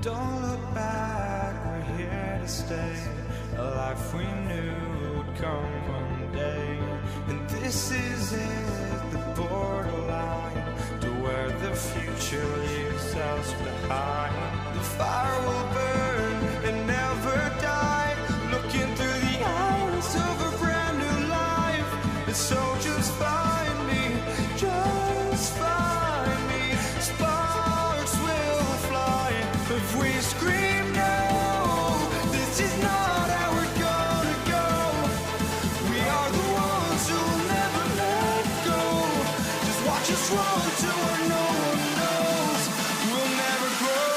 Don't look back, we're here to stay. A life we knew would come one day. And this is it, the borderline to where the future leaves us behind. The fire will burn and never die, looking through the eyes of a brand new life. And so just find me, just find me. Sparks will fly if we scream no. This is not how we're gonna go. We are the ones who will never let go. Just watch us run to where no one knows. We'll never grow.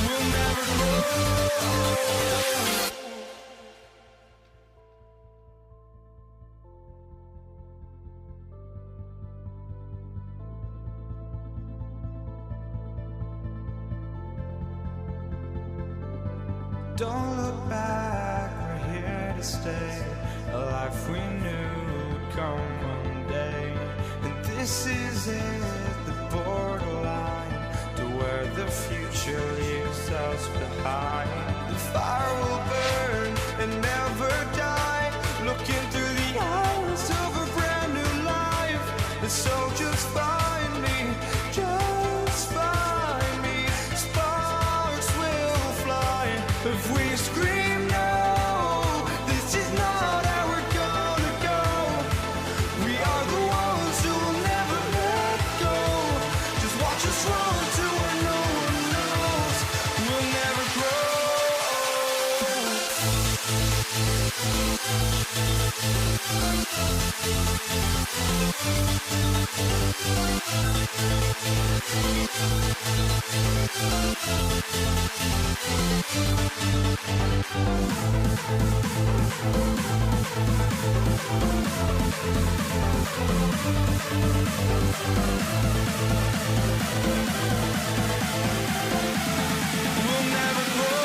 We'll never grow. Don't look back, we're here to stay. A life we knew would come one day. And this is it, the borderline to where the future leaves us behind. The fire will burn and never die, looking through the eyes of a brand new life. And so just find me, just find me. Sparks will fly if we scream no. This is not how we're gonna go. We are the ones who will never let go. Just watch us run to where no one knows. We'll never grow. We'll never grow. We'll never grow.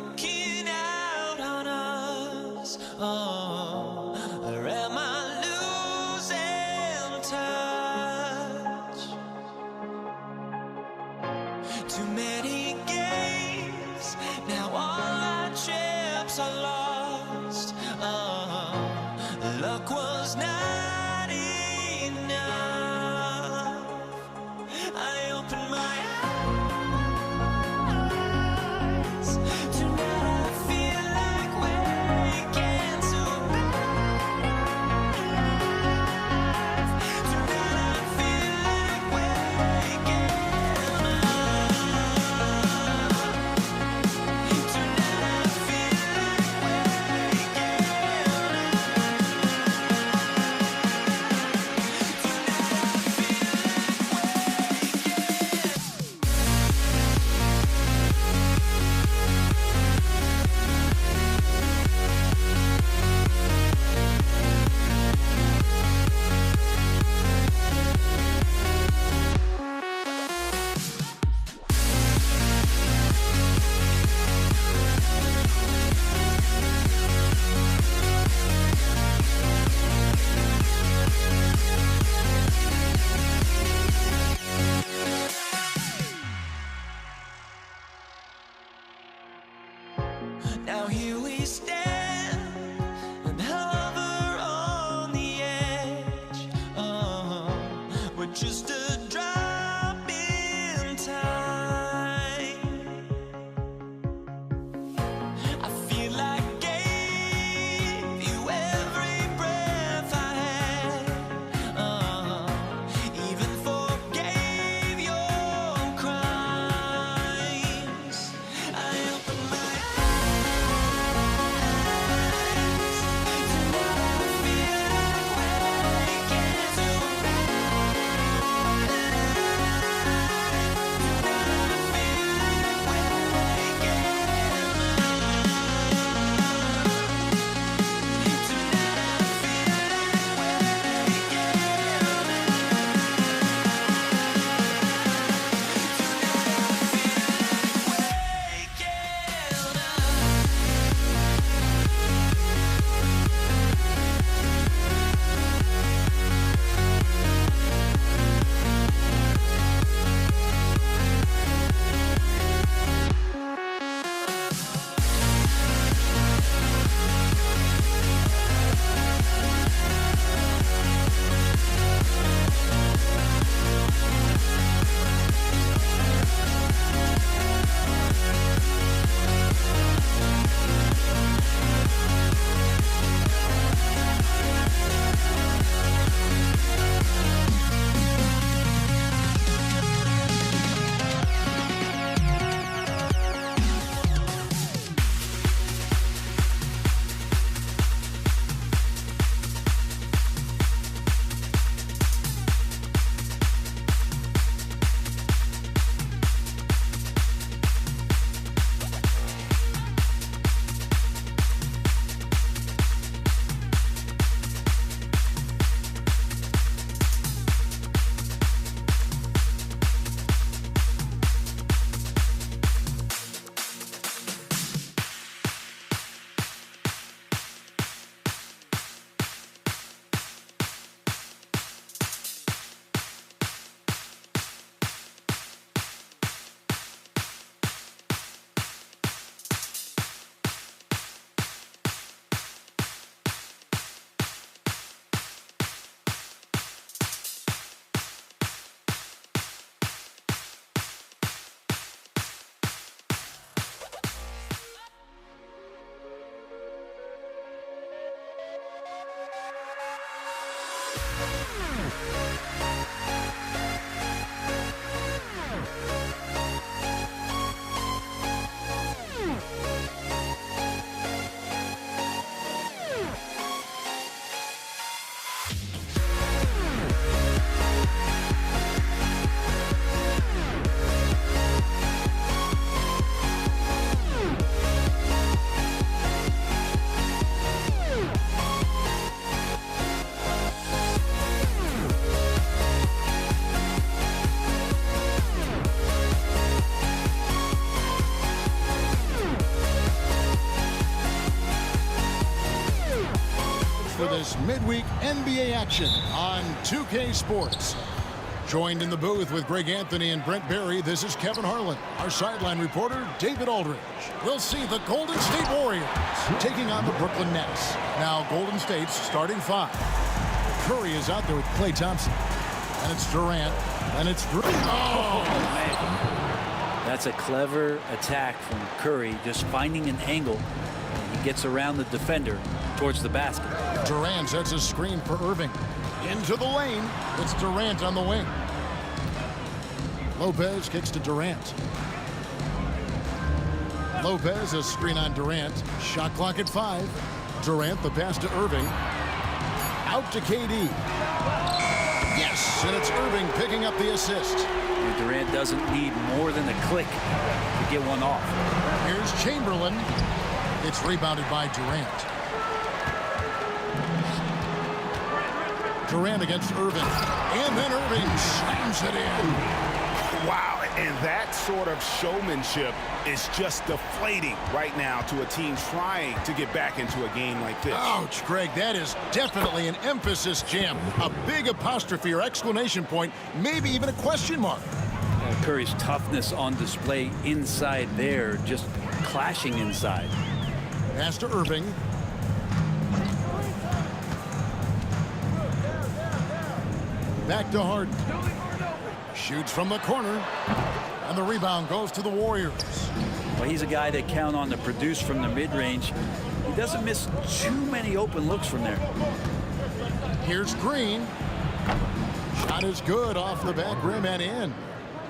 walking out on us. Oh, or am I losing touch? Too many games, now all our chips are lost. Oh, luck was not enough. I opened my eyes. Tonight I feel like waking to life. Tonight I feel like waking up. Tonight I feel like waking up. this midweek NBA action on 2K Sports. Joined in the booth with Greg Anthony and Brent Barry, this is Kevin Harlan. Our sideline reporter, David Aldridge. We'll see the Golden State Warriors taking on the Brooklyn Nets. Now, Golden State's starting five. Curry is out there with Klay Thompson. And it's Durant. And it's Drew. Oh, man. That's a clever attack from Curry, just finding an angle. He gets around the defender towards the basket. Durant sets a screen for Irving. Into the lane. It's Durant on the wing. Lopez kicks to Durant. Lopez, a screen on Durant. Shot clock at 5. Durant, the pass to Irving. Out to KD. Yes, and it's Irving picking up the assist. And Durant doesn't need more than a click to get one off. Here's Chamberlain. It's rebounded by Durant. Durant against Irving. And then Irving slams it in. Wow, and that sort of showmanship is just deflating right now to a team trying to get back into a game like this. Ouch, Greg, that is definitely an emphasis jam. A big apostrophe or exclamation point, maybe even a question mark. Curry's toughness on display inside there, just clashing inside. Pass to Irving. Back to Harden. Shoots from the corner. And the rebound goes to the Warriors. Well, he's a guy they count on to produce from the mid-range. He doesn't miss too many open looks from there. Here's Green. Shot is good off the back rim and in.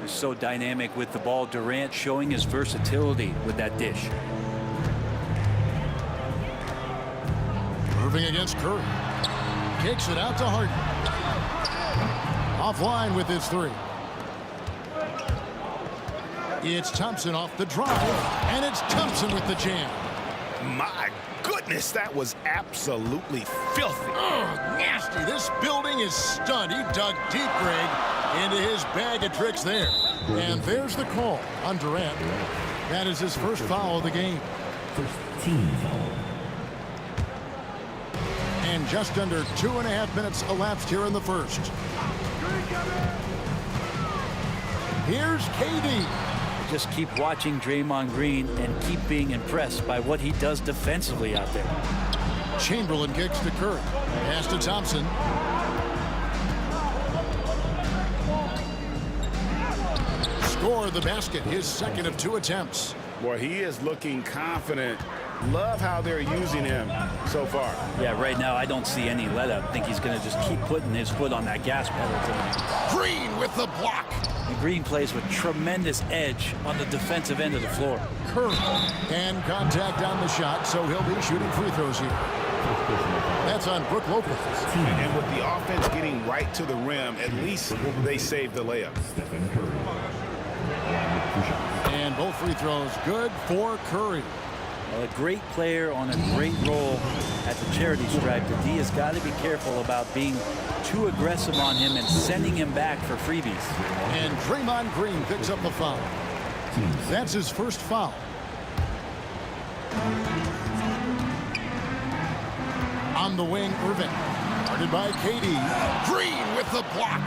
He's so dynamic with the ball. Durant showing his versatility with that dish. Irving against Curry. Kicks it out to Harden. Offline with his three. It's Thompson off the drive, and it's Thompson with the jam. My goodness, that was absolutely filthy. Oh, nasty. This building is stunned. He dug deep, Greg, into his bag of tricks there. And there's the call on Durant. That is his first foul of the game. First team foul. And just under 2.5 minutes elapsed here in the first. Here's KD. Just keep watching Draymond Green and keep being impressed by what he does defensively out there. Chamberlain kicks to Curry. Pass to Thompson. Score the basket, his second of 2 attempts. Boy, he is looking confident. Love how they're using him so far. Yeah, right now I don't see any let up. I think he's going to just keep putting his foot on that gas pedal tonight. Green with the block. And Green plays with tremendous edge on the defensive end of the floor. Curry. And contact on the shot, so he'll be shooting free throws here. That's on Brook Lopez. And with the offense getting right to the rim, at least they saved the layup. And both free throws good for Curry. Well, a great player on a great role at the charity stripe. The D has got to be careful about being too aggressive on him and sending him back for freebies. And Draymond Green picks up the foul. That's his first foul. On the wing, Irving. Guarded by KD. Green with the block.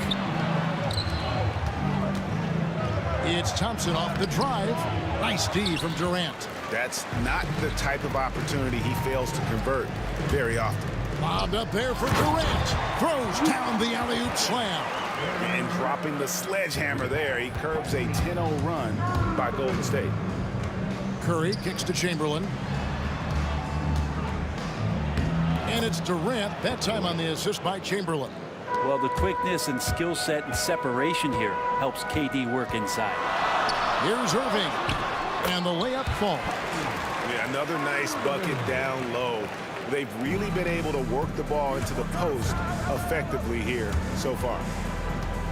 It's Thompson off the drive. Nice D from Durant. That's not the type of opportunity he fails to convert very often. Lobbed up there for Durant. Throws down the alley-oop slam. And dropping the sledgehammer there, he curbs a 10-0 run by Golden State. Curry kicks to Chamberlain. And it's Durant, that time on the assist by Chamberlain. Well, the quickness and skill set and separation here helps KD work inside. Here's Irving. And the layup falls. Yeah, another nice bucket down low. They've really been able to work the ball into the post effectively here so far.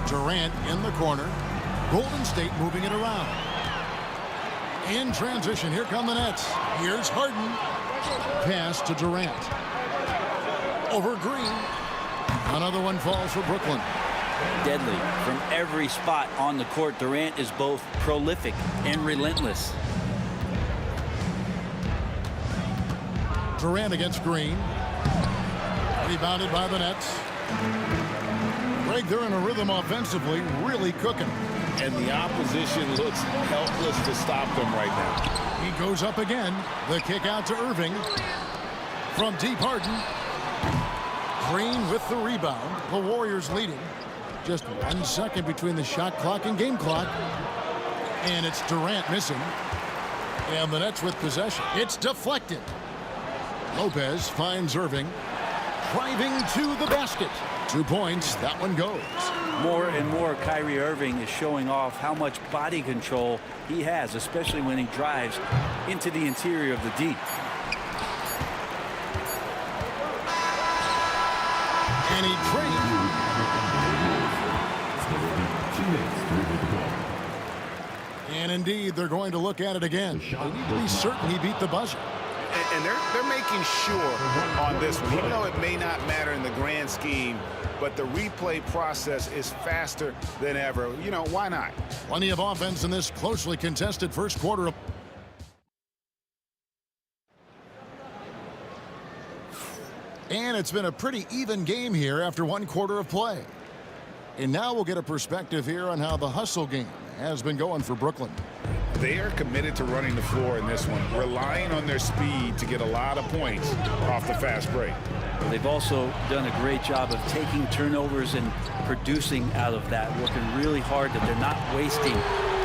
Durant in the corner. Golden State moving it around. In transition, here come the Nets. Here's Harden. Pass to Durant. Over Green. Another one falls for Brooklyn. Deadly. From every spot on the court, Durant is both prolific and relentless. Durant against Green. Rebounded by the Nets. Greg, they're in a rhythm offensively, really cooking. And the opposition looks helpless to stop them right now. He goes up again. The kick out to Irving. From deep, Harden. Green with the rebound. The Warriors leading. Just 1 second between the shot clock and game clock. And it's Durant missing. And the Nets with possession. It's deflected. Lopez finds Irving. Driving to the basket. 2 points. That one goes. More and more, Kyrie Irving is showing off how much body control he has, especially when he drives into the interior of the D. And he trades. And indeed, they're going to look at it again. They need to be certain he beat the buzzer. And they're making sure on this one, even though it may not matter in the grand scheme, but the replay process is faster than ever. You know, why not? Plenty of offense in this closely contested first quarter. And it's been a pretty even game here after 1 quarter of play. And now we'll get a perspective here on how the hustle game has been going for Brooklyn. They are committed to running the floor in this one, relying on their speed to get a lot of points off the fast break. They've also done a great job of taking turnovers and producing out of that, working really hard that they're not wasting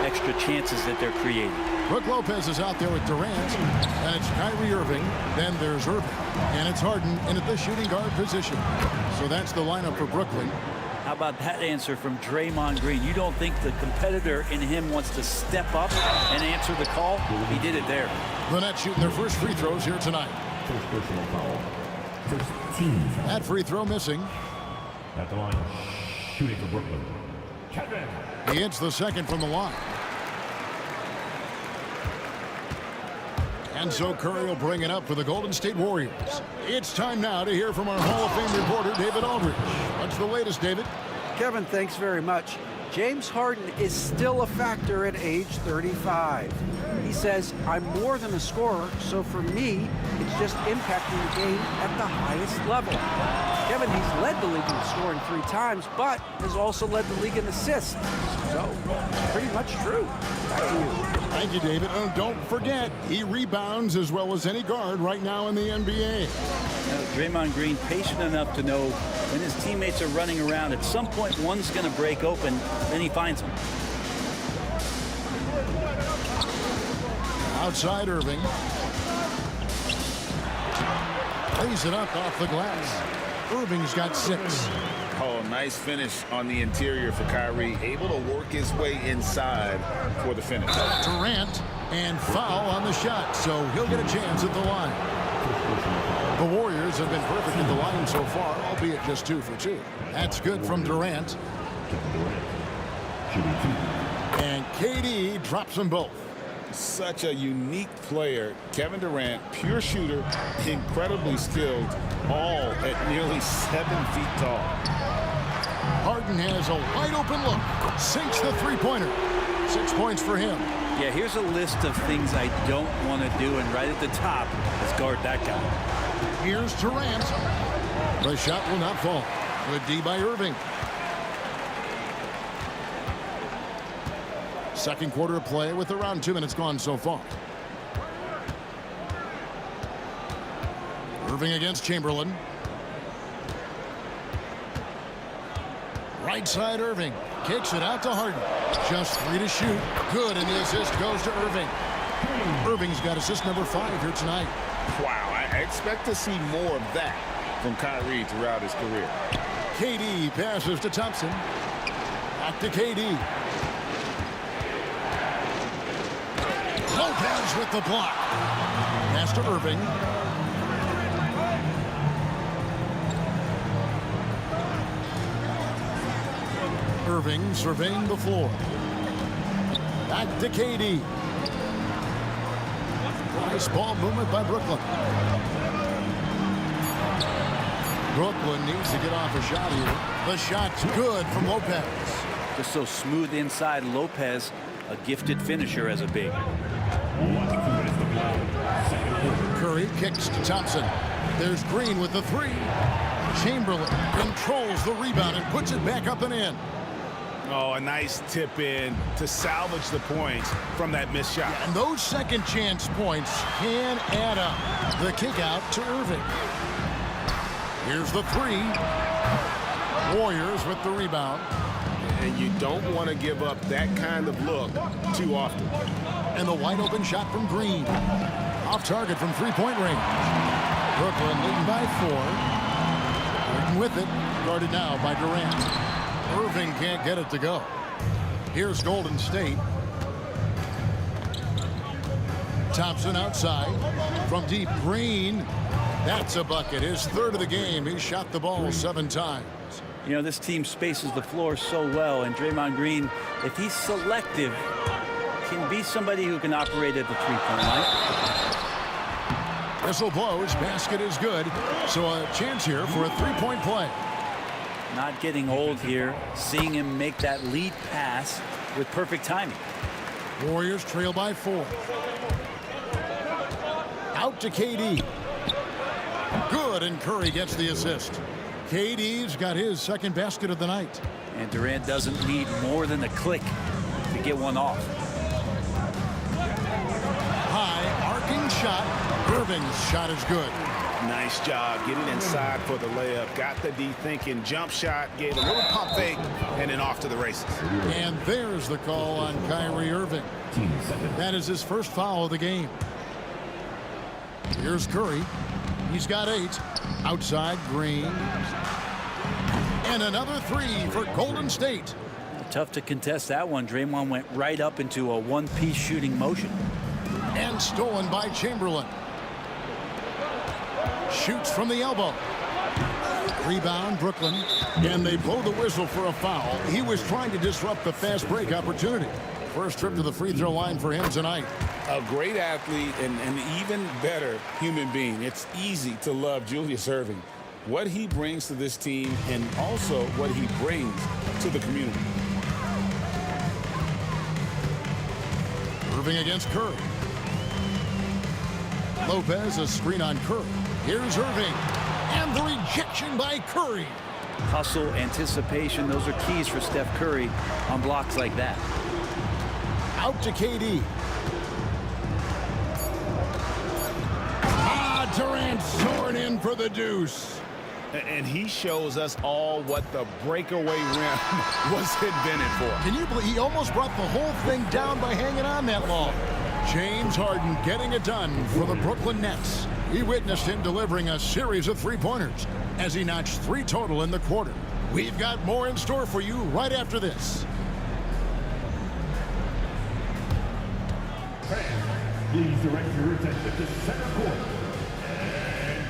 extra chances that they're creating. Brook Lopez is out there with Durant, and it's Kyrie Irving. Then there's Irving, and it's Harden in at the shooting guard position. So that's the lineup for Brooklyn. How about that answer from Draymond Green? You don't think the competitor in him wants to step up and answer the call? He did it there. The Nets shooting their first free throws here tonight. First personal foul. First team foul. That free throw missing. At the line, shooting for Brooklyn. Kevin. He hits the second from the line. And so Curry will bring it up for the Golden State Warriors. It's time now to hear from our Hall of Fame reporter, David Aldridge. What's the latest, David? Kevin, thanks very much. James Harden is still a factor at age 35. He says, I'm more than a scorer, so for me, it's just impacting the game at the highest level. Kevin, he's led the league in scoring 3 times, but has also led the league in assists. So, pretty much true. Back to you. Thank you, David. Oh, don't forget, he rebounds as well as any guard right now in the NBA. Draymond Green patient enough to know when his teammates are running around, at some point one's going to break open, then he finds them. Outside Irving. Lays it up off the glass. Irving's got 6. Oh, nice finish on the interior for Kyrie. Able to work his way inside for the finish. Durant, and foul on the shot, so he'll get a chance at the line. The Warriors have been perfect at the line so far, albeit just 2 for 2. That's good from Durant. And KD drops them both. Such a unique player. Kevin Durant, pure shooter, incredibly skilled, all at nearly 7 feet tall. Harden has a wide open look. Sinks the three-pointer. 6 points for him. Yeah, here's a list of things I don't want to do, and right at the top is guard that guy. Here's Durant. The shot will not fall. Good D by Irving. Second quarter of play with around 2 minutes gone so far. Irving against Chamberlain. Right side Irving. Kicks it out to Harden. Just 3 to shoot. Good, and the assist goes to Irving. Irving's got assist number 5 here tonight. Wow, I expect to see more of that from Kyrie throughout his career. KD passes to Thompson. Back to KD. Lopez with the block. Pass to Irving. Irving surveying the floor. Back to KD. Nice ball movement by Brooklyn. Brooklyn needs to get off a shot here. The shot's good from Lopez. Just so smooth inside. Lopez, a gifted finisher as a big. Curry kicks to Thompson. There's Green with the 3. Chamberlain controls the rebound and puts it back up and in. Oh, a nice tip in to salvage the points from that missed shot. And those second chance points can add up. The kick out to Irving. Here's the three. Warriors with the rebound. And you don't want to give up that kind of look too often. And the wide open shot from Green. Off target from three-point range. Brooklyn leading by 4. Working with it. Guarded now by Durant. Irving can't get it to go. Here's Golden State. Thompson outside. From deep, Green. That's a bucket. His third of the game. He shot the ball 7 times. You know, this team spaces the floor so well, and Draymond Green, if he's selective, can be somebody who can operate at the three-point line. Whistle blows. Basket is good. So a chance here for a three-point play. Not getting old here, seeing him make that lead pass with perfect timing. Warriors trail by 4. Out to KD. Good, and Curry gets the assist. KD's got his second basket of the night. And Durant doesn't need more than a click to get one off. High, arcing shot. Irving's shot is good. Nice job getting inside for the layup. Got the D thinking jump shot, gave a little pump fake, and then off to the races. And there's the call on Kyrie Irving. That is his first foul of the game. Here's Curry. He's got 8. Outside, Green. And another 3 for Golden State. Tough to contest that one. Draymond went right up into a one-piece shooting motion. And stolen by Chamberlain. Shoots from the elbow. Rebound, Brooklyn. And they blow the whistle for a foul. He was trying to disrupt the fast break opportunity. First trip to the free throw line for him tonight. A great athlete and an even better human being. It's easy to love Julius Irving. What he brings to this team and also what he brings to the community. Irving against Curry. Lopez, a screen on Curry. Here's Irving. And the rejection by Curry. Hustle, anticipation, those are keys for Steph Curry on blocks like that. Out to KD. Durant soaring in for the deuce. And he shows us all what the breakaway rim was invented for. Can you believe he almost brought the whole thing down by hanging on that long? James Harden getting it done for the Brooklyn Nets. We witnessed him delivering a series of three-pointers as he notched 3 total in the quarter. We've got more in store for you right after this. Please direct your attention to center court. And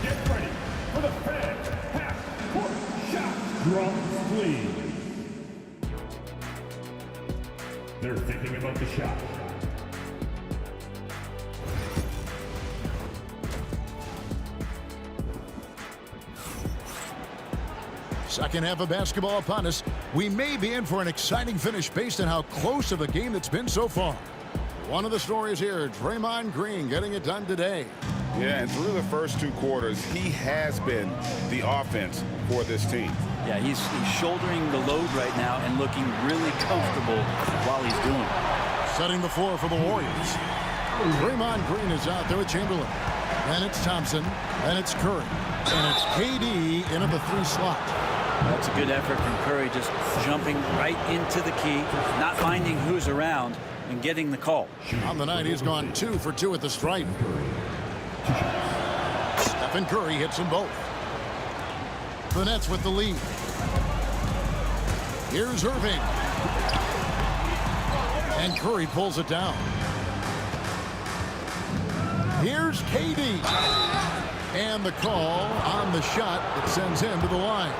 get ready for the fans half-court shot. Drums, please. They're thinking about the shot. Second half of basketball upon us. We may be in for an exciting finish based on how close of a game that's been so far. One of the stories here, Draymond Green getting it done today. Yeah, and through the first 2 quarters, he has been the offense for this team. Yeah, he's shouldering the load right now and looking really comfortable while he's doing it. Setting the floor for the Warriors. Draymond Green is out there with Chamberlain. Then it's Thompson. Then it's Curry. And it's KD into the 3 slot. That's a good effort from Curry, just jumping right into the key, not minding who's around, and getting the call. On the night, he's gone 2 for 2 at the stripe. Stephen Curry hits them both. The Nets with the lead. Here's Irving. And Curry pulls it down. Here's KD. And the call on the shot that sends him to the line.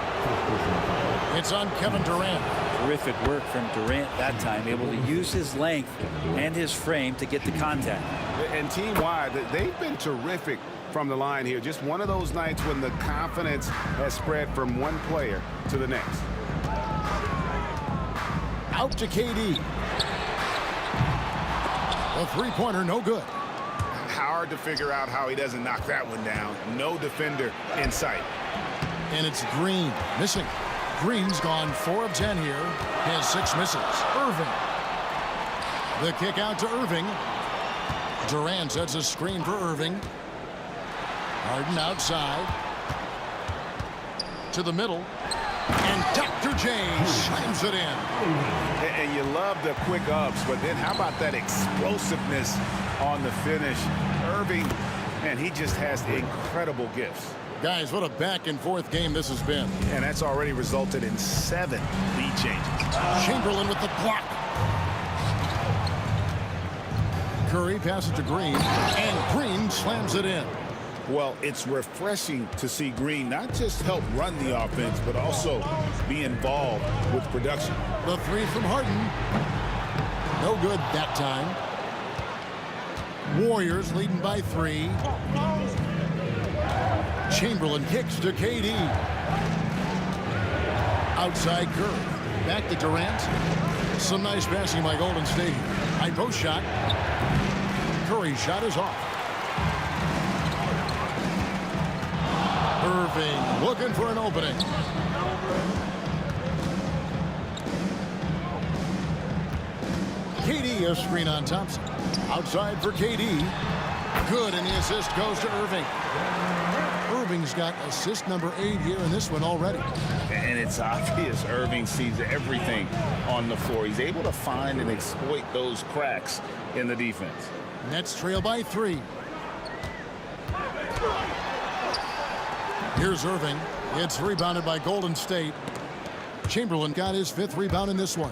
It's on Kevin Durant. Terrific work from Durant that time, able to use his length and his frame to get the contact. And team-wide, they've been terrific from the line here. Just one of those nights when the confidence has spread from one player to the next. Out to KD. A 3-pointer, no good. Hard to figure out how he doesn't knock that one down. No defender in sight. And it's Green missing. Green's gone 4 of 10 here. Has 6 misses. Irving. The kick out to Irving. Durant sets a screen for Irving. Harden outside. To the middle. And Dr. J slams it in. And you love the quick ups, but then how about that explosiveness on the finish? Irving, man, he just has incredible gifts. Guys, what a back-and-forth game this has been. And that's already resulted in 7 lead changes. Chamberlain with the block. Curry passes to Green, and Green slams it in. Well, it's refreshing to see Green not just help run the offense, but also be involved with production. The 3 from Harden. No good that time. Warriors leading by 3. Chamberlain kicks to KD. Outside Curry. Back to Durant. Some nice passing by Golden State. High post shot. Curry's shot is off. Irving looking for an opening. KD a screen on Thompson. Outside for KD. Good, and the assist goes to Irving. Irving's got assist number 8 here in this one already. And it's obvious Irving sees everything on the floor. He's able to find and exploit those cracks in the defense. Nets trail by 3. Here's Irving. It's rebounded by Golden State. Chamberlain got his 5th rebound in this one.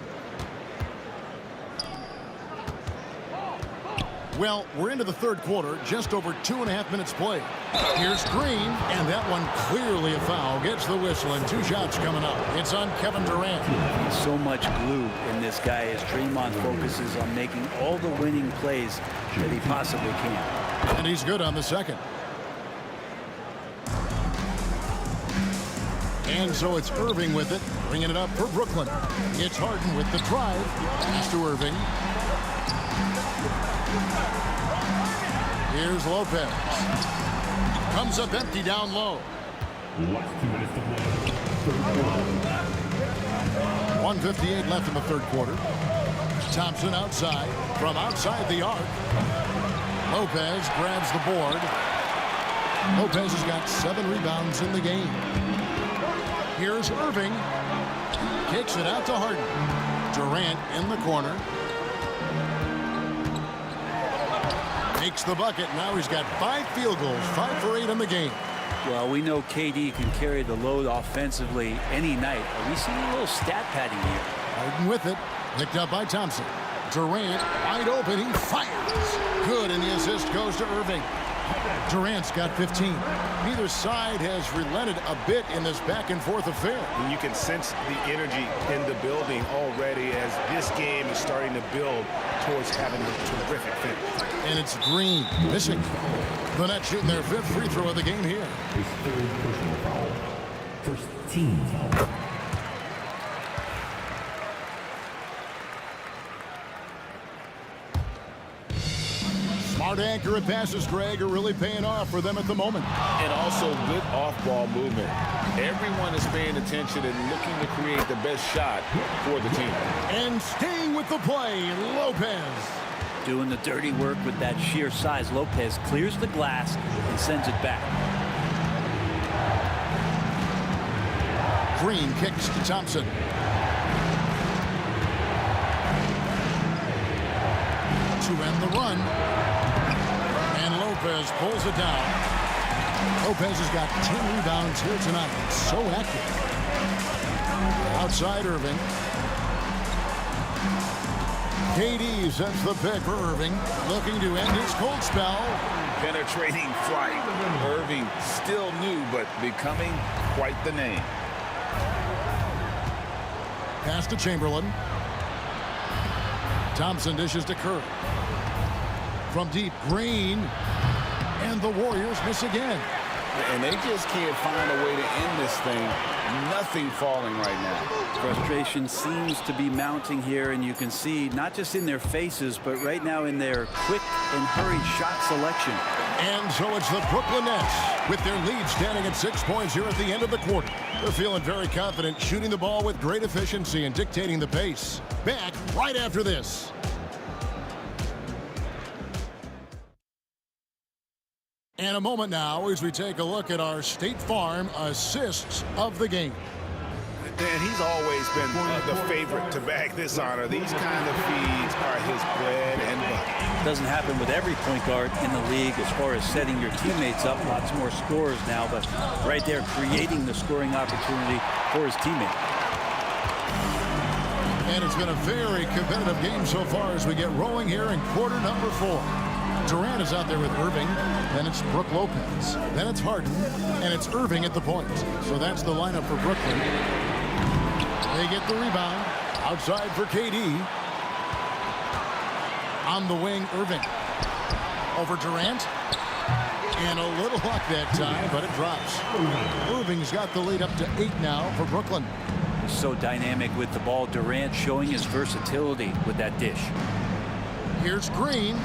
Well, we're into the 3rd quarter, just over 2.5 minutes played. Here's Green, and that one clearly a foul. Gets the whistle, and 2 shots coming up. It's on Kevin Durant. So much glue in this guy as Draymond focuses on making all the winning plays that he possibly can. And he's good on the 2nd. And so it's Irving with it, bringing it up for Brooklyn. It's Harden with the drive. Pass to Irving. Here's Lopez. Comes up empty down low. Last 2 minutes to play. 1:58 left in the 3rd quarter. Thompson outside. From outside the arc. Lopez grabs the board. Lopez has got 7 rebounds in the game. Here's Irving. Kicks it out to Harden. Durant in the corner. Makes the bucket. Now he's got 5 field goals, 5 for 8 in the game. Well, we know KD can carry the load offensively any night. Are we seeing a little stat padding here? Harden with it. Picked up by Thompson. Durant wide open. He fires. Good, and the assist goes to Irving. Durant's got 15. Neither side has relented a bit in this back-and-forth affair. And you can sense the energy in the building already as this game is starting to build towards having a terrific finish. And it's Green missing. The Nets shooting their 5th free throw of the game here. His 3rd personal foul. First team foul. Smart, accurate passes, Greg, are really paying off for them at the moment. And also good off-ball movement. Everyone is paying attention and looking to create the best shot for the team. And staying with the play, Lopez. Doing the dirty work with that sheer size. Lopez clears the glass and sends it back. Green kicks to Thompson. To end the run. And Lopez pulls it down. Lopez has got 10 rebounds here tonight. So active. Outside Irving. KD sets the pick for Irving. Looking to end his cold spell. Penetrating flight. Irving still new, but becoming quite the name. Pass to Chamberlain. Thompson dishes to Curry. From deep, Green. And the Warriors miss again. And they just can't find a way to end this thing. Nothing falling right now. Frustration seems to be mounting here, and you can see not just in their faces, but right now in their quick and hurried shot selection. And so it's the Brooklyn Nets with their lead standing at 6 points here at the end of the quarter. They're feeling very confident, shooting the ball with great efficiency and dictating the pace. Back right after this. And a moment now as we take a look at our State Farm assists of the game. And he's always been the favorite to bag this honor. These kind of feeds are his bread and butter. Doesn't happen with every point guard in the league as far as setting your teammates up. Lots more scorers now, but right there creating the scoring opportunity for his teammate. And it's been a very competitive game so far as we get rolling here in quarter number 4. Durant is out there with Irving, then it's Brook Lopez, then it's Harden, and it's Irving at the point. So that's the lineup for Brooklyn. They get the rebound, outside for KD. On the wing, Irving. Over Durant. And a little luck that time, but it drops. Irving's got the lead up to 8 now for Brooklyn. He's so dynamic with the ball. Durant showing his versatility with that dish. Here's Green.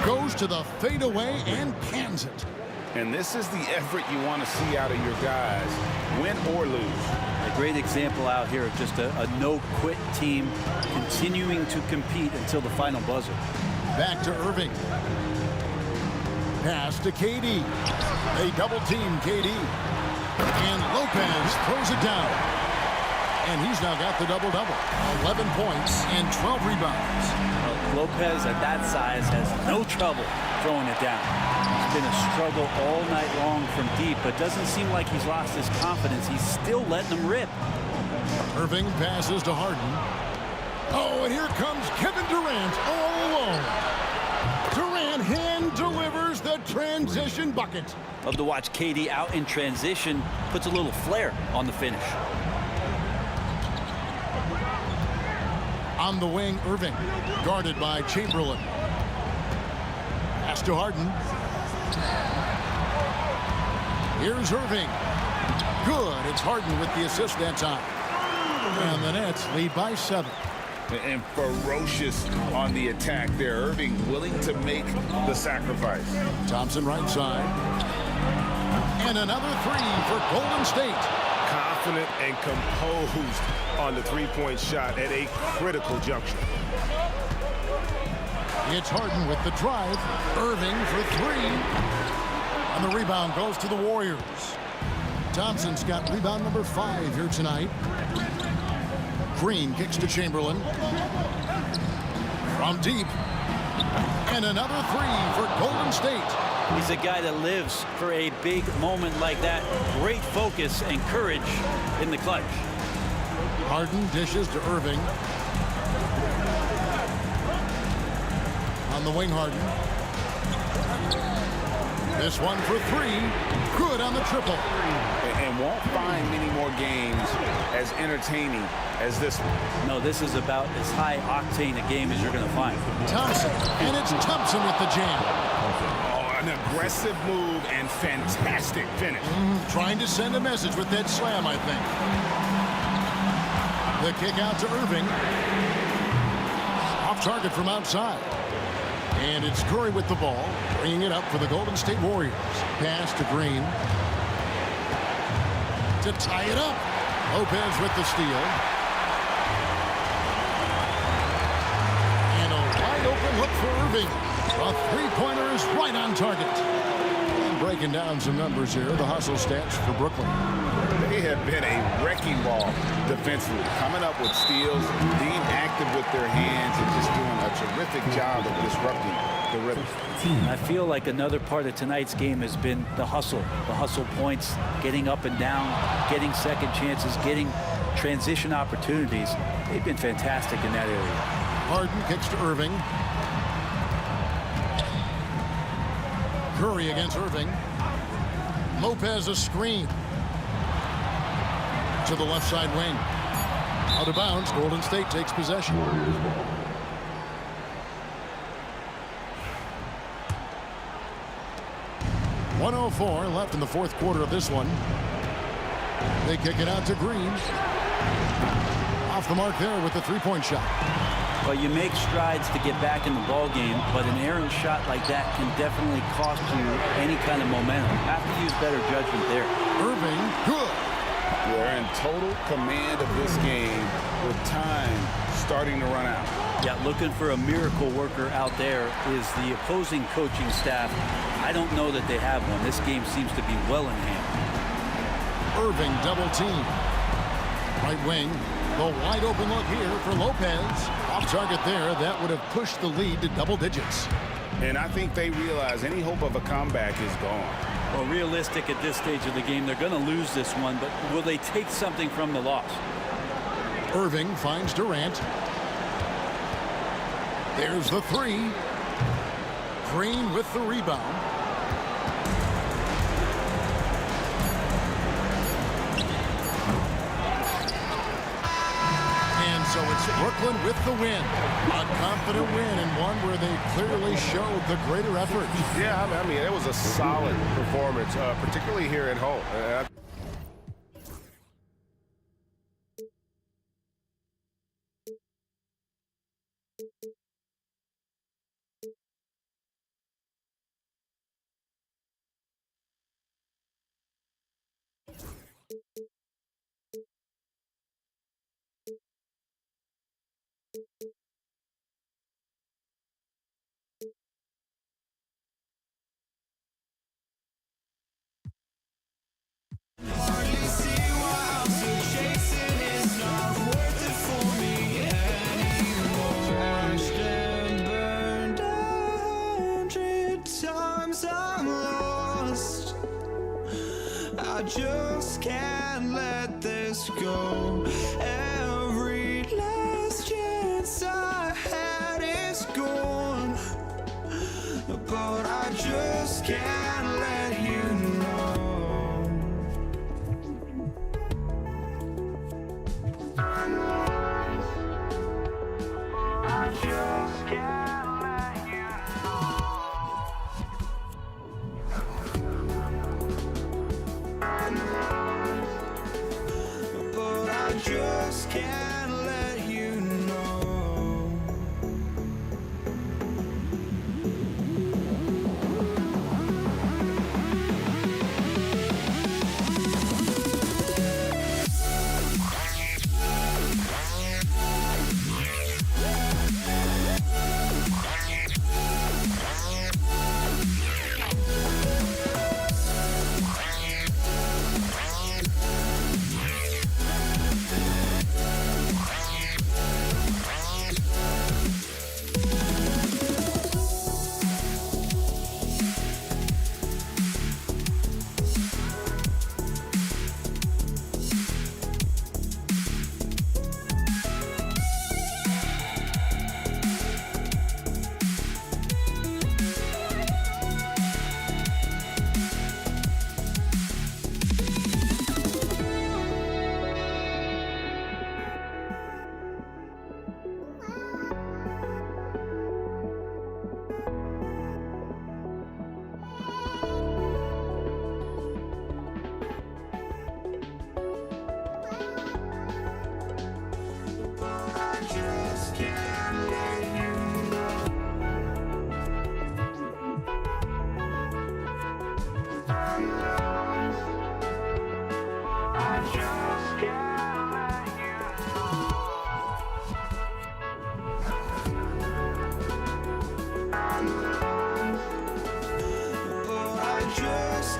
Goes to the fadeaway and cans it. And this is the effort you want to see out of your guys, win or lose. A great example out here of just a no-quit team continuing to compete until the final buzzer. Back to Irving. Pass to KD. They double-team KD. And Lopez throws it down. And he's now got the double-double. 11 points and 12 rebounds. Lopez at that size has no trouble throwing it down. It's been a struggle all night long from deep, but doesn't seem like he's lost his confidence. He's still letting them rip. Irving passes to Harden. Oh, and here comes Kevin Durant all alone. Durant hand delivers the transition bucket. Love to watch KD out in transition. Puts a little flair on the finish. On the wing, Irving, guarded by Chamberlain. Pass to Harden. Here's Irving. Good. It's Harden with the assist that time. And the Nets lead by 7. And ferocious on the attack there. Irving willing to make the sacrifice. Thompson right side. And another 3 for Golden State. Confident and composed on the three-point shot at a critical juncture. It's Harden with the drive. Irving for 3. And the rebound goes to the Warriors. Thompson's got rebound number 5 here tonight. Green kicks to Chamberlain. From deep. And another 3 for Golden State. He's a guy that lives for a big moment like that. Great focus and courage in the clutch. Harden dishes to Irving. On the wing, Harden. This one for 3. Good on the triple. And won't find many more games as entertaining as this one. No, this is about as high octane a game as you're going to find. Thompson. And it's Thompson with the jam. An aggressive move and fantastic finish. Trying to send a message with that slam, I think. The kick out to Irving. Off target from outside. And it's Curry with the ball, bringing it up for the Golden State Warriors. Pass to Green. To tie it up. Lopez with the steal. And a wide open look for Irving. A three-pointer is right on target. And breaking down some numbers here, the hustle stats for Brooklyn. They have been a wrecking ball defensively, coming up with steals, being active with their hands, and just doing a terrific job of disrupting the rhythm. I feel like another part of tonight's game has been the hustle points, getting up and down, getting second chances, getting transition opportunities. They've been fantastic in that area. Harden kicks to Irving. Curry against Irving. Lopez a screen. To the left side wing. Out of bounds. Golden State takes possession. 1:04 left in the fourth quarter of this one. They kick it out to Green. Off the mark there with the three-point shot. Well, you make strides to get back in the ball game, but an errant shot like that can definitely cost you any kind of momentum. You have to use better judgment there. Irving, good. We're in total command of this game with time starting to run out. Yeah, looking for a miracle worker out there is the opposing coaching staff. I don't know that they have one. This game seems to be well in hand. Irving double team. Right wing. The wide open look here for Lopez. Off target there. That would have pushed the lead to double digits. And I think they realize any hope of a comeback is gone. Well, realistic at this stage of the game, they're going to lose this one, but will they take something from the loss? Irving finds Durant. There's the three. Green with the rebound. So it's Brooklyn with the win. A confident win and one where they clearly showed the greater effort. Yeah, I mean, it was a solid performance, particularly here at home. I just can't let this go. Every last chance I had is gone, but I just can't let you know. I just can't let you just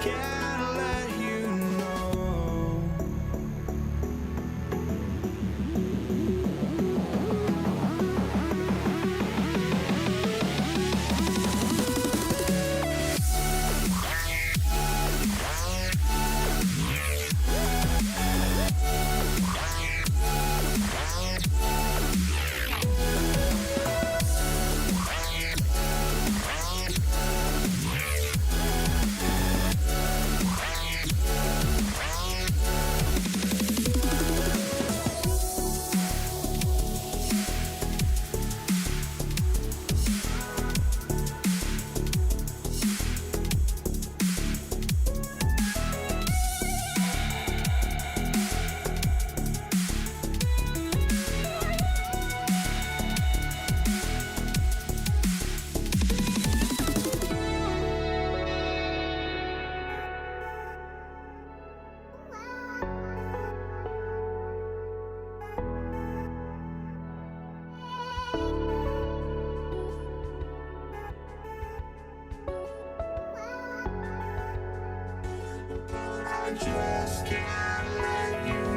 can't let you know. I just can't let you know.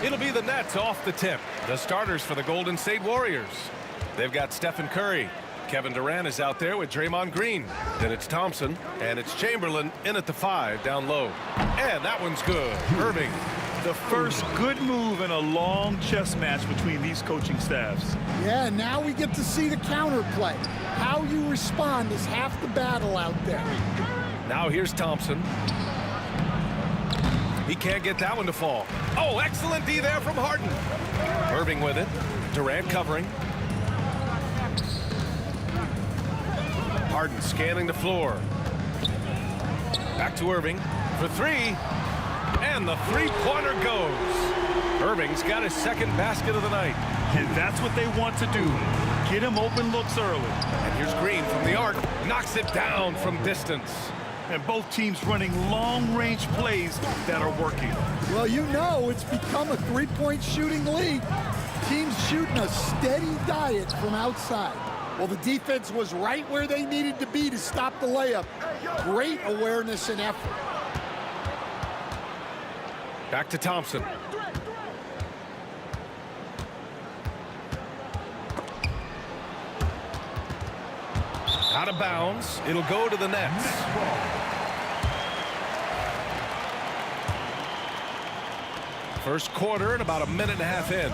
It'll be the Nets off the tip. The starters for the Golden State Warriors. They've got Stephen Curry. Kevin Durant is out there with Draymond Green. Then it's Thompson, and it's Chamberlain in at the 5 down low. And that one's good. Irving. The first good move in a long chess match between these coaching staffs. Yeah, now we get to see the counterplay. How you respond is half the battle out there. Now here's Thompson. He can't get that one to fall. Oh, excellent D there from Harden. Irving with it. Durant covering. Harden scanning the floor. Back to Irving for 3. And the three-pointer goes. Irving's got his second basket of the night. And that's what they want to do. Get him open looks early. And here's Green from the arc. Knocks it down from distance. And both teams running long-range plays that are working. Well, you know it's become a three-point shooting league. Teams shooting a steady diet from outside. Well, the defense was right where they needed to be to stop the layup. Great awareness and effort. Back to Thompson. Out of bounds. It'll go to the Nets. First quarter and about a minute and a half in.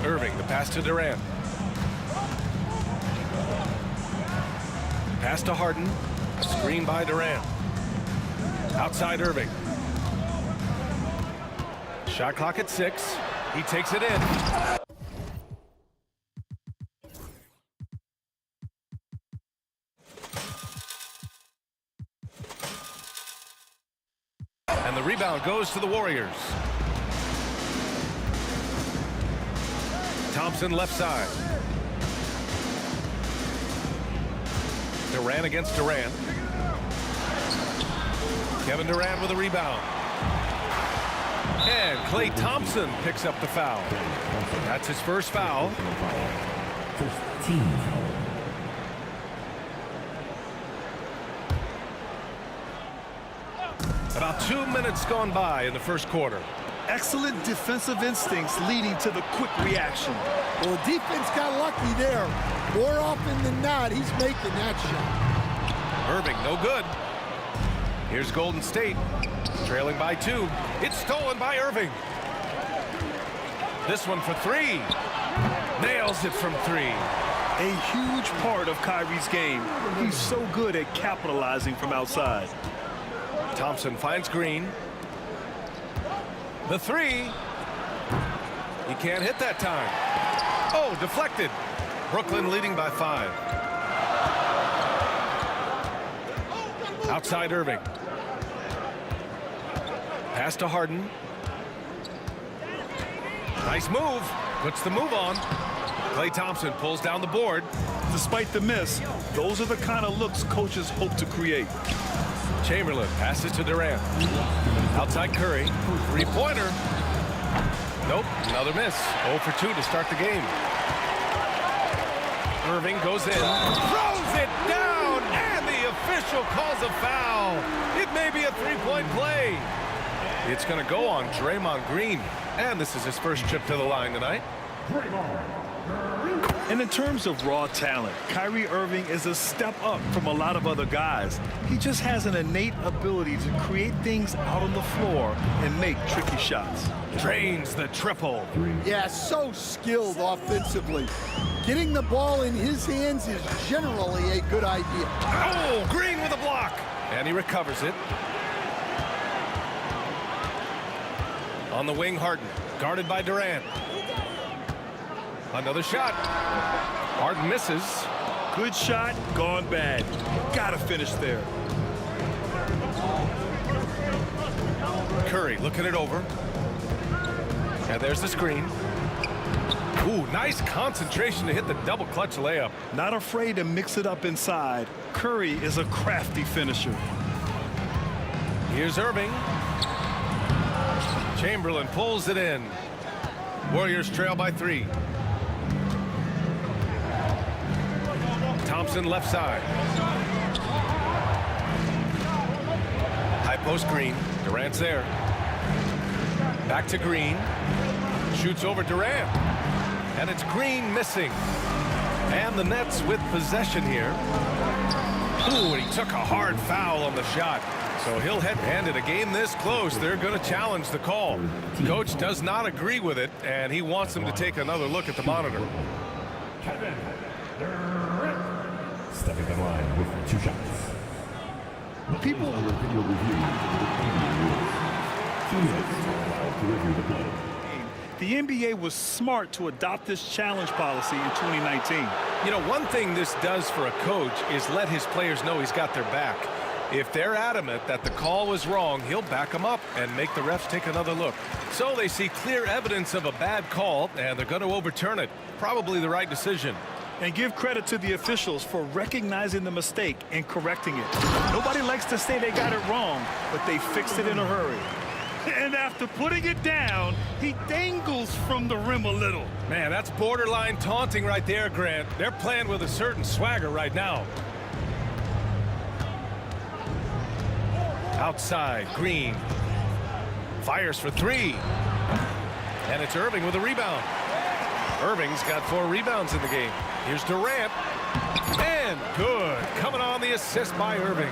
Irving, the pass to Durant. Pass to Harden. Screen by Durant. Outside Irving. Shot clock at 6. He takes it in. And the rebound goes to the Warriors. Thompson left side. Durant against Durant. Kevin Durant with a rebound. And Klay Thompson picks up the foul. That's his first foul. About 2 minutes gone by in the first quarter. Excellent defensive instincts leading to the quick reaction. Well, the defense got lucky there. More often than not, he's making that shot. Irving, no good. Here's Golden State, trailing by 2. It's stolen by Irving. This one for 3. Nails it from 3. A huge part of Kyrie's game. He's so good at capitalizing from outside. Thompson finds Green. The 3. He can't hit that time. Oh, deflected. Brooklyn leading by 5. Outside Irving. Pass to Harden. Nice move. Puts the move on. Klay Thompson pulls down the board. Despite the miss, those are the kind of looks coaches hope to create. Chamberlain passes to Durant. Outside Curry. Three-pointer. Nope, another miss. 0 for 2 to start the game. Irving goes in. Throws it down, and the official calls a foul. It may be a three-point play. It's going to go on Draymond Green, and this is his first trip to the line tonight. And in terms of raw talent, Kyrie Irving is a step up from a lot of other guys. He just has an innate ability to create things out on the floor and make tricky shots. Drains the triple. Yeah, so skilled offensively. Getting the ball in his hands is generally a good idea. Oh, Green with a block. And he recovers it. On the wing, Harden, guarded by Durant. Another shot. Harden misses. Good shot, gone bad. Gotta finish there. Curry looking it over. And there's the screen. Ooh, nice concentration to hit the double clutch layup. Not afraid to mix it up inside. Curry is a crafty finisher. Here's Irving. Chamberlain pulls it in. Warriors trail by 3. Thompson left side. High post Green. Durant's there. Back to Green. Shoots over Durant. And it's Green missing. And the Nets with possession here. Ooh, and he took a hard foul on the shot. So he'll head, and in a game this close, they're going to challenge the call. Coach does not agree with it, and he wants him to take another look at the monitor. Kevin Durant. Stepping in line with 2 shots. People on the video review. 2 minutes allowed to review the play. The NBA was smart to adopt this challenge policy in 2019. You know, one thing this does for a coach is let his players know he's got their back. If they're adamant that the call was wrong, he'll back them up and make the refs take another look. So they see clear evidence of a bad call, and they're going to overturn it. Probably the right decision. And give credit to the officials for recognizing the mistake and correcting it. Nobody likes to say they got it wrong, but they fixed it in a hurry. And after putting it down, he dangles from the rim a little. Man, that's borderline taunting right there, Grant. They're playing with a certain swagger right now. Outside, Green. Fires for 3. And it's Irving with a rebound. Irving's got 4 rebounds in the game. Here's Durant. And good. Coming on the assist by Irving.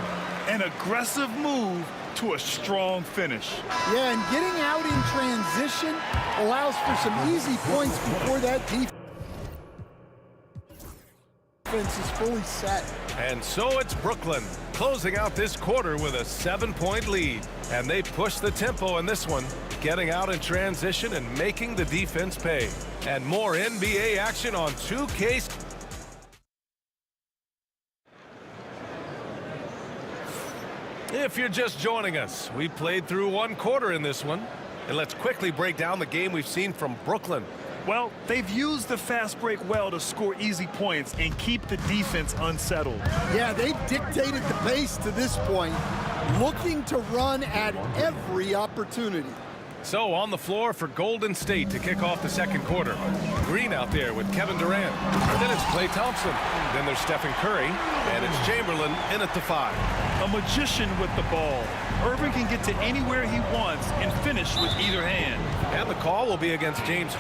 An aggressive move to a strong finish. Yeah, and getting out in transition allows for some easy points before that defense is fully set. And so it's Brooklyn closing out this quarter with a 7-point lead. And they push the tempo in this one, getting out in transition and making the defense pay. And more NBA action on 2K. If you're just joining us, we played through 1 quarter in this one. And let's quickly break down the game we've seen from Brooklyn. Well, they've used the fast break well to score easy points and keep the defense unsettled. Yeah, they've dictated the pace to this point, looking to run at every opportunity. So on the floor for Golden State to kick off the 2nd quarter. Green out there with Kevin Durant. Then it's Klay Thompson. Then there's Stephen Curry. And it's Chamberlain in at the 5. A magician with the ball. Irving can get to anywhere he wants and finish with either hand. And the call will be against James.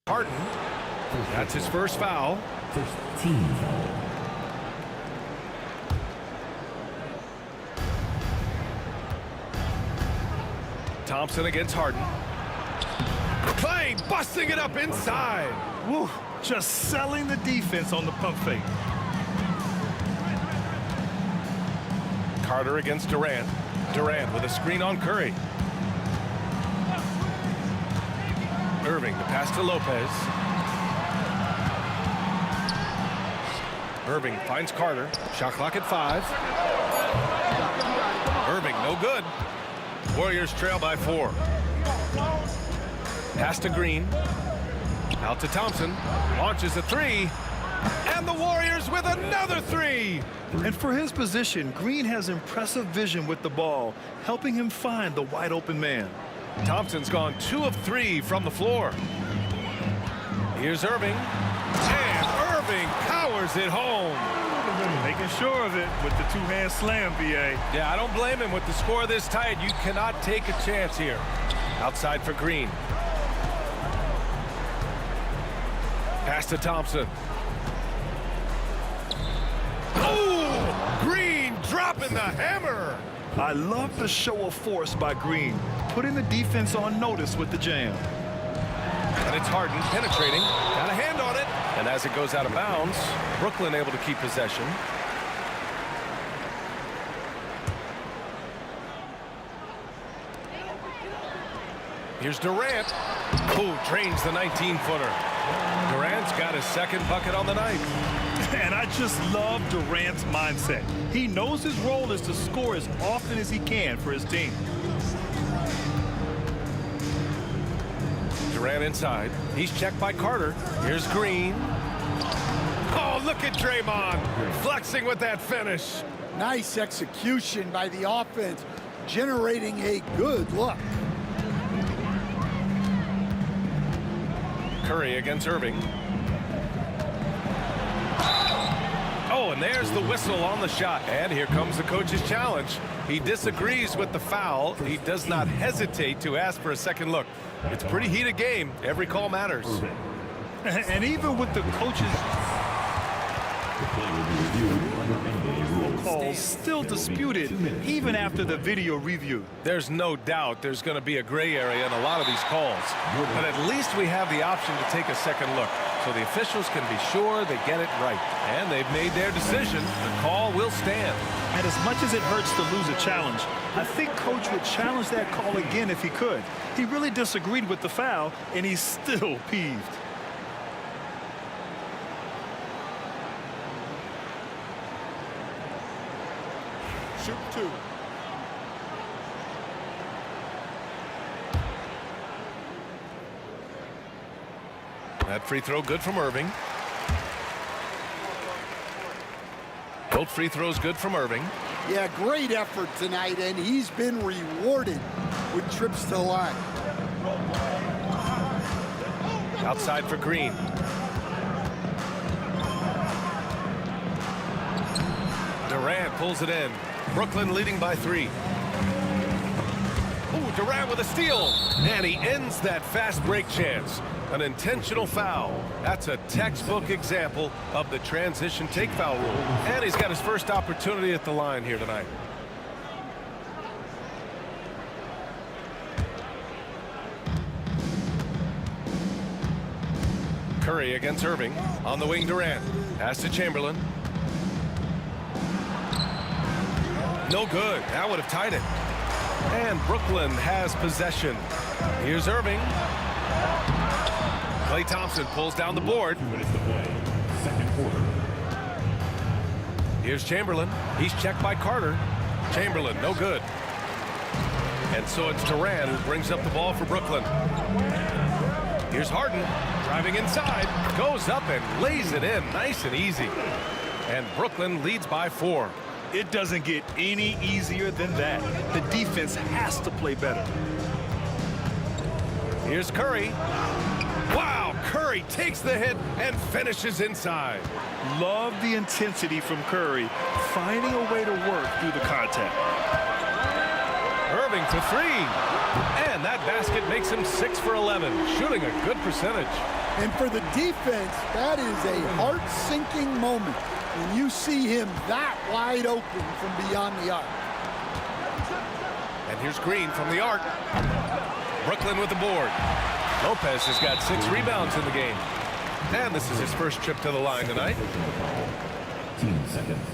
Harden. That's his first foul. First team foul. Thompson against Harden. Klay busting it up inside. Woo, just selling the defense on the pump fake. Carter against Durant. Durant with a screen on Curry. Irving, the pass to Lopez. Irving finds Carter. Shot clock at 5. Irving, no good. Warriors trail by 4. Pass to Green. Out to Thompson. Launches a 3. And the Warriors with another 3. And for his position, Green has impressive vision with the ball, helping him find the wide open man. Thompson's gone 2 of 3 from the floor. Here's Irving. And Irving powers it home. Making sure of it with the two-hand slam, B.A. Yeah, I don't blame him. With the score this tight, you cannot take a chance here. Outside for Green. Pass to Thompson. Oh! Green dropping the hammer. I love the show of force by Green, putting the defense on notice with the jam. And it's Harden penetrating. Got a hand on it. And as it goes out of bounds, Brooklyn able to keep possession. Here's Durant, who drains the 19-footer. Durant's got his second bucket on the night. And I just love Durant's mindset. He knows his role is to score as often as he can for his team. Durant inside. He's checked by Carter. Here's Green. Oh, look at Draymond flexing with that finish. Nice execution by the offense, generating a good look. Curry against Irving. Oh, and there's the whistle on the shot. And here comes the coach's challenge. He disagrees with the foul. He does not hesitate to ask for a second look. It's a pretty heated game. Every call matters. And even with the coach's calls still disputed even after the video review. There's no doubt there's going to be a gray area in a lot of these calls. But at least we have the option to take a second look. So the officials can be sure they get it right. And they've made their decision. The call will stand. And as much as it hurts to lose a challenge, I think Coach would challenge that call again if he could. He really disagreed with the foul, and he's still peeved. Shoot 2. That free throw good from Irving. Both free throws good from Irving. Yeah, great effort tonight, and he's been rewarded with trips to the line. Outside for Green. Durant pulls it in. Brooklyn leading by 3. Ooh, Durant with a steal. And he ends that fast break chance. An intentional foul. That's a textbook example of the transition take foul rule. And he's got his first opportunity at the line here tonight. Curry against Irving. On the wing, Durant. Pass to Chamberlain. No good. That would have tied it. And Brooklyn has possession. Here's Irving. Klay Thompson pulls down the board. Here's Chamberlain. He's checked by Carter. Chamberlain, no good. And so it's Durant who brings up the ball for Brooklyn. Here's Harden driving inside. Goes up and lays it in nice and easy. And Brooklyn leads by 4. It doesn't get any easier than that. The defense has to play better. Here's Curry. Wow, Curry takes the hit and finishes inside. Love the intensity from Curry, finding a way to work through the contact. Irving to 3. And that basket makes him 6 for 11, shooting a good percentage. And for the defense, that is a heart-sinking moment when you see him that wide open from beyond the arc. And here's Green from the arc. Brooklyn with the board. Lopez has got 6 rebounds in the game. And this is his first trip to the line tonight. 10 seconds.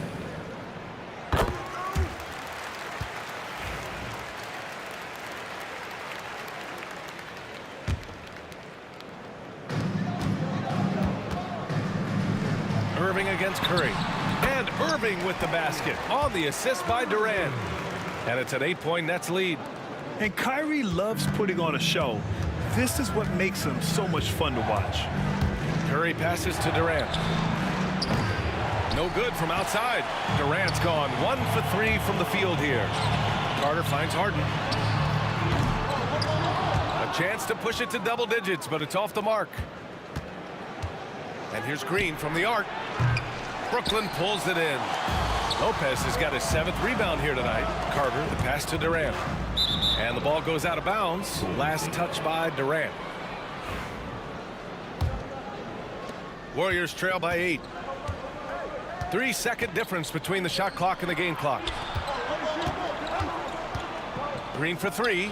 Irving against Curry. And Irving with the basket on the assist by Durant. And it's an 8-point Nets lead. And Kyrie loves putting on a show. This is what makes him so much fun to watch. Curry passes to Durant. No good from outside. Durant's gone 1 for 3 from the field here. Carter finds Harden. A chance to push it to double digits, but it's off the mark. And here's Green from the arc. Brooklyn pulls it in. Lopez has got his 7th rebound here tonight. Carter, the pass to Durant. And the ball goes out of bounds. Last touch by Durant. Warriors trail by 8. 3-second difference between the shot clock and the game clock. Green for 3.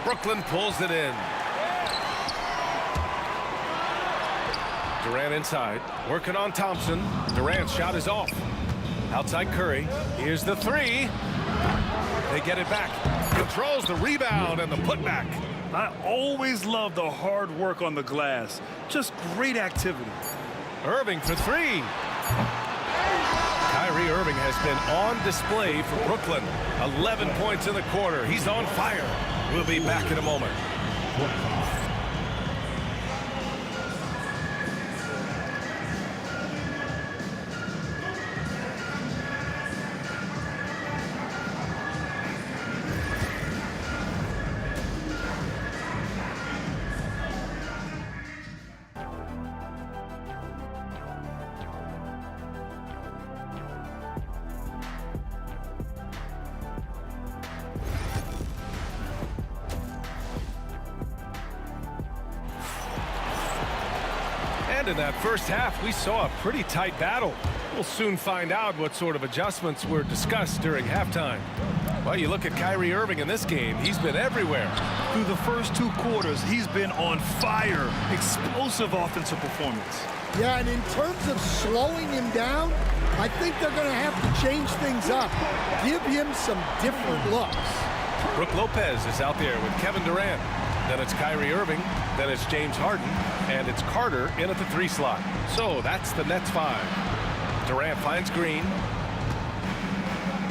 Brooklyn pulls it in. Durant inside, working on Thompson. Durant's shot is off. Outside Curry. Here's the 3. They get it back. Controls the rebound and the putback. I always love the hard work on the glass. Just great activity. Irving for 3. Kyrie Irving has been on display for Brooklyn. 11 points in the quarter. He's on fire. We'll be back in a moment. And in that first half, we saw a pretty tight battle. We'll soon find out what sort of adjustments were discussed during halftime. Well, you look at Kyrie Irving in this game, he's been everywhere. Through the first 2 quarters, he's been on fire. Explosive offensive performance. Yeah, and in terms of slowing him down, I think they're going to have to change things up. Give him some different looks. Brook Lopez is out there with Kevin Durant. Then it's Kyrie Irving. Then it's James Harden. And it's Carter in at the 3 slot. So that's the Nets 5. Durant finds Green.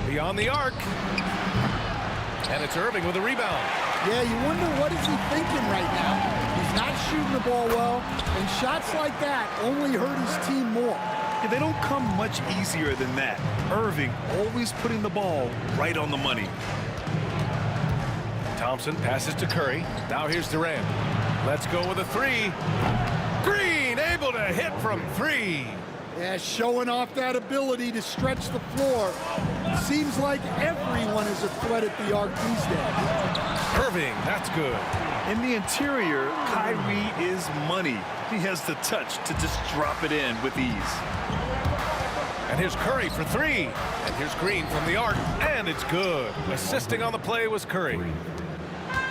Beyond the arc. And it's Irving with a rebound. Yeah, you wonder what is he thinking right now. He's not shooting the ball well, and shots like that only hurt his team more. Yeah, they don't come much easier than that. Irving always putting the ball right on the money. Thompson passes to Curry. Now here's Durant. Let's go with a 3. Green able to hit from 3. Yeah, showing off that ability to stretch the floor. Seems like everyone is a threat at the arc these days. Irving, that's good. In the interior, Kyrie is money. He has the touch to just drop it in with ease. And here's Curry for 3. And here's Green from the arc. And it's good. Assisting on the play was Curry.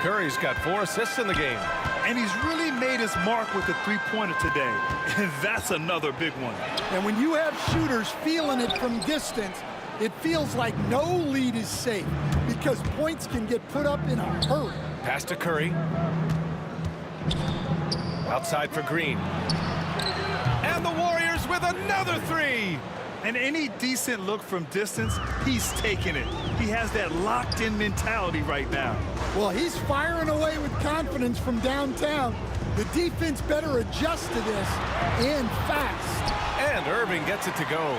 Curry's got 4 assists in the game. And he's really made his mark with the 3-pointer today. And that's another big one. And when you have shooters feeling it from distance, it feels like no lead is safe because points can get put up in a hurry. Pass to Curry. Outside for Green. And the Warriors with another 3. And any decent look from distance, he's taking it. He has that locked-in mentality right now. Well, he's firing away with confidence from downtown. The defense better adjust to this, and fast. And Irving gets it to go.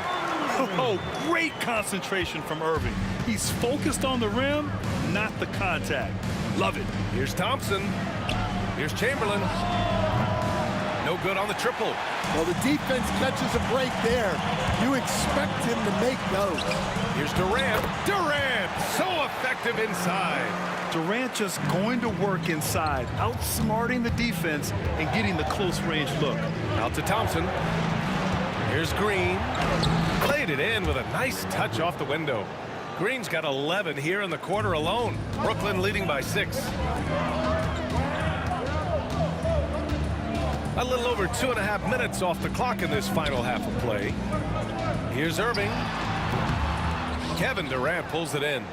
Oh, great concentration from Irving. He's focused on the rim, not the contact. Love it. Here's Thompson. Here's Chamberlain. No good on the triple. Well, the defense catches a break there. You expect him to make those. Here's Durant. Durant, so effective inside. Durant just going to work inside, outsmarting the defense and getting the close-range look. Out to Thompson. Here's Green. Played it in with a nice touch off the window. Green's got 11 here in the quarter alone. Brooklyn leading by 6. A little over 2.5 minutes off the clock in this final half of play. Here's Irving. Kevin Durant pulls it in.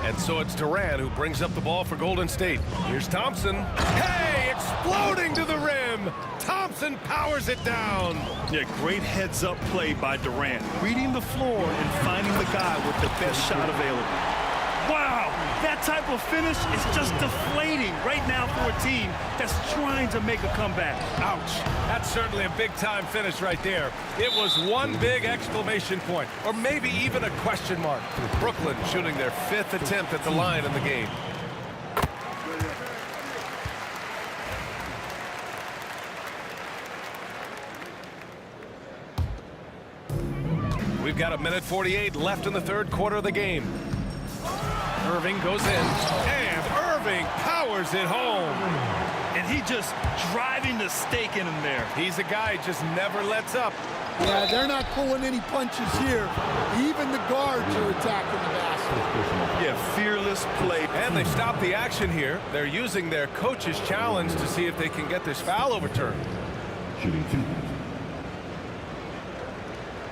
And so it's Durant who brings up the ball for Golden State. Here's Thompson. Hey, exploding to the rim. Thompson powers it down. Yeah, great heads-up play by Durant. Reading the floor and finding the guy with the best shot available. Wow, that type of finish is just deflating right now for a team that's trying to make a comeback. Ouch. That's certainly a big-time finish right there. It was one big exclamation point, or maybe even a question mark. Brooklyn shooting their 5th attempt at the line in the game. We've got 1:48 left in the third quarter of the game. Irving goes in, and Irving powers it home. And he just driving the stake in him there. He's a guy just never lets up. Yeah, they're not pulling any punches here. Even the guards are attacking the basket. Yeah, fearless play. And they stop the action here. They're using their coach's challenge to see if they can get this foul overturned. Shooting 2.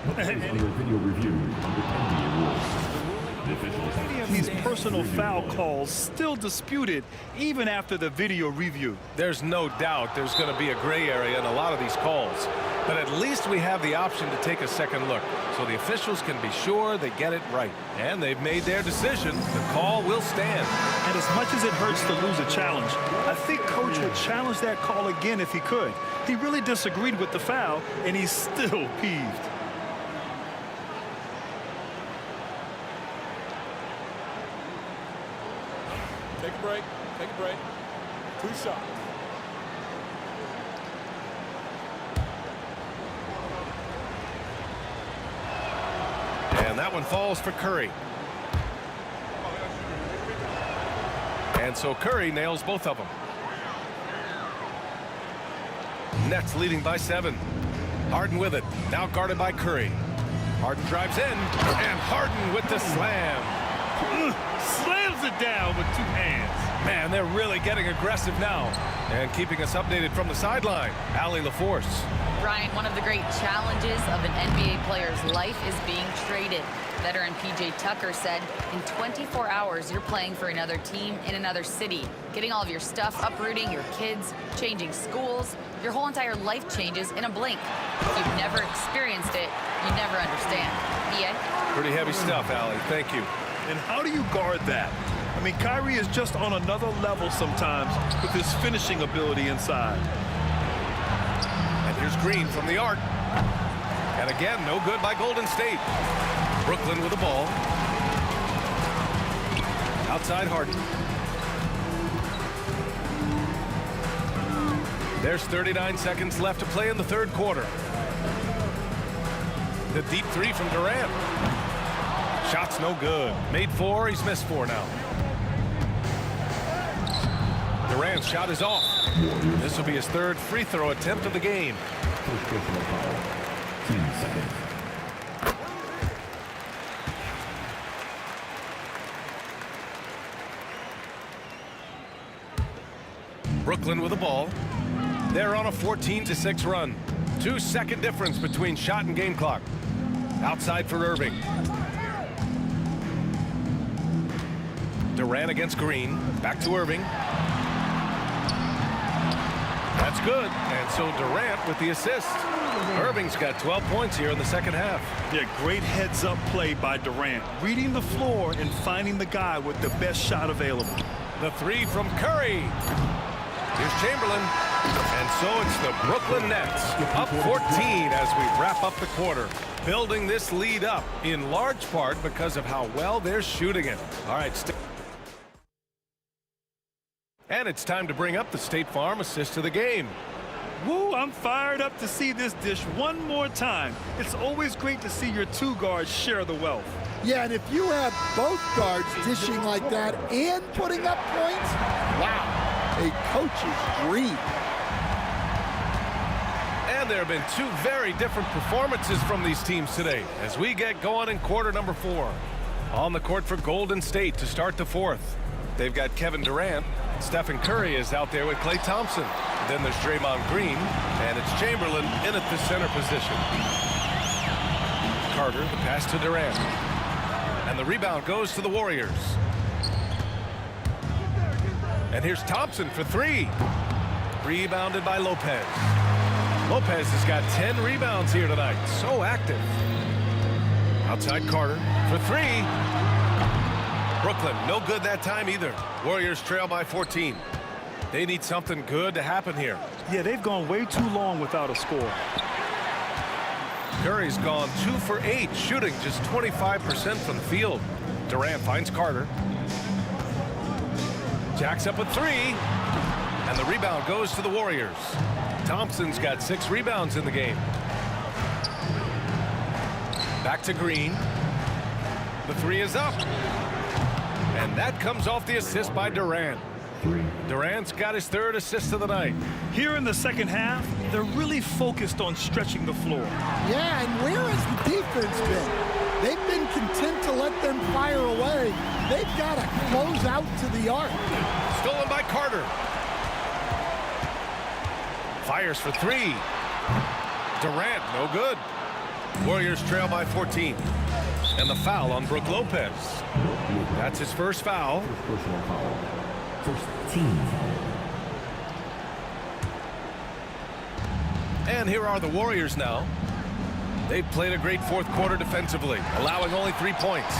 Under video review on the NBA rules. Many of these personal foul calls still disputed even after the video review. There's no doubt there's going to be a gray area in a lot of these calls. But at least we have the option to take a second look, so the officials can be sure they get it right. And they've made their decision. The call will stand. And as much as it hurts to lose a challenge, I think Coach would challenge that call again if he could. He really disagreed with the foul, and he's still peeved. Take a break. Take a break. 2 shots. And that one falls for Curry. And so Curry nails both of them. Nets leading by 7. Harden with it. Now guarded by Curry. Harden drives in. And Harden with the slam. Slams it down with 2 hands. Man, they're really getting aggressive now. And keeping us updated from the sideline, Allie LaForce. Brian, one of the great challenges of an NBA player's life is being traded. Veteran P.J. Tucker said, in 24 hours, you're playing for another team in another city, getting all of your stuff, uprooting your kids, changing schools. Your whole entire life changes in a blink. If you've never experienced it, you never understand. EA? Pretty heavy stuff, Allie. Thank you. And how do you guard that? I mean, Kyrie is just on another level sometimes with his finishing ability inside. And here's Green from the arc. And again, no good by Golden State. Brooklyn with the ball. Outside Harden. There's 39 seconds left to play in the third quarter. The deep 3 from Durant. Shot's no good. Made 4, he's missed 4 now. Durant's shot is off. This will be his 3rd free throw attempt of the game. 10 seconds. Brooklyn with the ball. They're on a 14-6 run. 2-second difference between shot and game clock. Outside for Irving. Durant against Green. Back to Irving. That's good. And so Durant with the assist. Irving's got 12 points here in the second half. Yeah, great heads-up play by Durant. Reading the floor and finding the guy with the best shot available. The 3 from Curry. Here's Chamberlain. And so it's the Brooklyn Nets up 14 as we wrap up the quarter. Building this lead up in large part because of how well they're shooting it. All right. And it's time to bring up the State Farm assist of the game. Woo, I'm fired up to see this dish one more time. It's always great to see your 2 guards share the wealth. Yeah, and if you have both guards dishing like that and putting up points, wow, a coach's dream. And there have been 2 very different performances from these teams today as we get going in quarter number 4. On the court for Golden State to start the 4th. They've got Kevin Durant. Stephen Curry is out there with Klay Thompson. Then there's Draymond Green, and it's Chamberlain in at the center position. Carter, the pass to Durant. And the rebound goes to the Warriors. And here's Thompson for three. Rebounded by Lopez. Lopez has got 10 rebounds here tonight. So active. Outside Carter for three. Brooklyn, no good that time either. Warriors trail by 14. They need something good to happen here. Yeah, they've gone way too long without a score. Curry's gone 2 for 8, shooting just 25% from the field. Durant finds Carter. Jacks up a three. And the rebound goes to the Warriors. Thompson's got 6 rebounds in the game. Back to Green. The three is up. And that comes off the assist by Durant. Durant's got his 3rd assist of the night. Here in the second half, they're really focused on stretching the floor. Yeah, and where has the defense been? They've been content to let them fire away. They've got to close out to the arc. Stolen by Carter. Fires for three. Durant, no good. Warriors trail by 14. And the foul on Brook Lopez. That's his first foul. First team. And here are the Warriors now. They've played a great 4th quarter defensively, allowing only 3 points.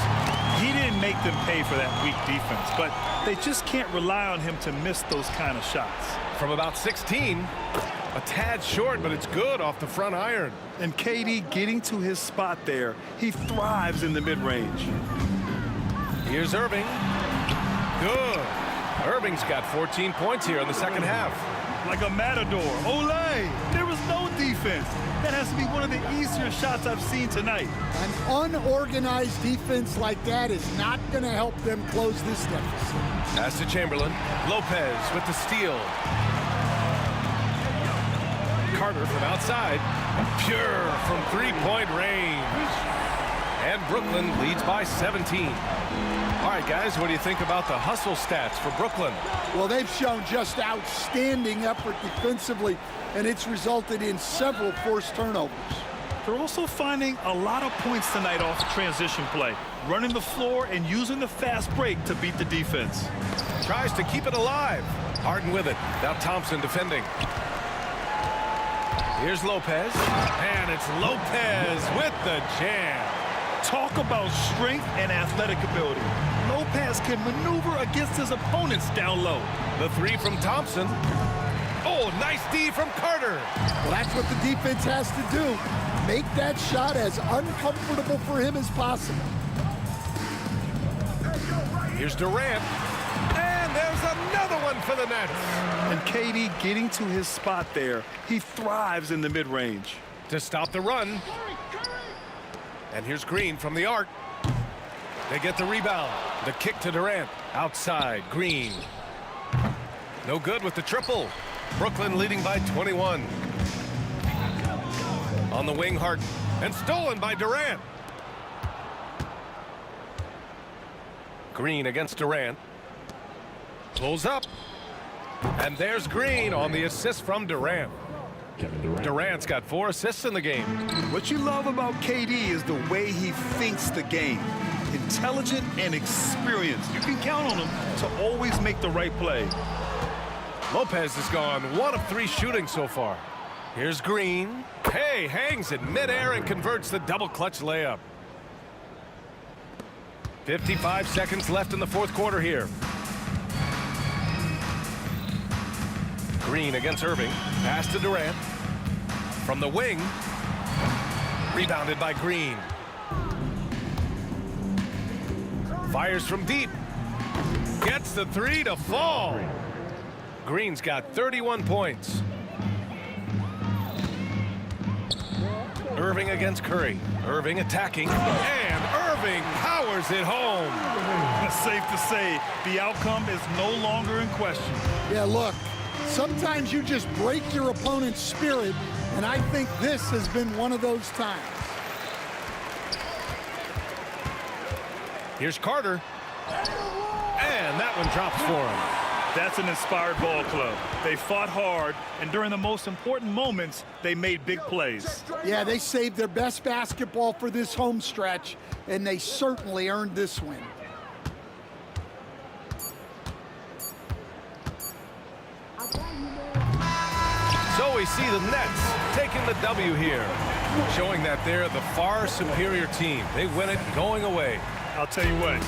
He didn't make them pay for that weak defense, but they just can't rely on him to miss those kind of shots. From about 16, a tad short, but it's good off the front iron. And KD getting to his spot there. He thrives in the mid-range. Here's Irving. Good. Irving's got 14 points here in the second half. Like a matador. Olay! There was no defense. That has to be one of the easier shots I've seen tonight. An unorganized defense like that is not going to help them close this deficit. Pass to Chamberlain. Lopez with the steal. Carter from outside. Pure from 3-point range. And Brooklyn leads by 17. All right, guys, what do you think about the hustle stats for Brooklyn? Well, they've shown just outstanding effort defensively, and it's resulted in several forced turnovers. They're also finding a lot of points tonight off transition play, running the floor and using the fast break to beat the defense. Tries to keep it alive. Harden with it. Now Thompson defending. Here's Lopez. And it's Lopez with the jam. Talk about strength and athletic ability. Lopez can maneuver against his opponents down low. The three from Thompson. Oh, nice D from Carter. Well, that's what the defense has to do. Make that shot as uncomfortable for him as possible. Here's Durant. And there's another one for the Nets. And KD getting to his spot there. He thrives in the mid-range. To stop the run. And here's Green from the arc. They get the rebound. The kick to Durant. Outside, Green. No good with the triple. Brooklyn leading by 21. On the wing, Harden. And stolen by Durant. Green against Durant. Pulls up. And there's Green on the assist from Durant. Durant's got 4 assists in the game. What you love about KD is the way he thinks the game. Intelligent and experienced. You can count on him to always make the right play. Lopez has gone 1 of 3 shooting so far. Here's Green. Hey, hangs in midair and converts the double clutch layup. 55 seconds left in the 4th quarter here. Green against Irving. Pass to Durant. From the wing. Rebounded by Green. Fires from deep. Gets the 3 to fall. Green's got 31 points. Irving against Curry. Irving attacking. And Irving powers it home. It's safe to say the outcome is no longer in question. Yeah, look. Sometimes you just break your opponent's spirit, and I think this has been one of those times. Here's Carter. And that one drops for him. That's an inspired ball club. They fought hard, and during the most important moments, they made big plays. Yeah, they saved their best basketball for this home stretch, and they certainly earned this win. So we see the Nets taking the W here, showing that they're the far superior team. They win it going away. I'll tell you what.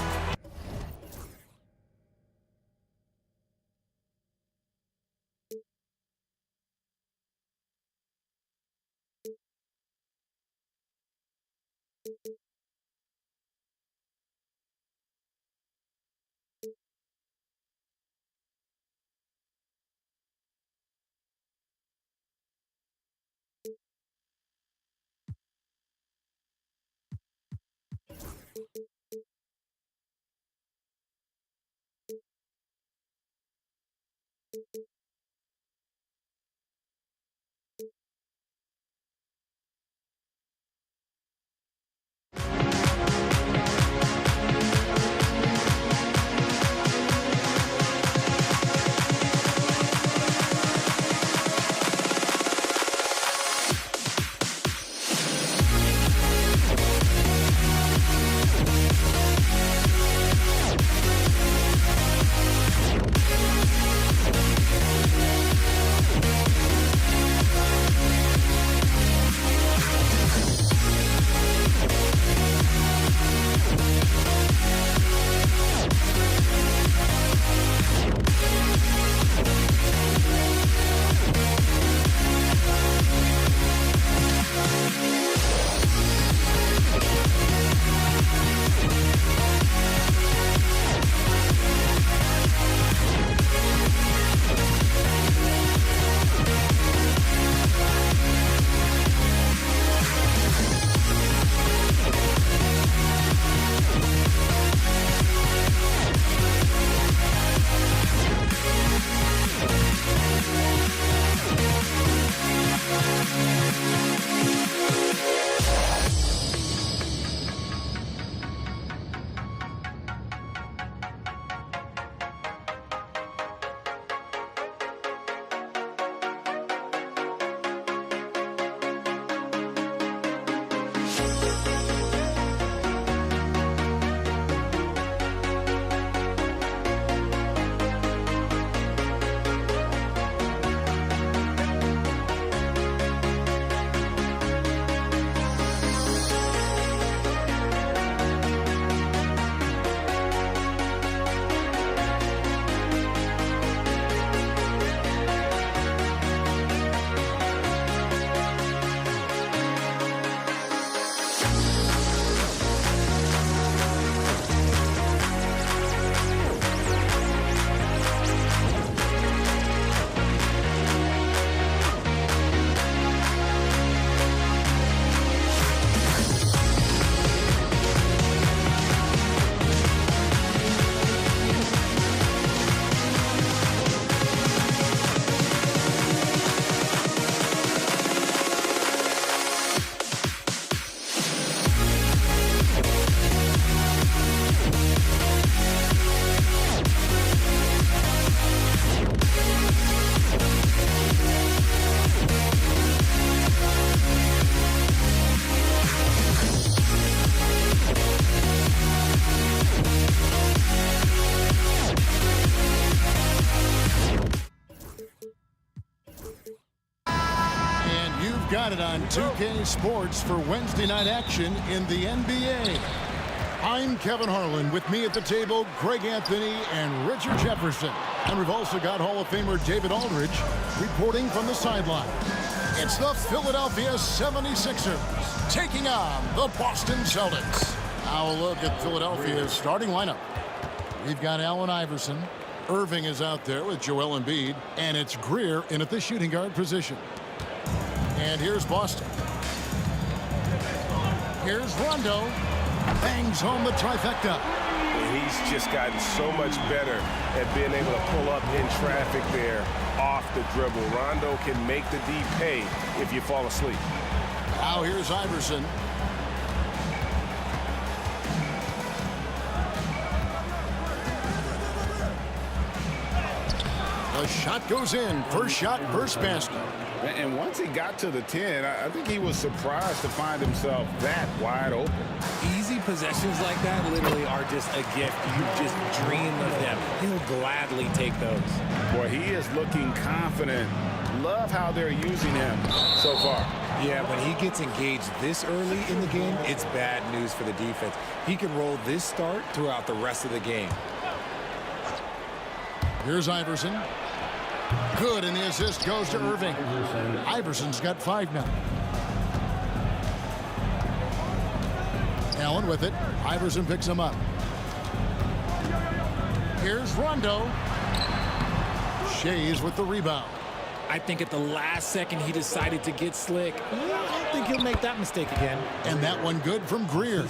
Got it on 2K Sports for Wednesday night action in the NBA. I'm Kevin Harlan. With me at the table, Greg Anthony and Richard Jefferson. And we've also got Hall of Famer David Aldridge reporting from the sideline. It's the Philadelphia 76ers taking on the Boston Celtics. Now a look at Philadelphia's starting lineup. We've got Allen Iverson. Irving is out there with Joel Embiid. And it's Greer in at the shooting guard position. And here's Boston. Here's Rondo. Bangs home the trifecta. He's just gotten so much better at being able to pull up in traffic there off the dribble. Rondo can make the D pay if you fall asleep. Now here's Iverson. The shot goes in. First shot, first basket. And once he got to the 10, I think he was surprised to find himself that wide open. Easy possessions like that literally are just a gift. You just dream of them. He'll gladly take those. Boy, he is looking confident. Love how they're using him so far. Yeah, when he gets engaged this early in the game, it's bad news for the defense. He can roll this start throughout the rest of the game. Here's Iverson. Good, and the assist goes to Irving. Iverson's got 5 now. Allen with it. Iverson picks him up. Here's Rondo. Shays with the rebound. I think at the last second he decided to get slick. I don't think he'll make that mistake again. And that one good from Greer.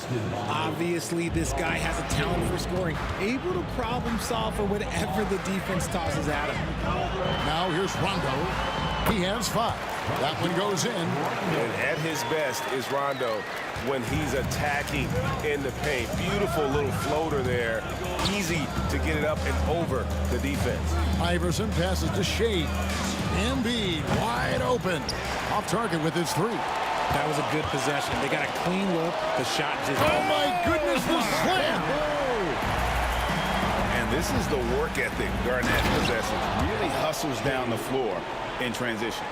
Obviously, this guy has a talent for scoring. Able to problem solve for whatever the defense tosses at him. Now here's Rondo. He has 5. That one goes in. And at his best is Rondo when he's attacking in the paint. Beautiful little floater there. Easy to get it up and over the defense. Iverson passes to Shea. Embiid wide open. Off target with his 3. That was a good possession. They got a clean look. The shot just... Oh, my goodness, the slam! And this is the work ethic Garnett possesses. Really hustles down the floor in transition.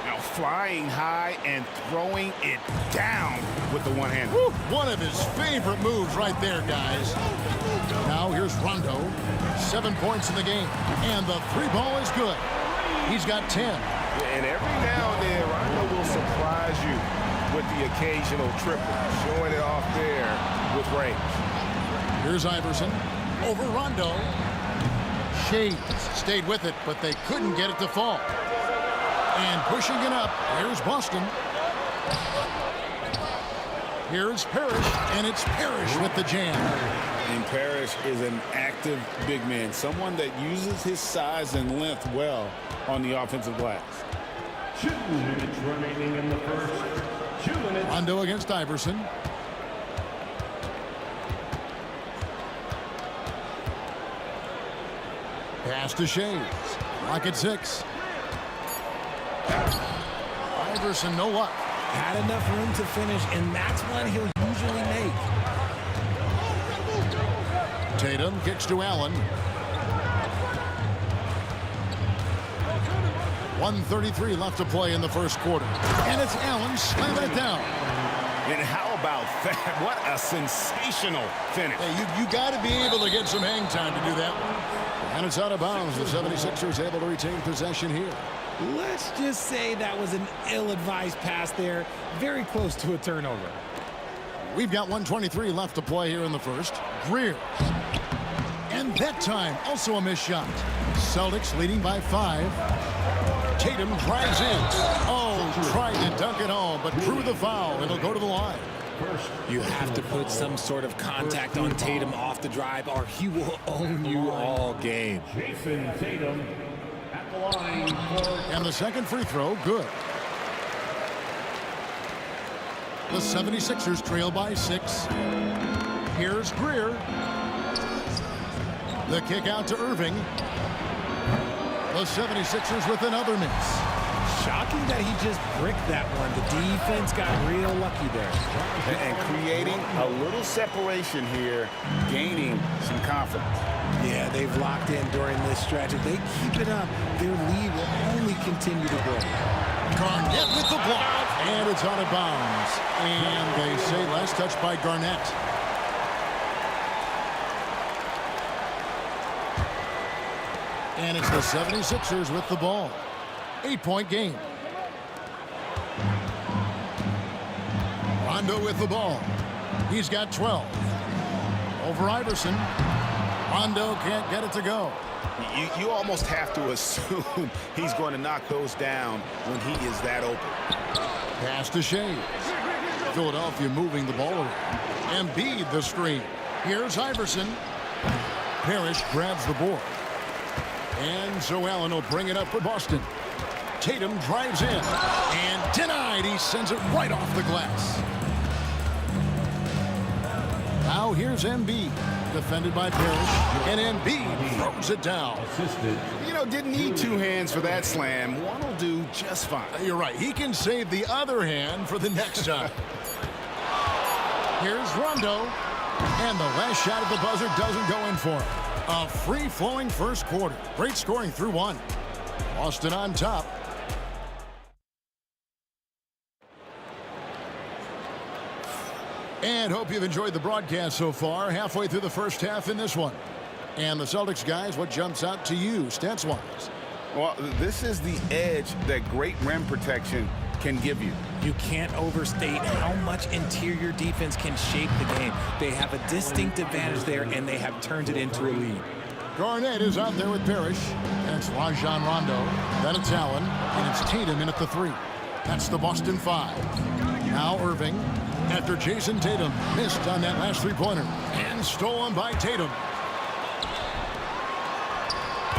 Now flying high and throwing it down with the one hand. One of his favorite moves right there, guys. Now here's Rondo. 7 points in the game. And the 3-ball is good. He's got 10. And every now and then, Rondo will surprise you with the occasional triple, showing it off there with range. Here's Iverson over Rondo. Shades stayed with it, but they couldn't get it to fall. And pushing it up, here's Boston. Here's Parrish, and it's Parrish with the jam. And Parrish is an active big man, someone that uses his size and length well on the offensive glass. 2 minutes remaining in the first. 2 minutes. Rondo against Iverson. Pass to Shades. Lock at 6. Iverson, no luck. Had enough room to finish, and that's one he'll usually make. Tatum kicks to Allen. 1:33 left to play in the first quarter. And it's Allen slamming it down. And how about that? What a sensational finish. Hey, you got to be able to get some hang time to do that. And it's out of bounds. The 76ers able to retain possession here. Let's just say that was an ill-advised pass there. Very close to a turnover. We've got 1:23 left to play here in the first. Greer. And that time, also a missed shot. Celtics leading by 5. Tatum drives in. Oh, tried to dunk it home, but drew the foul. It'll go to the line. You have to put some sort of contact on Tatum off the drive, or he will own you all game. Jason Tatum at the line for... And the second free throw, good. The 76ers trail by 6. Here's Greer. The kick out to Irving. The 76ers with another miss. Shocking that he just bricked that one. The defense got real lucky there. And creating a little separation here, gaining some confidence. Yeah, they've locked in during this stretch. If they keep it up, their lead will only continue to grow. Garnett with the block. And it's out of bounds. And they say last touch by Garnett. And it's the 76ers with the ball. 8-point game. Rondo with the ball. He's got 12. Over Iverson. Rondo can't get it to go. You almost have to assume he's going to knock those down when he is that open. Pass to Shea. Philadelphia moving the ball around. Embiid the screen. Here's Iverson. Parrish grabs the board. And so Allen will bring it up for Boston. Tatum drives in. And denied. He sends it right off the glass. Now here's Embiid. Defended by Parrish. And Embiid throws it down. You know, didn't need 2 hands for that slam. One will do working just fine. You're right. He can save the other hand for the next time. Here's Rondo. And the last shot at the buzzer doesn't go in for him. A free-flowing first quarter. Great scoring through one. Boston on top. And hope you've enjoyed the broadcast so far. Halfway through the first half in this one. And the Celtics, guys, what jumps out to you stats-wise? Well, this is the edge that great rim protection can give you. You can't overstate how much interior defense can shape the game. They have a distinct advantage there, and they have turned it into a lead. Garnett is out there with Parrish. And it's Rajon Rondo. Then it's Allen. And it's Tatum in at the 3. That's the Boston 5. Now Irving. After Jason Tatum missed on that last three-pointer. And stolen by Tatum.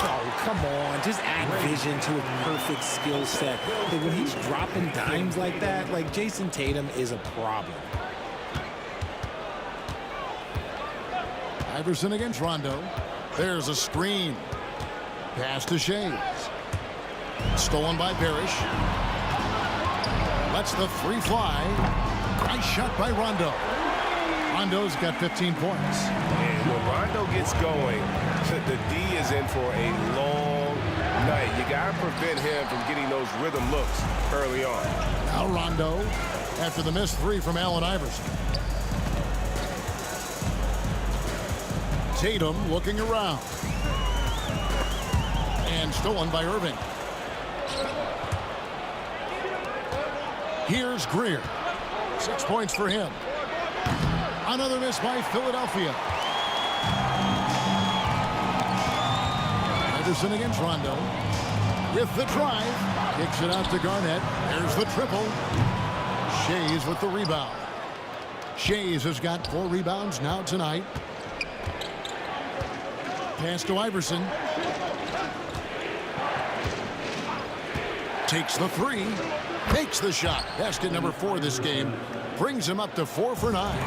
Oh, come on. Just add vision to a perfect skill set. But when he's dropping dimes like that, like Jason Tatum is a problem. Iverson against Rondo. There's a screen. Pass to Shays. Stolen by Parrish. Lets the 3 fly. Nice shot by Rondo. Rondo's got 15 points. And when Rondo gets going, the D is in for a long night. You got to prevent him from getting those rhythm looks early on. Now Rondo after the missed 3 from Allen Iverson. Tatum looking around. And stolen by Irving. Here's Greer. 6 points for him. Another miss by Philadelphia. Iverson against Rondo. With the drive. Kicks it out to Garnett. There's the triple. Shays with the rebound. Shays has got 4 rebounds now tonight. Pass to Iverson. Takes the 3. Takes the shot. Basket number 4 this game. Brings him up to 4 for 9.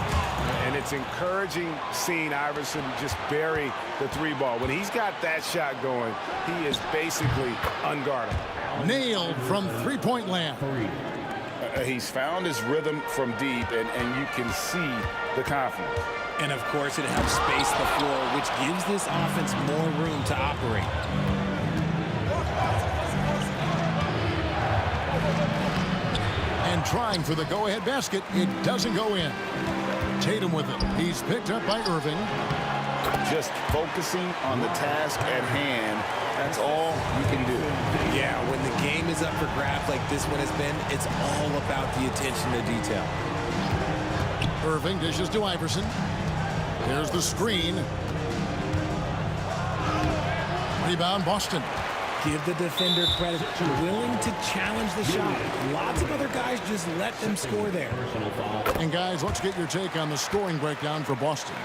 And it's encouraging seeing Iverson just bury the 3 ball. When he's got that shot going, he is basically unguardable. Nailed from three-point land. He's found his rhythm from deep, and you can see the confidence. And, of course, it helps space the floor, which gives this offense more room to operate. And trying for the go-ahead basket. It doesn't go in. Tatum with it. He's picked up by Irving. Just focusing on the task at hand. That's all you can do. Yeah, when the game is up for grabs like this one has been, it's all about the attention to detail. Irving dishes to Iverson. There's the screen. Rebound, Boston. Give the defender credit, willing to challenge the shot. Lots of other guys just let them score there. And guys, let's get your take on the scoring breakdown for Boston.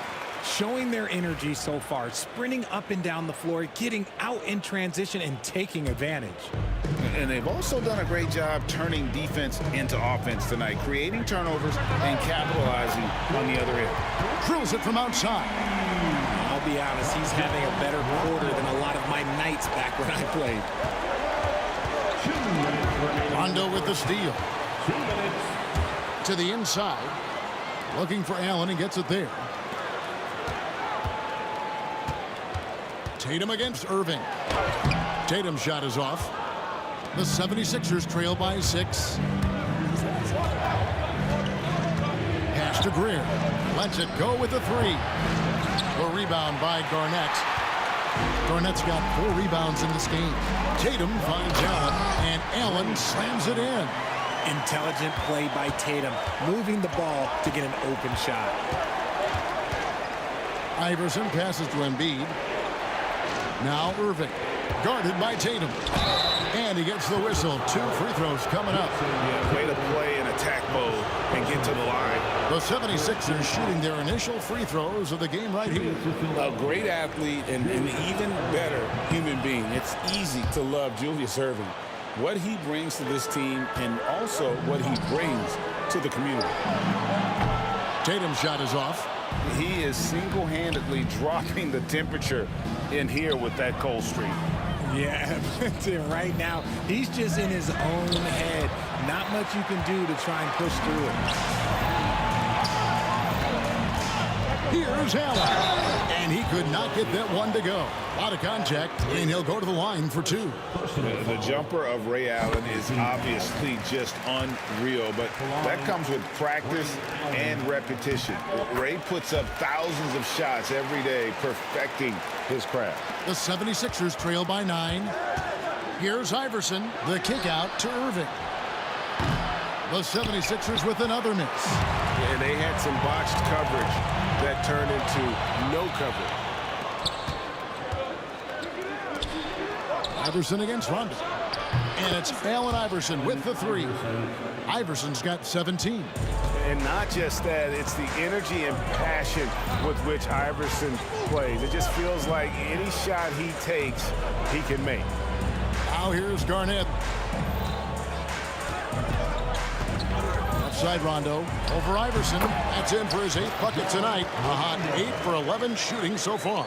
Showing their energy so far, sprinting up and down the floor, getting out in transition and taking advantage. And they've also done a great job turning defense into offense tonight, creating turnovers and capitalizing on the other end. Drills it from outside. I'll be honest, he's having a better quarter than a lot of my nights back when I played. Rondo with the steal. To the inside. Looking for Allen and gets it there. Tatum against Irving. Tatum's shot is off. The 76ers trail by 6. Pass to Greer. Lets it go with the 3. The rebound by Garnett. Garnett's got 4 rebounds in this game. Tatum finds Allen, and Allen slams it in. Intelligent play by Tatum, moving the ball to get an open shot. Iverson passes to Embiid. Now Irving, guarded by Tatum. And he gets the whistle. 2 free throws coming up. Yeah, way to play in attack mode and get to the line. The 76ers shooting their initial free throws of the game right here. A great athlete and an even better human being. It's easy to love Julius Erving. What he brings to this team and also what he brings to the community. Tatum's shot is off. He is single-handedly dropping the temperature in here with that cold streak. Yeah, right now, he's just in his own head. Not much you can do to try and push through it. Here's Allen. And he could not get that one to go. A lot of contact, and he'll go to the line for two. The jumper of Ray Allen is obviously just unreal, but that comes with practice and repetition. Ray puts up thousands of shots every day, perfecting his craft. The 76ers trail by 9. Here's Iverson, the kick out to Irving. The 76ers with another miss. And they had some botched coverage that turned into no coverage. Iverson against Rondo. And it's Allen Iverson with the 3. Iverson's got 17. And not just that, it's the energy and passion with which Iverson plays. It just feels like any shot he takes, he can make. Now here's Garnett. Side Rondo over Iverson. That's in for his 8th bucket tonight. A hot 8 for 11 shooting so far.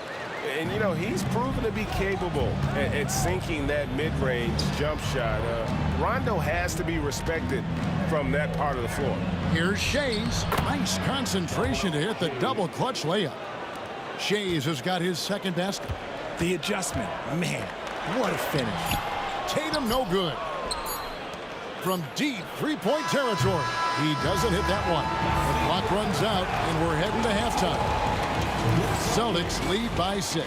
And, you know, he's proven to be capable at sinking that mid-range jump shot. Rondo has to be respected from that part of the floor. Here's Shays. Nice concentration to hit the double clutch layup. Shays has got his 2nd basket. The adjustment. Man, what a finish. Tatum no good. From deep 3-point territory. He doesn't hit that one. The clock runs out, and we're heading to halftime. Celtics lead by 6.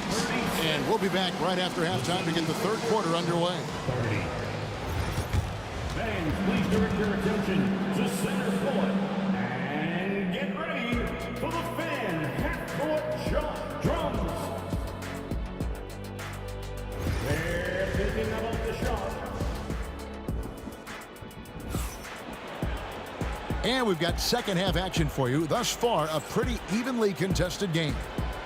And we'll be back right after halftime to get the 3rd quarter underway. 30. Fans, please direct your attention to center court. And get ready for the fan half-court drums. They're picking up the shot. And we've got second half action for you. Thus far, a pretty evenly contested game.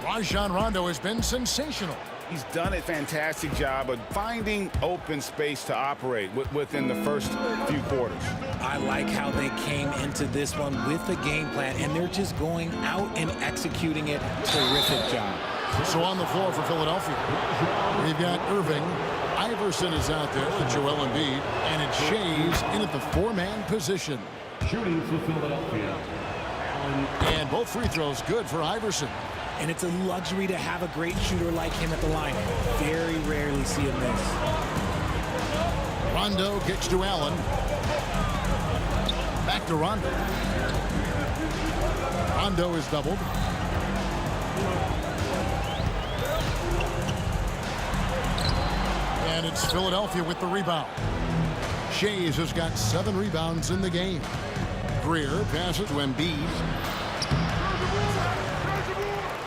Rajon Rondo has been sensational. He's done a fantastic job of finding open space to operate within the first few quarters. I like how they came into this one with a game plan, and they're just going out and executing it. Terrific job. So on the floor for Philadelphia, we've got Irving. Iverson is out there with Joel Embiid, and it's Shays in at the 4-man position. Shooting for Philadelphia. And both free throws good for Iverson. And it's a luxury to have a great shooter like him at the line. Very rarely see him miss. Rondo kicks to Allen. Back to Rondo. Rondo is doubled. And it's Philadelphia with the rebound. Shays has got 7 rebounds in the game. Greer passes to Embiid.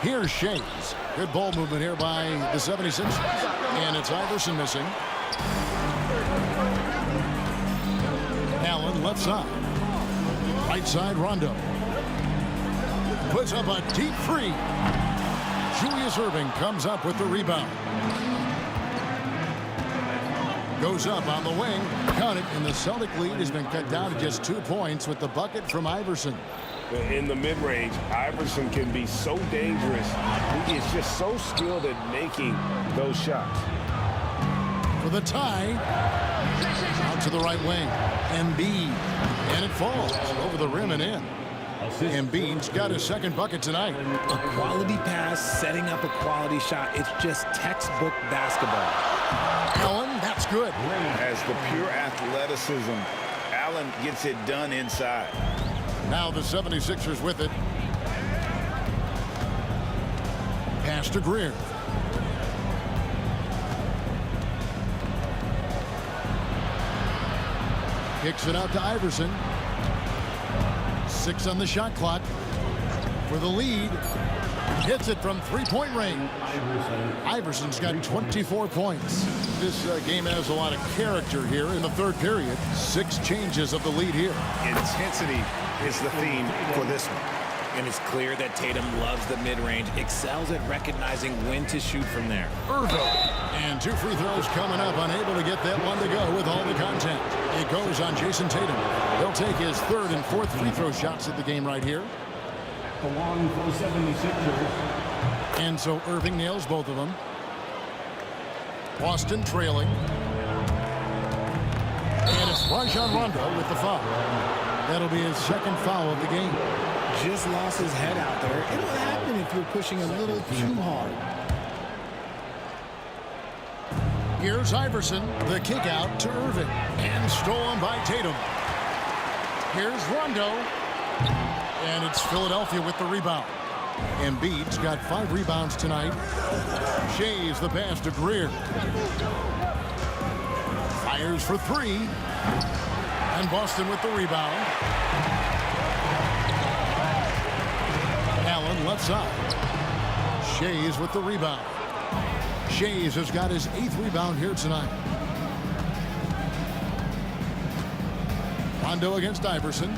Here's Shays. Good ball movement here by the 76ers. And it's Iverson missing. Allen left side. Right side Rondo. Puts up a deep 3. Julius Irving comes up with the rebound. Goes up on the wing. Count it. And the Celtic lead has been cut down to just 2 points with the bucket from Iverson. In the mid-range, Iverson can be so dangerous. He is just so skilled at making those shots. For the tie. Out to the right wing. Embiid. And it falls over the rim and in. Embiid's got his 2nd bucket tonight. A quality pass, setting up a quality shot. It's just textbook basketball. Allen, that's good. As the pure athleticism, Allen gets it done inside. Now the 76ers with it. Pass to Greer. Kicks it out to Iverson. 6 on the shot clock. For the lead. Hits it from 3-point range. Iverson's got 24 points. This game has a lot of character here in the 3rd period. 6 changes of the lead here. Intensity is the theme for this one. And it's clear that Tatum loves the mid-range, excels at recognizing when to shoot from there. Irving. And 2 free throws coming up, unable to get that one to go with all the contact. It goes on Jason Tatum. He'll take his 3rd and 4th free throw shots of the game right here. The one for the 76ers. And so Irving nails both of them. Boston trailing. And it's Rajon Rondo with the foul. That'll be his second foul of the game. Just lost his head out there. It'll happen if you're pushing a little too hard. Here's Iverson, the kick out to Irving, and stolen by Tatum. Here's Rondo, and it's Philadelphia with the rebound. Embiid's got 5 rebounds tonight. Shea's the pass to Greer. Fires for 3, and Boston with the rebound. Allen left side. Shea's with the rebound. Shea's has got his 8th rebound here tonight. Rondo against Iverson.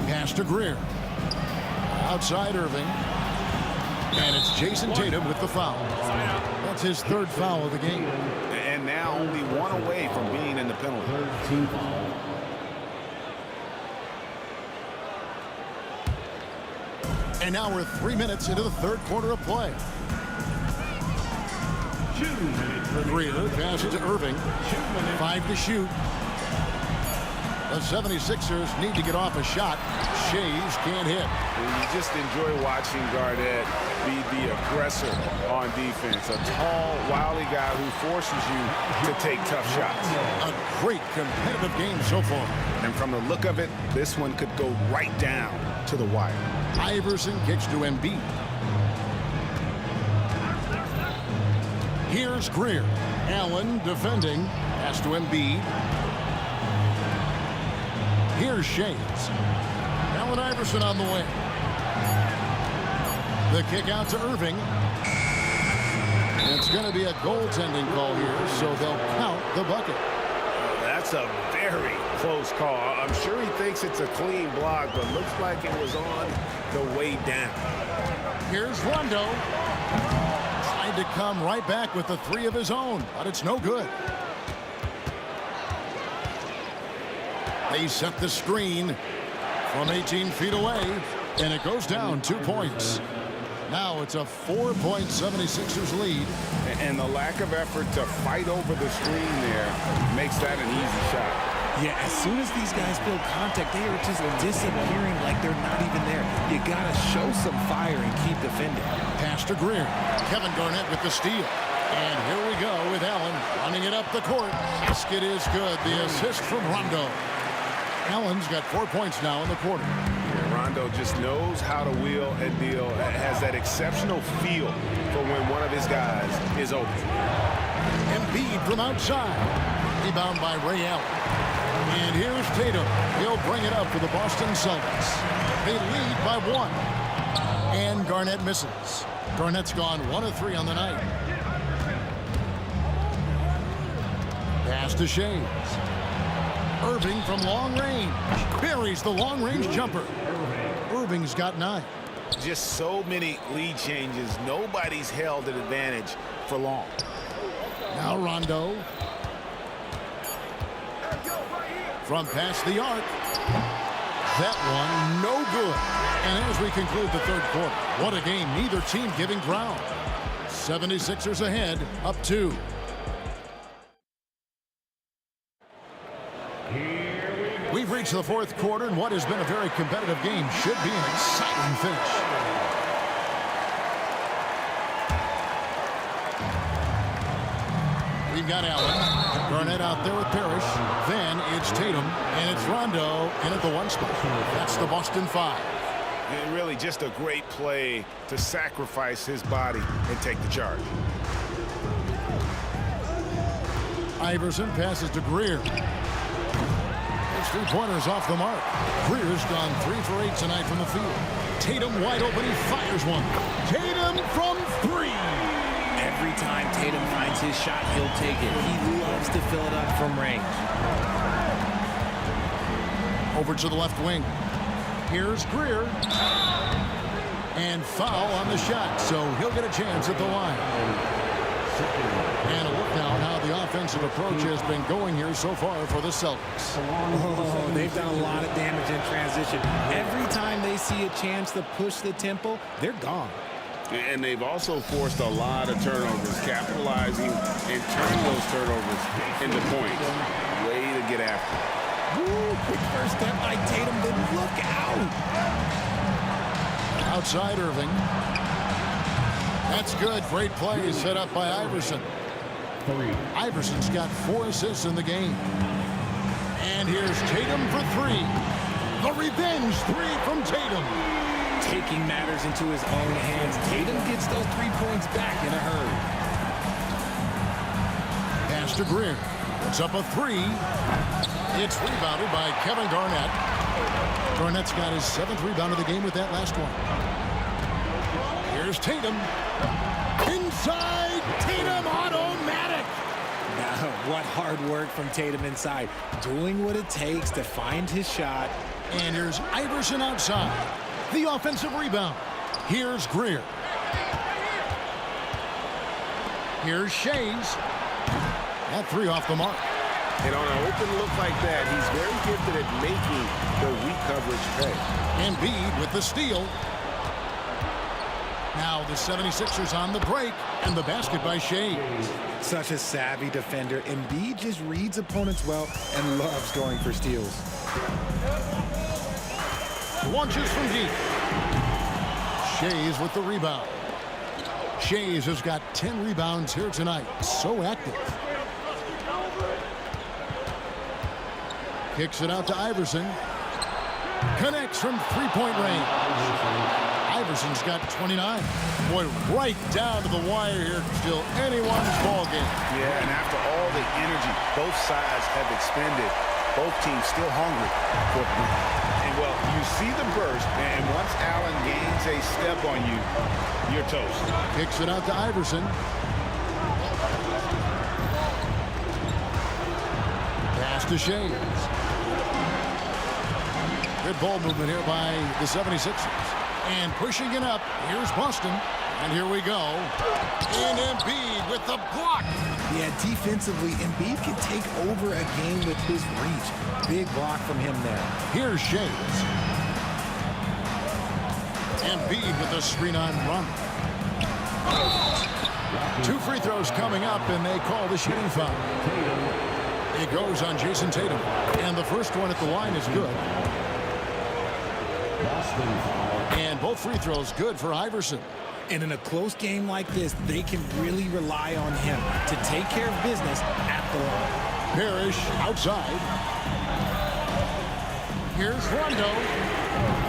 Pass to Greer. Outside Irving. And it's Jason Tatum with the foul. That's his 3rd foul of the game. And now only 1 away from being in the penalty. And now we're 3 minutes into the 3rd quarter of play. Greer passes to Irving. 5 to shoot. The 76ers need to get off a shot. Shea's can't hit. You just enjoy watching Garnett be the aggressor on defense. A tall, wily guy who forces you to take tough shots. A great competitive game so far. And from the look of it, this one could go right down to the wire. Iverson kicks to Embiid. Here's Greer. Allen defending. Pass to Embiid. Here's Shea's. Allen Iverson on the way. The kick out to Irving. It's going to be a goaltending call here, so they'll count the bucket. That's a very close call. I'm sure he thinks it's a clean block, but looks like it was on the way down. Here's Rondo. Tried to come right back with the 3 of his own, but it's no good. They set the screen from 18 feet away, and it goes down 2 points. Now it's a 4-point 76ers lead. And the lack of effort to fight over the screen there makes that an easy shot. Yeah, as soon as these guys build contact, they are just disappearing like they're not even there. You got to show some fire and keep defending. Pass to Greer. Kevin Garnett with the steal. And here we go with Allen running it up the court. Basket is good. The assist from Rondo. Allen's got 4 points now in the quarter. Yeah, Rondo just knows how to wheel and deal. Has that exceptional feel for when one of his guys is open. Embiid from outside. Rebound by Ray Allen. And here's Tatum. He'll bring it up for the Boston Celtics. They lead by 1. And Garnett misses. Garnett's gone 1 of 3 on the night. Pass to Shea's. Irving from long range. Buries the long-range jumper. Irving's got 9. Just so many lead changes. Nobody's held an advantage for long. Now Rondo. From past the arc. That one no good. And as we conclude the 3rd quarter, what a game. Neither team giving ground. 76ers ahead, up 2. We've reached the 4th quarter, and what has been a very competitive game should be an exciting finish. We've got Allen. Garnett out there with Parrish. Then it's Tatum, and it's Rondo in at the 1 spot. That's the Boston 5. And really just a great play to sacrifice his body and take the charge. Iverson passes to Greer. His 3-pointers off the mark. Greer's gone 3 for 8 tonight from the field. Tatum wide open. He fires one. Tatum from 3. Every time Tatum finds his shot, he'll take it. He loves to fill it up from range. Over to the left wing. Here's Greer. And foul on the shot, so he'll get a chance at the line. And a look now at how the offensive approach has been going here so far for the Celtics. Oh, they've done a lot of damage in transition. Every time they see a chance to push the tempo, they're gone. And they've also forced a lot of turnovers, capitalizing and turning those turnovers into points. Way to get after it. Woo, quick first step by Tatum, then look out. Outside Irving. That's good. Great play set up by Iverson. Iverson's got 4 assists in the game. And here's Tatum for 3. The revenge 3 from Tatum. Taking matters into his own hands. Tatum gets those 3 points back in a hurry. Pass to Greer. Puts up a 3. It's rebounded by Kevin Garnett. Garnett's got his 7th rebound of the game with that last one. Here's Tatum. Inside. Tatum automatic. Now, what hard work from Tatum inside. Doing what it takes to find his shot. And here's Iverson outside. The offensive rebound. Here's Greer. Here's Shays. That 3 off the mark. And on an open look like that, he's very gifted at making the weak coverage pay. Embiid with the steal. Now the 76ers on the break, and the basket by Shays. Such a savvy defender. Embiid just reads opponents well and loves going for steals. Launches from deep. Shays with the rebound. Shays has got 10 rebounds here tonight. So active. Kicks it out to Iverson. Connects from 3-point range. Iverson's got 29. Boy, right down to the wire here. Still anyone's ball game. Yeah, and after all the energy both sides have expended, both teams still hungry for it. And, well, you see the burst, and once Allen gains a step on you, you're toast. Kicks it out to Iverson. Pass to Shays. Good ball movement here by the 76ers. And pushing it up, here's Boston. And here we go. And Embiid with the block. Yeah, defensively, Embiid can take over a game with his reach. Big block from him there. Here's Shays. Embiid with a screen on run. 2 free throws coming up, and they call the shooting foul. It goes on Jason Tatum. And the first one at the line is good. And both free throws good for Iverson. And in a close game like this, they can really rely on him to take care of business at the line. Parrish outside. Here's Rondo.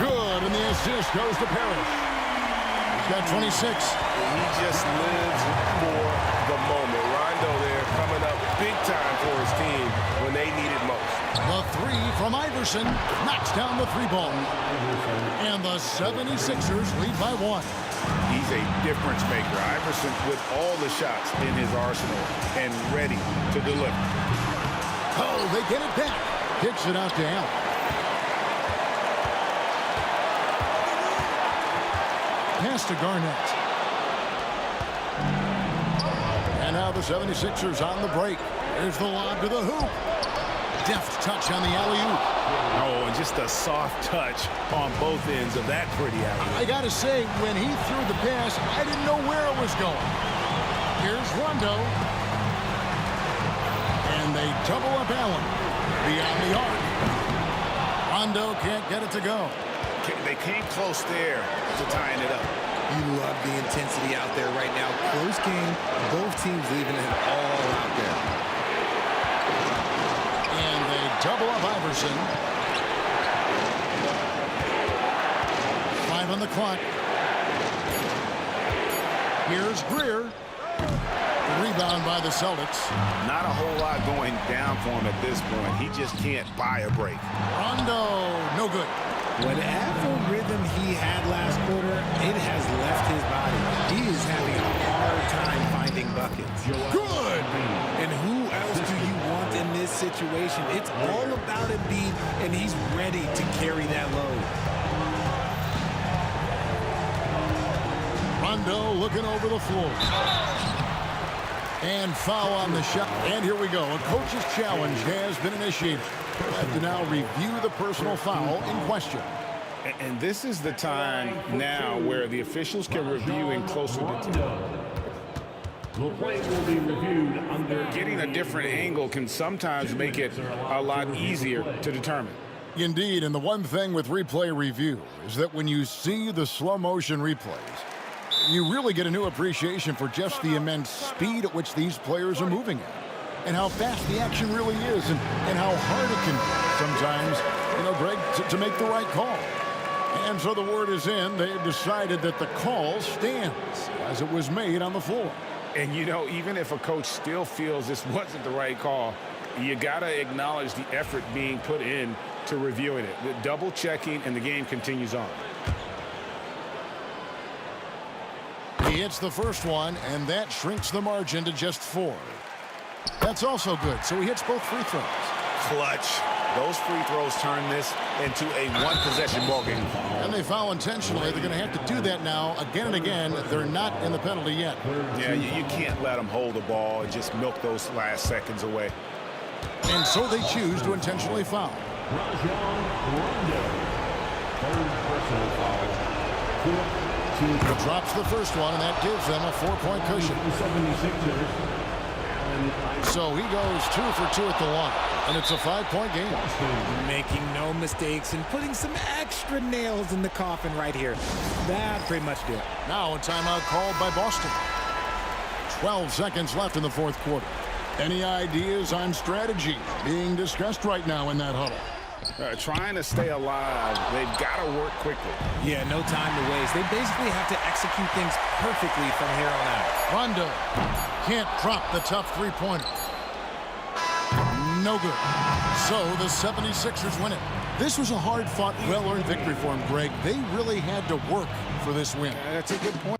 Good, and the assist goes to Parrish. He's got 26. He just lives for the moment. Rondo there coming up big time for his team when they need it most. The 3 from Iverson knocks down the 3-ball. And the 76ers lead by 1. He's a difference maker. Iverson with all the shots in his arsenal and ready to deliver. Oh, they get it back. Kicks it out to Allen. Pass to Garnett. And now the 76ers on the break. Here's the lob to the hoop. Deft touch on the alley-oop. Oh, and just a soft touch on both ends of that pretty alley-oop. I got to say, when he threw the pass, I didn't know where it was going. Here's Rondo. And they double up Allen beyond the arc. Rondo can't get it to go. They came close there to tying it up. You love the intensity out there right now. Close game, both teams leaving it all out there. And they double up Iverson. 5 on the clock. Here's Greer. Rebound by the Celtics. Not a whole lot going down for him at this point. He just can't buy a break. Rondo, no good. Whatever rhythm he had last quarter, it has left his body. He is having a hard time finding buckets. Good! And who else do you want in this situation? It's all about Embiid, and he's ready to carry that load. Rondo looking over the floor. And foul on the shot. And here we go. A coach's challenge has been initiated. We have to now review the personal foul in question. And this is the time now where the officials can review in closer detail. The play will be reviewed under... Getting a different angle can sometimes make it a lot easier to determine. Indeed, and the one thing with replay review is that when you see the slow motion replays, you really get a new appreciation for just the immense speed at which these players are moving at, and how fast the action really is, and how hard it can sometimes, Greg, to make the right call. And so the word is in. They've decided that the call stands as it was made on the floor. And, even if a coach still feels this wasn't the right call, you got to acknowledge the effort being put in to reviewing it. The double checking, and the game continues on. He hits the first one, and that shrinks the margin to just 4. That's also good, so he hits both free throws. Clutch. Those free throws turn this into a one-possession ballgame. And they foul intentionally. They're going to have to do that now again and again. They're not in the penalty yet. Yeah, you can't let them hold the ball and just milk those last seconds away. And so they choose to intentionally foul. He drops the first one, and that gives them a 4-point cushion. So he goes 2 for 2 at the line, and it's a 5-point game. Making no mistakes and putting some extra nails in the coffin right here. That pretty much did it. Now a timeout called by Boston. 12 seconds left in the fourth quarter. Any ideas on strategy being discussed right now in that huddle? Trying to stay alive, they've got to work quickly. Yeah, no time to waste. They basically have to execute things perfectly from here on out. Rondo can't drop the tough three-pointer. No good. So the 76ers win it. This was a hard-fought, well-earned victory for them, Greg. They really had to work for this win. That's a good point.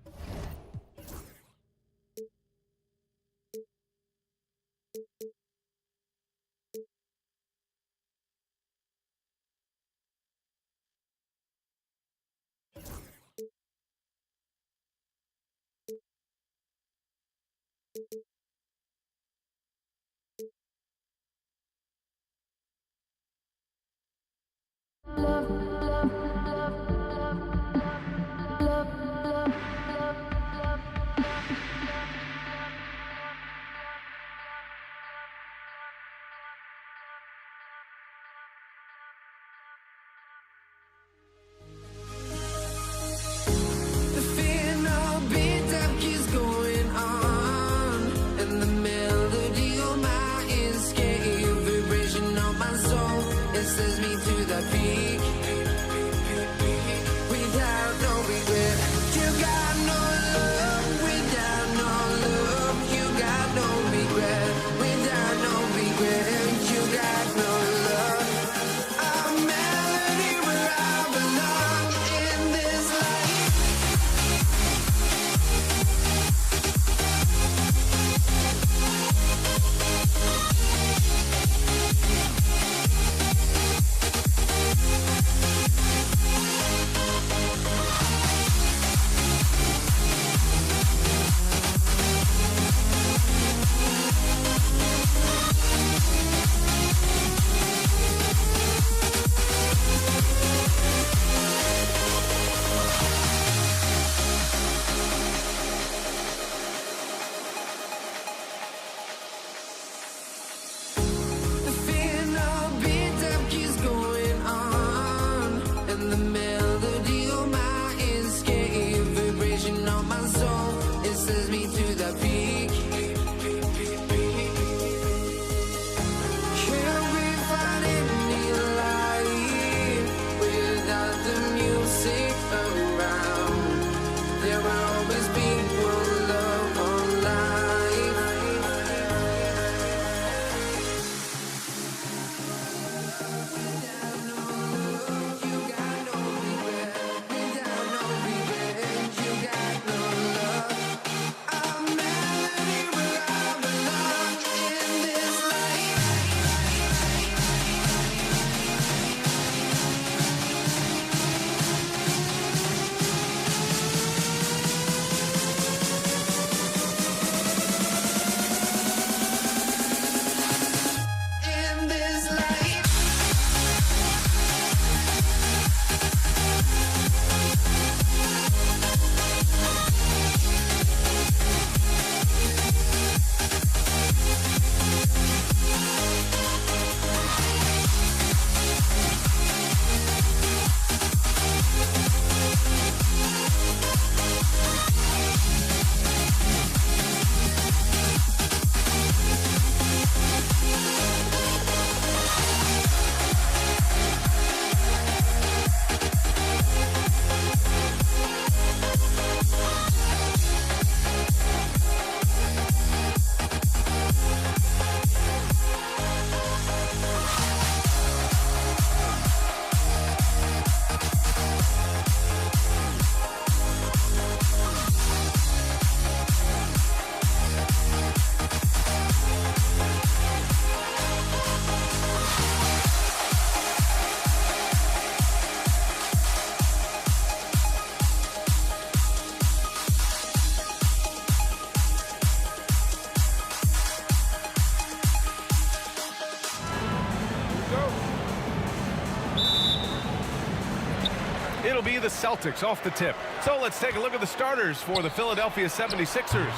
It'll be the Celtics off the tip. So let's take a look at the starters for the Philadelphia 76ers.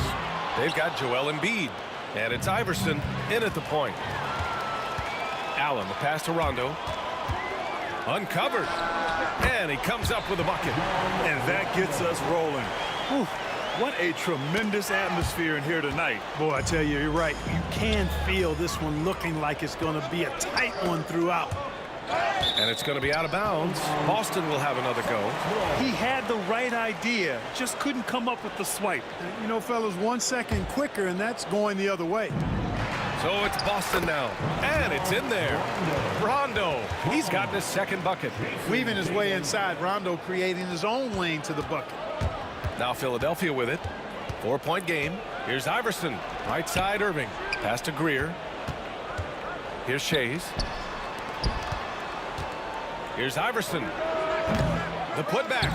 They've got Joel Embiid, and it's Iverson in at the point. Allen, the pass to Rondo. Uncovered. And he comes up with a bucket. And that gets us rolling. Whew. What a tremendous atmosphere in here tonight. Boy, I tell you, you're right. You can feel this one looking like it's going to be a tight one throughout. And it's going to be out of bounds. Boston will have another go. He had the right idea, just couldn't come up with the swipe. You know, fellas, 1 second quicker, and that's going the other way. So it's Boston now, and it's in there. Rondo, he's gotten his second bucket. Weaving his way inside, Rondo creating his own lane to the bucket. Now Philadelphia with it. 4-point game. Here's Iverson. Right side, Irving. Pass to Greer. Here's Shays. Here's Iverson. The putback.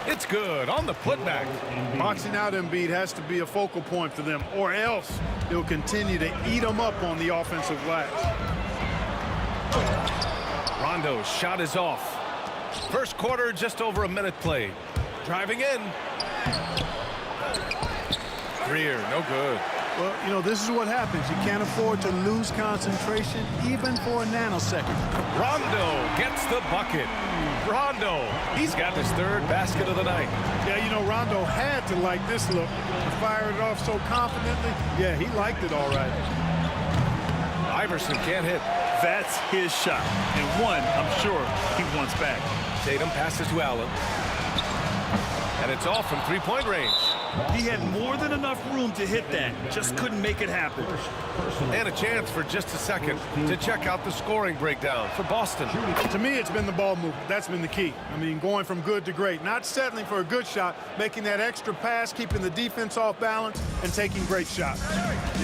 It's good on the putback. Boxing out Embiid has to be a focal point for them, or else they'll continue to eat them up on the offensive glass. Rondo's shot is off. First quarter, just over a minute played. Driving in. Greer, no good. Well, you know, this is what happens. You can't afford to lose concentration even for a nanosecond. Rondo gets the bucket. Rondo, he's got his third basket of the night. Yeah, you know, Rondo had to like this look. To fire it off so confidently, yeah, he liked it all right. Iverson can't hit. That's his shot, and one I'm sure he wants back. Tatum passes to Allen. And it's off from three-point range. He had more than enough room to hit that. Just couldn't make it happen. And a chance for just a second to check out the scoring breakdown for Boston. To me, it's been the ball movement. That's been the key. I mean, going from good to great. Not settling for a good shot, making that extra pass, keeping the defense off balance, and taking great shots.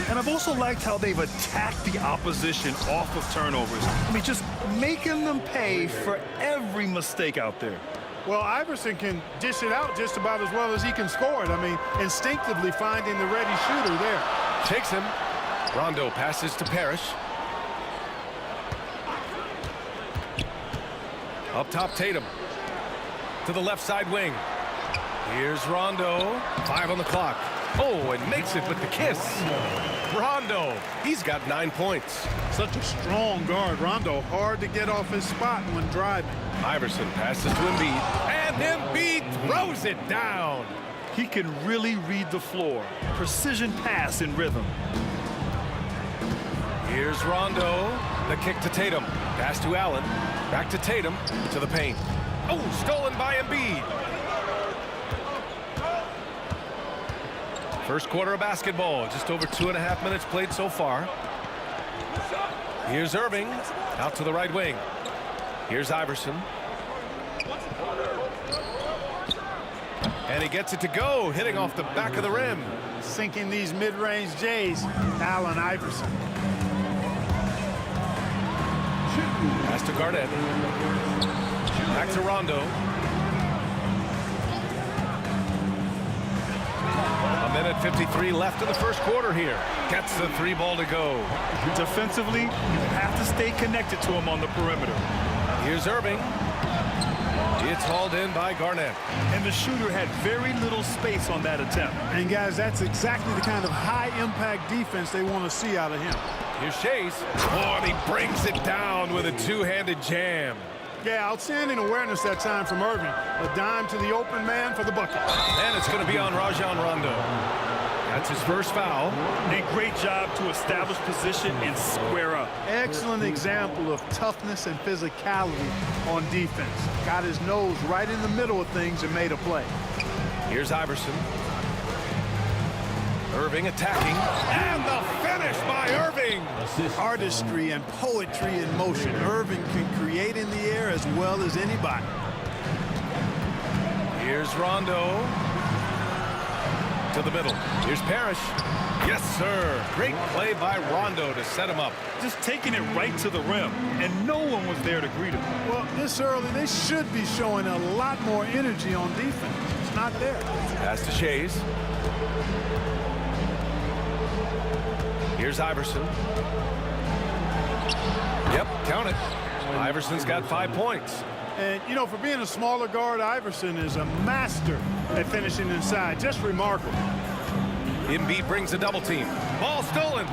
And I've also liked how they've attacked the opposition off of turnovers. I mean, just making them pay for every mistake out there. Well, Iverson can dish it out just about as well as he can score it. I mean, instinctively finding the ready shooter there. Takes him. Rondo passes to Parrish. Up top, Tatum. To the left side wing. Here's Rondo. 5 on the clock. Oh, and makes it with the kiss. Rondo, he's got 9 points. Such a strong guard. Rondo, hard to get off his spot when driving. Iverson passes to Embiid, and Embiid throws it down. He can really read the floor. Precision pass in rhythm. Here's Rondo. The kick to Tatum. Pass to Allen. Back to Tatum. To the paint. Oh, stolen by Embiid. First quarter of basketball. Just over 2.5 minutes played so far. Here's Irving. Out to the right wing. Here's Iverson. And he gets it to go, hitting off the back of the rim. Sinking these mid-range J's, Allen Iverson. Pass to Garnett. Back to Rondo. A minute 53 left in the first quarter here. Gets the 3 ball to go. Defensively, you have to stay connected to him on the perimeter. Here's Irving. It's hauled in by Garnett. And the shooter had very little space on that attempt. And guys, that's exactly the kind of high-impact defense they want to see out of him. Here's Shays. Oh, and he brings it down with a two-handed jam. Yeah, outstanding awareness that time from Irving. A dime to the open man for the bucket. And it's going to be on Rajon Rondo. That's his first foul. A great job to establish position and square up. Excellent example of toughness and physicality on defense. Got his nose right in the middle of things and made a play. Here's Iverson. Irving attacking. And the finish by Irving. Artistry and poetry in motion. Irving can create in the air as well as anybody. Here's Rondo. To the middle. Here's Parrish. Yes, sir. Great play by Rondo to set him up. Just taking it right to the rim, and no one was there to greet him. Well, this early, they should be showing a lot more energy on defense. It's not there. Pass to Shays. Here's Iverson. Yep, count it. Iverson's got 5 points. And, you know, for being a smaller guard, Iverson is a master at finishing inside. Just remarkable. Embiid brings a double team. Ball stolen.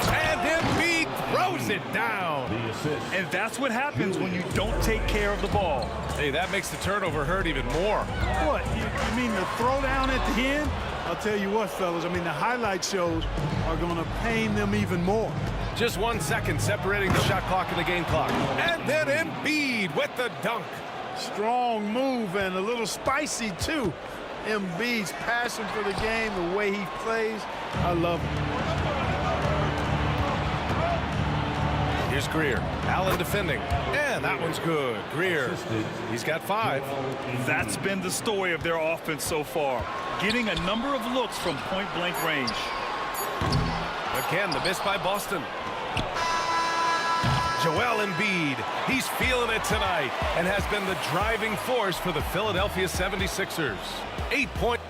And Embiid throws it down. And that's what happens when you don't take care of the ball. Hey, that makes the turnover hurt even more. What? You mean the throwdown at the end? I'll tell you what, fellas. I mean, the highlight shows are going to pain them even more. Just 1 second separating the shot clock and the game clock. And then Embiid with the dunk. Strong move and a little spicy, too. Embiid's passion for the game, the way he plays, I love him. Here's Greer. Allen defending. And that one's good. Greer, he's got 5. That's been the story of their offense so far. Getting a number of looks from point-blank range. Again, the miss by Boston. Joel Embiid, he's feeling it tonight and has been the driving force for the Philadelphia 76ers. 8 points.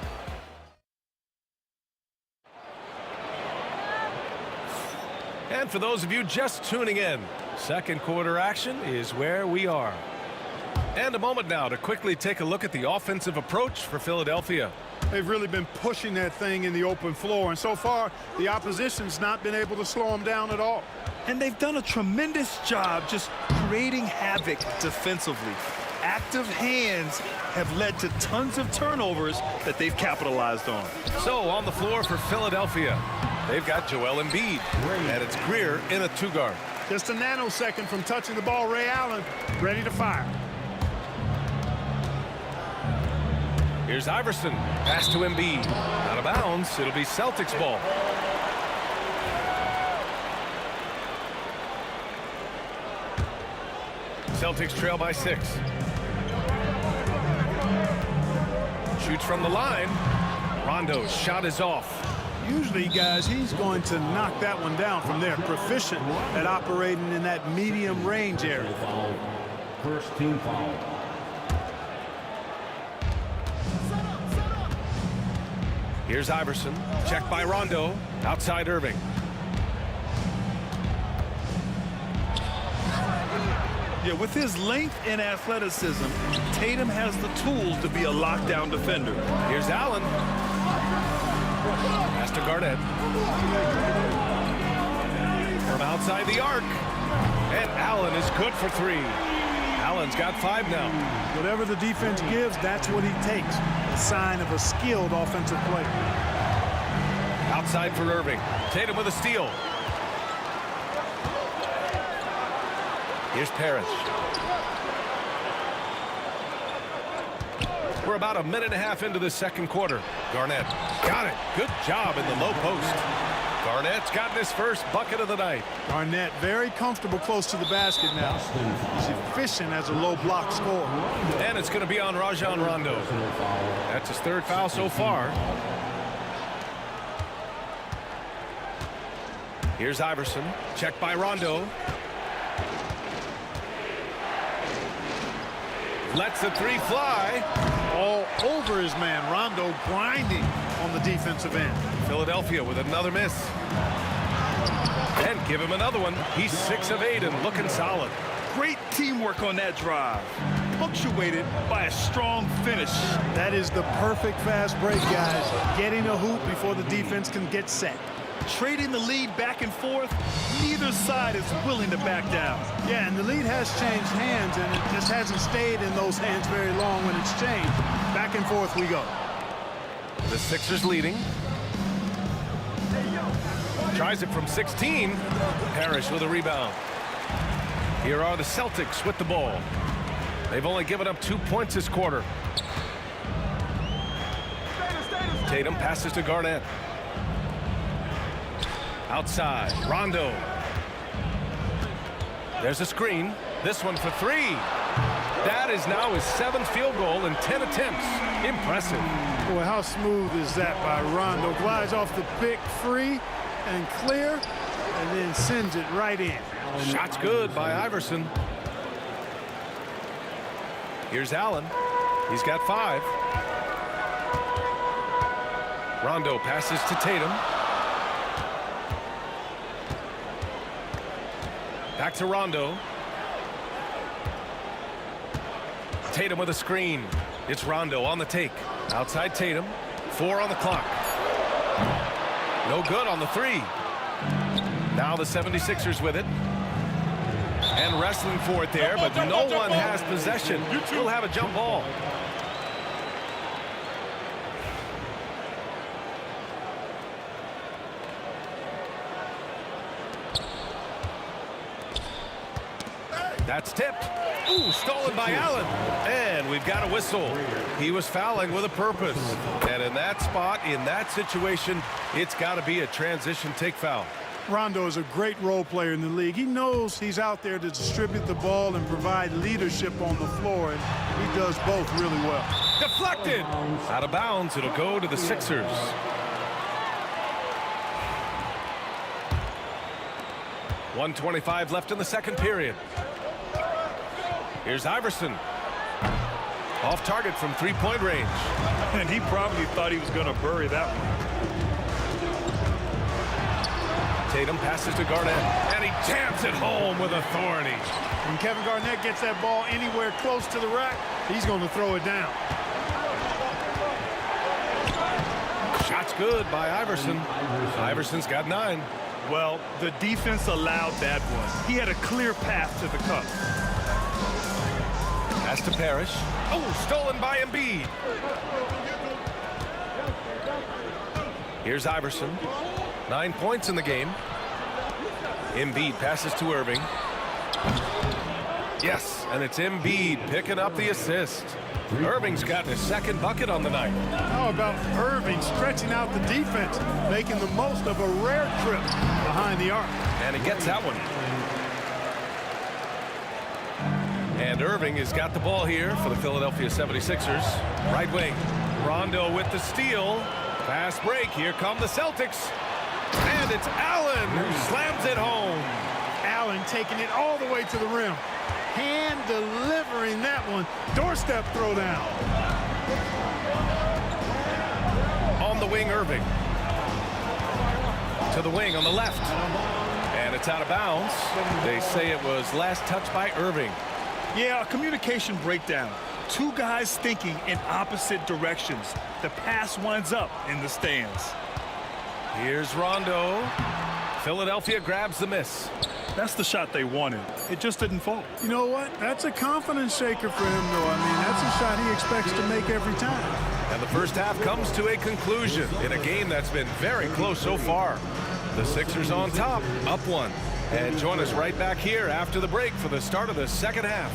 And for those of you just tuning in, second quarter action is where we are. And a moment now to quickly take a look at the offensive approach for Philadelphia. They've really been pushing that thing in the open floor, and so far the opposition's not been able to slow them down at all. And they've done a tremendous job just creating havoc defensively. Active hands have led to tons of turnovers that they've capitalized on. So on the floor for Philadelphia, they've got Joel Embiid, and it's Greer in a 2-guard. Just a nanosecond from touching the ball, Ray Allen ready to fire. Here's Iverson. Pass to Embiid. Out of bounds. It'll be Celtics ball. Celtics trail by 6. Shoots from the line. Rondo's shot is off. Usually, guys, he's going to knock that one down from there. Proficient at operating in that medium range area. First team foul. Here's Iverson. Checked by Rondo. Outside Irving. Yeah, with his length and athleticism, Tatum has the tools to be a lockdown defender. Here's Allen. Pass to Garnett. From outside the arc. And Allen is good for 3. Allen's got 5 now. Whatever the defense gives, that's what he takes. A sign of a skilled offensive player. Outside for Irving. Tatum with a steal. Here's Parrish. We're about a minute and a half into the second quarter. Garnett got it. Good job in the low post. Garnett's gotten his first bucket of the night. Garnett very comfortable close to the basket now. He's efficient as a low block scorer. And it's going to be on Rajon Rondo. That's his 3rd foul so far. Here's Iverson. Checked by Rondo. Lets the 3 fly. All over his man. Rondo grinding on the defensive end. Philadelphia with another miss. And give him another one. He's 6 of 8 and looking solid. Great teamwork on that drive. Punctuated by a strong finish. That is the perfect fast break, guys. Getting a hoop before the defense can get set. Trading the lead back and forth, neither side is willing to back down. Yeah, and the lead has changed hands, and it just hasn't stayed in those hands very long when it's changed. Back and forth we go. The Sixers leading. Tries it from 16. Parrish with a rebound. Here are the Celtics with the ball. They've only given up 2 points this quarter. Tatum passes to Garnett. Outside, Rondo. There's a screen. This one for 3. That is now his 7th field goal in 10 attempts. Impressive. Boy, how smooth is that by Rondo? Glides off the pick free and clear, and then sends it right in. Shot's good by Iverson. Here's Allen. He's got 5. Rondo passes to Tatum. Back to Rondo. Tatum with a screen. It's Rondo on the take. Outside Tatum. 4 on the clock. No good on the 3. Now the 76ers with it. And wrestling for it there, but no one has possession. We'll have a jump ball. That's tipped. Ooh, stolen by Allen. And we've got a whistle. He was fouling with a purpose. And in that spot, in that situation, it's got to be a transition take foul. Rondo is a great role player in the league. He knows he's out there to distribute the ball and provide leadership on the floor, and he does both really well. Deflected. Out of bounds. It'll go to the Sixers. .125 left in the second period. Here's Iverson. Off target from three-point range. And he probably thought he was going to bury that one. Tatum passes to Garnett, and he jams it home with authority. When Kevin Garnett gets that ball anywhere close to the rack, he's going to throw it down. Shot's good by Iverson. Iverson's got 9. Well, the defense allowed that one. He had a clear path to the cup. Pass to Parrish. Oh, stolen by Embiid. Here's Iverson. 9 points in the game. Embiid passes to Irving. Yes, and it's Embiid picking up the assist. Irving's gotten his second bucket on the night. How about Irving stretching out the defense, making the most of a rare trip behind the arc. And he gets that one. And Irving has got the ball here for the Philadelphia 76ers. Right wing. Rondo with the steal. Fast break. Here come the Celtics. And it's Allen who slams it home. Allen taking it all the way to the rim. Hand delivering that one. Doorstep throwdown. On the wing, Irving. To the wing on the left. And it's out of bounds. They say it was last touched by Irving. Yeah, a communication breakdown. Two guys thinking in opposite directions. The pass winds up in the stands. Here's Rondo. Philadelphia grabs the miss. That's the shot they wanted. It just didn't fall. You know what? That's a confidence shaker for him, though. I mean, that's a shot he expects to make every time. And the first half comes to a conclusion in a game that's been very close so far. The Sixers on top, up 1. And join us right back here after the break for the start of the second half.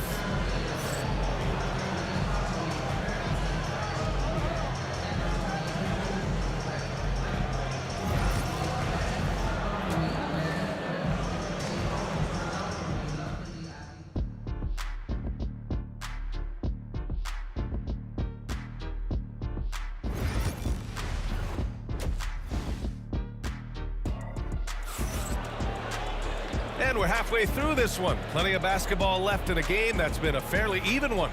And we're halfway through this one. Plenty of basketball left in a game that's been a fairly even one.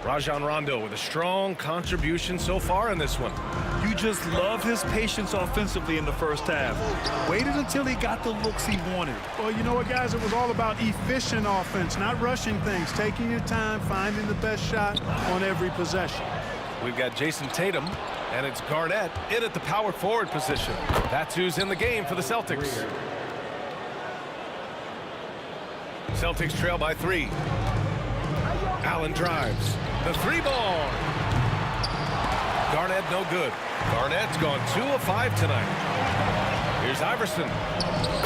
Rajon Rondo with a strong contribution so far in this one. You just love his patience offensively in the first half. Waited until he got the looks he wanted. Well, you know what, guys? It was all about efficient offense, not rushing things, taking your time, finding the best shot on every possession. We've got Jason Tatum, and it's Garnett in at the power forward position. That's who's in the game for the Celtics. Celtics trail by 3. Allen drives. The 3-ball. Garnett no good. Garnett's gone 2 of 5 tonight. Here's Iverson.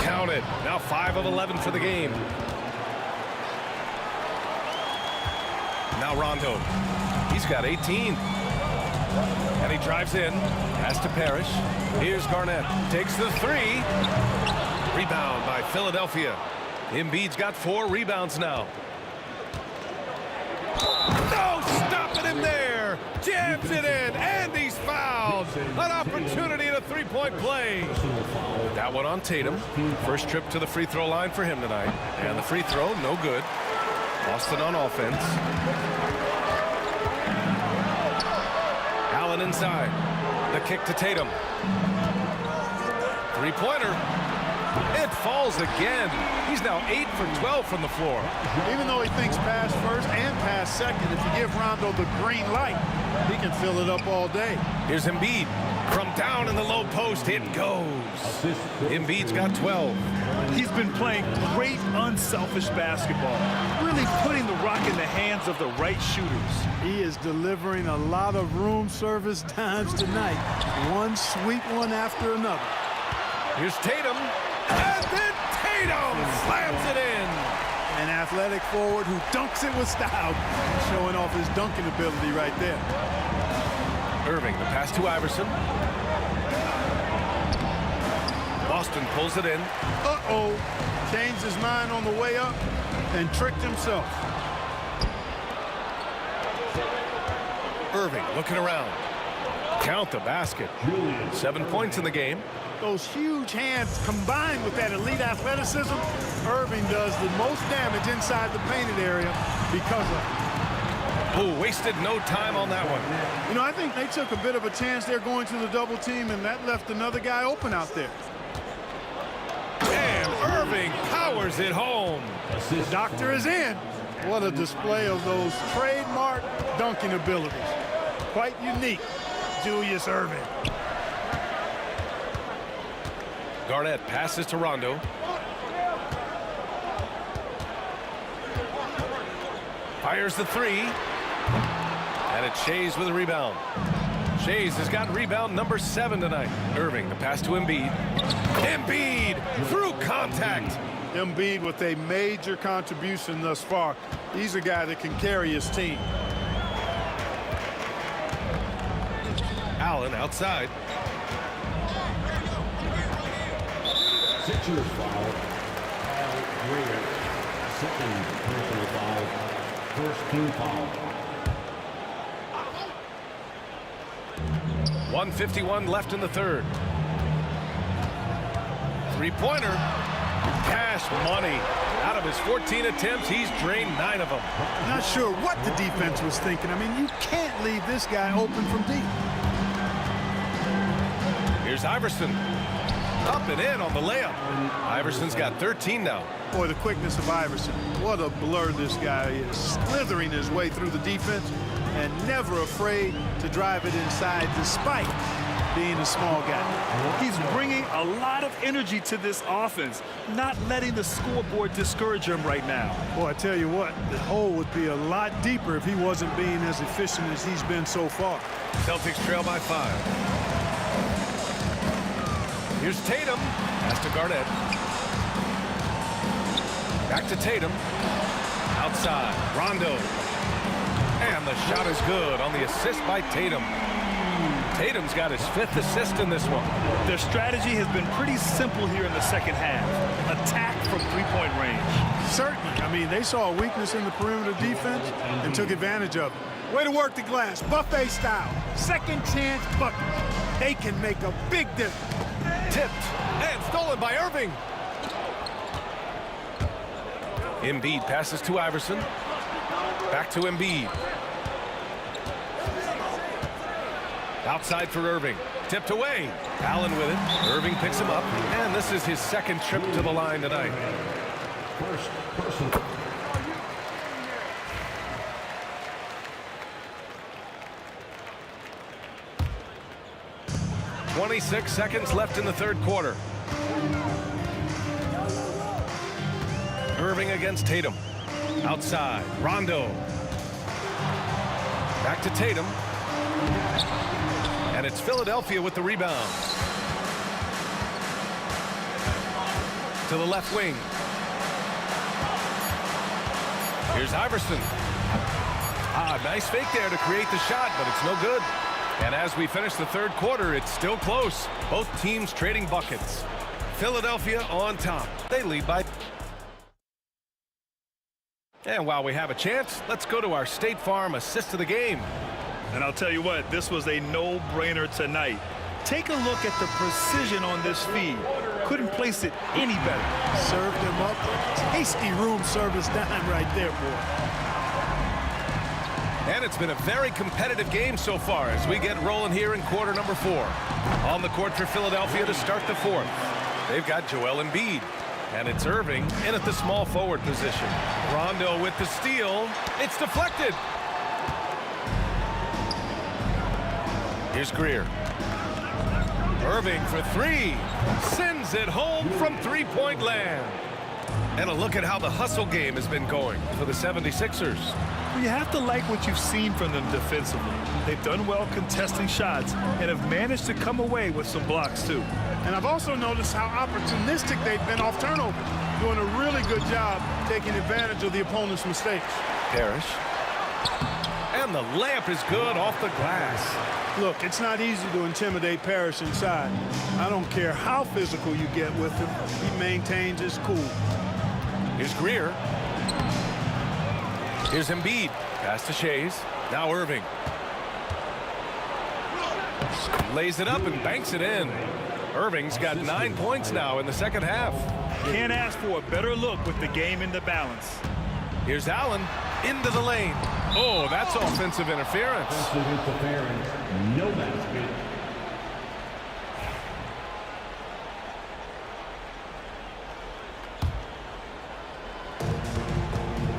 Counted. Now 5 of 11 for the game. Now Rondo. He's got 18. And he drives in. Pass to Parrish. Here's Garnett. Takes the 3. Rebound by Philadelphia. Embiid's got 4 rebounds now. No, stopping him there. Jams it in, and he's fouled. An opportunity at a 3-point play. That one on Tatum. First trip to the free throw line for him tonight. And the free throw, no good. Boston on offense. Allen inside. The kick to Tatum. 3-pointer. It falls again. He's now 8 for 12 from the floor. Even though he thinks pass first and pass second, if you give Rondo the green light, he can fill it up all day. Here's Embiid. From down in the low post, it goes. Embiid's got 12. He's been playing great, unselfish basketball, really putting the rock in the hands of the right shooters. He is delivering a lot of room service times tonight. One sweet one after another. Here's Tatum. And then Tatum slams it in. An athletic forward who dunks it with style. Showing off his dunking ability right there. Irving, the pass to Iverson. Boston pulls it in. Uh-oh. Changed his mind on the way up and tricked himself. Irving looking around. Count the basket. 7 points in the game. Those huge hands combined with that elite athleticism, Irving does the most damage inside the painted area because of it. Oh, wasted no time on that one. You know, I think they took a bit of a chance there going to the double team, and that left another guy open out there. And Irving powers it home. The doctor is in. What a display of those trademark dunking abilities. Quite unique, Julius Irving. Garnett passes to Rondo. Fires the three. And it's Shays with a rebound. Shays has got rebound number 7 tonight. Irving, the pass to Embiid. Embiid through contact. Embiid with a major contribution thus far. He's a guy that can carry his team. Allen outside. Sixers foul. Al Greer, second personal foul. First team foul. 1:51 left in the third. Three-pointer. Cash money. Out of his 14 attempts, he's drained 9 of them. Not sure what the defense was thinking. I mean, you can't leave this guy open from deep. Here's Iverson. Up and in on the layup. Iverson's got 13 now. Boy, the quickness of Iverson. What a blur this guy is. Slithering his way through the defense and never afraid to drive it inside despite being a small guy. He's bringing a lot of energy to this offense, not letting the scoreboard discourage him right now. Boy, I tell you what, the hole would be a lot deeper if he wasn't being as efficient as he's been so far. Celtics trail by 5. Here's Tatum. Pass to Garnett. Back to Tatum. Outside. Rondo. And the shot is good on the assist by Tatum. Tatum's got his 5th assist in this one. Their strategy has been pretty simple here in the second half. Attack from three-point range. Certainly. I mean, they saw a weakness in the perimeter defense and took advantage of it. Way to work the glass. Buffet style. Second chance buckets. They can make a big difference. Tipped and stolen by Irving. Embiid passes to Iverson. Back to Embiid. Outside for Irving. Tipped away. Allen with it. Irving picks him up. And this is his 2nd trip to the line tonight. First person. 26 seconds left in the third quarter. Irving against Tatum. Outside. Rondo. Back to Tatum. And it's Philadelphia with the rebound. To the left wing. Here's Iverson. Nice fake there to create the shot, but it's no good. And as we finish the third quarter, it's still close. Both teams trading buckets. Philadelphia on top. They lead by. And while we have a chance, let's go to our State Farm assist of the game. And I'll tell you what, this was a no-brainer tonight. Take a look at the precision on this feed. Couldn't place it any better. Served him up. Tasty room service dime right there, boy. And it's been a very competitive game so far as we get rolling here in quarter number 4. On the court for Philadelphia to start the 4th. They've got Joel Embiid. And it's Irving in at the small forward position. Rondo with the steal. It's deflected. Here's Greer. Irving for three. Sends it home from three-point land. And a look at how the hustle game has been going for the 76ers. Well, you have to like what you've seen from them defensively. They've done well contesting shots and have managed to come away with some blocks, too. And I've also noticed how opportunistic they've been off turnover, doing a really good job taking advantage of the opponent's mistakes. Parrish. And the layup is good off the glass. Look, it's not easy to intimidate Parrish inside. I don't care how physical you get with him. He maintains his cool. Here's Greer. Here's Embiid. Pass to Shays. Now Irving. Lays it up and banks it in. Irving's got 9 points now in the second half. Can't ask for a better look with the game in the balance. Here's Allen into the lane. Oh, that's offensive interference. Offensive interference. No basket.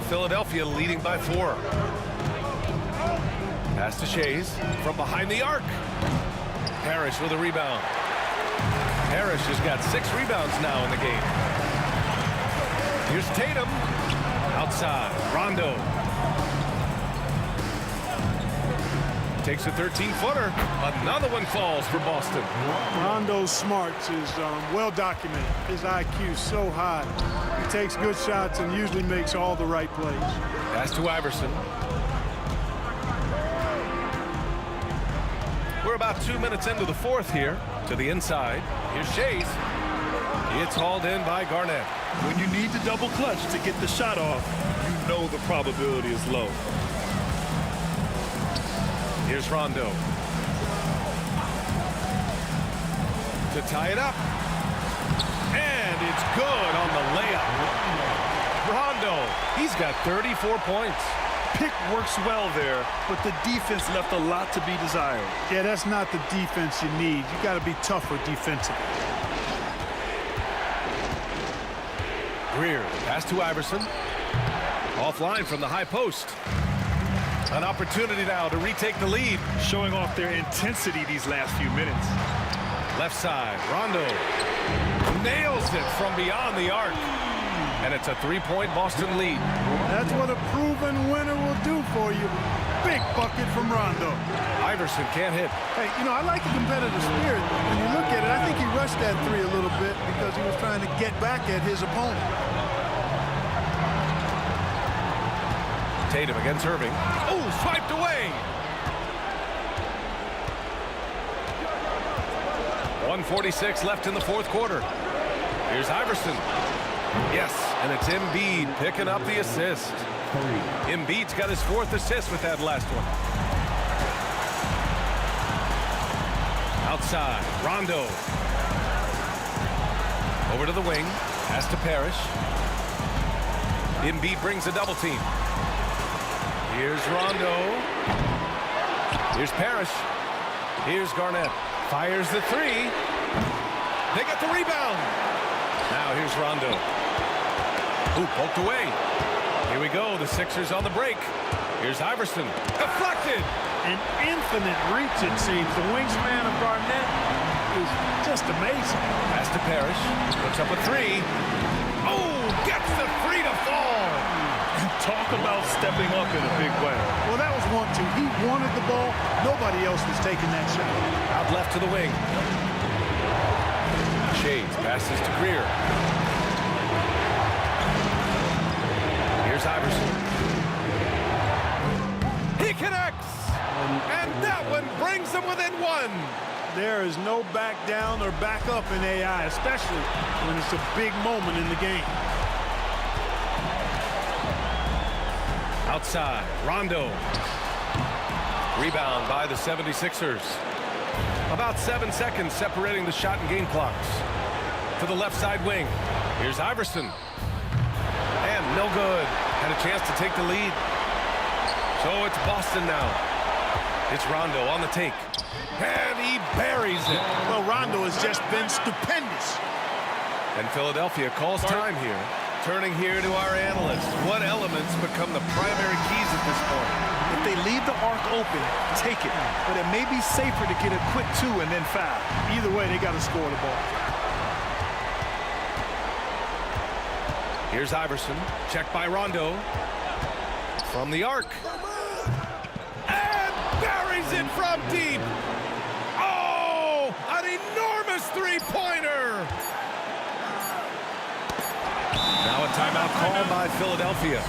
Philadelphia leading by 4. Pass to Shays from behind the arc. Parrish with a rebound. Parrish has got 6 rebounds now in the game. Here's Tatum. Outside. Rondo. Takes a 13-footer. Another one falls for Boston. Rondo's smarts is well documented. His IQ is so high. He takes good shots and usually makes all the right plays. Pass to Iverson. We're about 2 minutes into the fourth here. To the inside. Here's Shays. It's hauled in by Garnett. When you need to double clutch to get the shot off, you know the probability is low. Here's Rondo. To tie it up. And it's good on the layup. Rondo, he's got 34 points. Pick works well there, but the defense left a lot to be desired. Yeah, that's not the defense you need. You got to be tougher defensively. Greer, pass to Iverson. Offline from the high post. An opportunity now to retake the lead. Showing off their intensity these last few minutes. Left side, Rondo nails it from beyond the arc. And it's a 3-point Boston lead. That's what a proven winner will do for you. Big bucket from Rondo. Iverson can't hit. Hey, you know, I like the competitive spirit. When you look at it, I think he rushed that three a little bit because he was trying to get back at his opponent. Tatum against Irving. Oh, swiped away. 1:46 left in the fourth quarter. Here's Iverson. Yes, and it's Embiid picking up the assist. Embiid's got his 4th assist with that last one. Outside, Rondo. Over to the wing. Pass to Parrish. Embiid brings a double team. Here's Rondo. Here's Parrish. Here's Garnett. Fires the 3. They got the rebound. Now here's Rondo. Ooh, poked away. Here we go. The Sixers on the break. Here's Iverson. Deflected. An infinite reach, it seems. The wingspan of Garnett is just amazing. Pass to Parrish. Puts up a 3. Oh, gets the 3 to fall. Talk about stepping up in a big way. Well, that was 1-2. He wanted the ball. Nobody else was taking that shot. Out left to the wing. Shades passes to Greer. Here's Iverson. He connects! And that one brings them within 1. There is no back down or back up in AI, especially when it's a big moment in the game. Outside, Rondo. Rebound by the 76ers. About 7 seconds separating the shot and game clocks. To the left side wing. Here's Iverson. And no good. Had a chance to take the lead. So it's Boston now. It's Rondo on the take. And he buries it. Well, Rondo has just been stupendous. And Philadelphia calls time here. Turning here to our analysts. What elements become the primary keys at this point? If they leave the arc open, take it. But it may be safer to get a quick 2 and then foul. Either way, they got to score the ball. Here's Iverson. Checked by Rondo. From the arc. And buries it from deep. Oh, an enormous three-pointer. Now a timeout called by Philadelphia.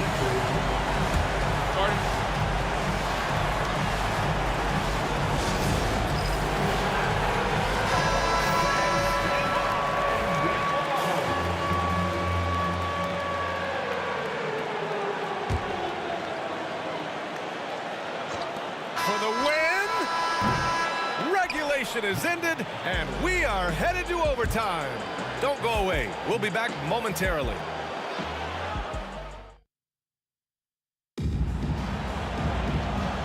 For the win! Regulation is ended, and we are headed to overtime. Don't go away. We'll be back momentarily.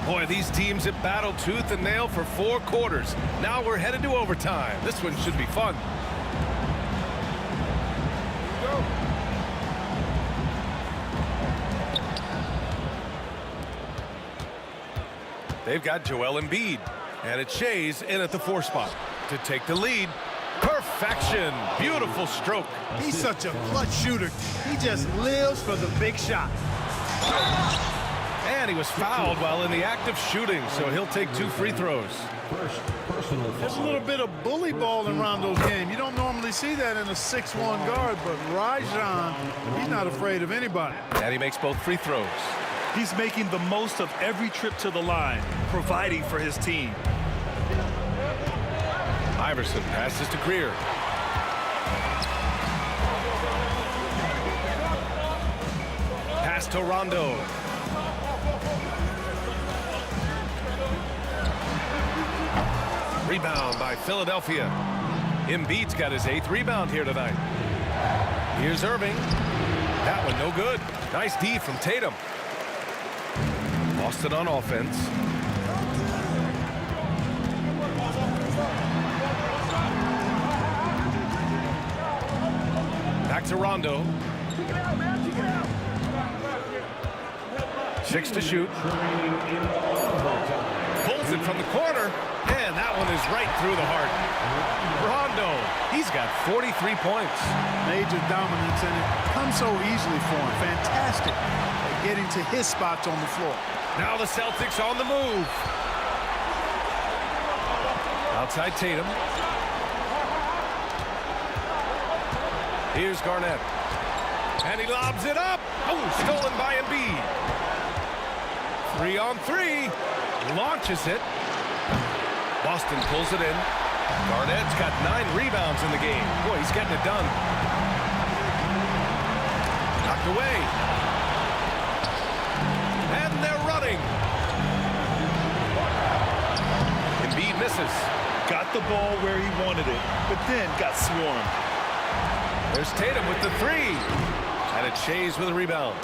Boy, these teams have battled tooth and nail for 4 quarters. Now we're headed to overtime. This one should be fun. They've got Joel Embiid. And it's Shays in at the 4 spot to take the lead. Perfection. Beautiful stroke. He's such a clutch shooter. He just lives for the big shot. And he was fouled while in the act of shooting, so he'll take 2 free throws. There's a little bit of bully ball in Rondo's game. You don't normally see that in a 6'1" guard, but Rajon, he's not afraid of anybody. And he makes both free throws. He's making the most of every trip to the line, providing for his team. Iverson passes to Greer. Pass to Rondo. Rebound by Philadelphia. Embiid's got his 8th rebound here tonight. Here's Irving. That one no good. Nice D from Tatum. Boston on offense. Back to Rondo. 6 to shoot. Pulls it from the corner. And that one is right through the heart. Rondo, he's got 43 points. Major dominance, and it comes so easily for him. Fantastic at getting to his spots on the floor. Now the Celtics on the move. Outside Tatum. Here's Garnett. And he lobs it up. Oh, stolen by Embiid. 3-on-3. Launches it. Boston pulls it in. Garnett's got 9 rebounds in the game. Boy, he's getting it done. Knocked away. And they're running. Embiid misses. Got the ball where he wanted it, but then got swarmed. There's Tatum with the 3. And it's Shays with a rebound.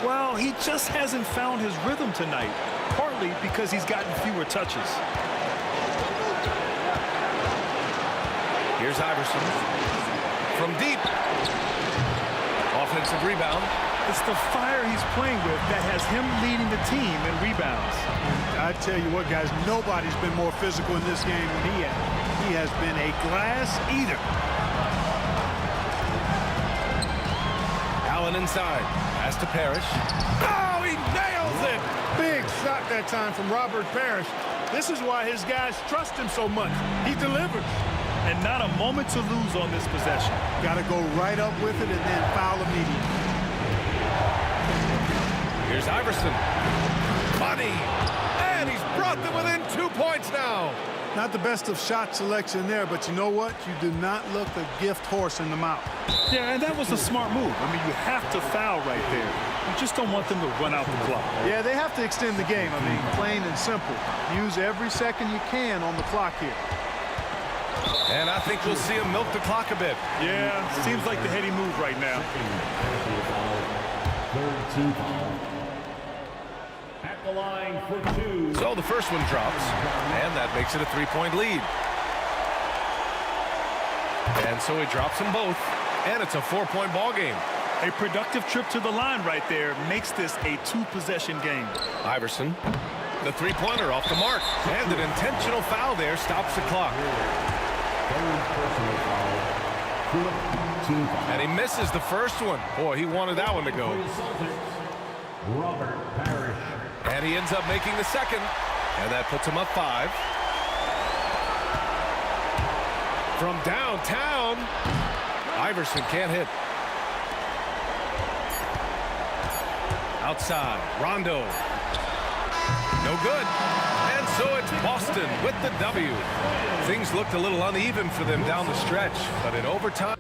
Well, he just hasn't found his rhythm tonight, partly because he's gotten fewer touches. Here's Iverson from deep. Offensive rebound. It's the fire he's playing with that has him leading the team in rebounds. I tell you what, guys, nobody's been more physical in this game than he has. He has been a glass eater. Allen inside. Pass to Parrish. Oh, he nails it! Big shot that time from Robert Parrish. This is why his guys trust him so much. He delivers. And not a moment to lose on this possession. Got to go right up with it and then foul immediately. Here's Iverson. Money! And he's brought them within 2 points now. Not the best of shot selection there, but you know what? You do not look a gift horse in the mouth. Yeah, and that was a smart move. I mean, you have to foul right there. You just don't want them to run out the clock. Yeah, they have to extend the game. I mean, plain and simple. Use every second you can on the clock here. And I think we'll see him milk the clock a bit. Yeah, seems like the heady move right now. At the line for 2. So the first one drops, and that makes it a 3-point lead. And so he drops them both. and it's a 4-point ball game. A productive trip to the line right there makes this a 2-possession game. Iverson, the three-pointer off the mark, and an intentional foul there stops the clock. And he misses the first one. Boy, he wanted that one to go. Robert Parrish. And he ends up making the second, and that puts him up 5. From downtown, Iverson can't hit. Outside, Rondo. No good. And so it's Boston with the W. Things looked a little uneven for them down the stretch, but in overtime.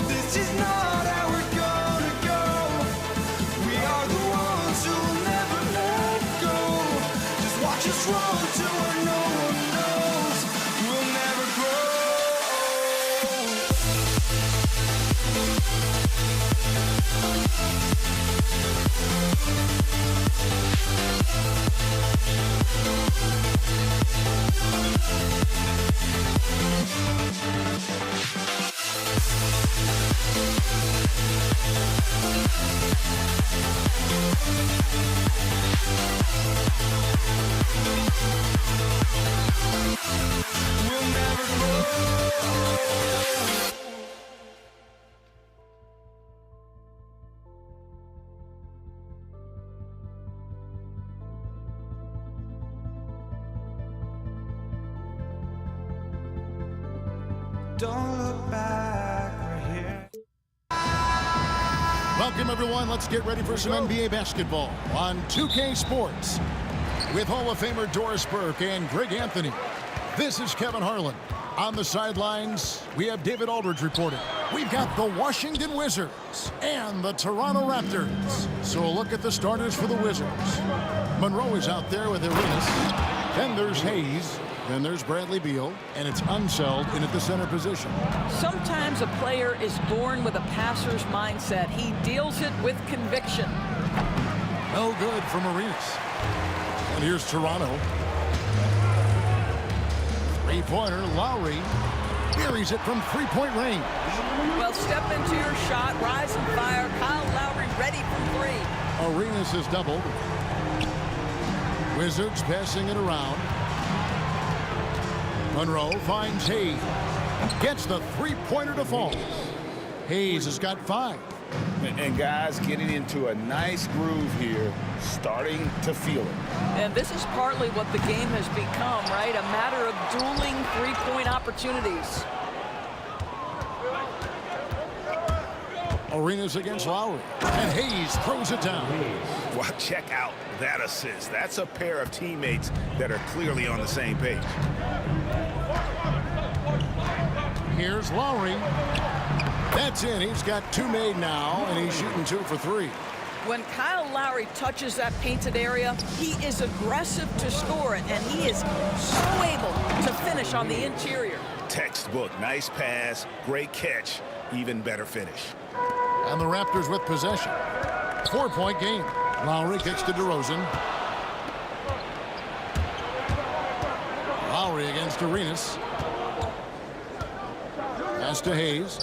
This is not how we're gonna go. We are the ones who'll never let go. Just watch us run to where no one knows. We'll never grow. We'll never grow. Don't look back, we're here. Welcome, everyone. Let's get ready for some NBA basketball on 2K Sports. With Hall of Famer Doris Burke and Greg Anthony, this is Kevin Harlan. On the sidelines, we have David Aldridge reporting. We've got the Washington Wizards and the Toronto Raptors. So a look at the starters for the Wizards. Monroe is out there with Arenas. Then there's Hayes. Then there's Bradley Beal, and it's Unseld in at the center position. Sometimes a player is born with a passer's mindset. He deals it with conviction. No good from Arenas. And here's Toronto. Three-pointer, Lowry buries it from three-point range. Well, step into your shot, rise and fire. Kyle Lowry ready from 3. Arenas is doubled. Wizards passing it around. Monroe finds Hayes. Gets the three-pointer to fall. Hayes has got 5. And guys getting into a nice groove here, starting to feel it. And this is partly what the game has become, right? A matter of dueling three-point opportunities. Arenas against Lowry. And Hayes throws it down. Well, check out that assist. That's a pair of teammates that are clearly on the same page. Here's Lowry. That's in. He's got 2 made now, and he's shooting 2 for 3. When Kyle Lowry touches that painted area, he is aggressive to score it, and he is so able to finish on the interior. Textbook. Nice pass. Great catch. Even better finish. And the Raptors with possession. 4-point game. Lowry kicks to DeRozan. Lowry against Arenas. Pass to Hayes.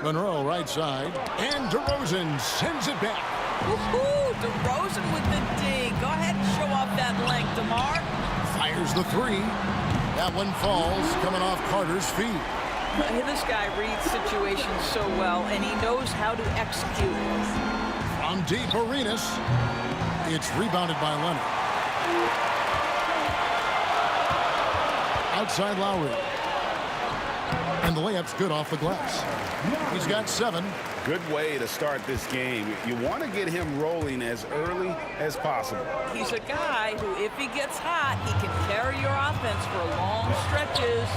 Monroe right side. And DeRozan sends it back. Woohoo! DeRozan with the D. Go ahead and show off that length, DeMar. Fires the 3. That one falls, coming off Carter's feet. This guy reads situations so well, and he knows how to execute. From deep, Arenas. It's rebounded by Leonard. Outside Lowry. And the layup's good off the glass. He's got 7. Good way to start this game. You want to get him rolling as early as possible. He's a guy who, if he gets hot, he can carry your offense for long stretches.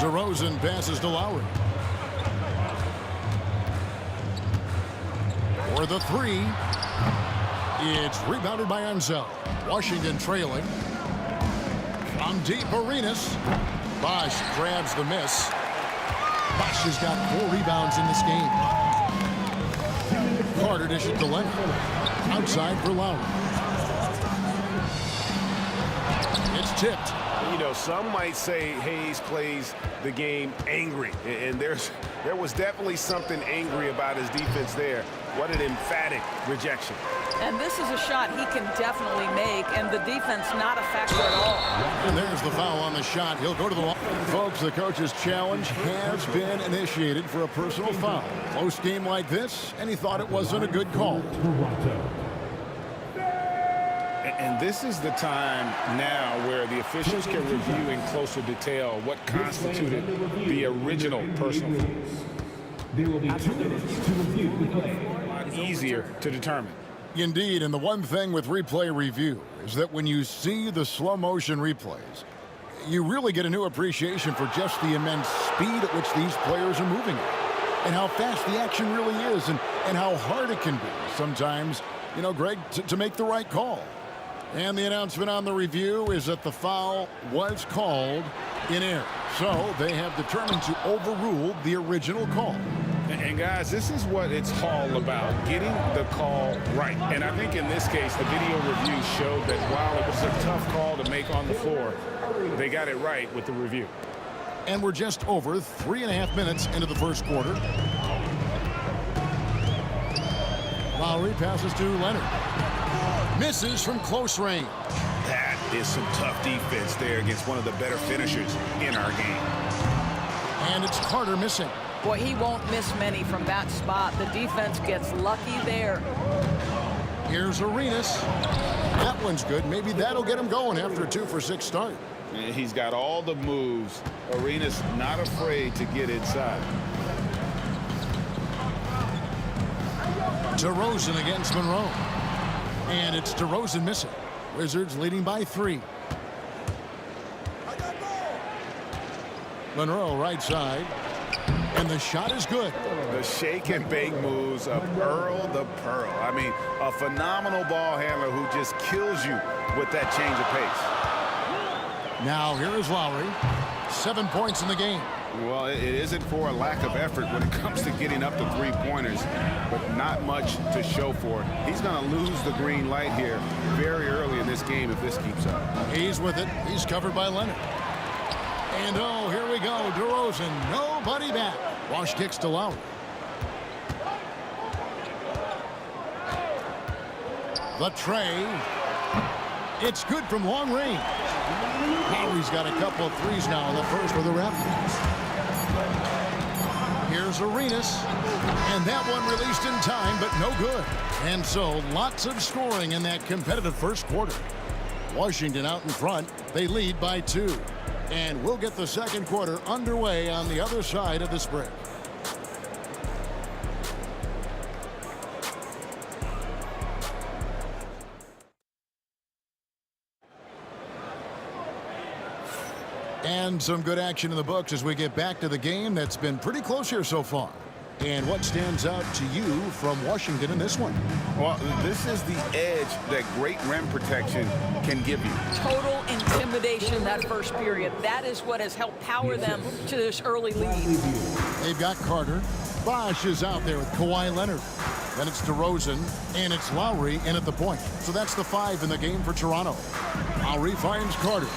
DeRozan passes to Lowry. For the three. It's rebounded by Ansel. Washington trailing. From deep, Arenas. Bosch grabs the miss. Bosch has got 4 rebounds in this game. Carter dishes to Leonard. Outside for Lowry. It's tipped. You know, some might say Hayes plays the game angry, and there was definitely something angry about his defense there. What an emphatic rejection. And this is a shot he can definitely make, and the defense not a factor at all. And there's the foul on the shot. He'll go to the line. Folks, the coach's challenge has been initiated for a personal foul. Close game like this, and he thought it wasn't a good call. And this is the time now where the officials can review in closer detail what constituted the original personal foul. There will be 2 minutes to review the play. Easier to determine. Indeed, and the one thing with replay review is that when you see the slow motion replays, you really get a new appreciation for just the immense speed at which these players are moving at, and how fast the action really is, and how hard it can be sometimes, you know, Greg, to make the right call. And the announcement on the review is that the foul was called in error. So they have determined to overrule the original call. And guys, this is what it's all about, getting the call right. And I think in this case, the video review showed that while it was a tough call to make on the floor, they got it right with the review. And we're just over 3.5 minutes into the first quarter. Lowry passes to Leonard. Misses from close range. That is some tough defense there against one of the better finishers in our game. And it's Carter missing. Boy, he won't miss many from that spot. The defense gets lucky there. Here's Arenas. That one's good. Maybe that'll get him going after a 2-for-6 start. He's got all the moves. Arenas not afraid to get inside. DeRozan against Monroe. And it's DeRozan missing. Wizards leading by 3. Monroe right side. And the shot is good. The shake and bake moves of Earl the Pearl. I mean, a phenomenal ball handler who just kills you with that change of pace. Now here is Lowry. 7 points in the game. Well, it isn't for a lack of effort when it comes to getting up to 3-pointers, but not much to show for it. He's going to lose the green light here very early in this game if this keeps up. He's with it. He's covered by Leonard. And oh, here we go. DeRozan, nobody back. Wash kicks to Lowry. The tray. It's good from long range. Lowry's got a couple of threes now in the first for the Raptors. Here's Arenas. And that one released in time, but no good. And so lots of scoring in that competitive first quarter. Washington out in front. They lead by 2. And we'll get the second quarter underway on the other side of this break. And some good action in the books as we get back to the game that's been pretty close here so far. And what stands out to you from Washington in this one? Well, this is the edge that great rim protection can give you. Total intimidation that first period. That is what has helped power them to this early lead. They've got Carter. Bosch is out there with Kawhi Leonard. Then it's DeRozan, and it's Lowry in at the point. So that's the 5 in the game for Toronto. Lowry finds Carter.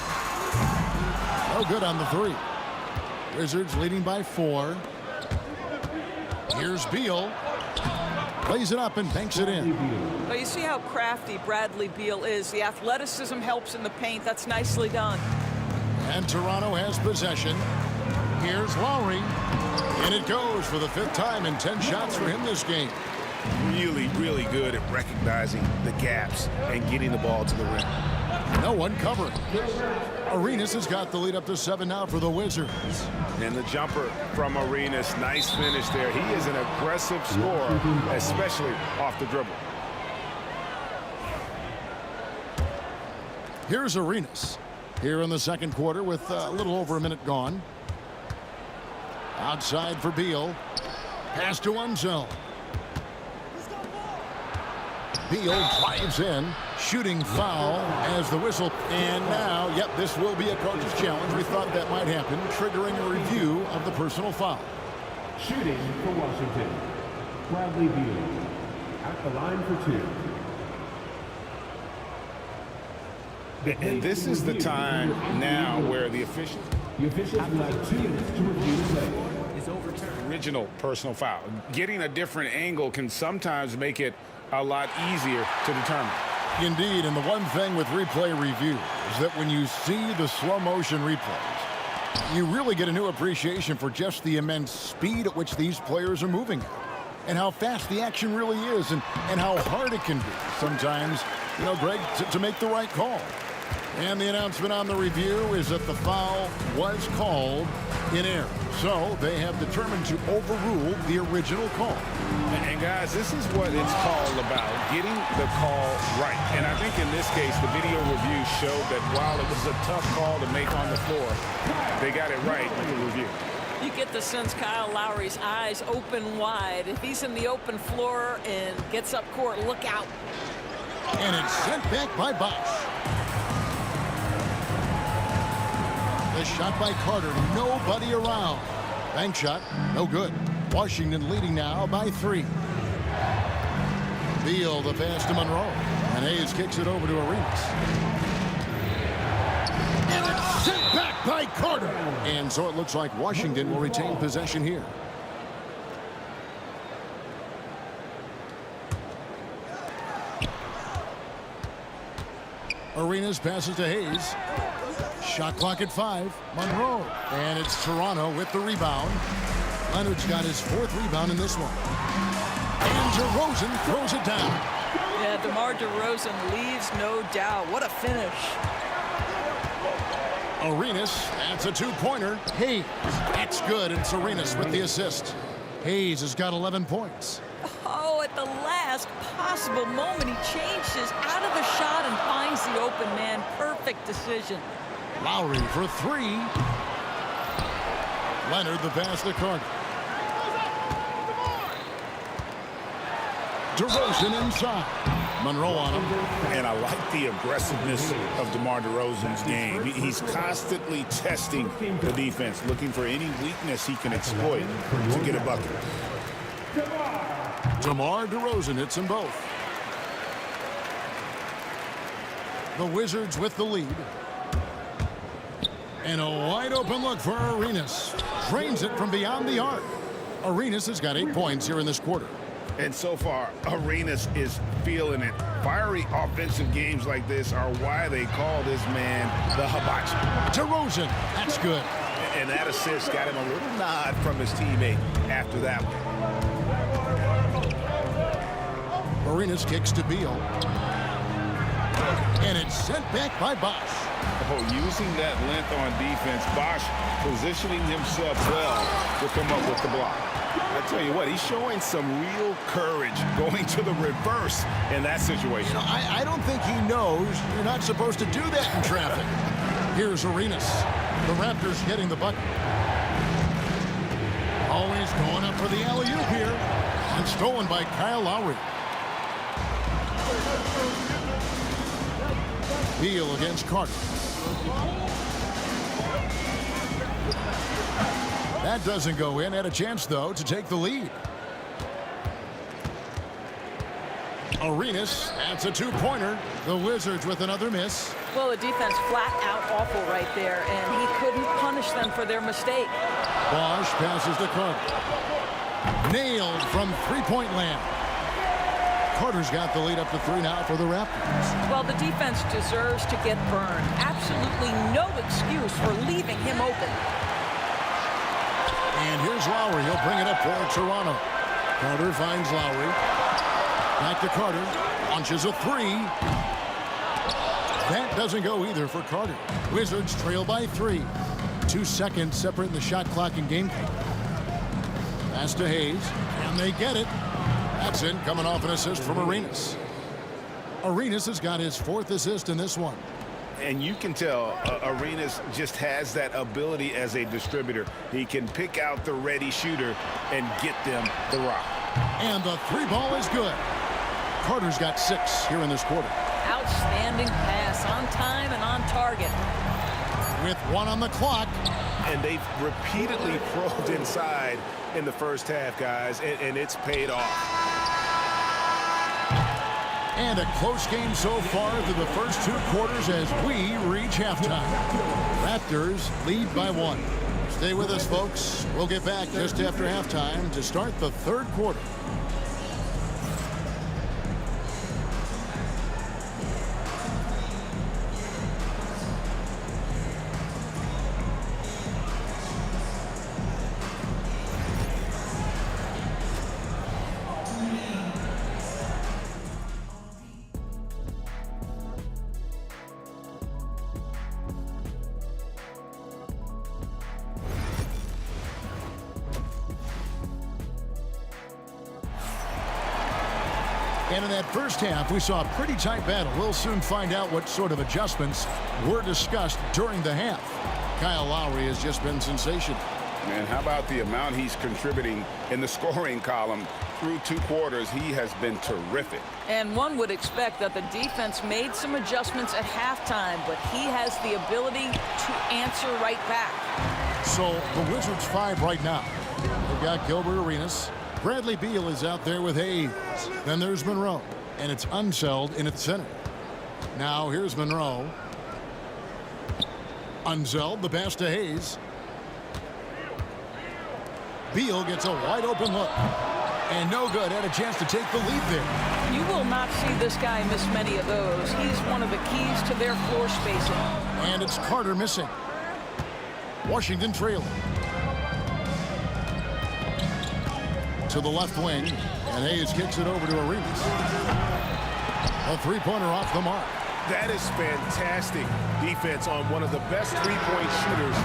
No good on the 3. Wizards leading by 4. Here's Beal. Plays it up and banks it in. Well, you see how crafty Bradley Beal is. The athleticism helps in the paint. That's nicely done. And Toronto has possession. Here's Lowry. And it goes for the 5th time in 10 shots for him this game. Really, really good at recognizing the gaps and getting the ball to the rim. No one covering. Arenas has got the lead up to 7 now for the Wizards. And the jumper from Arenas, nice finish there. He is an aggressive scorer, especially off the dribble. Here's Arenas here in the second quarter with a little over a minute gone. Outside for Beal. Pass to one zone. Beal drives in. Shooting foul as the whistle. And now, yep, this will be a coach's challenge. We thought that might happen, triggering a review of the personal foul. Shooting for Washington, Bradley Beal at the line for 2. And this is the time now where the officials have 2 minutes to review the play. Is overturned. Original personal foul. Getting a different angle can sometimes make it a lot easier to determine. Indeed, and the one thing with replay review is that when you see the slow motion replays, you really get a new appreciation for just the immense speed at which these players are moving at, and how fast the action really is, and how hard it can be sometimes, you know, Greg, to make the right call. And the announcement on the review is that the foul was called in error. So they have determined to overrule the original call. And guys, this is what it's called about, getting the call right. And I think in this case, the video review showed that while it was a tough call to make on the floor, they got it right with the review. You get the sense Kyle Lowry's eyes open wide. If he's in the open floor and gets up court, look out. And it's sent back by Bosch. The shot by Carter, nobody around. Bank shot, no good. Washington leading now by 3. Beal, the pass to Monroe. And Hayes kicks it over to Arenas. And it's sent back by Carter. And so it looks like Washington will retain possession here. Arenas passes to Hayes. Shot clock at 5. Monroe. And it's Toronto with the rebound. Leonard's got his 4th rebound in this one. And DeRozan throws it down. Yeah, DeMar DeRozan leaves no doubt. What a finish. Arenas, that's a 2-pointer. Hayes, that's good. It's Arenas with the assist. Hayes has got 11 points. Oh, at the last possible moment, he changes out of the shot and finds the open man. Perfect decision. Lowry for 3. Leonard the pass to Carter. DeRozan inside. Monroe on him. And I like the aggressiveness of DeMar DeRozan's game. He's constantly testing the defense, looking for any weakness he can exploit to get a bucket. DeMar DeRozan hits them both. The Wizards with the lead. And a wide open look for Arenas. Drains it from beyond the arc. Arenas has got 8 points here in this quarter. And so far, Arenas is feeling it. Fiery offensive games like this are why they call this man the hibachi. DeRozan, that's good. And that assist got him a little nod from his teammate after that one. Arenas kicks to Beal. And it's sent back by Bosch. Oh, using that length on defense, Bosch positioning himself well to come up with the block. I tell you what, he's showing some real courage going to the reverse in that situation. You know, I don't think he knows you're not supposed to do that in traffic. Here's Arenas. The Raptors getting the bucket. Always going up for the alley-oop here. And stolen by Kyle Lowry. Beal against Carter. That doesn't go in. Had a chance, though, to take the lead. Arenas, that's a 2-pointer. The Wizards with another miss. Well, the defense flat out awful right there, and he couldn't punish them for their mistake. Bosch passes to Carter. Nailed from 3-point land. Carter's got the lead up to 3 now for the Raptors. Well, the defense deserves to get burned. Absolutely no excuse for leaving him open. And here's Lowry. He'll bring it up for Toronto. Carter finds Lowry. Back to Carter. Launches a 3. That doesn't go either for Carter. Wizards trail by 3. 2 seconds separating the shot clock and game clock. Pass to Hayes. And they get it. That's in, coming off an assist from Arenas. Arenas has got his 4th assist in this one. And you can tell Arenas just has that ability as a distributor. He can pick out the ready shooter and get them the rock. And the three ball is good. Carter's got 6 here in this quarter. Outstanding pass, on time and on target. With 1 on the clock. And they've repeatedly probed inside in the first half, guys, and it's paid off. And a close game so far through the first 2 quarters as we reach halftime. Raptors lead by 1. Stay with us, folks. We'll get back just after halftime to start the 3rd quarter. And in that first half, we saw a pretty tight battle. We'll soon find out what sort of adjustments were discussed during the half. Kyle Lowry has just been sensational. Man, how about the amount he's contributing in the scoring column through 2 quarters? He has been terrific. And one would expect that the defense made some adjustments at halftime, but he has the ability to answer right back. So the Wizards 5 right now. They've got Gilbert Arenas. Bradley Beal is out there with Hayes. Then there's Monroe, and it's Unseld in its center. Now here's Monroe. Unseld, the pass to Hayes. Beal gets a wide open look. And no good. Had a chance to take the lead there. You will not see this guy miss many of those. He's one of the keys to their floor spacing. And it's Carter missing. Washington trailing. To the left wing, and Hayes kicks it over to Arenas. A three-pointer off the mark. That is fantastic defense on one of the best three-point shooters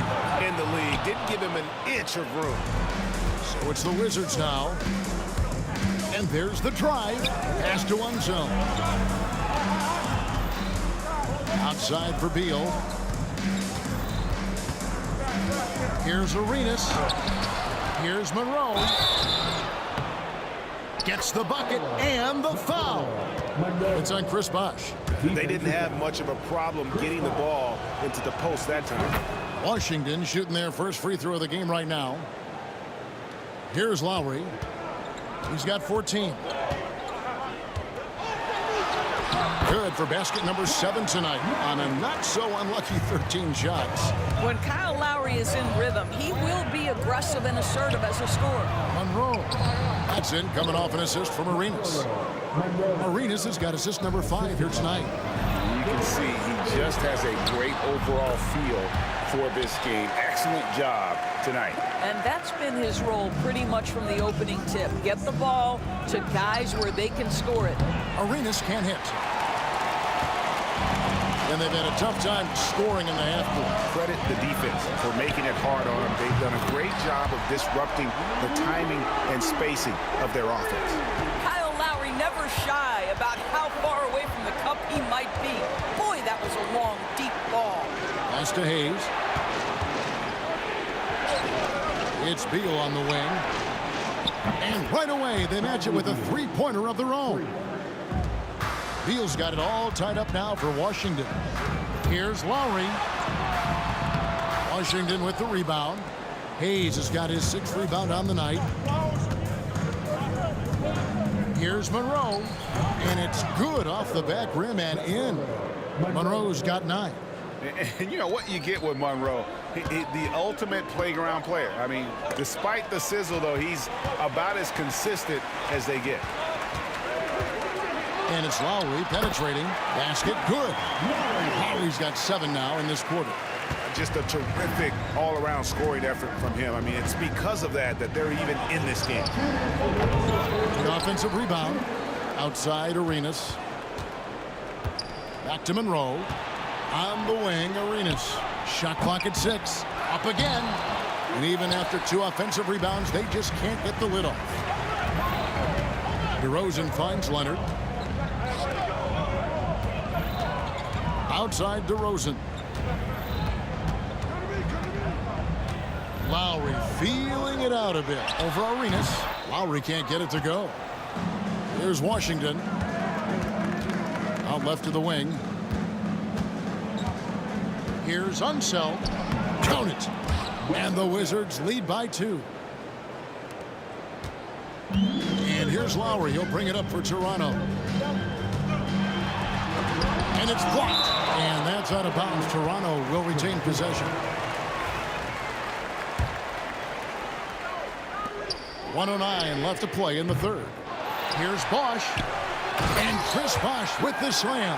in the league. Didn't give him an inch of room. So it's the Wizards now. And there's the drive. Pass to Unseld. Outside for Beal. Here's Arenas. Here's Monroe. Gets the bucket and the foul. It's on Chris Bosh. They didn't have much of a problem getting the ball into the post that time. Washington shooting their first free throw of the game right now. Here's Lowry. He's got 14. Good for basket number 7 tonight on a not-so-unlucky 13 shots. When Kyle Lowry is in rhythm, he will be aggressive and assertive as a scorer. Monroe. That's it, coming off an assist from Arenas. Arenas has got assist number 5 here tonight. You can see he just has a great overall feel for this game. Excellent job tonight. And that's been his role pretty much from the opening tip. Get the ball to guys where they can score it. Arenas can't hit. And they've had a tough time scoring in the half court. Credit the defense for making it hard on them. They've done a great job of disrupting the timing and spacing of their offense. Kyle Lowry never shy about how far away from the cup he might be. Boy, that was a long, deep ball. Pass to Hayes. It's Beal on the wing. And right away, they match it with a three-pointer of their own. Beal's got it all tied up now for Washington. Here's Lowry. Washington with the rebound. Hayes has got his 6th rebound on the night. Here's Monroe. And it's good off the back rim and in. Monroe's got 9. And you know what you get with Monroe? The ultimate playground player. I mean, despite the sizzle, though, he's about as consistent as they get. And it's Lowry penetrating. Basket good. Lowry's got 7 now in this quarter. Just a terrific all-around scoring effort from him. I mean, it's because of that they're even in this game. The offensive rebound. Outside Arenas. Back to Monroe. On the wing, Arenas. Shot clock at 6. Up again. And even after 2 offensive rebounds, they just can't get the lid off. DeRozan finds Leonard. Outside DeRozan. Lowry feeling it out a bit over Arenas. Lowry can't get it to go. Here's Washington. Out left to the wing. Here's Unseld. Count it. And the Wizards lead by 2. And here's Lowry. He'll bring it up for Toronto. And it's blocked. And that's out of bounds. Toronto will retain possession. 1:09 left to play in the third. Here's Bosch. And Chris Bosch with the slam.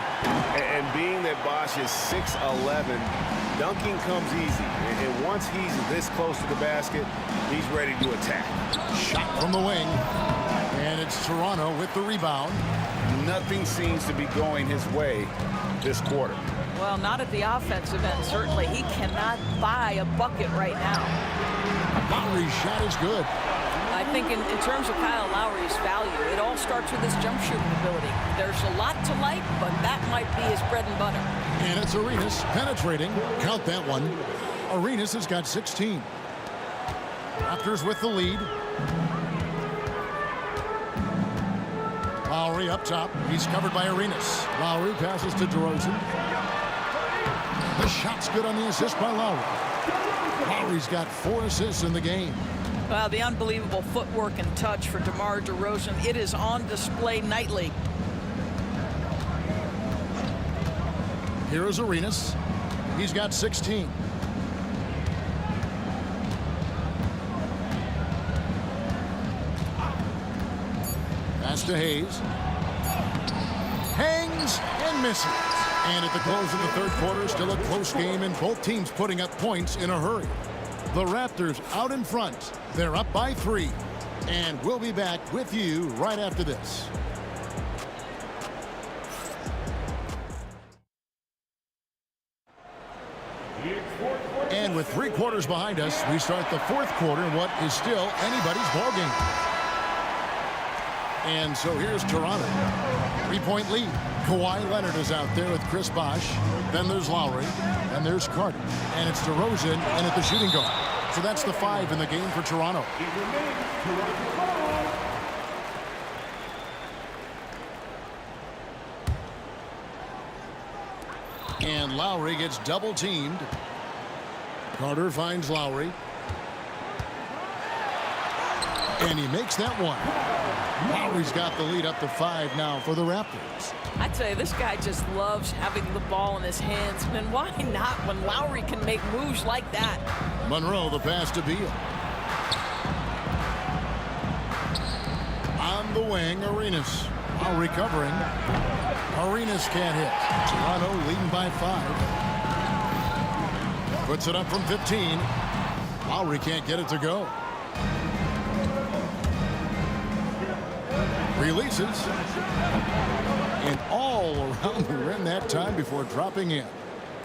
And being that Bosch is 6'11", dunking comes easy. And once he's this close to the basket, he's ready to attack. Shot from the wing. And it's Toronto with the rebound. Nothing seems to be going his way this quarter. Well, not at the offensive end, certainly. He cannot buy a bucket right now. Lowry's shot is good. I think in terms of Kyle Lowry's value, it all starts with his jump shooting ability. There's a lot to like, but that might be his bread and butter. And it's Arenas penetrating. Count that one. Arenas has got 16. Raptors with the lead. Lowry up top. He's covered by Arenas. Lowry passes to DeRozan. The shot's good on the assist by Lowry. Lowry's got 4 assists in the game. Well, the unbelievable footwork and touch for DeMar DeRozan, it is on display nightly. Here is Arenas. He's got 16. Pass to Hayes. Hangs and misses. And at the close of the third quarter, still a close game, and both teams putting up points in a hurry. The Raptors out in front. They're up by 3. And we'll be back with you right after this. And with 3 quarters behind us, we start the fourth quarter in what is still anybody's ballgame. And so here's Toronto. 3-point lead. Kawhi Leonard is out there with Chris Bosch. Then there's Lowry. And there's Carter. And it's DeRozan in at the shooting guard. So that's the 5 in the game for Toronto. And Lowry gets double teamed. Carter finds Lowry. And he makes that one. Lowry's got the lead up to 5 now for the Raptors. I tell you, this guy just loves having the ball in his hands. And why not when Lowry can make moves like that? Monroe, the pass to Beal. On the wing, Arenas. Lowry covering. Arenas can't hit. Toronto leading by 5. Puts it up from 15. Lowry can't get it to go. Releases. And all around the rim that time before dropping in.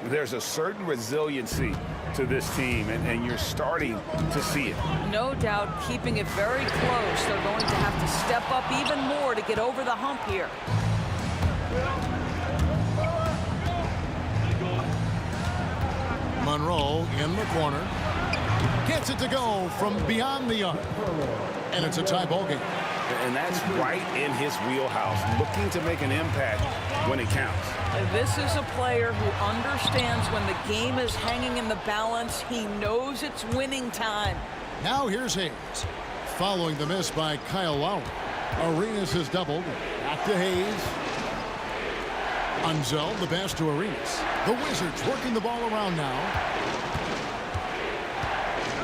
There's a certain resiliency to this team, and you're starting to see it. No doubt, keeping it very close. They're going to have to step up even more to get over the hump here. Monroe in the corner. Gets it to go from beyond the arc. And it's a tie ball game. And that's right in his wheelhouse, looking to make an impact when it counts. This is a player who understands when the game is hanging in the balance. He knows it's winning time. Now here's Hayes. Following the miss by Kyle Lowry. Arenas has doubled. Back to Hayes. Unseld, the pass to Arenas. The Wizards working the ball around now.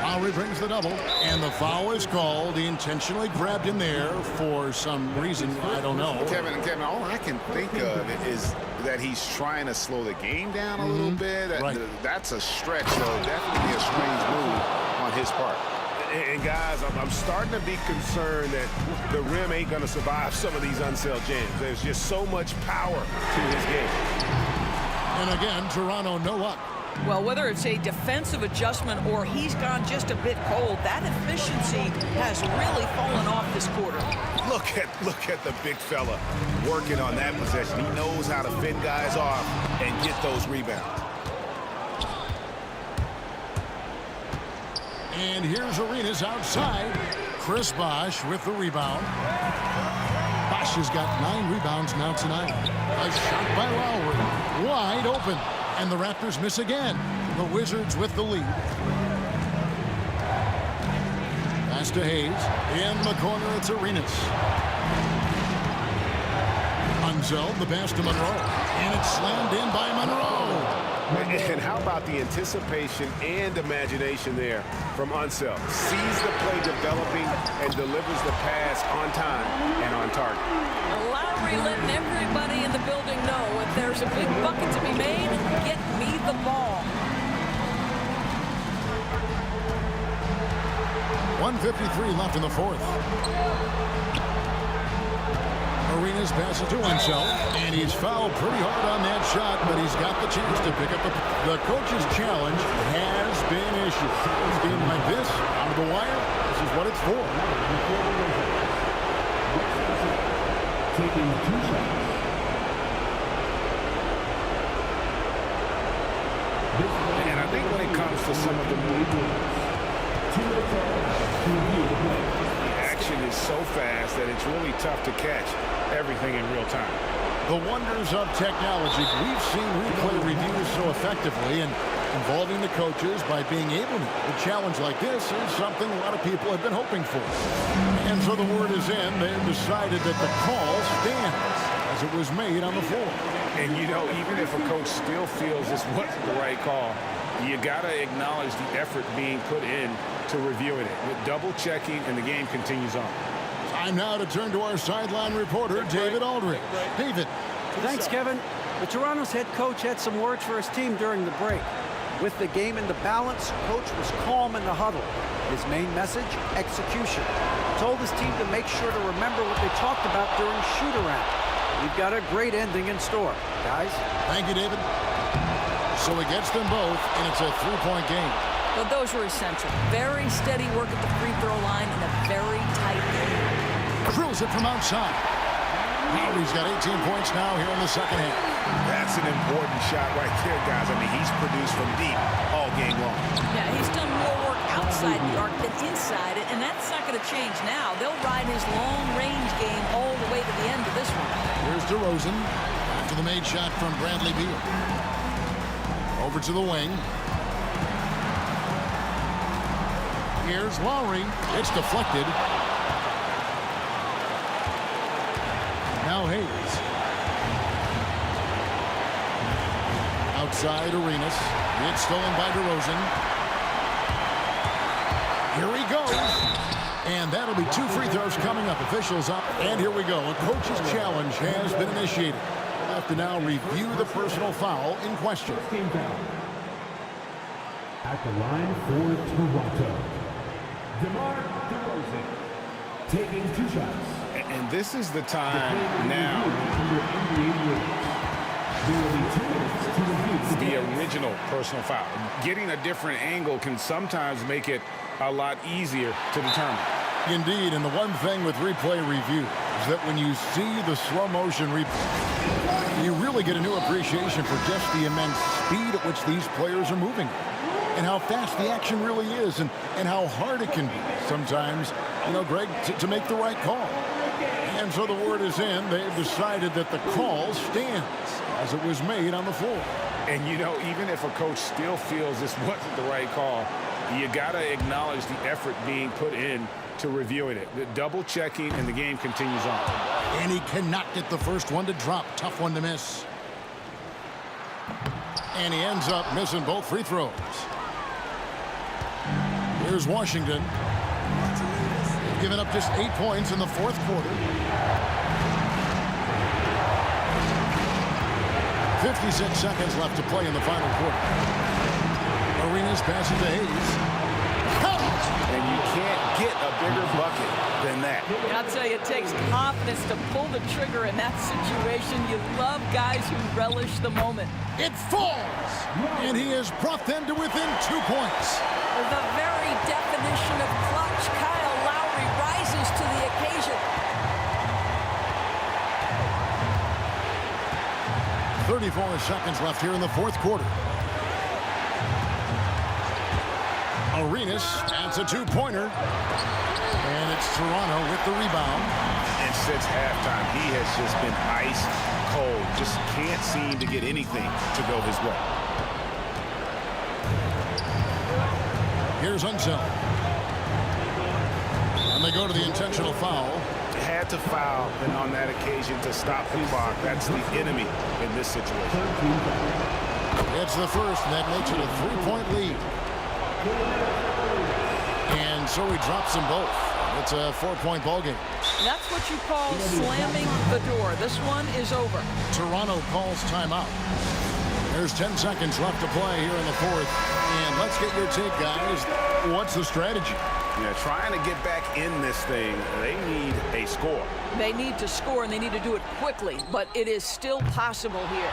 Lowry brings the double, and the foul is called. He intentionally grabbed in there for some reason. I don't know. Kevin, all I can think of is that he's trying to slow the game down a little bit. Right. That's a stretch, so definitely a strange move on his part. And guys, I'm starting to be concerned that the rim ain't going to survive some of these Unseld jams. There's just so much power to his game. And again, Toronto no up. Well, whether it's a defensive adjustment or he's gone just a bit cold, that efficiency has really fallen off this quarter. Look at the big fella working on that possession. He knows how to fend guys off and get those rebounds. And here's Arenas outside. Chris Bosh with the rebound. Bosh has got 9 rebounds now tonight. A shot by Lowry. Wide open. And the Raptors miss again. The Wizards with the lead. Pass to Hayes. In the corner, it's Arenas. Unseld, the pass to Monroe. And it's slammed in by Monroe. And how about the anticipation and imagination there from Unseld? Sees the play developing and delivers the pass on time and on target. Lowry letting everybody in the building know if there's a big bucket to be made, get me the ball. 1:53 left in the fourth. Arenas passes to himself, and he's fouled pretty hard on that shot, but he's got the chance to pick up the coach's challenge has been issued. A game like this, out of the wire, this is what it's for. Taking 2 shots. And I think when it comes to some of the action is so fast that it's really tough to catch everything in real time. The wonders of technology. We've seen replay reviews so effectively, and involving the coaches by being able to. A challenge like this is something a lot of people have been hoping for. And so the word is in. They've decided that the call stands as it was made on the floor. And, you know, even if a coach still feels this wasn't the right call, you got to acknowledge the effort being put in to reviewing it. With double-checking, and the game continues on. Time now to turn to our sideline reporter, David Aldridge. David. Thanks, Kevin. The Toronto's head coach had some words for his team during the break. With the game in the balance, coach was calm in the huddle. His main message, execution. Told his team to make sure to remember what they talked about during shoot-around. We've got a great ending in store, guys. Thank you, David. So he gets them both, and it's a 3-point game. Well, those were essential. Very steady work at the free throw line in a very tight game. Drills it from outside. Lowry's got 18 points now here in the second half. That's an important shot right there, guys. I mean, he's produced from deep all game long. Yeah, he's done more work outside the arc than inside it, and that's not going to change now. They'll ride his long-range game all the way to the end of this one. Here's DeRozan after the made shot from Bradley Beal. Over to the wing. Here's Lowry. It's deflected. Now Hayes. Outside Arenas. It's stolen by DeRozan. Here he goes. And that'll be 2 free throws coming up. Officials up. And here we go. A coach's challenge has been initiated. We'll have to now review the personal foul in question. At the line for Toronto, DeMar DeRozan taking 2 shots. And this is the time now. The original personal foul. Getting a different angle can sometimes make it a lot easier to determine. Indeed, and the one thing with replay review is that when you see the slow motion replay, you really get a new appreciation for just the immense speed at which these players are moving and how fast the action really is and how hard it can be sometimes, you know, Greg, to make the right call. And so the word is in. They've decided that the call stands as it was made on the floor. And, you know, even if a coach still feels this wasn't the right call, you got to acknowledge the effort being put in to reviewing it. The double checking, and the game continues on. And he cannot get the first one to drop. Tough one to miss. And he ends up missing both free throws. Here's Washington. Giving up just 8 points in the fourth quarter. 56 seconds left to play in the final quarter. Arenas passes to Hayes. And you can't get a bigger bucket than that. And I'll tell you, it takes confidence to pull the trigger in that situation. You love guys who relish the moment. It falls, and he has brought them to within 2 points. The very definition of clutch. Kyle Lowry rises to the occasion. 34 seconds left here in the fourth quarter. Arenas adds a two-pointer. And it's Toronto with the rebound. And since halftime, he has just been ice cold. Just can't seem to get anything to go his way. Here's Unseld. And they go to the intentional foul. Had to foul, and on that occasion to stop the clock. That's the enemy in this situation. It's the first, and that makes it a 3-point lead. And so he drops them both. It's a 4-point ball game. That's what you call slamming the door. This one is over. Toronto calls timeout. There's 10 seconds left to play here in the fourth. And let's get your take, guys. What's the strategy? Yeah, trying to get back in this thing, they need a score. They need to score, and they need to do it quickly, but it is still possible here.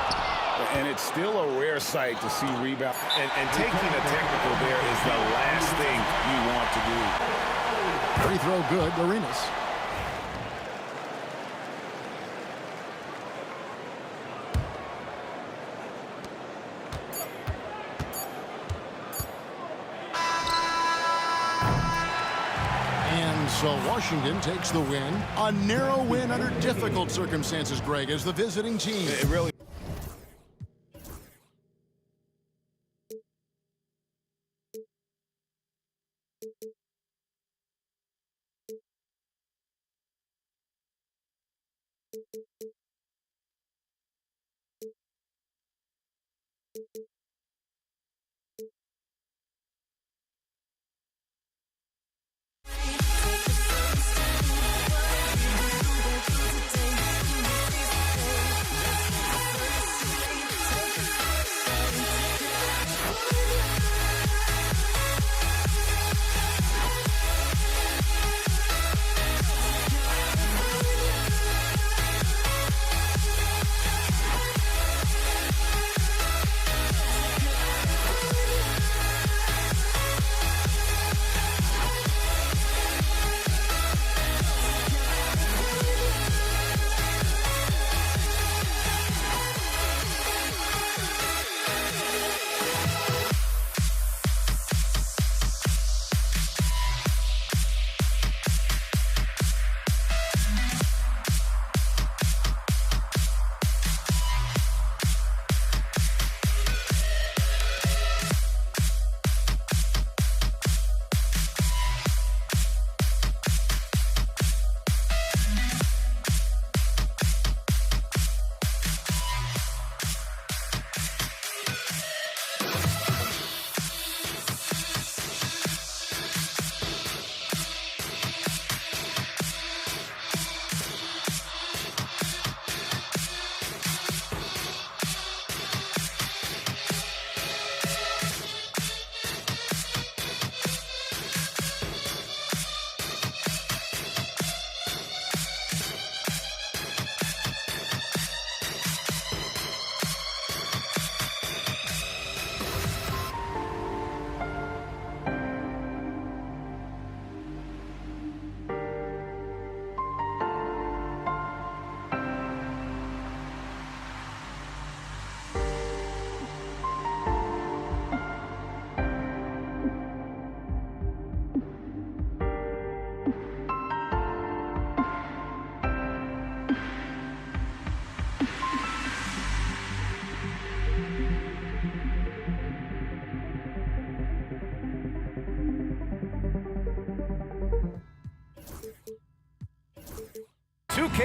And it's still a rare sight to see rebound. And taking a technical there is the last thing you want to do. Free throw good, Arenas. And so Washington takes the win. A narrow win under difficult circumstances, Greg, as the visiting team. It really...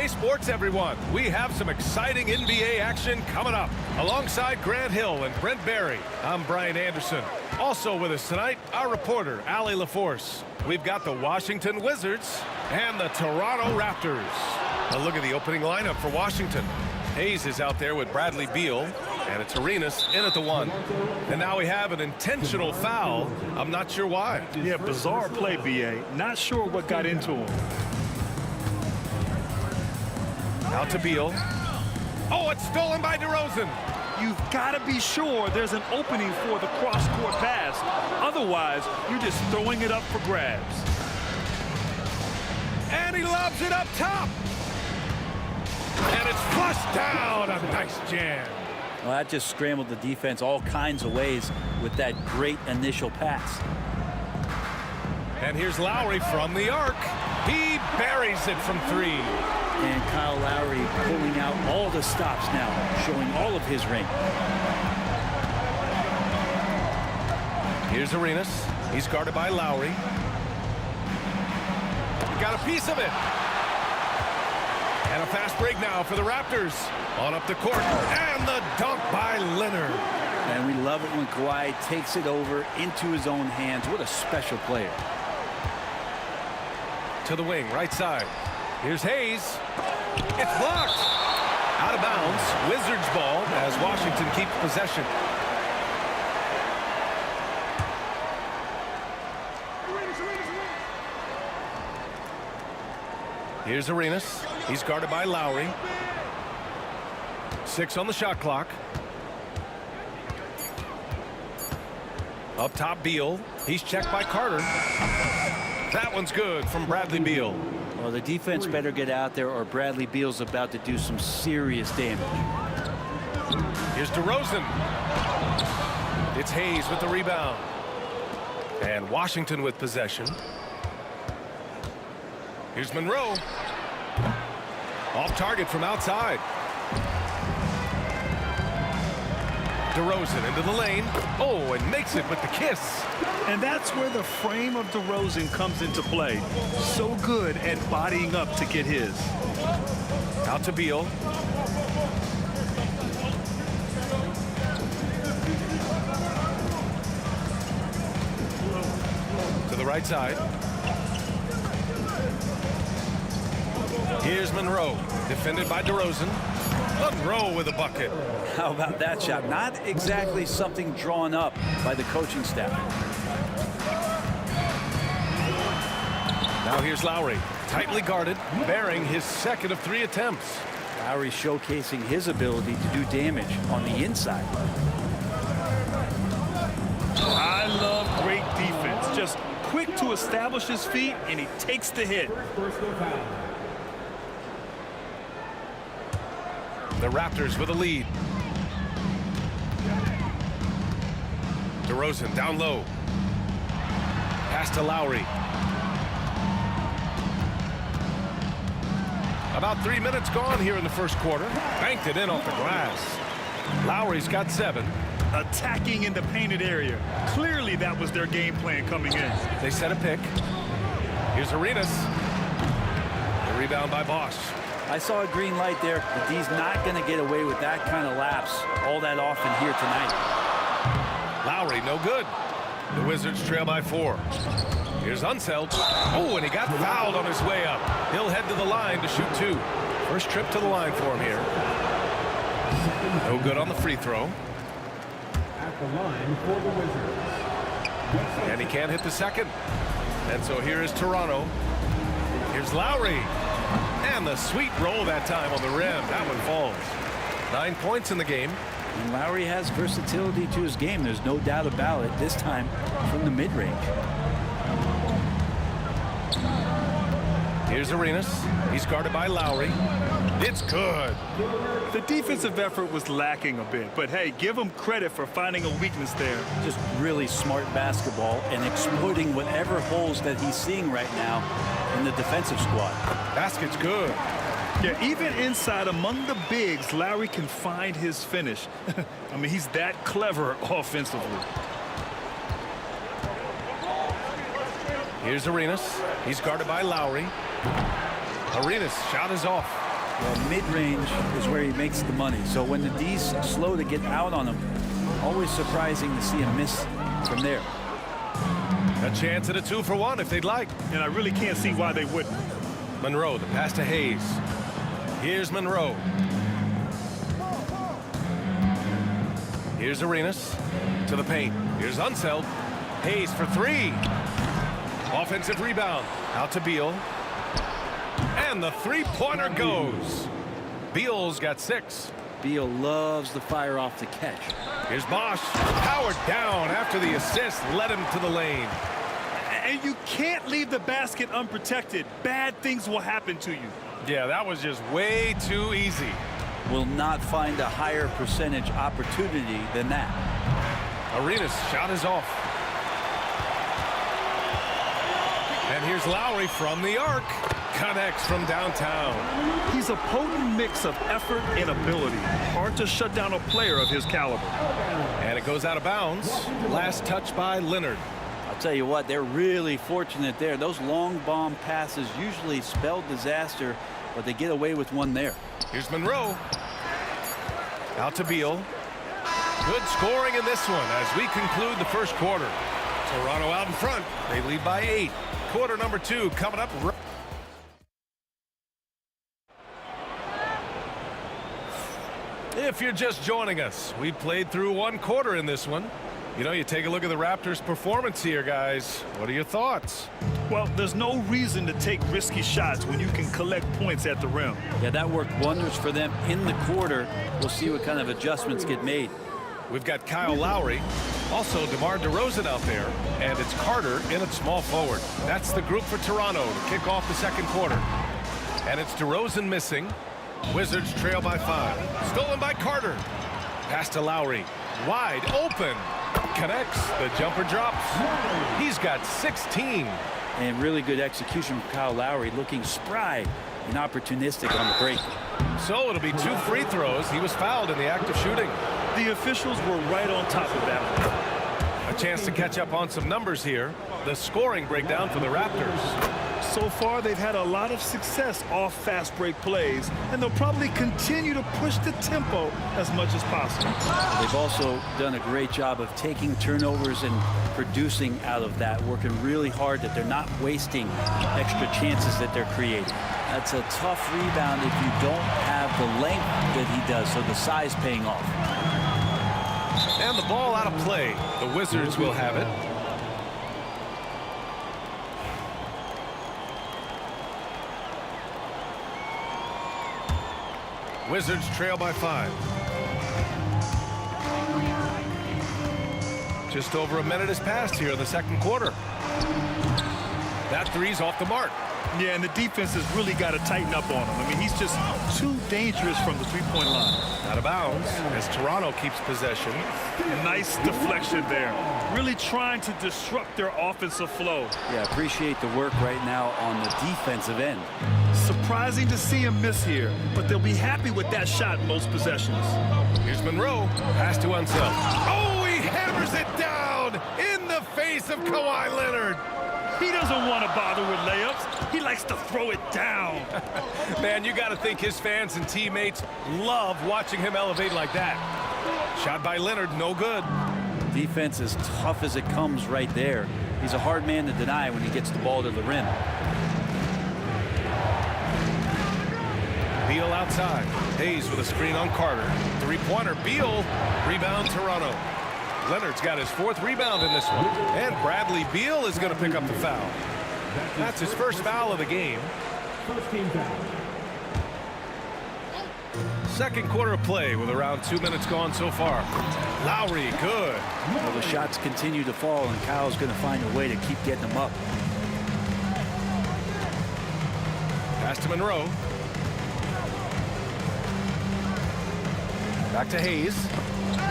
Sports, everyone. We have some exciting NBA action coming up. Alongside Grant Hill and Brent Barry, I'm Brian Anderson. Also with us tonight, our reporter, Allie LaForce. We've got the Washington Wizards and the Toronto Raptors. A look at the opening lineup for Washington. Hayes is out there with Bradley Beal, and it's Arenas in at the one. And now we have an intentional foul. I'm not sure why. Yeah, bizarre play, B.A. Not sure what got into him. Out to Beal. Oh, it's stolen by DeRozan. You've got to be sure there's an opening for the cross-court pass. Otherwise, you're just throwing it up for grabs. And he lobs it up top. And it's flushed down. A nice jam. Well, that just scrambled the defense all kinds of ways with that great initial pass. And here's Lowry from the arc. He buries it from 3. And Kyle Lowry pulling out all the stops now, showing all of his range. Here's Arenas. He's guarded by Lowry. He got a piece of it. And a fast break now for the Raptors. On up the court. And the dunk by Leonard. And we love it when Kawhi takes it over into his own hands. What a special player. To the wing, right side. Here's Hayes. It's blocked. Out of bounds. Wizards ball as Washington keeps possession. Here's Arenas. He's guarded by Lowry. 6 on the shot clock. Up top, Beal. He's checked by Carter. That one's good from Bradley Beal. Well, the defense better get out there or Bradley Beal's about to do some serious damage. Here's DeRozan. It's Hayes with the rebound. And Washington with possession. Here's Monroe. Off target from outside. DeRozan into the lane. Oh, and makes it with the kiss. And that's where the frame of DeRozan comes into play. So good at bodying up to get his. Out to Beal. To the right side. Here's Monroe, defended by DeRozan. Monroe with a bucket. How about that shot? Not exactly something drawn up by the coaching staff. Now here's Lowry, tightly guarded, bearing his second of 3 attempts. Lowry showcasing his ability to do damage on the inside. I love great defense. Just quick to establish his feet, and he takes the hit. The Raptors with a lead. DeRozan down low. Pass to Lowry. About 3 minutes gone here in the first quarter. Banked it in off the glass. Lowry's got 7. Attacking in the painted area. Clearly that was their game plan coming in. They set a pick. Here's Arenas. The rebound by Bosch. I saw a green light there. The D's not going to get away with that kind of lapse all that often here tonight. Lowry, no good. The Wizards trail by 4. Here's Unseld. Oh, and he got fouled on his way up. He'll head to the line to shoot 2. First trip to the line for him here. No good on the free throw. At the line for the Wizards. And he can't hit the second. And so here is Toronto. Here's Lowry. And the sweet roll that time on the rim. That one falls. 9 points in the game. And Lowry has versatility to his game. There's no doubt about it. This time from the mid-range. Here's Arenas. He's guarded by Lowry. It's good. The defensive effort was lacking a bit, but hey, give him credit for finding a weakness there. Just really smart basketball and exploiting whatever holes that he's seeing right now in the defensive squad. Basket's good. Yeah, even inside among the bigs, Lowry can find his finish. I mean, he's that clever offensively. Here's Arenas. He's guarded by Lowry. Arenas' shot is off. Well, mid-range is where he makes the money. So when the D's slow to get out on him, always surprising to see him miss from there. A chance at a 2-for-1 if they'd like. And I really can't see why they wouldn't. Monroe, the pass to Hayes. Here's Monroe. Here's Arenas to the paint. Here's Unseld. Hayes for 3. Offensive rebound. Out to Beal. And the 3-pointer goes. Beal's got 6. Beal loves the fire off the catch. Here's Bosch. Powered down after the assist led him to the lane. And you can't leave the basket unprotected. Bad things will happen to you. Yeah, that was just way too easy. Will not find a higher percentage opportunity than that. Arenas' shot is off. And here's Lowry from the arc. Connects from downtown. He's a potent mix of effort and ability. Hard to shut down a player of his caliber. And it goes out of bounds. Last touch by Leonard. I'll tell you what, they're really fortunate there. Those long bomb passes usually spell disaster, but they get away with one there. Here's Monroe. Out to Beal. Good scoring in this one as we conclude the first quarter. Toronto out in front. They lead by 8. Quarter number 2 coming up. If you're just joining us, we played through 1 quarter in this one. You know, you take a look at the Raptors' performance here, guys. What are your thoughts? Well, there's no reason to take risky shots when you can collect points at the rim. Yeah, that worked wonders for them in the quarter. We'll see what kind of adjustments get made. We've got Kyle Lowry, also DeMar DeRozan out there, and it's Carter in at small forward. That's the group for Toronto to kick off the second quarter. And it's DeRozan missing. Wizards trail by 5. Stolen by Carter. Pass to Lowry. Wide open. Connects. The jumper drops. He's got 16. And really good execution from Kyle Lowry, looking spry and opportunistic on the break. So it'll be 2 free throws. He was fouled in the act of shooting. The officials were right on top of that one. A chance to catch up on some numbers here. The scoring breakdown for the Raptors. So far, they've had a lot of success off fast break plays, and they'll probably continue to push the tempo as much as possible. They've also done a great job of taking turnovers and producing out of that, working really hard that they're not wasting extra chances that they're creating. That's a tough rebound if you don't have the length that he does, so the size paying off. And the ball out of play. The Wizards will have it. Wizards trail by 5. Just over a minute has passed here in the second quarter. That three's off the mark. Yeah, and the defense has really got to tighten up on him. I mean, he's just too dangerous from the three-point line. Out of bounds as Toronto keeps possession. Nice deflection there. Really trying to disrupt their offensive flow. Yeah, appreciate the work right now on the defensive end. Surprising to see him miss here, but they'll be happy with that shot in most possessions. Here's Monroe. Pass to Unseld. Oh, he hammers it down in the face of Kawhi Leonard. He doesn't want to bother with layups. He likes to throw it down. Man, you got to think his fans and teammates love watching him elevate like that. Shot by Leonard, no good. Defense as tough as it comes right there. He's a hard man to deny when he gets the ball to the rim. Beal outside. Hayes with a screen on Carter. Three-pointer. Beal. Rebound Toronto. Leonard's got his 4th rebound in this one. And Bradley Beal is going to pick up the foul. That's his first foul of the game. First team foul. Second quarter of play with around 2 minutes gone so far. Lowry, good. Well, the shots continue to fall, and Kyle's going to find a way to keep getting them up. Pass to Monroe. Back to Hayes.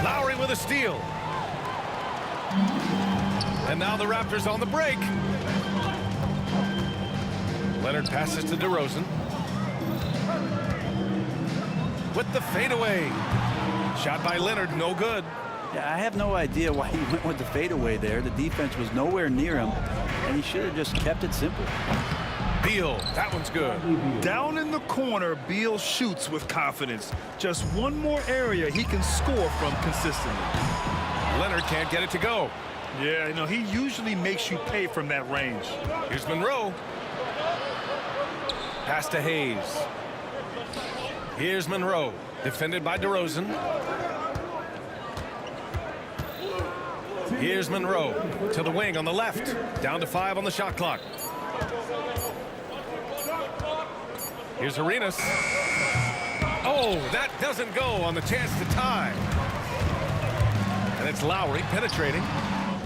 Lowry with a steal. And now the Raptors on the break. Leonard passes to DeRozan. With the fadeaway. Shot by Leonard, no good. Yeah, I have no idea why he went with the fadeaway there. The defense was nowhere near him, and he should have just kept it simple. Beal, that one's good. Down in the corner, Beal shoots with confidence. Just one more area he can score from consistently. Leonard can't get it to go. Yeah, you know, he usually makes you pay from that range. Here's Monroe. Pass to Hayes. Here's Monroe, defended by DeRozan. Here's Monroe to the wing on the left. Down to 5 on the shot clock. Here's Arenas. Oh, that doesn't go on the chance to tie. And it's Lowry penetrating.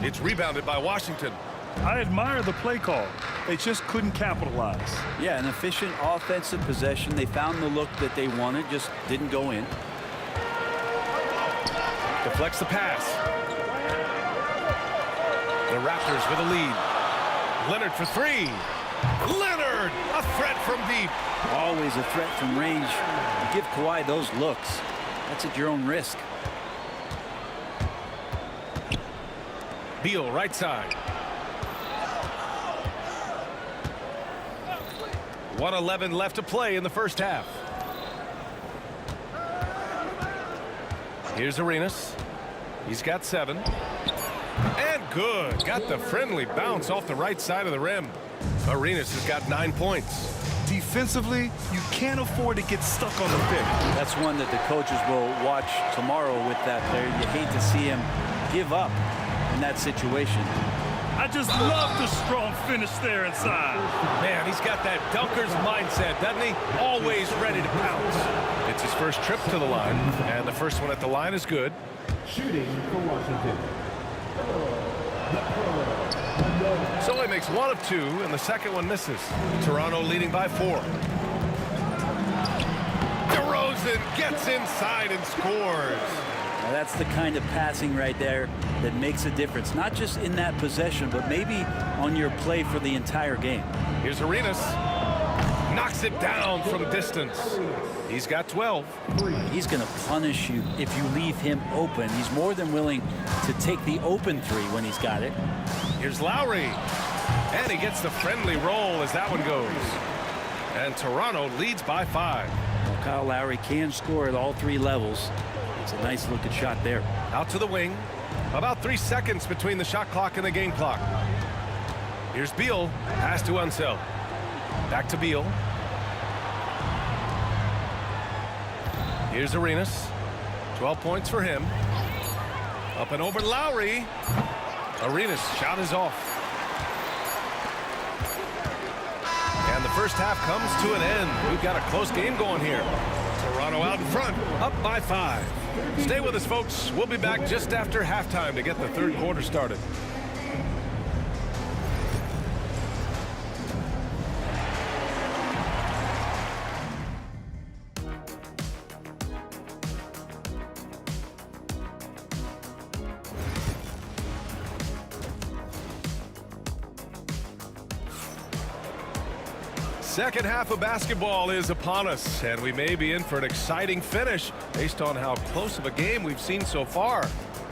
It's rebounded by Washington. I admire the play call. They just couldn't capitalize. Yeah, an efficient offensive possession. They found the look that they wanted, just didn't go in. Deflects the pass. The Raptors with a lead. Leonard for three. Leonard, a threat from deep. Always a threat from range. You give Kawhi those looks. That's at your own risk. Beal, right side. 1:11 left to play in the first half. Here's Arenas. He's got 7. And good. Got the friendly bounce off the right side of the rim. Arenas has got 9 points. Defensively, you can't afford to get stuck on the pick. That's one that the coaches will watch tomorrow with that player. You hate to see him give up in that situation. I just love the strong finish there inside. Man, he's got that dunker's mindset, doesn't he? Always ready to pounce. It's his first trip to the line, and the first one at the line is good. Shooting for Washington. So he makes 1 of 2, and the second one misses. Toronto leading by 4. DeRozan gets inside and scores. Now that's the kind of passing right there that makes a difference, not just in that possession, but maybe on your play for the entire game. Here's Arenas. Knocks it down from distance. He's got 12. He's going to punish you if you leave him open. He's more than willing to take the open 3 when he's got it. Here's Lowry. And he gets the friendly roll as that one goes. And Toronto leads by 5. Well, Kyle Lowry can score at all 3 levels. It's a nice looking shot there. Out to the wing. About 3 seconds between the shot clock and the game clock. Here's Beal. Pass to Unseld. Back to Beal. Here's Arenas. 12 points for him. Up and over Lowry. Arenas' shot is off. And the first half comes to an end. We've got a close game going here. Toronto out in front, up by 5. Stay with us, folks. We'll be back just after halftime to get the third quarter started. Second half of basketball is upon us, and we may be in for an exciting finish based on how close of a game we've seen so far.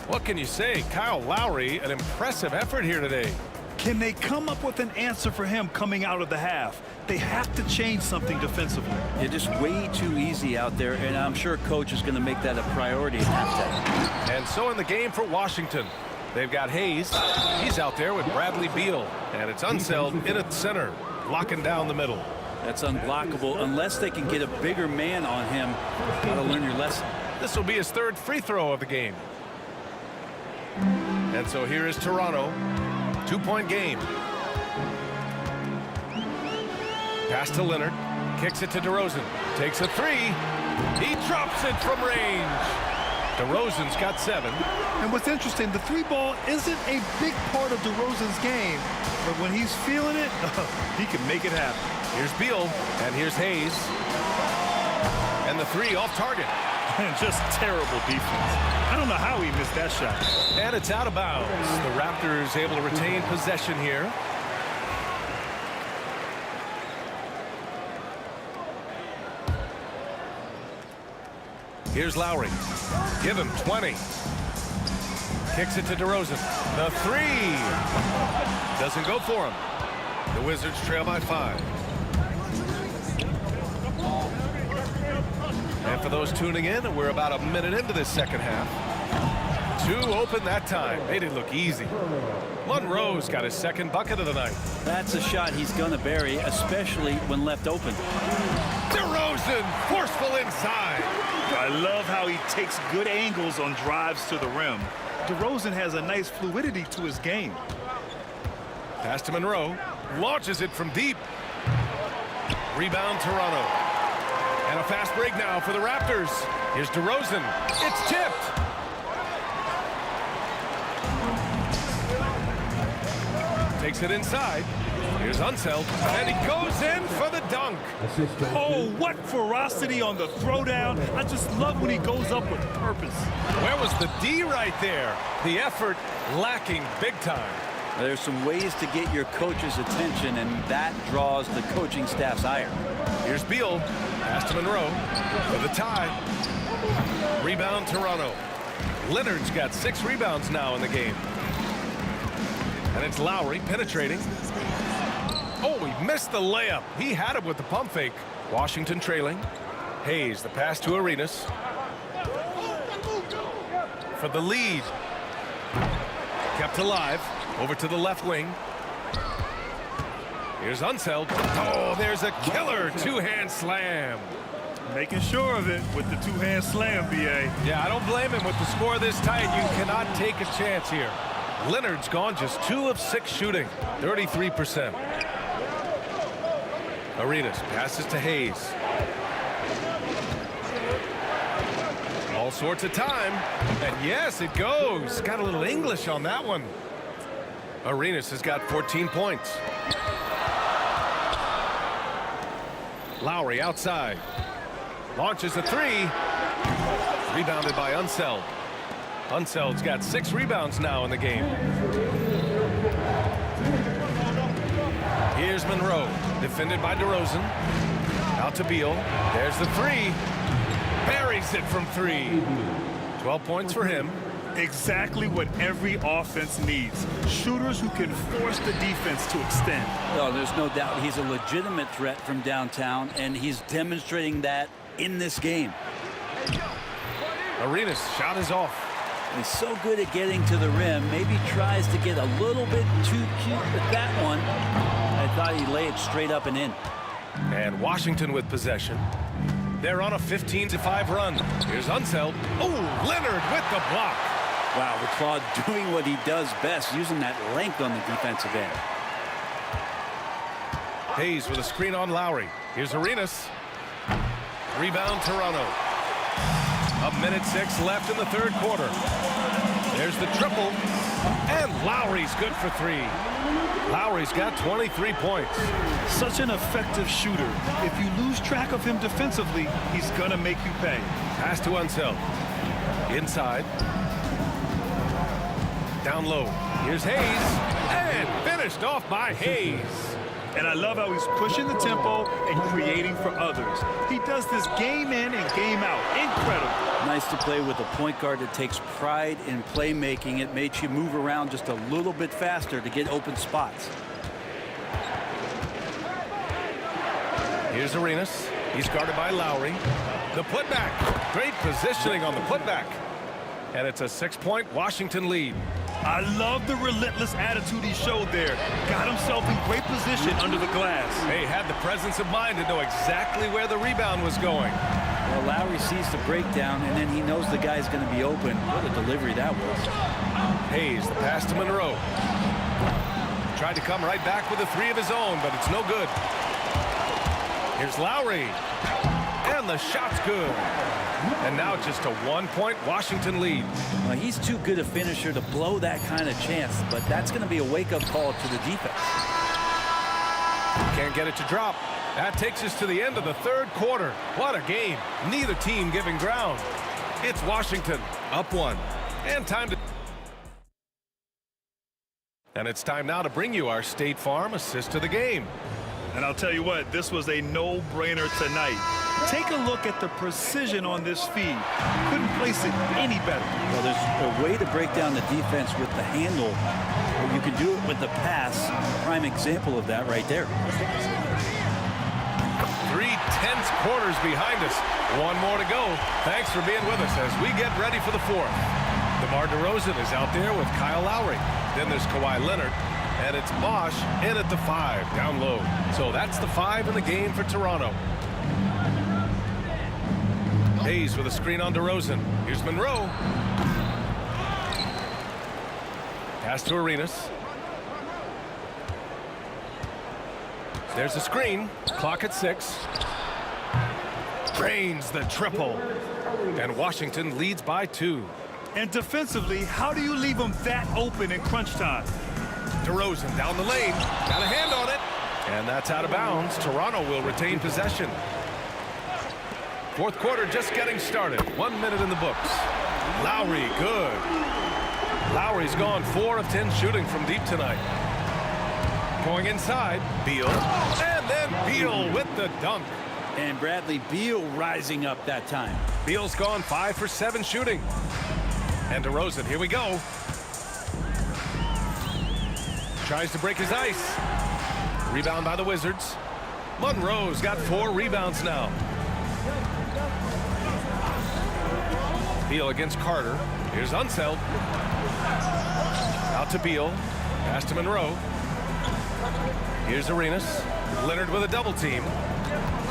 What can you say? Kyle Lowry, an impressive effort here today. Can they come up with an answer for him coming out of the half? They have to change something defensively. You're just way too easy out there, and I'm sure coach is going to make that a priority at halftime. And so in the game for Washington, they've got Hayes. He's out there with Bradley Beal, and it's Unseld in at center, locking down the middle. That's unblockable unless they can get a bigger man on him. Got to learn your lesson. This will be his 3rd free throw of the game. And so here is Toronto. 2-point game. Pass to Leonard. Kicks it to DeRozan. Takes a 3. He drops it from range. DeRozan's got 7. And what's interesting, the 3-ball isn't a big part of DeRozan's game, but when he's feeling it, he can make it happen. Here's Beal, and here's Hayes. And the 3 off target. And just terrible defense. I don't know how he missed that shot. And it's out of bounds. The Raptors able to retain possession here. Here's Lowry. Give him 20. Kicks it to DeRozan. The 3. Doesn't go for him. The Wizards trail by 5. And for those tuning in, we're about a minute into this second half. 2 open that time. Made it look easy. Monroe's got his 2nd bucket of the night. That's a shot he's going to bury, especially when left open. DeRozan, forceful inside. I love how he takes good angles on drives to the rim. DeRozan has a nice fluidity to his game. Pass to Monroe. Launches it from deep. Rebound Toronto. And a fast break now for the Raptors. Here's DeRozan. It's tipped. Takes it inside. Here's Unseld. And he goes in for the dunk. Oh, what ferocity on the throwdown. I just love when he goes up with purpose. Where was the D right there? The effort lacking big time. There's some ways to get your coach's attention, and that draws the coaching staff's ire. Here's Beal. Pass to Monroe for the tie. Rebound Toronto. Leonard's got 6 rebounds now in the game. And it's Lowry penetrating. Oh, he missed the layup. He had it with the pump fake. Washington trailing. Hayes, the pass to Arenas. For the lead. Kept alive. Over to the left wing. Here's Unseld. Oh, there's a killer two-hand slam. Making sure of it with the two-hand slam, B.A. Yeah, I don't blame him with the score this tight. You cannot take a chance here. Leonard's gone just 2 of 6 shooting, 33%. Arenas passes to Hayes. All sorts of time. And yes, it goes. Got a little English on that one. Arenas has got 14 points. Lowry outside. Launches a 3. Rebounded by Unseld. Unseld's got 6 rebounds now in the game. Here's Monroe. Defended by DeRozan. Out to Beal. There's the 3. Buries it from 3. 12 points for him. Exactly what every offense needs. Shooters who can force the defense to extend. Oh, there's no doubt he's a legitimate threat from downtown, and he's demonstrating that in this game. Arenas' shot is off. He's so good at getting to the rim. Maybe tries to get a little bit too cute with that one. I thought he'd lay it straight up and in. And Washington with possession. They're on a 15-5 run. Here's Unseld. Oh, Leonard with the block. Wow, the Claude doing what he does best, using that length on the defensive end. Hayes with a screen on Lowry. Here's Arenas. Rebound Toronto. 1:06 left in the third quarter. There's the triple. And Lowry's good for 3. Lowry's got 23 points. Such an effective shooter. If you lose track of him defensively, he's going to make you pay. Pass to Unseld. Inside. Down low. Here's Hayes. And finished off by Hayes. And I love how he's pushing the tempo and creating for others. He does this game in and game out. Incredible. Nice to play with a point guard that takes pride in playmaking. It makes you move around just a little bit faster to get open spots. Here's Arenas. He's guarded by Lowry. The putback. Great positioning on the putback. And it's a 6-point Washington lead. I love the relentless attitude he showed there. Got himself in great position under the glass. Hey, had the presence of mind to know exactly where the rebound was going. Well, Lowry sees the breakdown, and then he knows the guy's going to be open. What a delivery that was. Hayes, the pass to Monroe. Tried to come right back with a 3 of his own, but it's no good. Here's Lowry. And the shot's good. And now just a 1-point Washington lead. Well, he's too good a finisher to blow that kind of chance, but that's going to be a wake-up call to the defense. Can't get it to drop. That takes us to the end of the third quarter. What a game. Neither team giving ground. It's Washington up 1. And time to... And it's time now to bring you our State Farm assist to the game. And I'll tell you what, this was a no-brainer tonight. Take a look at the precision on this feed. Couldn't place it any better. Well, there's a way to break down the defense with the handle, or you can do it with the pass. Prime example of that right there. 3 tense quarters behind us. 1 more to go. Thanks for being with us as we get ready for the 4th. DeMar DeRozan is out there with Kyle Lowry. Then there's Kawhi Leonard. And it's Bosch in at the 5, down low. So that's the 5 in the game for Toronto. Hayes with a screen on DeRozan. Here's Monroe. Pass to Arenas. There's a screen. Clock at 6. drains the triple. And Washington leads by 2. And defensively, how do you leave them that open in crunch time? DeRozan down the lane. Got a hand on it. And that's out of bounds. Toronto will retain possession. Fourth quarter just getting started. 1 minute in the books. Lowry, good. Lowry's gone 4 of 10 shooting from deep tonight. Going inside, Beal. And then Beal with the dunk. And Bradley Beal rising up that time. Beal's gone 5 for 7 shooting. And DeRozan, here we go. Tries to break his ice. Rebound by the Wizards. Monroe's got 4 rebounds now. Beal against Carter. Here's Unseld. Out to Beal. Pass to Monroe. Here's Arenas. Leonard with a double team.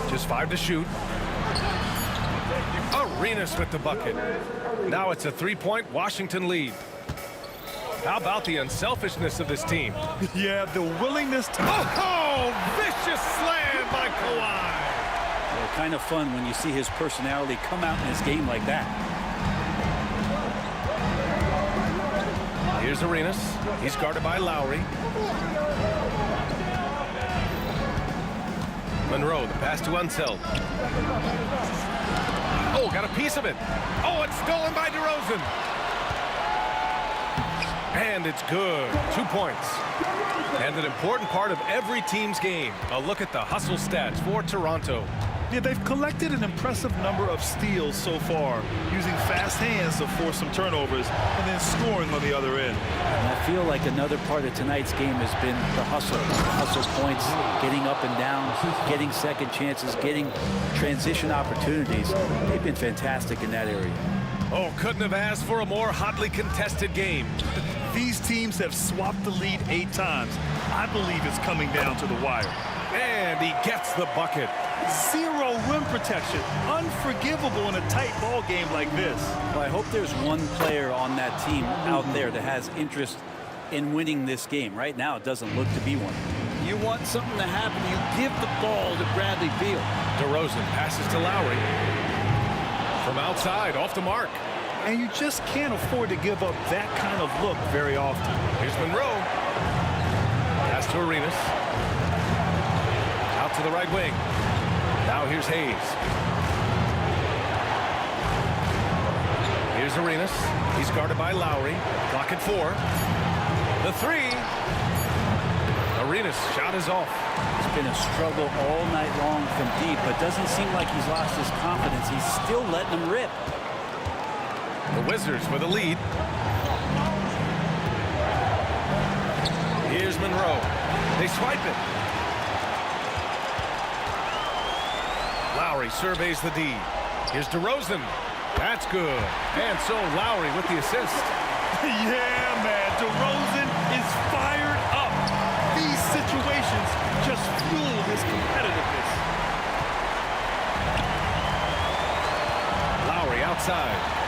Just 5 to shoot. Arenas with the bucket. Now it's a 3-point Washington lead. How about the unselfishness of this team? Yeah, the willingness to... Oh, vicious slam by Kawhi. Well, kind of fun when you see his personality come out in his game like that. Here's Arenas. He's guarded by Lowry. Monroe, the pass to Unseld. Oh, got a piece of it. Oh, it's stolen by DeRozan. And it's good. 2 points. And an important part of every team's game. A look at the hustle stats for Toronto. Yeah, they've collected an impressive number of steals so far, using fast hands to force some turnovers and then scoring on the other end. And I feel like another part of tonight's game has been the hustle. Hustle points, getting up and down, getting second chances, getting transition opportunities. They've been fantastic in that area. Oh, couldn't have asked for a more hotly contested game. These teams have swapped the lead 8 times. I believe it's coming down to the wire. And he gets the bucket. 0 rim protection. Unforgivable in a tight ball game like this. Well, I hope there's one player on that team out there that has interest in winning this game. Right now, it doesn't look to be one. You want something to happen, you give the ball to Bradley Beal. DeRozan passes to Lowry. From outside, off the mark. And you just can't afford to give up that kind of look very often. Here's Monroe. Pass to Arenas. Out to the right wing. Now here's Hayes. Here's Arenas. He's guarded by Lowry. Clock at 4. The 3. Arenas' shot is off. It's been a struggle all night long from deep, but doesn't seem like he's lost his confidence. He's still letting them rip. The Wizards with a lead. Here's Monroe. They swipe it. Lowry surveys the D. Here's DeRozan. That's good. And so Lowry with the assist. Yeah, man. DeRozan is fired up. These situations just fuel his competitiveness. Lowry outside.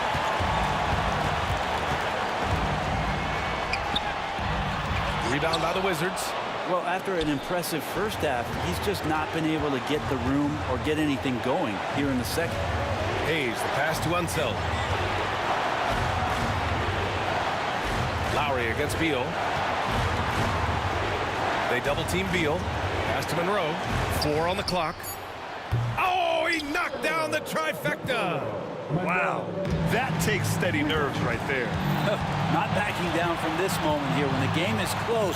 Rebound by the Wizards. Well, after an impressive first half, he's just not been able to get the room or get anything going here in the second. Hayes, the pass to Unseld. Lowry against Beal. They double team Beal. Pass to Monroe. 4 on the clock. Oh, he knocked down the trifecta. Wow, that takes steady nerves right there. Not backing down from this moment here. When the game is close,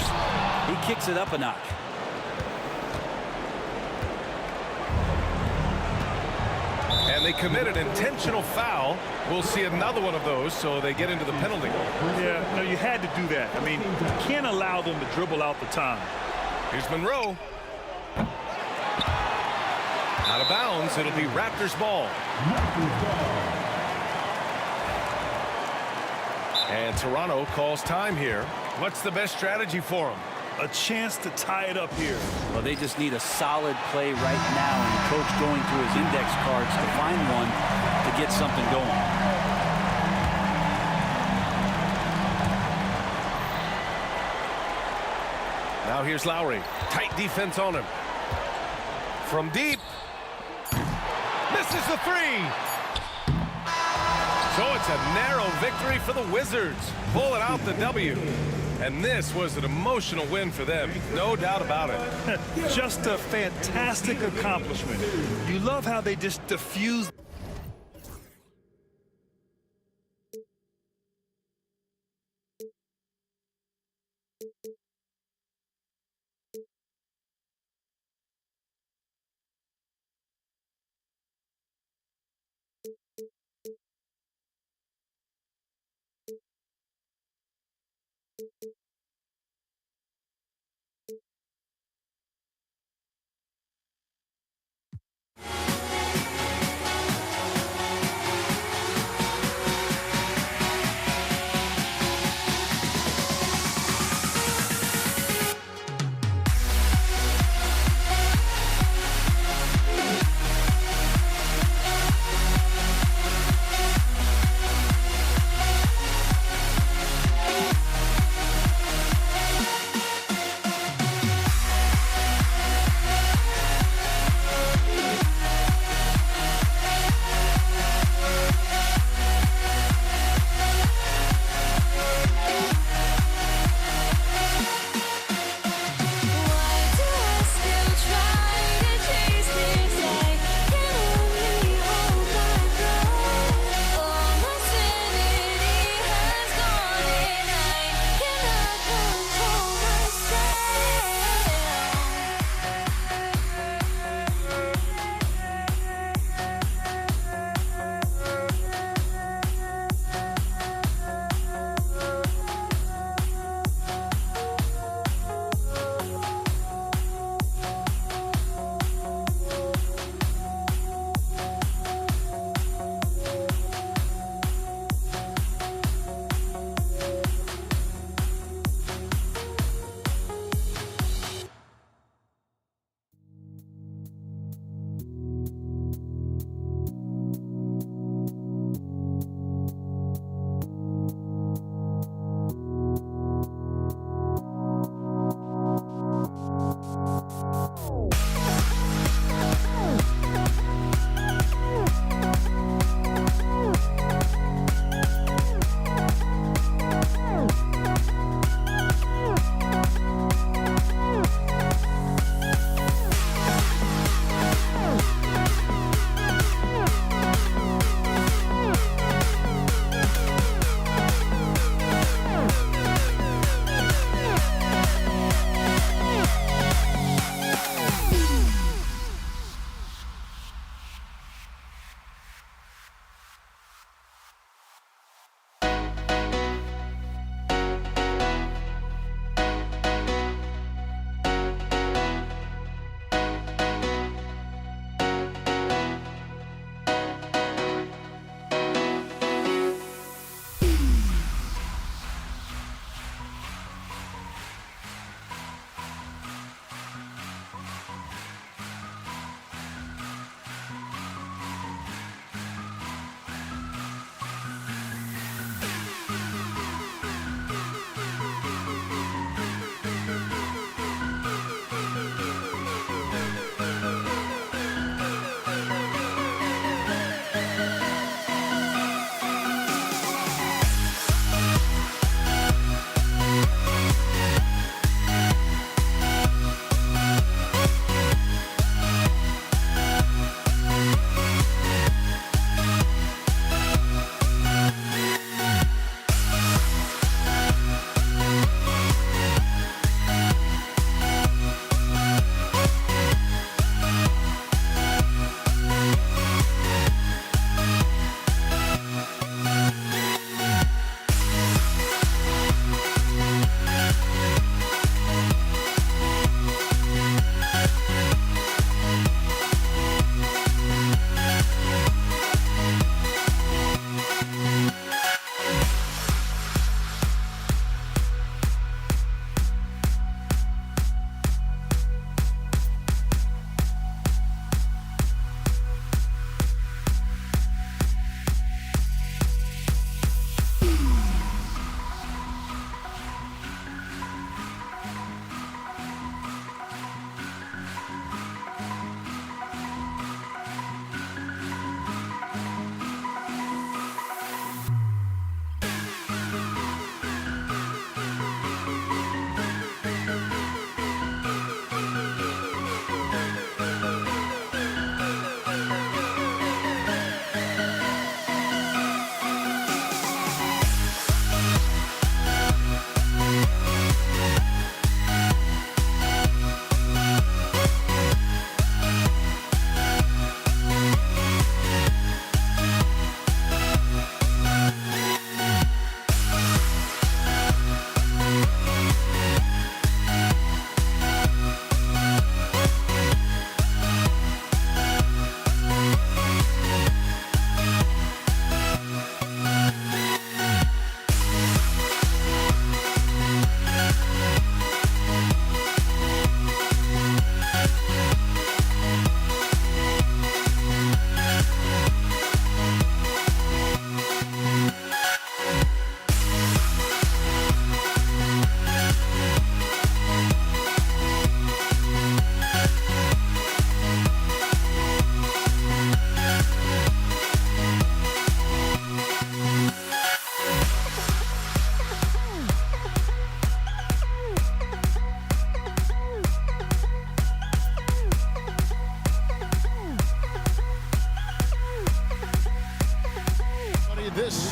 he kicks it up a notch. And they committed an intentional foul. We'll see another one of those, so they get into the penalty. Yeah, no, you had to do that. I mean, you can't allow them to dribble out the time. Here's Monroe. Out of bounds, it'll be Raptors ball. And Toronto calls time here. What's the best strategy for them? A chance to tie it up here. Well, they just need a solid play right now, and coach going through his index cards to find one to get something going. Now here's Lowry. Tight defense on him. From deep. misses the three. So it's a narrow victory for the Wizards, pulling out the W. And this was an emotional win for them, no doubt about it. Just a fantastic accomplishment. You love how they just diffuse.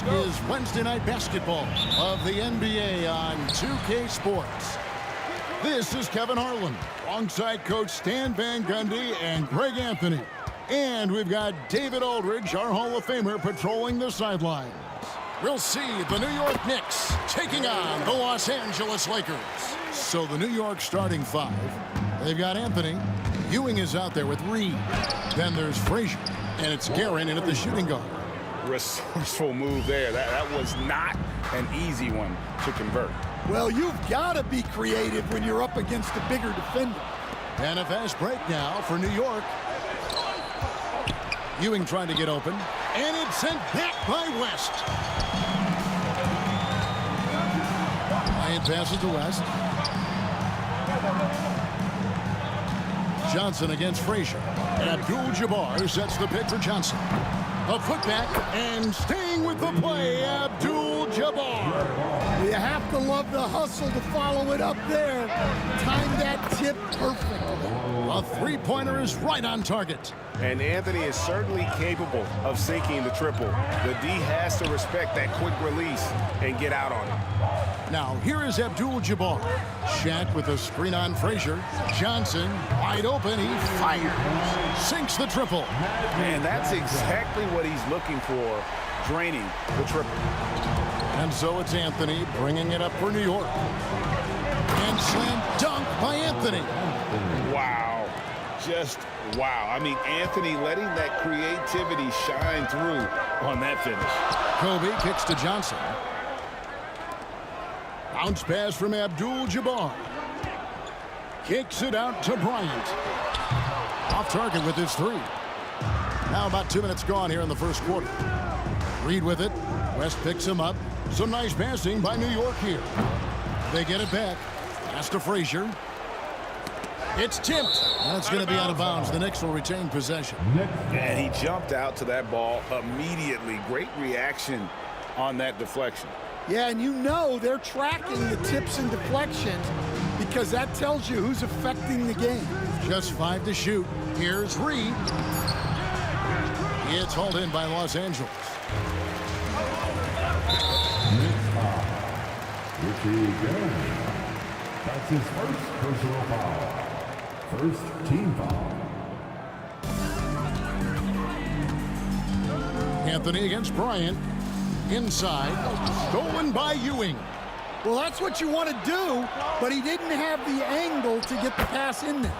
This is Wednesday Night Basketball of the NBA on 2K Sports. This is Kevin Harlan, alongside Coach Stan Van Gundy and Greg Anthony. And we've got David Aldridge, our Hall of Famer, patrolling the sidelines. We'll see the New York Knicks taking on the Los Angeles Lakers. So the New York starting five. They've got Anthony. Ewing is out there with Reed. Then there's Frazier. And it's Guerin in at the shooting guard. Resourceful move there. That was not an easy one to convert. Well, you've got to be creative when you're up against a bigger defender. And a fast break now for New York. Ewing trying to get open. And it's sent back by West. Bryant passes to West. Johnson against Frazier. Abdul-Jabbar sets the pick for Johnson. A putback and staying with the play, Abdul-Jabbar. You have to love the hustle to follow it up there. Time that tip perfect. A three-pointer is right on target. And Anthony is certainly capable of sinking the triple. The D has to respect that quick release and get out on it. Now, here is Abdul-Jabbar. Shaq with a screen on Frazier. Johnson, wide open, he fires. Sinks the triple. And that's exactly what he's looking for, draining the triple. And so it's Anthony bringing it up for New York. And slam dunk by Anthony. Wow. Just wow. I mean, Anthony letting that creativity shine through on that finish. Kobe kicks to Johnson. Bounce pass from Abdul-Jabbar. Kicks it out to Bryant. Off target with his three. Now about 2 minutes gone here in the first quarter. Reed with it. West picks him up. Some nice passing by New York here. They get it back. Pass to Frazier. It's tipped. That's going to be out of bounds. The Knicks will retain possession. And he jumped out to that ball immediately. Great reaction on that deflection. Yeah, and you know they're tracking the tips and deflections because that tells you who's affecting the game. Just 5 to shoot. Here's Reed. It's hauled in by Los Angeles. That's his first personal foul. First team foul. Anthony against Bryant. Inside. Stolen by Ewing. Well, that's what you want to do, but he didn't have the angle to get the pass in there.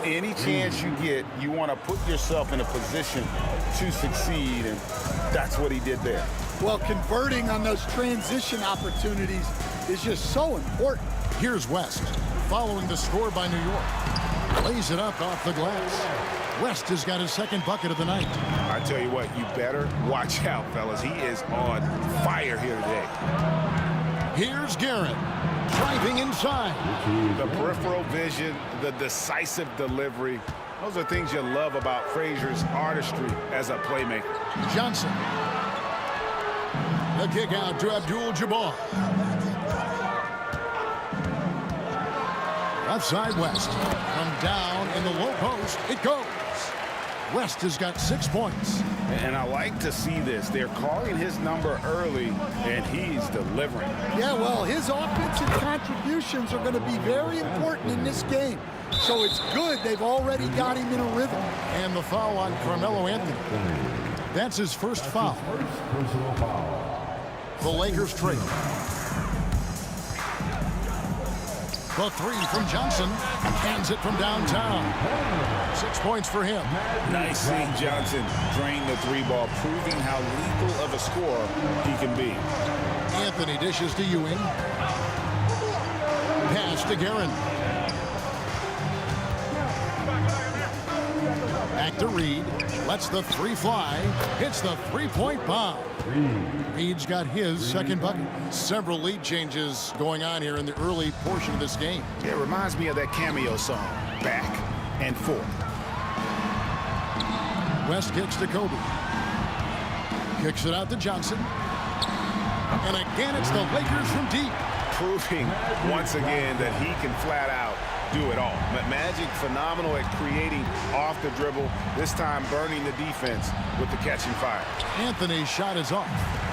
Any chance you get, you want to put yourself in a position to succeed, and that's what he did there. Well, converting on those transition opportunities is just so important. Here's West, following the score by New York. Lays it up off the glass. West has got his second bucket of the night. I tell you what, you better watch out, fellas. He is on fire here today. Here's Guerin, driving inside. The peripheral vision, the decisive delivery. Those are things you love about Frazier's artistry as a playmaker. Johnson. The kick out to Abdul-Jabbar. Outside West. From down in the low post, it goes. West has got 6 points. And I like to see this. They're calling his number early, and he's delivering. Yeah, well, his offensive contributions are going to be very important in this game. So it's good they've already got him in a rhythm. And the foul on Carmelo Anthony. That's his first foul. The Lakers trade. The three from Johnson. Hands it from downtown. 6 points for him. Nice seeing Johnson drain the three ball, proving how lethal of a scorer he can be. Anthony dishes to Ewing. Pass to Guerin. Back to Reed. Lets the three fly. Hits the three-point bomb. Reed's got his second bucket. Several lead changes going on here in the early portion of this game. It reminds me of that cameo song, Back and Forth. West kicks to Kobe. Kicks it out to Johnson. And again, it's the Lakers from deep. Proving once again that he can flat out do it all. Magic phenomenal at creating off the dribble, this time burning the defense with the catch and fire. Anthony's shot is off.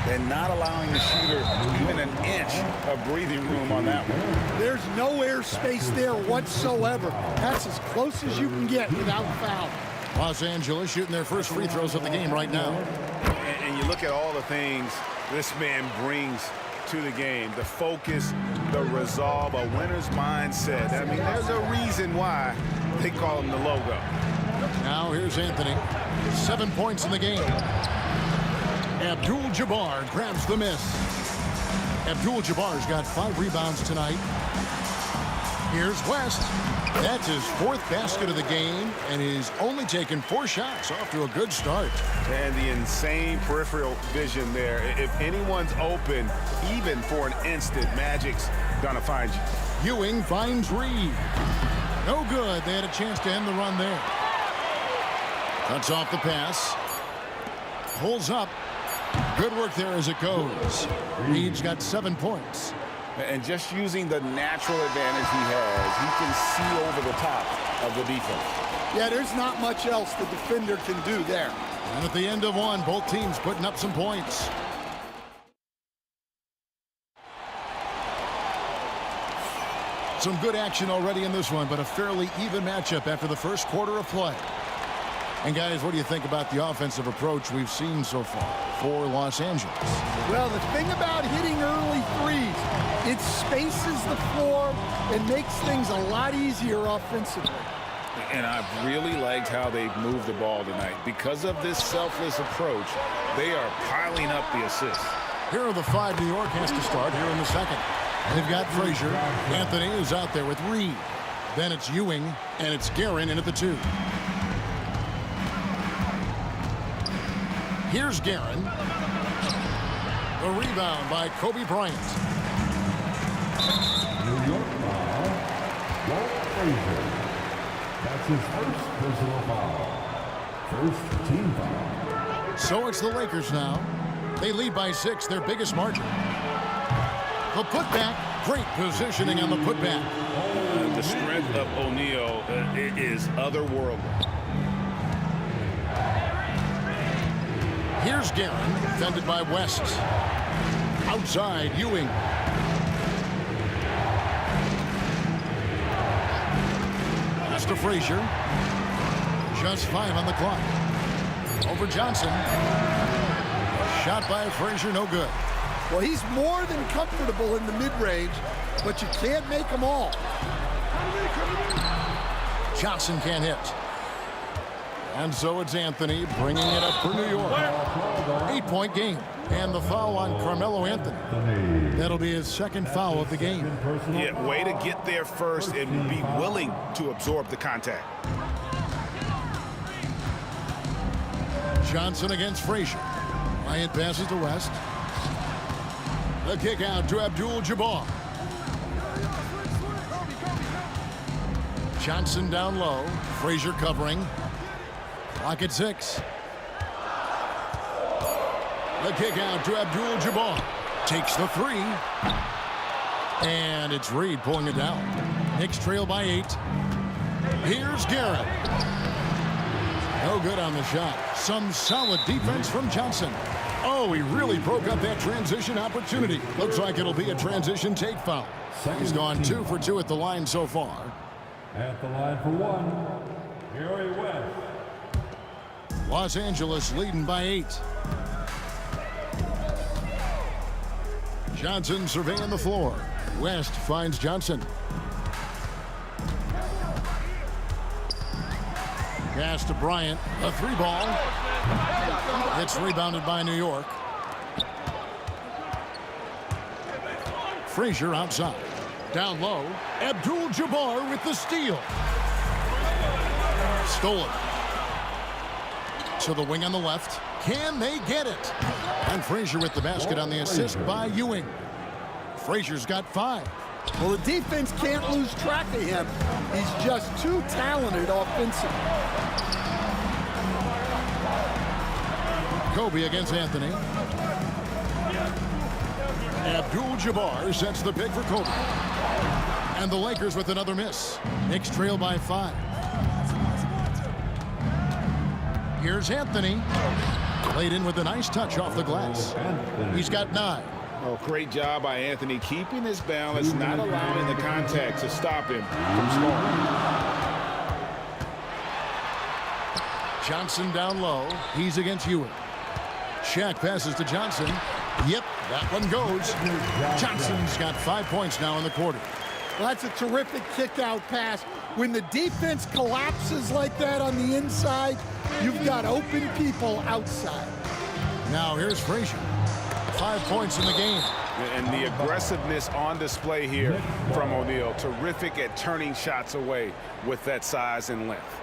And not allowing the shooter even an inch of breathing room on that one. There's no air space there whatsoever. That's as close as you can get without foul. Los Angeles shooting their first free throws of the game right now. And you look at all the things this man brings to the game. The focus, the resolve, a winner's mindset. I mean, there's a reason why they call him the logo. Now here's Anthony. 7 points in the game. Abdul-Jabbar grabs the miss. Abdul-Jabbar's got 5 rebounds tonight. Here's West. That's his 4th basket of the game, and he's only taken 4 shots. Off to a good start. And the insane peripheral vision there. If anyone's open, even for an instant, Magic's gonna find you. Ewing finds Reed. No good. They had a chance to end the run there. Cuts off the pass. Pulls up. Good work there as it goes. Reed's got 7 points. And just using the natural advantage he has, he can see over the top of the defense. Yeah, there's not much else the defender can do there. And at the end of one, both teams putting up some points. Some good action already in this one, but a fairly even matchup after the first quarter of play. And guys, what do you think about the offensive approach we've seen so far for Los Angeles? Well, the thing about hitting early threes, it spaces the floor and makes things a lot easier offensively. And I've really liked how they've moved the ball tonight. Because of this selfless approach, they are piling up the assists. Here are the 5 New York has to start here in the second. They've got Frazier. Anthony is out there with Reed. Then it's Ewing, and it's Guerin in at the 2. Here's Guerin. The rebound by Kobe Bryant. New York foul, Walt Frazier. That's his first personal foul. First team foul. So it's the Lakers now. They lead by 6, their biggest margin. The putback, great positioning on the putback. The strength of O'Neal is otherworldly. Here's Guerin, defended by West. Outside, Ewing. Pass to Frazier. Just 5 on the clock. Over Johnson. Shot by Frazier, no good. Well, he's more than comfortable in the mid-range, but you can't make them all. Johnson can't hit. And so it's Anthony bringing it up for New York. 8-point game. And the foul on Carmelo Anthony. That'll be his 2nd foul of the game. Yeah, way to get there first and be willing to absorb the contact. Johnson against Frazier. Bryant passes to West. The kick out to Abdul-Jabbar. Johnson down low. Frazier covering. Clock at 6. The kick out to Abdul-Jabbar. Takes the 3. And it's Reed pulling it down. Knicks trail by 8. Here's Guerin. No good on the shot. Some solid defense from Johnson. Oh, he really broke up that transition opportunity. Looks like it'll be a transition take foul. He's gone 2 for 2 at the line so far. At the line for 1, Gary West. Los Angeles leading by 8. Johnson surveying the floor. West finds Johnson. Pass to Bryant. A 3-ball. It's rebounded by New York. Frazier outside. Down low. Abdul-Jabbar with the steal. Stolen. To the wing on the left. Can they get it? And Frazier with the basket on the assist by Ewing. Frazier's got 5. Well, the defense can't lose track of him. He's just too talented offensively. Kobe against Anthony. Abdul-Jabbar sets the pick for Kobe. And the Lakers with another miss. Knicks trail by 5. Here's Anthony. Laid in with a nice touch off the glass. He's got 9. Oh, great job by Anthony keeping his balance, not allowing the contact to stop him from scoring. Johnson down low. He's against Ewing. Shaq passes to Johnson. Yep, that one goes. Johnson's got 5 points now in the quarter. Well, that's a terrific kick-out pass. When the defense collapses like that on the inside, you've got open people outside. Now here's Frazier. 5 points in the game. And the aggressiveness on display here from O'Neal. Terrific at turning shots away with that size and length.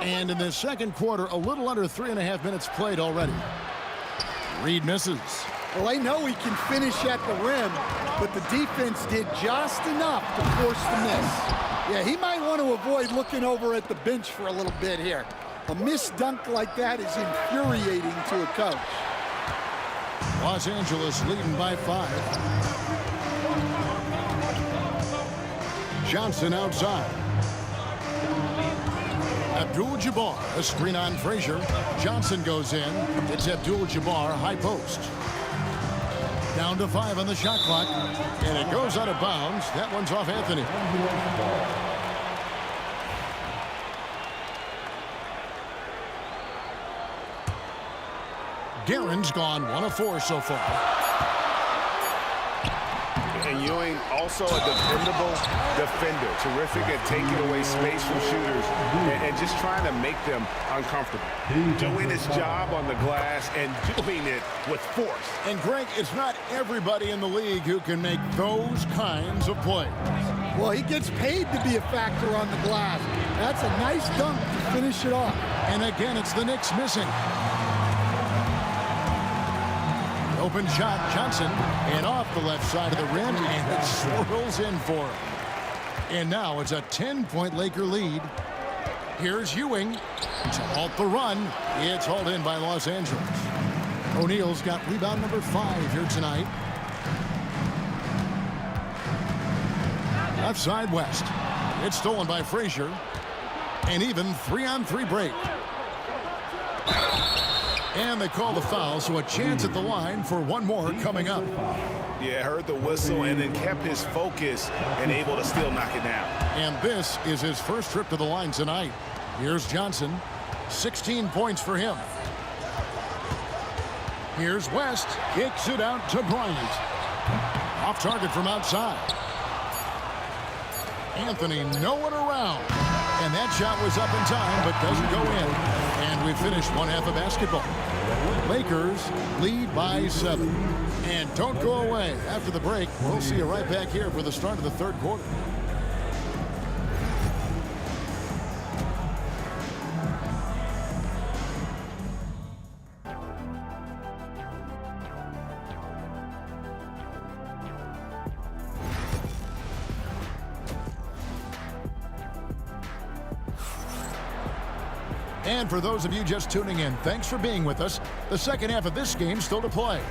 And in this second quarter, a little under 3.5 minutes played already. Reed misses. Well, they know he can finish at the rim, but the defense did just enough to force the miss. Yeah, he might want to avoid looking over at the bench for a little bit here. A missed dunk like that is infuriating to a coach. Los Angeles leading by 5. Johnson outside. Abdul-Jabbar, a screen on Frazier. Johnson goes in. It's Abdul-Jabbar, high post. Down to 5 on the shot clock. And it goes out of bounds. That one's off Anthony. Guerin's gone 1 of 4 so far. And Ewing also a dependable defender. Terrific at taking away space from shooters and just trying to make them uncomfortable. Doing his job on the glass and doing it with force. And Greg, it's not everybody in the league who can make those kinds of plays. Well, he gets paid to be a factor on the glass. That's a nice dunk to finish it off. And again, it's the Knicks missing. Open shot, Johnson, and off the left side of the rim, and it swirls in for him. And now it's a 10-point Laker lead. Here's Ewing to halt the run. It's hauled in by Los Angeles. O'Neal's got rebound number 5 here tonight. Left side West. It's stolen by Frazier. And even 3-on-3 break. And they call the foul, so a chance at the line for one more coming up. Yeah, heard the whistle and then kept his focus and able to still knock it down. And this is his first trip to the line tonight. Here's Johnson. 16 points for him. Here's West. Kicks it out to Bryant. Off target from outside. Anthony nowhere around. And that shot was up in time, but doesn't go in. And we finish one half of basketball. Lakers lead by 7. And don't go away. After the break, we'll see you right back here for the start of the third quarter. And for those of you just tuning in, thanks for being with us. The second half of this game still to play.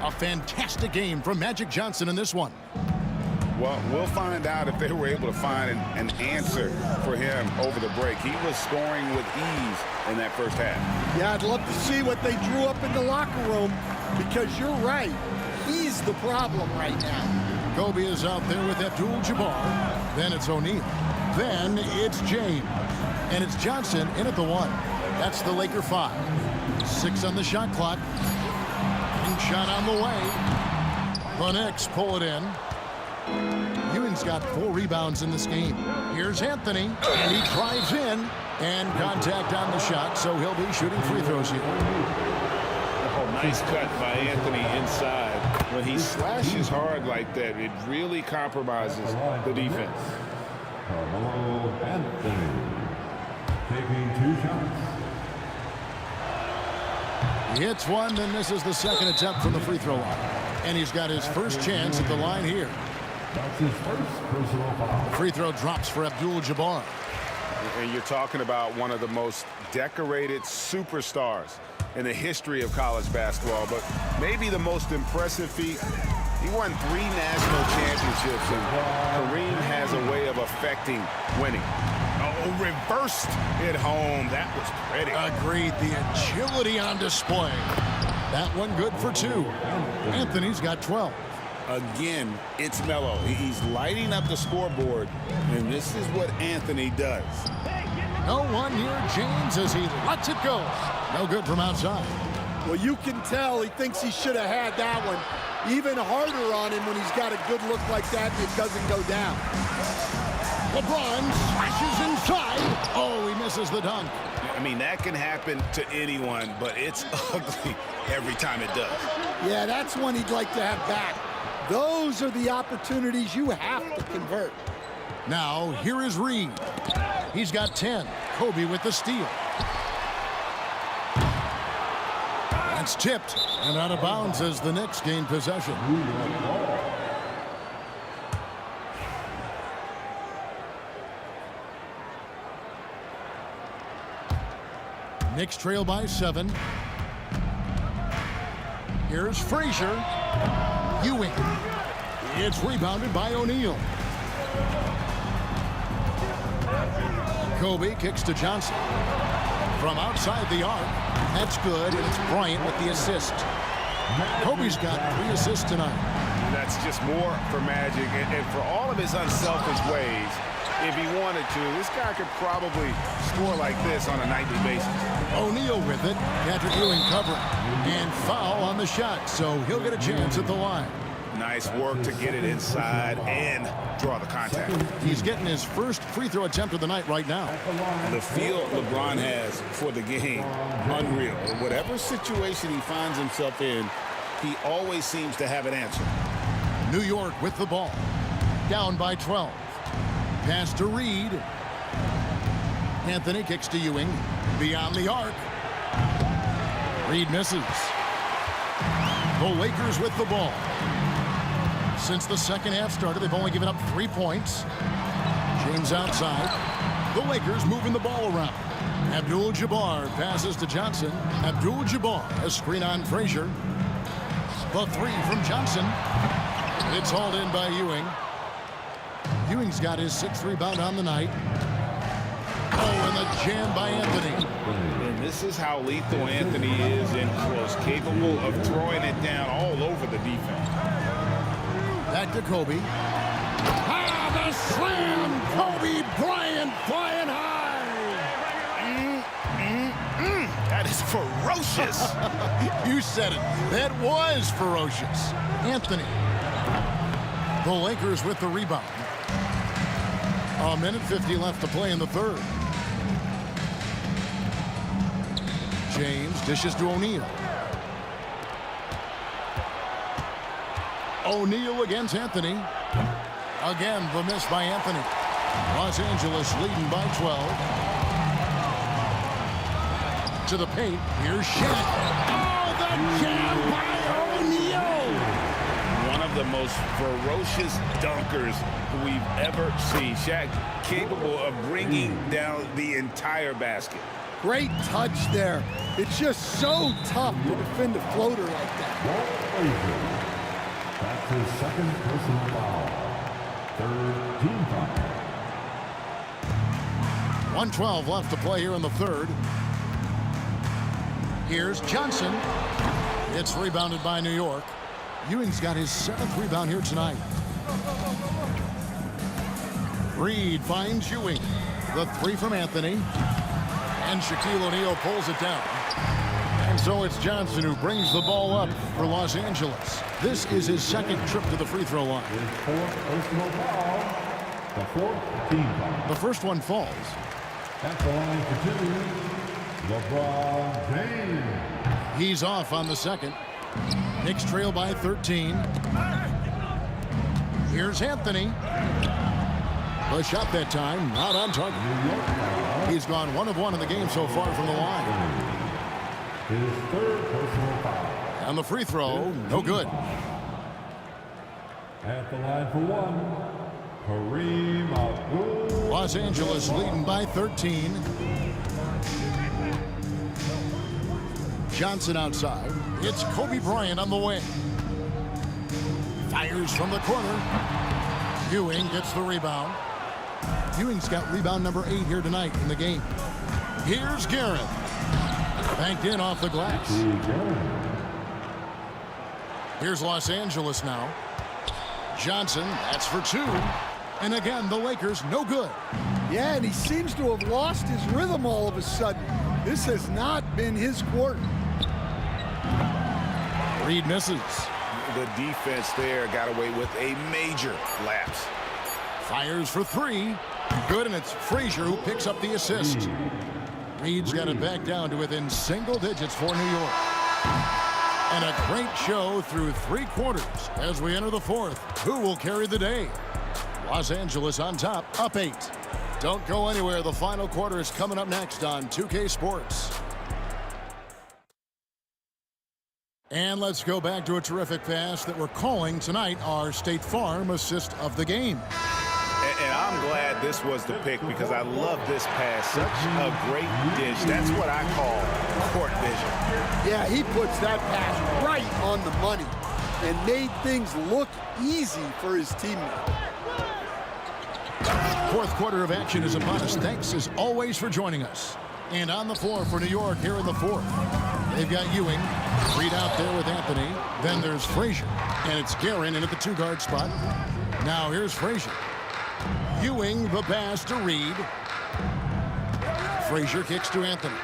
A fantastic game from Magic Johnson in this one. Well, we'll find out if they were able to find an answer for him over the break. He was scoring with ease in that first half. Yeah, I'd love to see what they drew up in the locker room, because you're right. He's the problem right now. Kobe is out there with Abdul-Jabbar. Then it's O'Neal. Then it's James. And it's Johnson in at the 1. That's the Laker 5. 6 on the shot clock. And shot on the way. The Knicks pull it in. Ewing's got 4 rebounds in this game. Here's Anthony, and he drives in. And contact on the shot, so he'll be shooting free throws here. Oh, nice cut by Anthony inside. When he slashes hard like that, it really compromises the defense. Carmelo Anthony taking 2 shots. He hits one, then misses the second attempt from the free throw line. And he's got his first chance at the line here. That's his first personal foul. The free throw drops for Abdul-Jabbar. And you're talking about one of the most decorated superstars in the history of college basketball, but maybe the most impressive feat He won 3 national championships, and Kareem has a way of affecting winning. Oh, reversed it home. That was pretty. Agreed. The agility on display. That one good for 2. Anthony's got 12. Again, it's Melo. He's lighting up the scoreboard, and this is what Anthony does. No one near James as he lets it go. No good from outside. Well, you can tell he thinks he should have had that one. Even harder on him when he's got a good look like that and it doesn't go down. LeBron slashes inside. Oh, he misses the dunk. I mean, that can happen to anyone, but it's ugly every time it does. Yeah, that's one he'd like to have back. Those are the opportunities you have to convert. Now, here is Reed. He's got 10. Kobe with the steal. That's tipped and out of bounds as the Knicks gain possession. Knicks trail by 7. Here's Frazier. Ewing. It's rebounded by O'Neal. Kobe kicks to Johnson. From outside the arc. That's good, and it's Bryant with the assist. Kobe's got 3 assists tonight. That's just more for Magic, and for all of his unselfish ways, if he wanted to, this guy could probably score like this on a nightly basis. O'Neal with it. Patrick Ewing covering. And foul on the shot, so he'll get a chance at the line. Nice work to get it inside and draw the contact. He's getting his first free throw attempt of the night right now. The feel LeBron has for the game, unreal. Whatever situation he finds himself in, he always seems to have an answer. New York with the ball. Down by 12. Pass to Reed. Anthony kicks to Ewing. Beyond the arc. Reed misses. The Lakers with the ball. Since the second half started, they've only given up 3 points. James outside. The Lakers moving the ball around. Abdul-Jabbar passes to Johnson. Abdul-Jabbar, a screen on Frazier. The 3 from Johnson. It's hauled in by Ewing. Ewing's got his 6th rebound on the night. Oh, and the jam by Anthony. And this is how lethal Anthony is in close, capable of throwing it down all over the defense. Back to Kobe. Ah, the slam! Kobe Bryant flying high! That is ferocious. You said it. That was ferocious. Anthony. The Lakers with the rebound. 1:50 left to play in the third. James dishes to O'Neal. O'Neal against Anthony. Again, the miss by Anthony. Los Angeles leading by 12. To the paint. Here's Shaq. Oh, the jam by O'Neal. One of the most ferocious dunkers we've ever seen. Shaq capable of bringing down the entire basket. Great touch there. It's just so tough to defend a floater like that. That's his second personal foul. Third team foul. 1:12 left to play here in the third. Here's Johnson. It's rebounded by New York. Ewing's got his 7th rebound here tonight. Reed finds Ewing. The 3 from Anthony. And Shaquille O'Neal pulls it down. And so it's Johnson who brings the ball up for Los Angeles. This is his 2nd trip to the free throw line. His 4th personal foul. The 4th team foul. The first one falls. At the line for 2, LeBron James. He's off on the 2nd. Knicks trail by 13. Here's Anthony. The shot that time, not on target. He's gone 1 of 1 in the game so far from the line. His 3rd personal foul. And the free throw, no good. At the line for 1, Kareem Abdul. Los Angeles leading by 13. Johnson outside. It's Kobe Bryant on the wing. Fires from the corner. Ewing gets the rebound. Ewing's got rebound number 8 here tonight in the game. Here's Garrett. Banked in off the glass. Here's Los Angeles now. Johnson, that's for 2. And again, the Lakers, no good. Yeah, and he seems to have lost his rhythm all of a sudden. This has not been his quarter. Reed misses. The defense there got away with a major lapse. Fires for 3. Good, and it's Frazier who picks up the assist. Reed's got it back down to within single digits for New York. And a great show through 3 quarters as we enter the 4th. Who will carry the day? Los Angeles on top, up 8. Don't go anywhere. The final quarter is coming up next on 2K Sports. And let's go back to a terrific pass that we're calling tonight our State Farm assist of the game. And I'm glad this was the pick because I love this pass. Such a great dish. That's what I call court vision. Yeah, he puts that pass right on the money and made things look easy for his teammate. 4th quarter of action is upon us. Thanks, as always, for joining us. And on the floor for New York here in the 4th. They've got Ewing. Reed out there with Anthony. Then there's Frazier. And it's Guerin in at the 2-guard spot. Now here's Frazier. Ewing the pass to Reed. Frazier kicks to Anthony.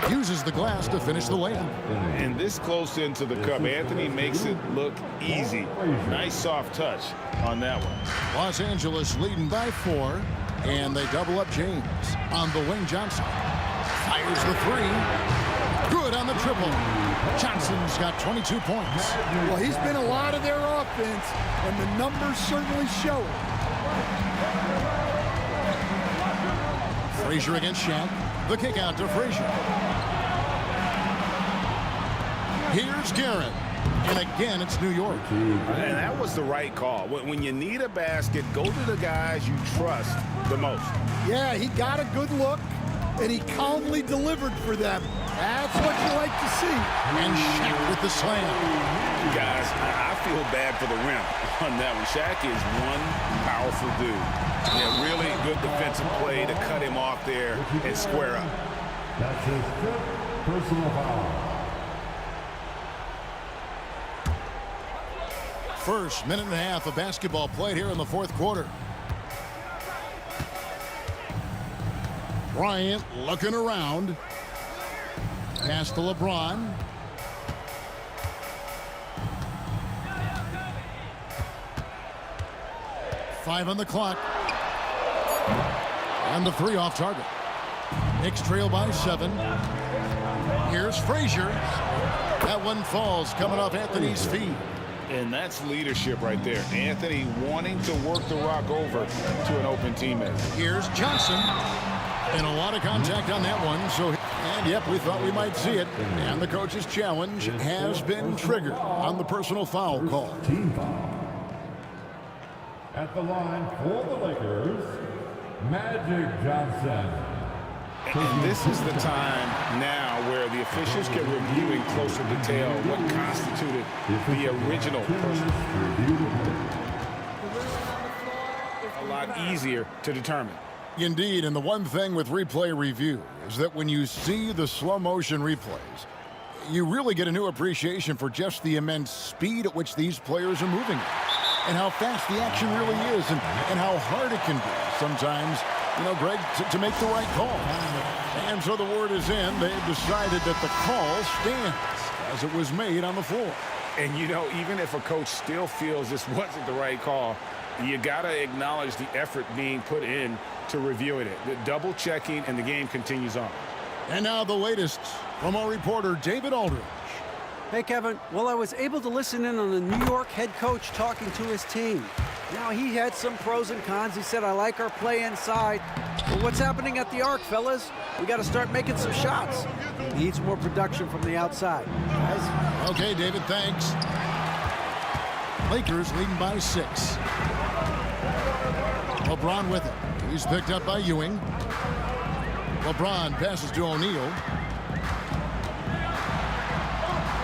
Uses the glass to finish the layup. And this close into the cup, Anthony makes it look easy. Nice soft touch on that one. Los Angeles leading by 4. And they double up James. On the wing, Johnson. Fires the 3. Good on the triple. Johnson's got 22 points. Well, he's been a lot of their offense, and the numbers certainly show it. Frazier against Shaq. The kick out to Frazier. Here's Garrett. And again, it's New York. And that was the right call. When you need a basket, go to the guys you trust the most. Yeah, he got a good look, and he calmly delivered for them. That's what you like to see. And Shaq with the slam. Guys, I feel bad for the rim on that one. Shaq is one powerful dude. Yeah, really good defensive play to cut him off there and square up. That's his 5th personal foul. First minute and a half of basketball played here in the 4th quarter. Bryant looking around. Pass to LeBron. Five on the clock. And the 3 off target. Knicks trail by 7. Here's Frazier. That one falls coming off Anthony's feet. And that's leadership right there. Anthony wanting to work the rock over to an open teammate. Here's Johnson. And a lot of contact on that one. And yep, we thought we might see it. And the coach's challenge has been triggered on the personal foul call. Team foul. At the line for the Lakers, Magic Johnson. And this is the time now where the officials can review in closer detail what constituted the original person. A lot easier to determine. Indeed, and the one thing with replay review is that when you see the slow motion replays, you really get a new appreciation for just the immense speed at which these players are moving and how fast the action really is and how hard it can be sometimes, Greg, to make the right call. And so the word is in. They've decided that the call stands as it was made on the floor. And, even if a coach still feels this wasn't the right call, you got to acknowledge the effort being put in to reviewing it. The double checking, and the game continues on. And now the latest from our reporter, David Aldridge. Hey, Kevin. Well, I was able to listen in on the New York head coach talking to his team. Now, he had some pros and cons. He said, I like our play inside. But what's happening at the arc, fellas? We got to start making some shots. Needs more production from the outside. Guys? Okay, David, thanks. Lakers leading by 6. LeBron with it. He's picked up by Ewing. LeBron passes to O'Neal.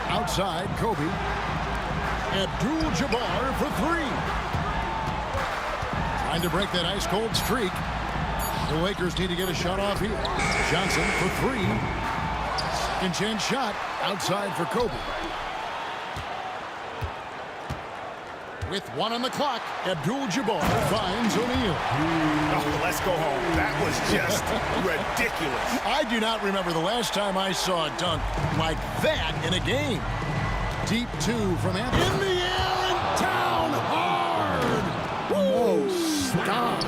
Outside, Kobe. Abdul-Jabbar for three. Trying to break that ice-cold streak. The Lakers need to get a shot off here. Johnson for three. Second chance shot outside for Kobe. With one on the clock, Abdul-Jabbar finds O'Neal. Oh, let's go home. That was just ridiculous. I do not remember the last time I saw a dunk like that in a game. Deep two from Anthony. In the air and down hard. Whoa, stop.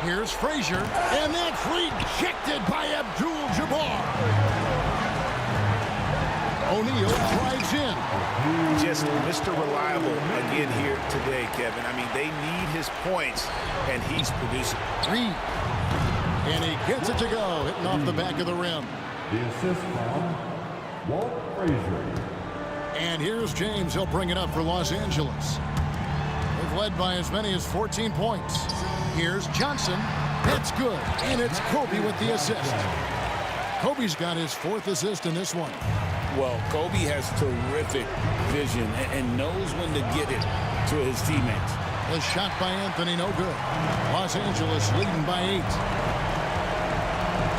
Here's Frazier, and that's rejected by Abdul-Jabbar. O'Neal drives in. Just Mr. Reliable again here today, Kevin. I mean, they need his points, and he's producing. Three. And he gets it to go, hitting off the back of the rim. The assist from Walt Frazier. And here's James. He'll bring it up for Los Angeles. They've led by as many as 14 points. Here's Johnson. That's good. And it's Kobe with the assist. Kobe's got his fourth assist in this one. Well, Kobe has terrific vision and knows when to get it to his teammates. The shot by Anthony, no good. Los Angeles leading by 8.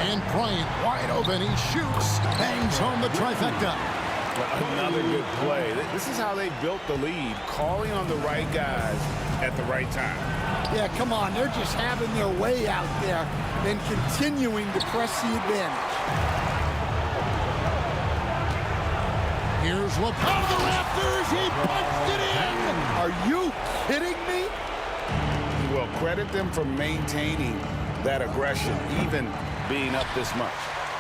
And Bryant wide open. He shoots, bangs home the trifecta. Another good play. This is how they built the lead, calling on the right guys at the right time. Yeah, come on. They're just having their way out there and continuing to press the advantage. Here's LeBron the Raptors. He punched it in. Are you kidding me? Well, credit them for maintaining that aggression, even being up this much.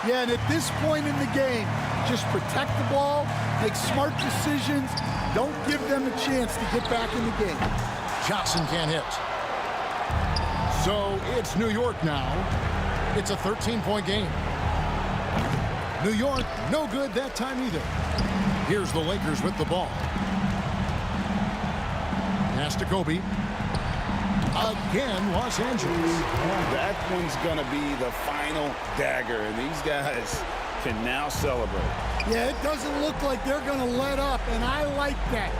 Yeah, and at this point in the game, just protect the ball, make smart decisions, don't give them a chance to get back in the game. Johnson can't hit. So it's New York now. It's a 13-point game. New York, no good that time either. Here's the Lakers with the ball. Pass to Kobe. Again, Los Angeles. That one's going to be the final dagger, and these guys can now celebrate. Yeah, it doesn't look like they're going to let up, and I like that.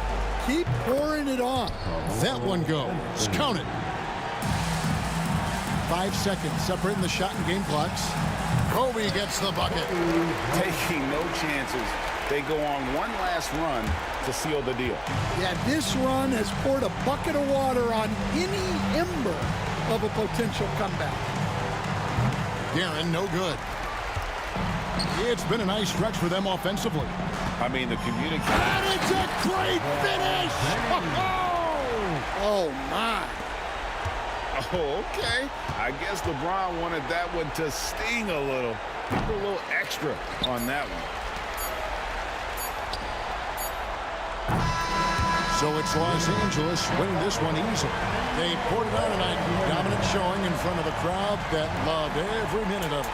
Keep pouring it on. That one goes. Count it. 5 seconds separating the shot and game clocks. Kobe gets the bucket. Taking no chances. They go on one last run to seal the deal. Yeah, this run has poured a bucket of water on any ember of a potential comeback. Guerin, no good. It's been a nice stretch for them offensively. I mean, the communication. And it's a great finish! Oh, my. Oh, okay. I guess LeBron wanted that one to sting a little. Put a little extra on that one. So it's Los Angeles winning this one easily. They poured it out tonight. Dominant showing in front of a crowd that loved every minute of it.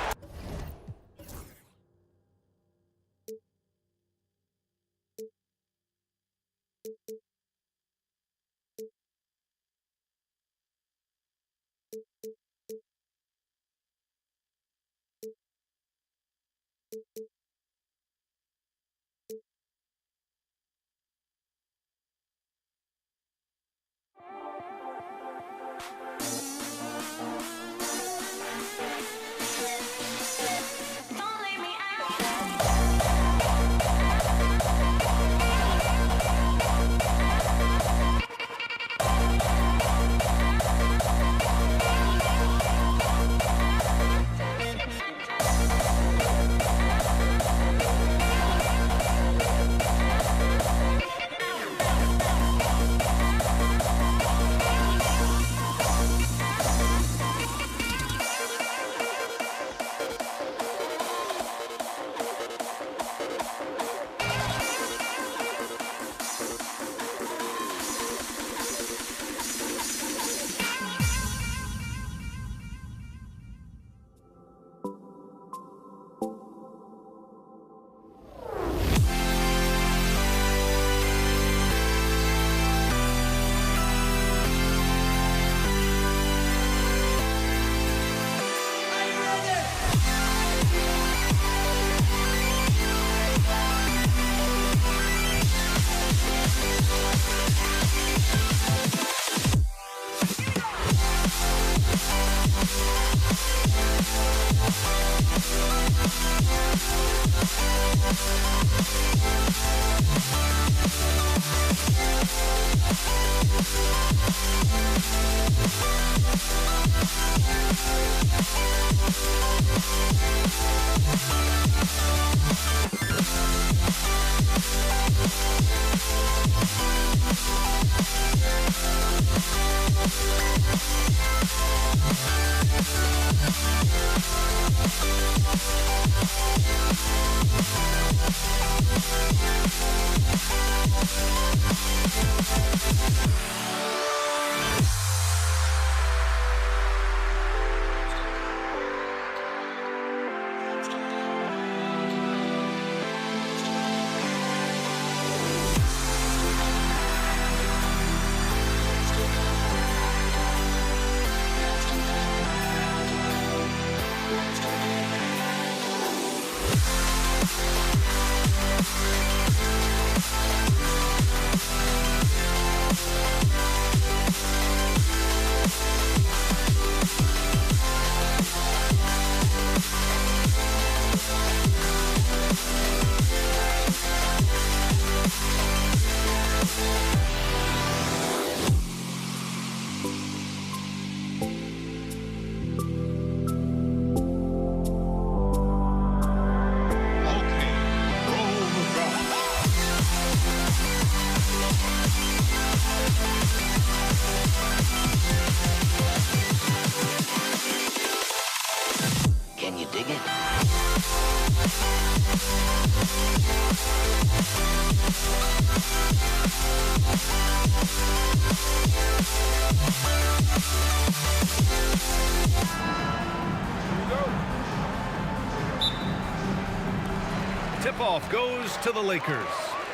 Tip-off goes to the Lakers.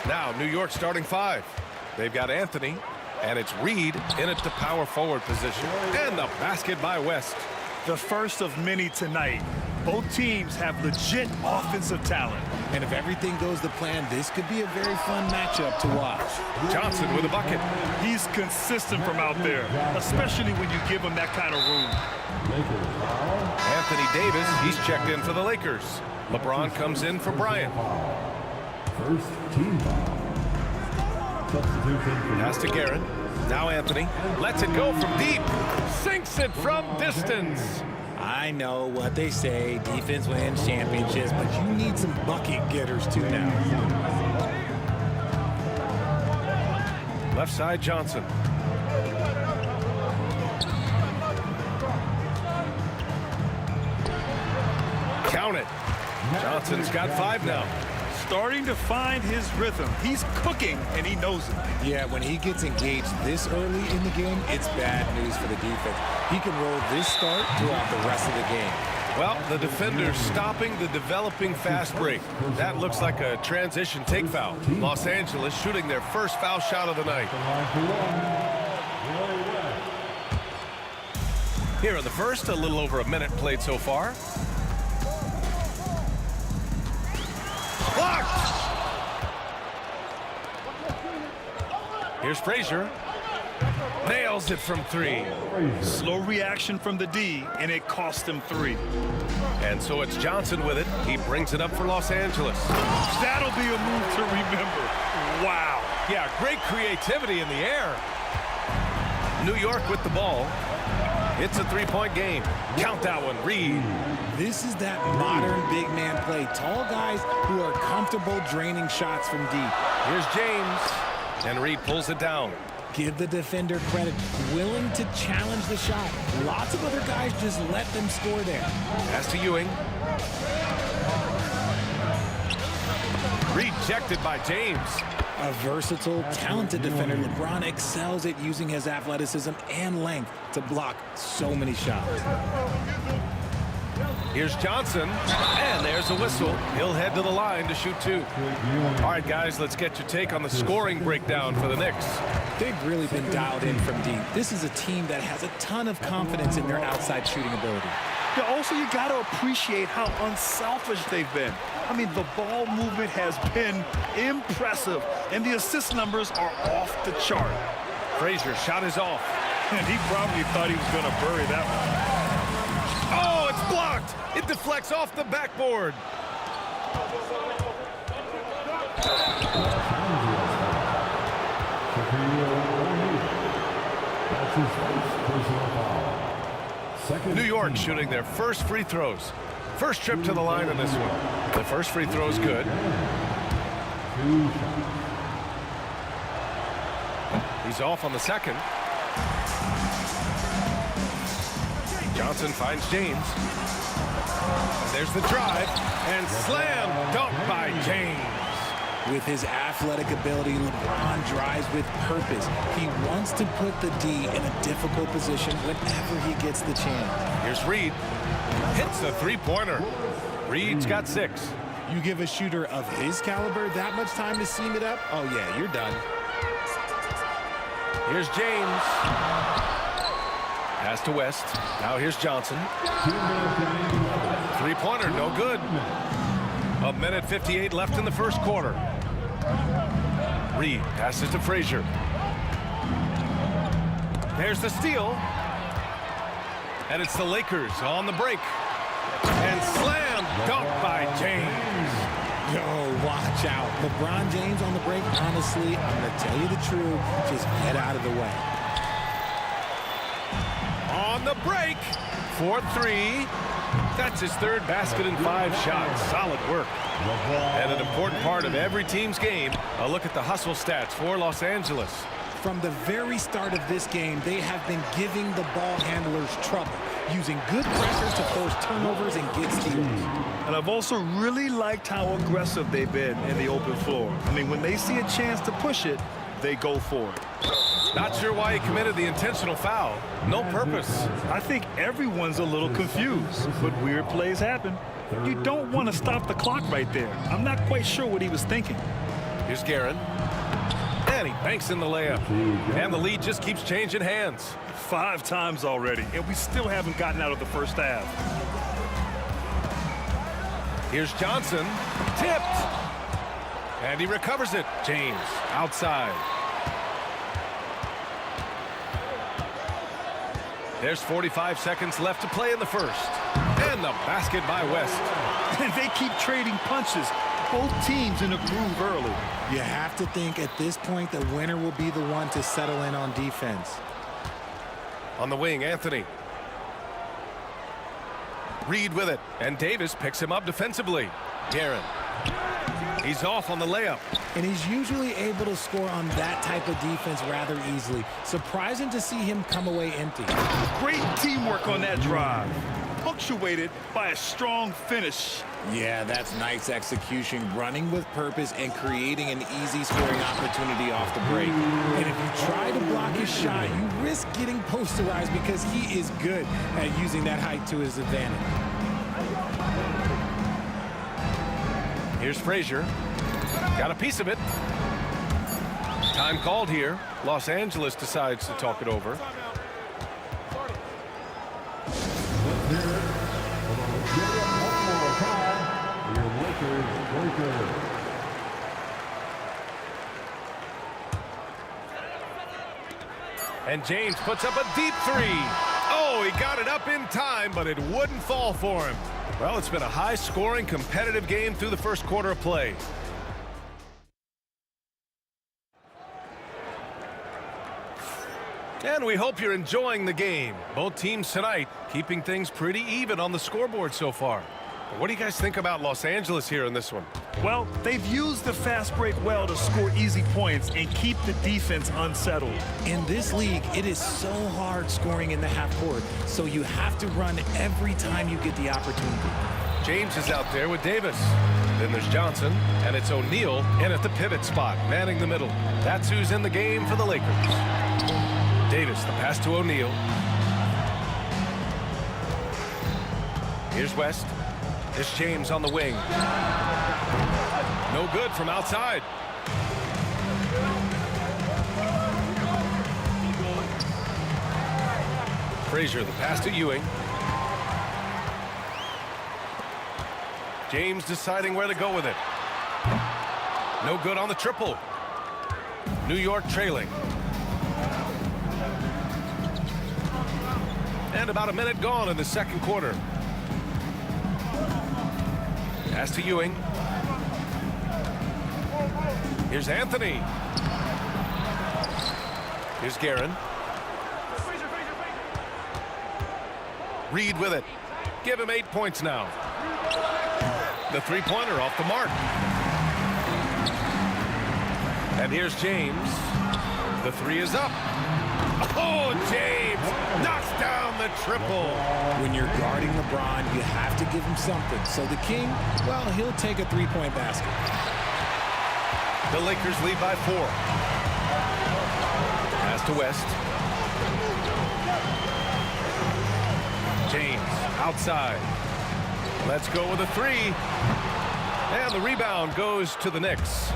Now, New York starting 5. They've got Anthony, and it's Reed in at the power forward position. And the basket by West. The first of many tonight. Both teams have legit offensive talent. And if everything goes to plan, this could be a very fun matchup to watch. Johnson with a bucket. He's consistent from out there, especially when you give him that kind of room. Anthony Davis, he's checked in for the Lakers. LeBron comes in for Bryant. First team foul. Substitution. Pass to Garrett. Now Anthony lets it go from deep. Sinks it from distance. I know what they say, defense wins championships, but you need some bucket getters too now. Left side Johnson. Count it. Johnson's got 5 now. Starting to find his rhythm. He's cooking, and he knows it. Yeah, when he gets engaged this early in the game, it's bad news for the defense. He can roll this start throughout the rest of the game. Well, the defender's stopping the developing fast break. That looks like a transition take foul. Los Angeles shooting their first foul shot of the night. Here in the first, a little over a minute played so far. Blocked! Here's Frazier. Nails it from 3. Slow reaction from the D, and it cost him 3. And so it's Johnson with it. He brings it up for Los Angeles. That'll be a move to remember. Wow. Yeah, great creativity in the air. New York with the ball. It's a 3-point game. Count that one, Reed. This is that modern big man play. Tall guys who are comfortable draining shots from deep. Here's James. And Reed pulls it down. Give the defender credit. Willing to challenge the shot. Lots of other guys just let them score there. Pass to Ewing. Rejected by James. A versatile, talented defender, LeBron excels at using his athleticism and length to block so many shots. Here's Johnson, and there's a whistle. He'll head to the line to shoot 2. All right, guys, let's get your take on the scoring breakdown for the Knicks. They've really been dialed in from deep. This is a team that has a ton of confidence in their outside shooting ability. Yeah, also, you got to appreciate how unselfish they've been. I mean, the ball movement has been impressive, and the assist numbers are off the chart. Frazier shot is off. And he probably thought he was going to bury that one. Oh, it's blocked. It deflects off the backboard. That's his first personal foul. New York shooting their first free throws. First trip to the line in this one. The first free throw is good. He's off on the second. Johnson finds James. There's the drive, and slam dunk by James. With his athletic ability, LeBron drives with purpose. He wants to put the D in a difficult position whenever he gets the chance. Here's Reed. Hits the three-pointer. Reed's got 6. You give a shooter of his caliber that much time to seam it up? Oh, yeah, you're done. Here's James. Pass to West. Now here's Johnson. Three-pointer, no good. 1:58 left in the first quarter. Reed passes to Frazier. There's the steal. And it's the Lakers on the break. And slam dunk by James. Yo, watch out. LeBron James on the break. Honestly, I'm going to tell you the truth. Just get out of the way. On the break for 3. That's his third basket in 5 shots. Solid work. And an important part of every team's game, a look at the hustle stats for Los Angeles. From the very start of this game, they have been giving the ball handlers trouble, using good pressure to force turnovers and get steals. And I've also really liked how aggressive they've been in the open floor. I mean, when they see a chance to push it, they go for it. Not sure why he committed the intentional foul. No purpose. I think everyone's a little confused, but weird plays happen. You don't want to stop the clock right there. I'm not quite sure what he was thinking. Here's Guerin. And he banks in the layup. And the lead just keeps changing hands. 5 times already, and we still haven't gotten out of the first half. Here's Johnson. Tipped. And he recovers it. James outside. There's 45 seconds left to play in the first. And the basket by West. And they keep trading punches. Both teams in a groove early. You have to think at this point the winner will be the one to settle in on defense. On the wing, Anthony. Reed with it. And Davis picks him up defensively. Guerin. He's off on the layup. And he's usually able to score on that type of defense rather easily. Surprising to see him come away empty. Great teamwork on that drive. Punctuated by a strong finish. Yeah, that's nice execution, running with purpose and creating an easy scoring opportunity off the break. And if you try to block his shot, you risk getting posterized because he is good at using that height to his advantage. Here's Frazier. Got a piece of it. Time called here. Los Angeles decides to talk it over. And James puts up a deep 3. Oh, he got it up in time, but it wouldn't fall for him. Well, it's been a high-scoring, competitive game through the first quarter of play. And we hope you're enjoying the game. Both teams tonight keeping things pretty even on the scoreboard so far. What do you guys think about Los Angeles here in this one? Well, they've used the fast break well to score easy points and keep the defense unsettled. In this league, it is so hard scoring in the half court, so you have to run every time you get the opportunity. James is out there with Davis. Then there's Johnson, and it's O'Neal in at the pivot spot, manning the middle. That's who's in the game for the Lakers. Davis, the pass to O'Neal. Here's West. It's James on the wing. No good from outside. Frazier, the pass to Ewing. James deciding where to go with it. No good on the triple. New York trailing. And about a minute gone in the second quarter. Pass to Ewing. Here's Anthony. Here's Guerin. Reed with it. Give him 8 points now. The three-pointer off the mark. And here's James. The three is up. Oh, James knocks down the triple. When you're guarding LeBron, you have to give him something. So the King, well, he'll take a three-point basket. The Lakers lead by 4. Pass to West. James outside. Let's go with a three. And the rebound goes to the Knicks.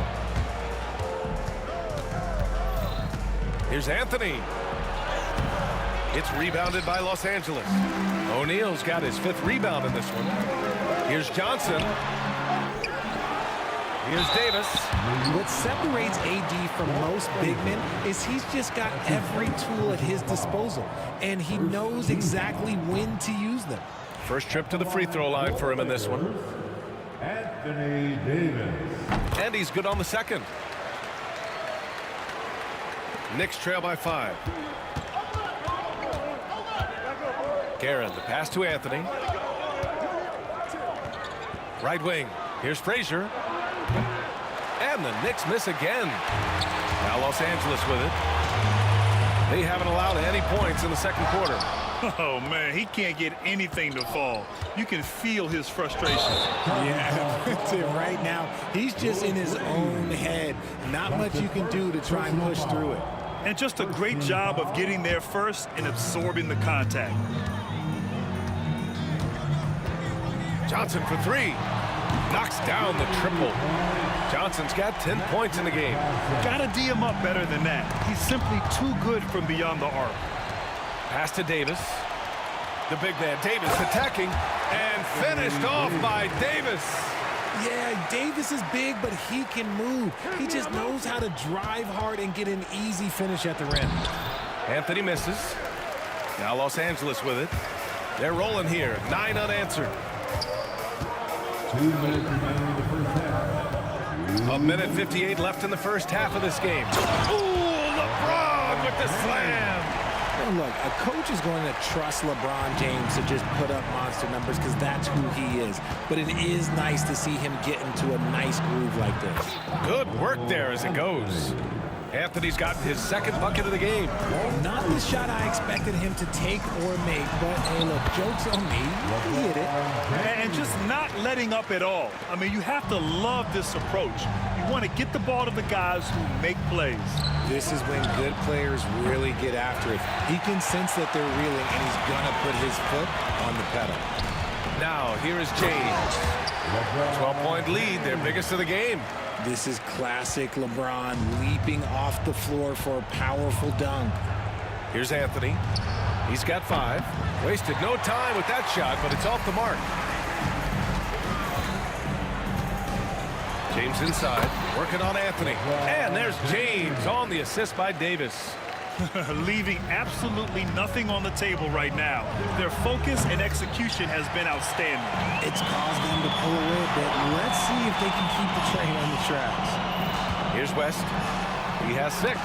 Here's Anthony. It's rebounded by Los Angeles. O'Neal's got his 5th rebound in this one. Here's Johnson. Here's Davis. What separates AD from most big men is he's just got every tool at his disposal, and he knows exactly when to use them. First trip to the free throw line for him in this one. Anthony Davis. And he's good on the second. Knicks trail by 5. Guerin, the pass to Anthony. Right wing. Here's Frazier. And the Knicks miss again. Now Los Angeles with it. They haven't allowed any points in the second quarter. Oh, man, he can't get anything to fall. You can feel his frustration. Yeah, that's it right now. He's just in his own head. Not much you can do to try and push through it. And just a great job of getting there first and absorbing the contact. Johnson for 3. Knocks down the triple. Johnson's got 10 points in the game. Gotta D him up better than that. He's simply too good from beyond the arc. Pass to Davis. The big man Davis attacking and finished off by Davis. Yeah, Davis is big, but he can move. He just knows how to drive hard and get an easy finish at the rim. Anthony misses. Now Los Angeles with it. They're rolling here. 9 unanswered. 2 minutes remaining in the first half. 1:58 left in the first half of this game. Ooh, LeBron with the slam. Well, look, a coach is going to trust LeBron James to just put up monster numbers because that's who he is. But it is nice to see him get into a nice groove like this. Good work there as it goes. Anthony's gotten his 2nd bucket of the game. Not the shot I expected him to take or make, but hey, look, joke's on me. He hit it. And just not letting up at all. I mean, you have to love this approach. You want to get the ball to the guys who make plays. This is when good players really get after it. He can sense that they're reeling, and he's going to put his foot on the pedal. Now, here is James. 12-point lead, their biggest of the game. This is classic LeBron leaping off the floor for a powerful dunk. Here's Anthony. He's got 5. Wasted no time with that shot, but it's off the mark. James inside, working on Anthony. And there's James on the assist by Davis. Leaving absolutely nothing on the table right now. Their focus and execution has been outstanding. It's caused them to pull away a bit. Let's see if they can keep the train on the tracks. Here's West. He has 6.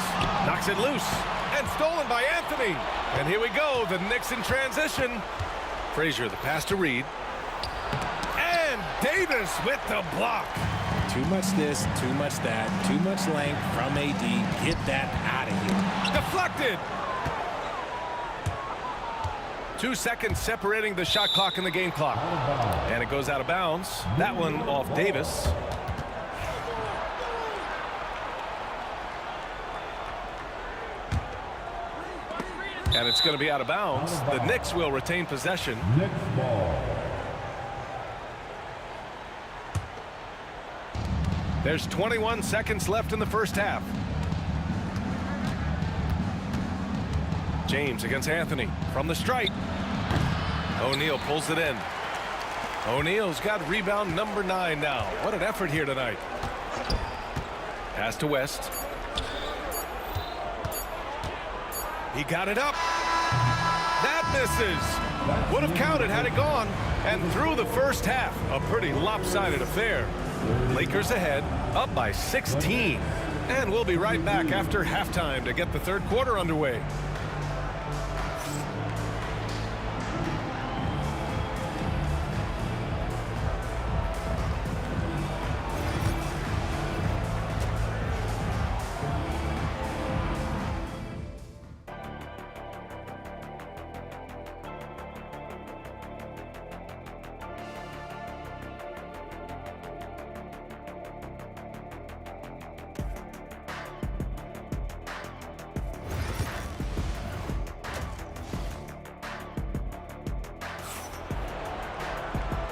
Knocks it loose. And stolen by Anthony. And here we go. The Knicks in transition. Frazier, the pass to Reed. And Davis with the block. Too much this, too much that, too much length from AD. Get that out of here. Deflected. 2 seconds separating the shot clock and the game clock. And it goes out of bounds. That one off Davis. And it's going to be out of bounds. The Knicks will retain possession. Knicks ball. There's 21 seconds left in the first half. James against Anthony from the stripe. O'Neal pulls it in. O'Neal's got rebound number 9 now. What an effort here tonight. Pass to West. He got it up. That misses. Would have counted had it gone. And through the first half, a pretty lopsided affair. Lakers ahead, up by 16. And we'll be right back after halftime to get the third quarter underway.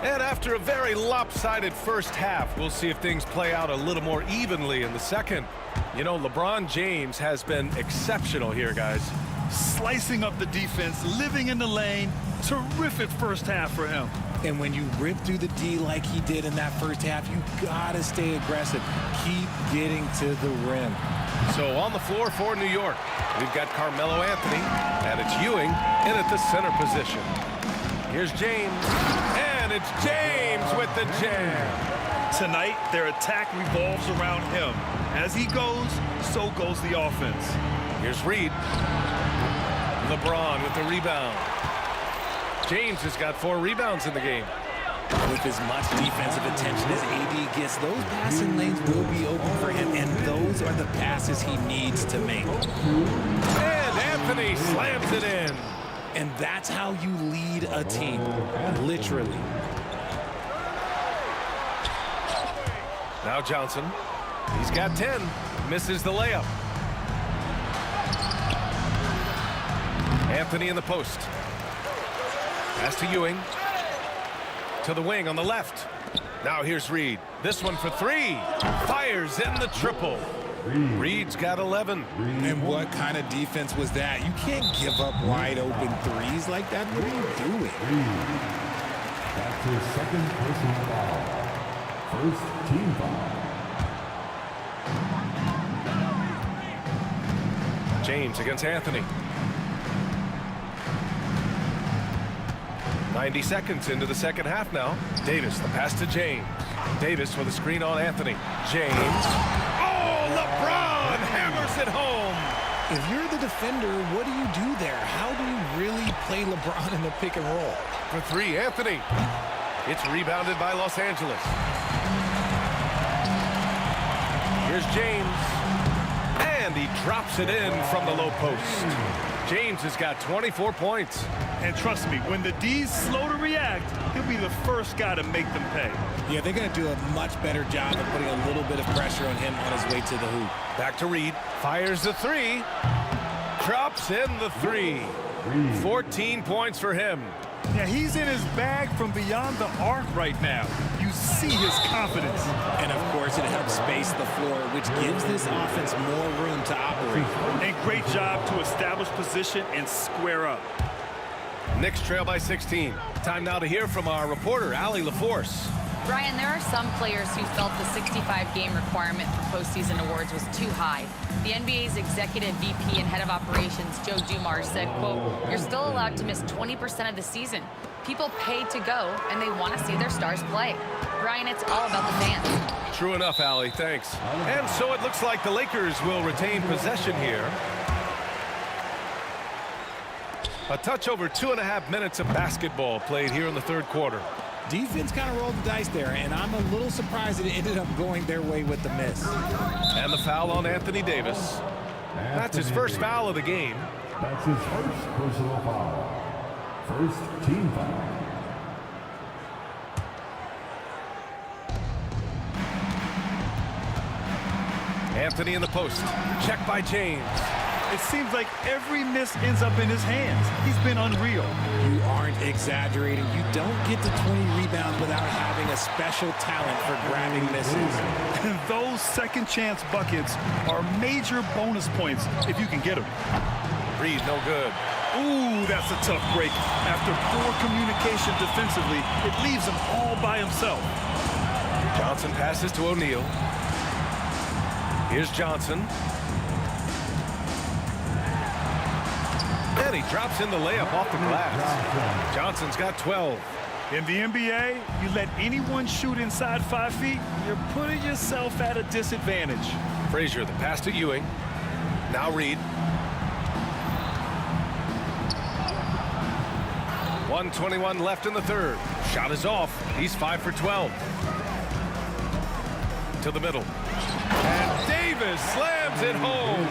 And after a very lopsided first half, we'll see if things play out a little more evenly in the second. You know, LeBron James has been exceptional here, guys. Slicing up the defense, living in the lane. Terrific first half for him. And when you rip through the D like he did in that first half, you gotta stay aggressive. Keep getting to the rim. So on the floor for New York, we've got Carmelo Anthony, and it's Ewing in at the center position. Here's James, and it's James with the jam. Tonight, their attack revolves around him. As he goes, so goes the offense. Here's Reed. LeBron with the rebound. James has got 4 rebounds in the game. With as much defensive attention as AD gets, those passing lanes will be open for him, and those are the passes he needs to make. And Anthony slams it in. And that's how you lead a team, literally. Now Johnson. He's got 10. Misses the layup. Anthony in the post. Pass to Ewing. To the wing on the left. Now here's Reed. This one for 3. Fires in the triple. Reed's got 11. And what kind of defense was that? You can't give up wide open threes like that. What are you doing? That's his second personal foul. First team foul. James against Anthony. 90 seconds into the second half now. Davis, the pass to James. Davis with a screen on Anthony. James. Oh, LeBron hammers it home. If you're the defender, what do you do there? How do you really play LeBron in the pick and roll? For 3, Anthony. It's rebounded by Los Angeles. Here's James. And he drops it in from the low post. James has got 24 points. And trust me, when the D's slow to react, he'll be the first guy to make them pay. Yeah, they're going to do a much better job of putting a little bit of pressure on him on his way to the hoop. Back to Reed. Fires the 3. Drops in the 3. 14 points for him. Yeah, he's in his bag from beyond the arc right now. You see his confidence. And, of course, it helps space the floor, which gives this offense more room to operate. And great job to establish position and square up. Knicks trail by 16. Time now to hear from our reporter, Allie LaForce. Brian, there are some players who felt the 65-game requirement for postseason awards was too high. The NBA's executive VP and head of operations, Joe Dumars, said, quote, "You're still allowed to miss 20% of the season. People pay to go, and they want to see their stars play." Brian, it's all about the fans. True enough, Allie. Thanks. And so it looks like the Lakers will retain possession here. A touch over 2.5 minutes of basketball played here in the third quarter. Defense kind of rolled the dice there, and I'm a little surprised that it ended up going their way with the miss. And the foul on Anthony Davis. That's his first foul of the game. That's his first personal foul. First team foul. Anthony in the post. Check by James. It seems like every miss ends up in his hands. He's been unreal. You aren't exaggerating. You don't get to 20 rebounds without having a special talent for grabbing misses. And those second chance buckets are major bonus points if you can get them. Reed, no good. Ooh, that's a tough break. After poor communication defensively, it leaves him all by himself. Johnson passes to O'Neal. Here's Johnson. And he drops in the layup off the glass. Johnson's got 12. In the NBA, you let anyone shoot inside 5 feet, you're putting yourself at a disadvantage. Frazier, the pass to Ewing. Now Reed. 1:21 left in the third. Shot is off. He's 5 for 12. To the middle. And Davis slams it home.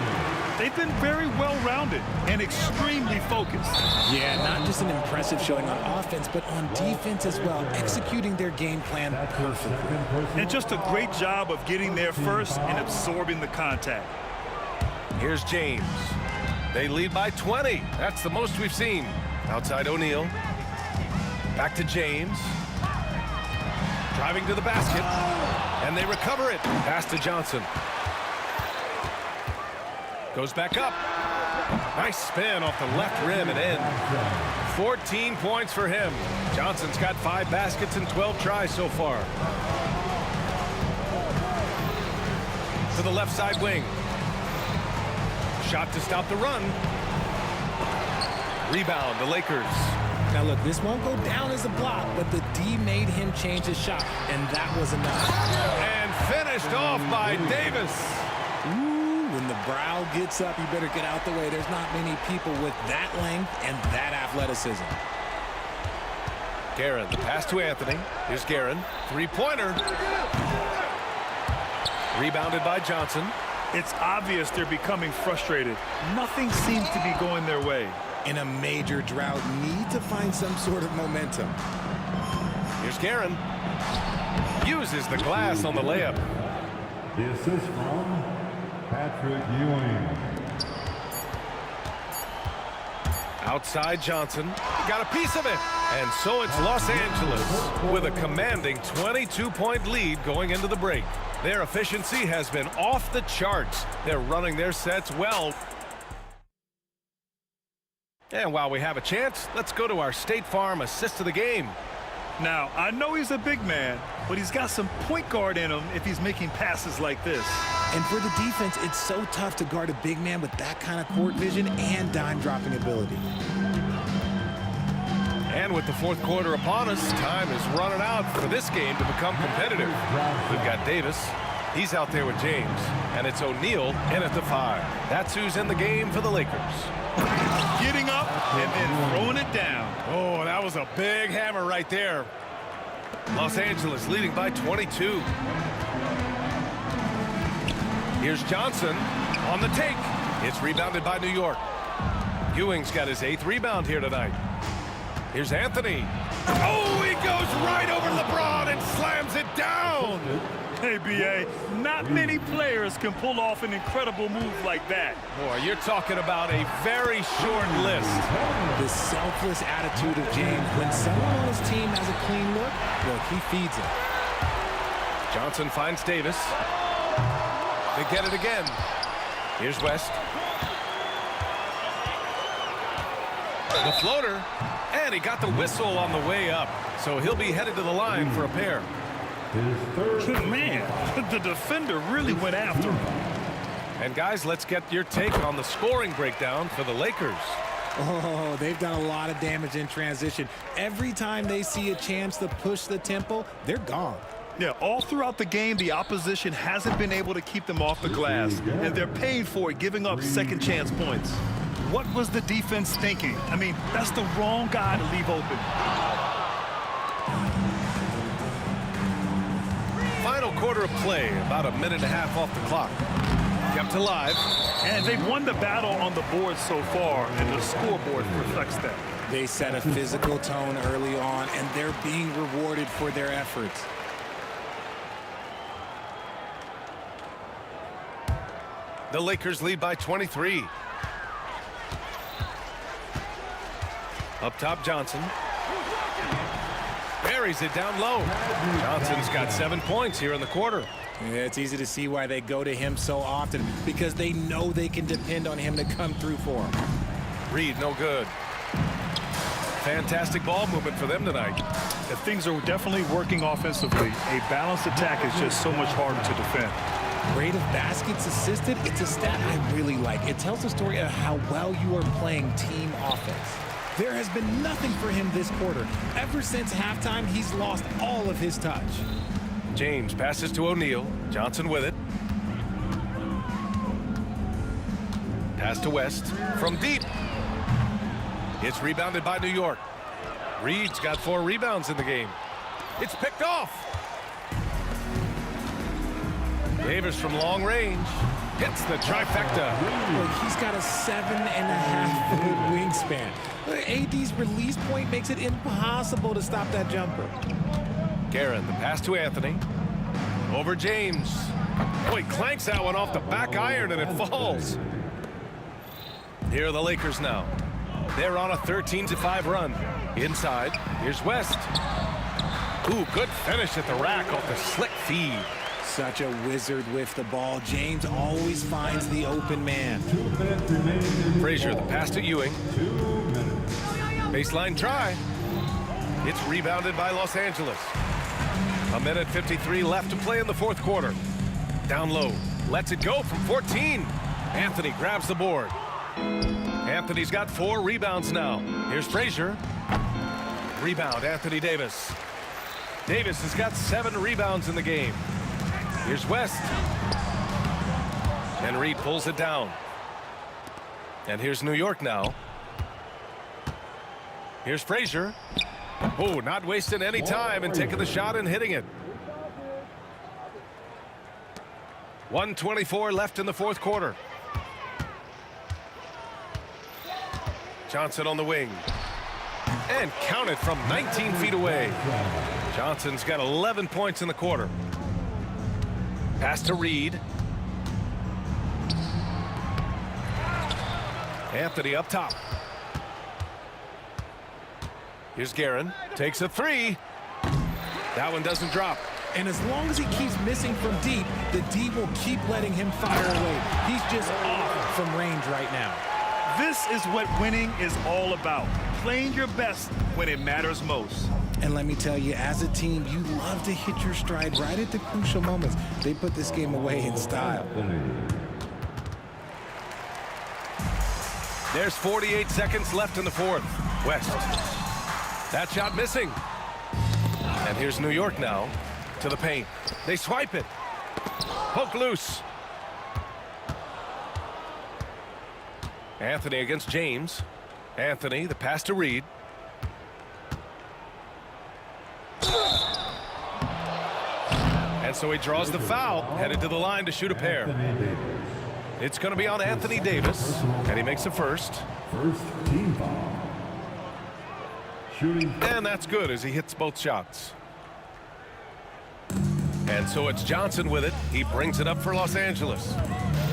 They've been very well-rounded and extremely focused. Yeah, not just an impressive showing on offense, but on defense as well, executing their game plan perfectly. And just a great job of getting there first and absorbing the contact. Here's James. They lead by 20. That's the most we've seen. Outside O'Neal. Back to James. Driving to the basket. And they recover it. Pass to Johnson. Goes back up. Nice spin off the left rim and in. 14 points for him. Johnson's got 5 baskets and 12 tries so far. To the left side wing. Shot to stop the run. Rebound, the Lakers. Now look, this won't go down as a block, but the D made him change his shot, and that was enough. And finished off by Davis. Ooh, when the brow gets up, you better get out the way. There's not many people with that length and that athleticism. Guerin, the pass to Anthony. Here's Guerin. Three-pointer. Rebounded by Johnson. It's obvious they're becoming frustrated. Nothing seems to be going their way. In a major drought, need to find some sort of momentum. Here's Guerin. Uses the glass on the layup. The assist from Patrick Ewing. Outside Johnson. Got a piece of it. And so it's Los Angeles with a commanding 22-point lead going into the break. Their efficiency has been off the charts. They're running their sets well. And while we have a chance, let's go to our State Farm assist of the game. Now, I know he's a big man, but he's got some point guard in him if he's making passes like this. And for the defense, it's so tough to guard a big man with that kind of court vision and dime-dropping ability. And with the fourth quarter upon us, time is running out for this game to become competitive. We've got Davis. He's out there with James. And it's O'Neal in at the 5. That's who's in the game for the Lakers. Getting up and then throwing it down. Oh, that was a big hammer right there. Los Angeles leading by 22. Here's Johnson on the take. It's rebounded by New York. Ewing's got his 8th rebound here tonight. Here's Anthony. Oh, he goes right over LeBron and slams it down. Hey, B.A., not many players can pull off an incredible move like that. Boy, you're talking about a very short list. The selfless attitude of James. When someone on his team has a clean look, well, he feeds it. Johnson finds Davis. They get it again. Here's West. The floater. And he got the whistle on the way up. So he'll be headed to the line for a pair. Man, the defender really went after him. And guys, let's get your take on the scoring breakdown for the Lakers. Oh, they've done a lot of damage in transition. Every time they see a chance to push the tempo, they're gone. Yeah, all throughout the game, the opposition hasn't been able to keep them off the glass, and they're paying for it, giving up second chance points. What was the defense thinking? I mean, that's the wrong guy to leave open. Final quarter of play, about a minute and a half off the clock. Kept alive. And they've won the battle on the board so far, and the scoreboard reflects that. They set a physical tone early on, and they're being rewarded for their efforts. The Lakers lead by 23. Up top, Johnson. Buries it down low. Johnson's got 7 points here in the quarter. Yeah, it's easy to see why they go to him so often, because they know they can depend on him to come through for them. Reed, no good. Fantastic ball movement for them tonight. If things are definitely working offensively, a balanced attack is just so much harder to defend. Rate of baskets assisted, it's a stat I really like. It tells the story of how well you are playing team offense. There has been nothing for him this quarter. Ever since halftime, he's lost all of his touch. James passes to O'Neal. Johnson with it. Pass to West from deep. It's rebounded by New York. Reed's got 4 rebounds in the game. It's picked off. Davis from long range hits the trifecta. Look, he's got a 7.5-foot wingspan. AD's release point makes it impossible to stop that jumper. Guerin, the pass to Anthony. Over James. Oh, he clanks that one off the back iron and it falls. Here are the Lakers now. They're on a 13-5 run. Inside, here's West. Ooh, good finish at the rack off the slick feed. Such a wizard with the ball. James always finds the open man. Frazier, the pass to Ewing. Baseline try. It's rebounded by Los Angeles. 1:53 left to play in the fourth quarter. Down low. Lets it go from 14. Anthony grabs the board. Anthony's got 4 rebounds now. Here's Frazier. Rebound, Anthony Davis. Davis has got 7 rebounds in the game. Here's West. And Reed pulls it down. And here's New York now. Here's Frazier. Oh, not wasting any time and taking the shot and hitting it. 1:24 left in the fourth quarter. Johnson on the wing. And counted from 19 feet away. Johnson's got 11 points in the quarter. Pass to Reed. Anthony up top. Here's Guerin. Takes a 3. That one doesn't drop. And as long as he keeps missing from deep, the D will keep letting him fire away. He's just off from range right now. This is what winning is all about. Playing your best when it matters most. And let me tell you, as a team, you love to hit your stride right at the crucial moments. They put this game away in style. There's 48 seconds left in the fourth. West. That shot missing. And here's New York now to the paint. They swipe it. Poke loose. Anthony against James. Anthony, the pass to Reed. And so he draws the foul, headed to the line to shoot a pair. It's going to be on Anthony Davis, and he makes the first. First team foul. Shooting. And that's good as he hits both shots. And so it's Johnson with it. He brings it up for Los Angeles.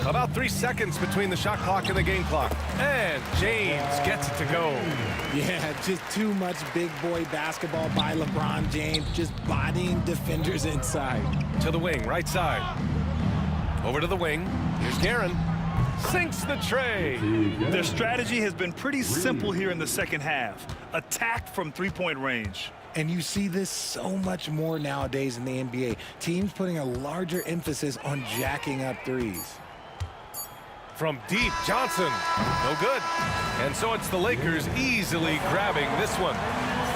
About 3 seconds between the shot clock and the game clock. And James gets it to go. Yeah, just too much big boy basketball by LeBron James, just bodying defenders inside. To the wing, right side. Over to the wing. Here's Guerin. Sinks the tray. Their strategy has been pretty simple here in the second half. Attack from three-point range. And you see this so much more nowadays in the NBA. Teams putting a larger emphasis on jacking up threes. From deep, Johnson. No good. And so it's the Lakers easily grabbing this one.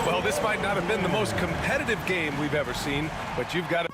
Well, this might not have been the most competitive game we've ever seen, but you've got to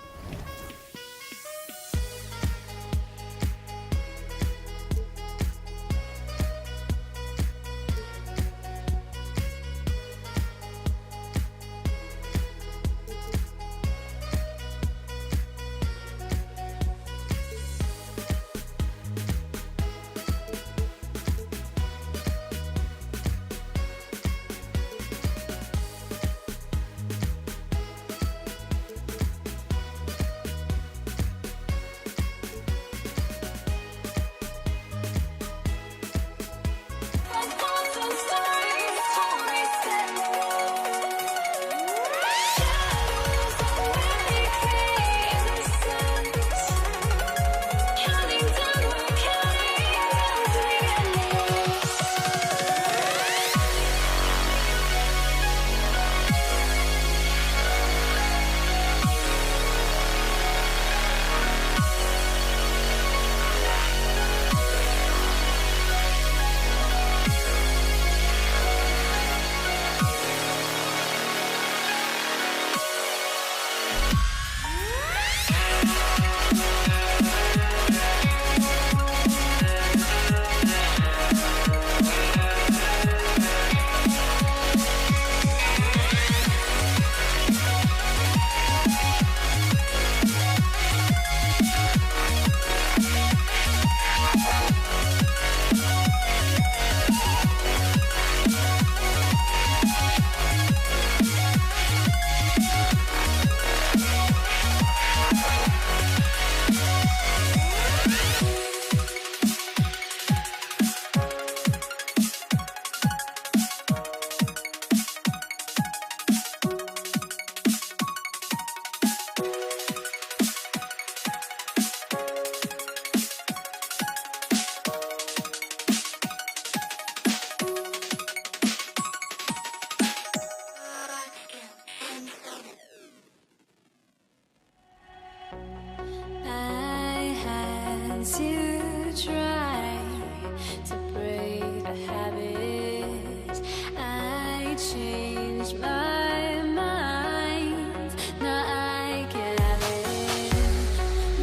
I changed my mind. Now I can have it.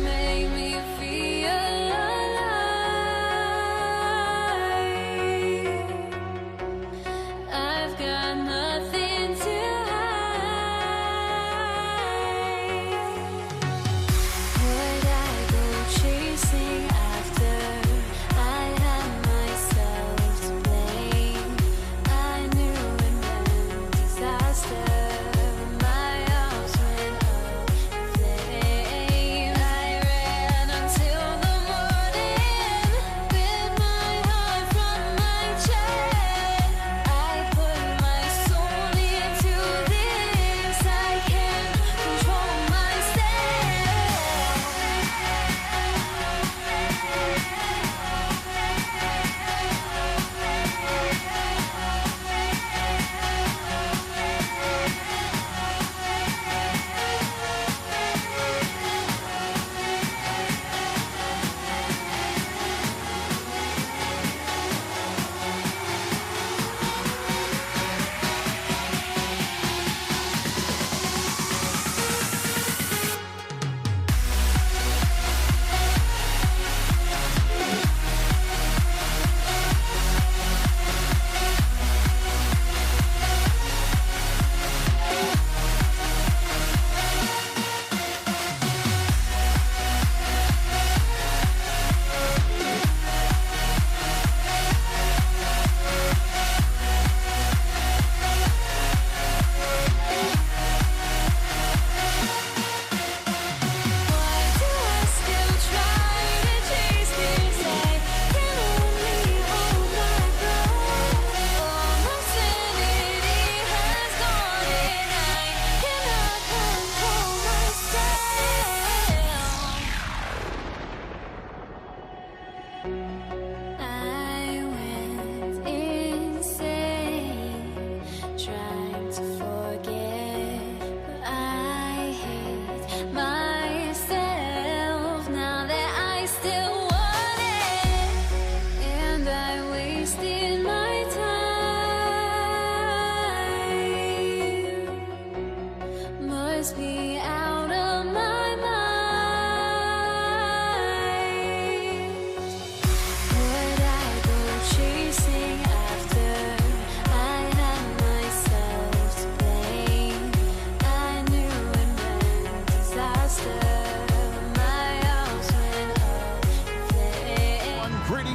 Make me feel alive. I've got nothing to hide. Would I go chasing after? I had myself to blame. I knew it meant disaster. My arms went up in flames. I ran until the morning with my heart from my chest. I put my soul into this. I can't control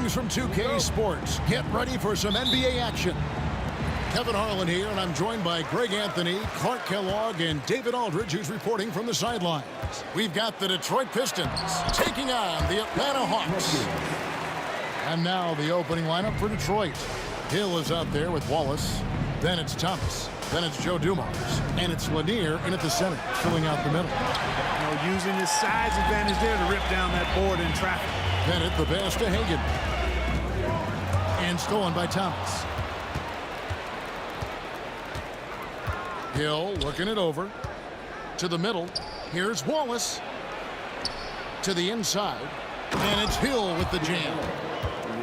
From 2K Sports. Get ready for some NBA action. Kevin Harlan here, and I'm joined by Greg Anthony, Clark Kellogg, and David Aldridge, who's reporting from the sidelines. We've got the Detroit Pistons taking on the Atlanta Hawks. And now the opening lineup for Detroit. Hill is out there with Wallace. Then it's Thomas. Then it's Joe Dumars. And it's Lanier in at the center, filling out the middle. Using his size advantage there to rip down that board in traffic. Bennett the pass to Hagan. And stolen by Thomas. Hill working it over. To the middle. Here's Wallace. To the inside. And it's Hill with the jam.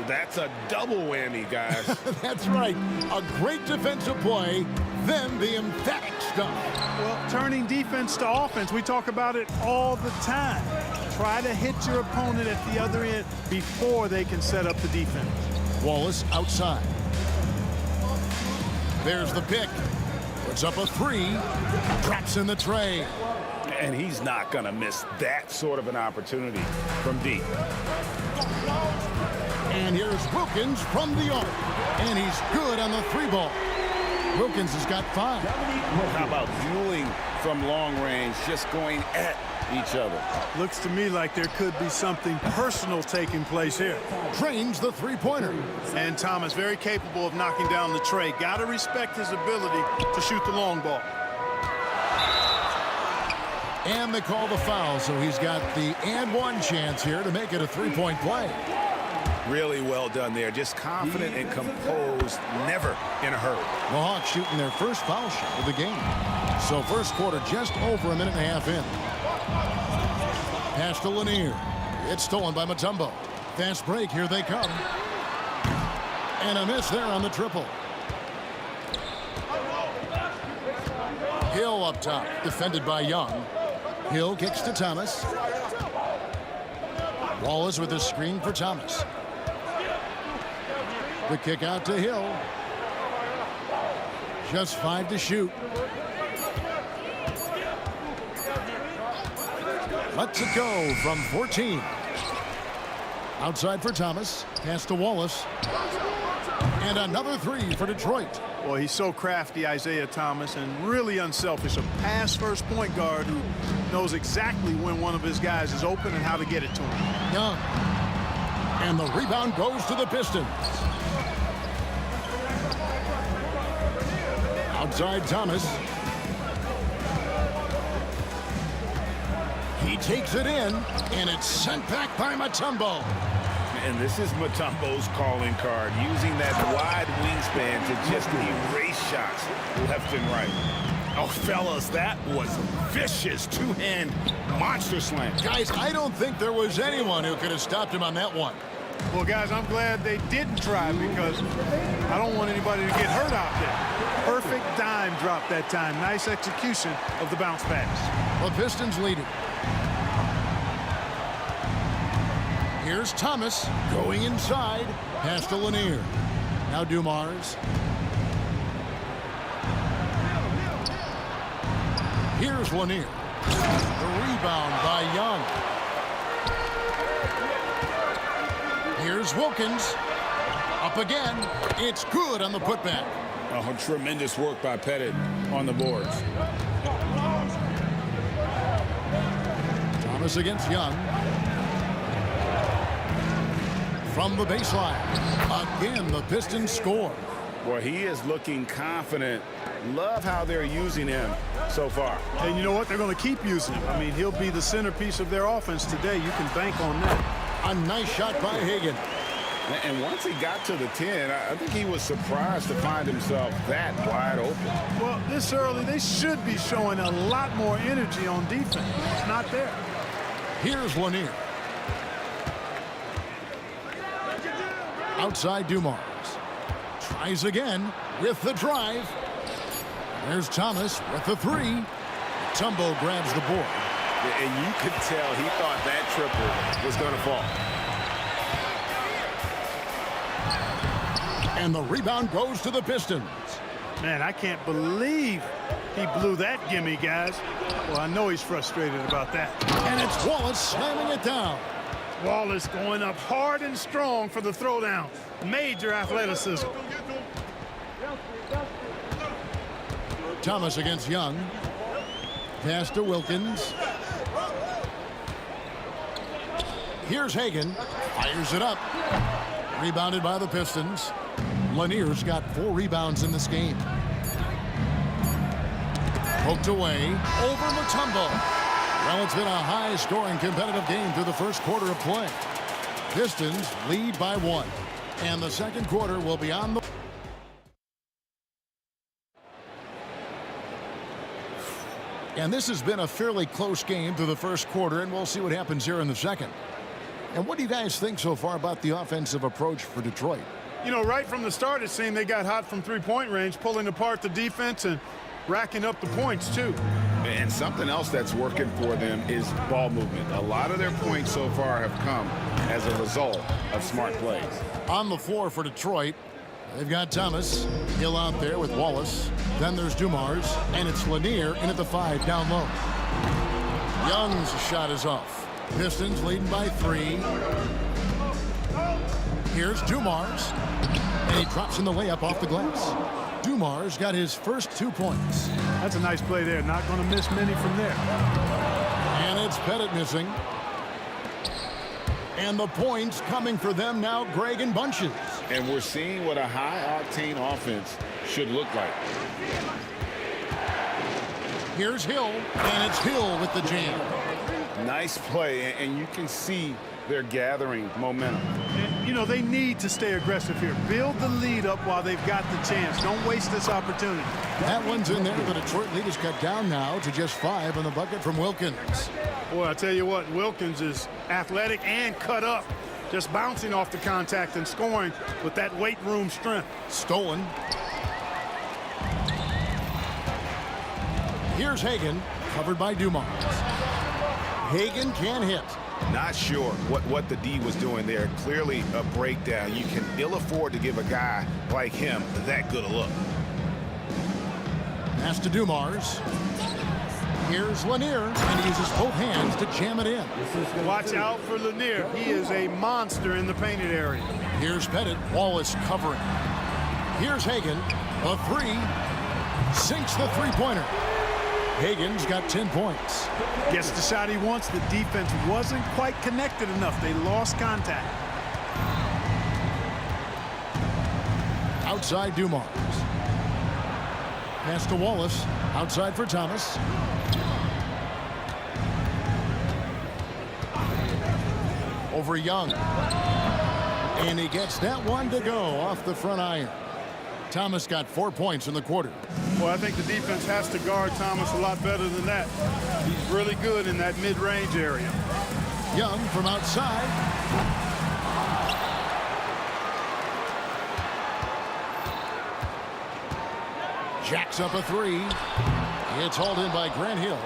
That's a double whammy, guys. That's right. A great defensive play, then the emphatic stuff. Well, turning defense to offense, we talk about it all the time. Try to hit your opponent at the other end before they can set up the defense. Wallace outside. There's the pick. Puts up a three. Drops in the tray. And he's not going to miss that sort of an opportunity from deep. And here's Wilkins from the arc. And he's good on the three ball. Wilkins has got 5. How about dueling from long range, just going at each other? Looks to me like there could be something personal taking place here. Trains the three-pointer. And Thomas very capable of knocking down the tray. Got to respect his ability to shoot the long ball. And they call the foul, so he's got the and one chance here to make it a three-point play. Really well done there. Just confident and composed, never in a hurry. The Hawks shooting their first foul shot of the game. So first quarter just over a minute and a half in. Pass to Lanier. It's stolen by Mutombo. Fast break, here they come. And a miss there on the triple. Hill up top, defended by Young. Hill kicks to Thomas. Wallace with a screen for Thomas. The kick out to Hill. Just 5 to shoot. Lets it go from 14. Outside for Thomas. Pass to Wallace. And another 3 for Detroit. Well, he's so crafty, Isaiah Thomas, and really unselfish. A pass-first point guard who knows exactly when one of his guys is open and how to get it to him. Young. And the rebound goes to the Pistons. Outside Thomas. He takes it in, and it's sent back by Mutombo. And this is Mutombo's calling card, using that wide wingspan to just erase shots left and right. Oh, fellas, that was vicious two-hand monster slam. Guys, I don't think there was anyone who could have stopped him on that one. Well, guys, I'm glad they didn't try because I don't want anybody to get hurt out there. Perfect dime drop that time. Nice execution of the bounce pass. The Pistons lead it. Here's Thomas going inside. Pass to Lanier. Now Dumars. Here's Lanier. The rebound by Young. Here's Wilkins. Up again. It's good on the putback. Oh, tremendous work by Pettit on the boards. Thomas against Young. From the baseline. Again, the Pistons score. Boy, he is looking confident. Love how they're using him so far. And you know what? They're going to keep using him. I mean, he'll be the centerpiece of their offense today. You can bank on that. A nice shot by Hagan. And once he got to the 10, I think he was surprised to find himself that wide open. Well, this early, they should be showing a lot more energy on defense. It's not there. Here's Lanier. Outside Dumars. Tries again with the drive. There's Thomas with the 3. Mutombo grabs the board. And you could tell he thought that triple was going to fall. And the rebound goes to the Pistons. Man, I can't believe he blew that gimme, guys. Well, I know he's frustrated about that. And it's Wallace slamming it down. Wallace going up hard and strong for the throwdown. Major athleticism. Thomas against Young. Pass to Wilkins. Here's Hagan. Fires it up. Rebounded by the Pistons. Lanier's got 4 rebounds in this game. Poked away. Over Mutombo. Well, it's been a high-scoring competitive game through the first quarter of play. Pistons lead by 1. And the second quarter will be on the... And this has been a fairly close game through the first quarter, and we'll see what happens here in the second. And what do you guys think so far about the offensive approach for Detroit? You know, right from the start, it seemed they got hot from three-point range, pulling apart the defense and racking up the points, too. And something else that's working for them is ball movement. A lot of their points so far have come as a result of smart plays. On the floor for Detroit, they've got Thomas. Hill out there with Wallace. Then there's Dumars, and it's Lanier in at the 5 down low. Young's shot is off. Pistons leading by 3. Here's Dumars, and he drops in the layup off the glass. Dumars got his first 2 points. That's a nice play there. Not going to miss many from there. And it's Pettit missing. And the points coming for them now, Greg and bunches. And we're seeing what a high-octane offense should look like. Here's Hill, and it's Hill with the jam. Nice play, and you can see they're gathering momentum. And, you know, they need to stay aggressive here. Build the lead up while they've got the chance. Don't waste this opportunity. That one's in there. The Detroit lead is cut down now to just 5 on the bucket from Wilkins. Boy, I tell you what, Wilkins is athletic and cut up. Just bouncing off the contact and scoring with that weight room strength. Stolen. Here's Hagan, covered by Dumars. Hagan can hit. Not sure what the D was doing there. Clearly a breakdown. You can ill afford to give a guy like him that good a look. Pass to Dumars. Here's Lanier, and he uses both hands to jam it in. Watch out for Lanier. He is a monster in the painted area. Here's Pettit. Wallace covering. Here's Hagan. A three. Sinks the three-pointer. Hagan's got 10 points. Gets the shot he wants. The defense wasn't quite connected enough. They lost contact. Outside Dumars. Pass to Wallace. Outside for Thomas. Over Young. And he gets that one to go off the front iron. Thomas got 4 points in the quarter. Well, I think the defense has to guard Thomas a lot better than that. He's really good in that mid-range area. Young from outside. Jacks up a three. It's hauled in by Grant Hill.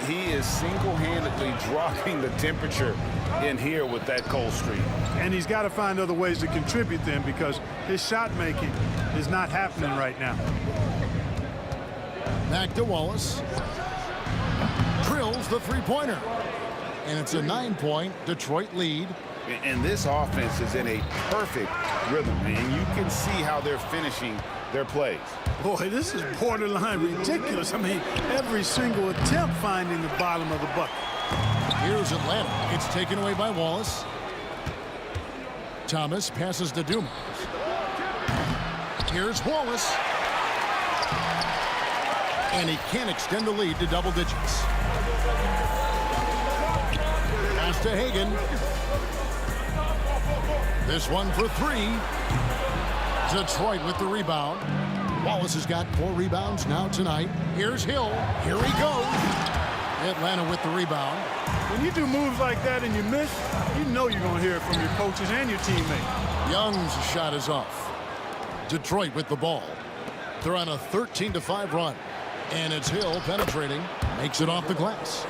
He is single-handedly dropping the temperature in here with that cold streak. And he's got to find other ways to contribute then, because his shot making is not happening right now. Back to Wallace. Drills the three-pointer. And it's a 9-point Detroit lead. And this offense is in a perfect rhythm, and you can see how they're finishing their plays. Boy, this is borderline ridiculous. I mean, every single attempt finding the bottom of the bucket. Here's Atlanta. It's taken away by Wallace. Thomas passes to Dumars. Here's Wallace. And he can't extend the lead to double digits. Pass to Hagan. This one for three. Detroit with the rebound. Wallace has got 4 rebounds now tonight. Here's Hill. Here he goes. Atlanta with the rebound. When you do moves like that and you miss, you know you're going to hear it from your coaches and your teammates. Young's shot is off. Detroit with the ball. They're on a 13-5 run. And it's Hill penetrating. Makes it off the glass.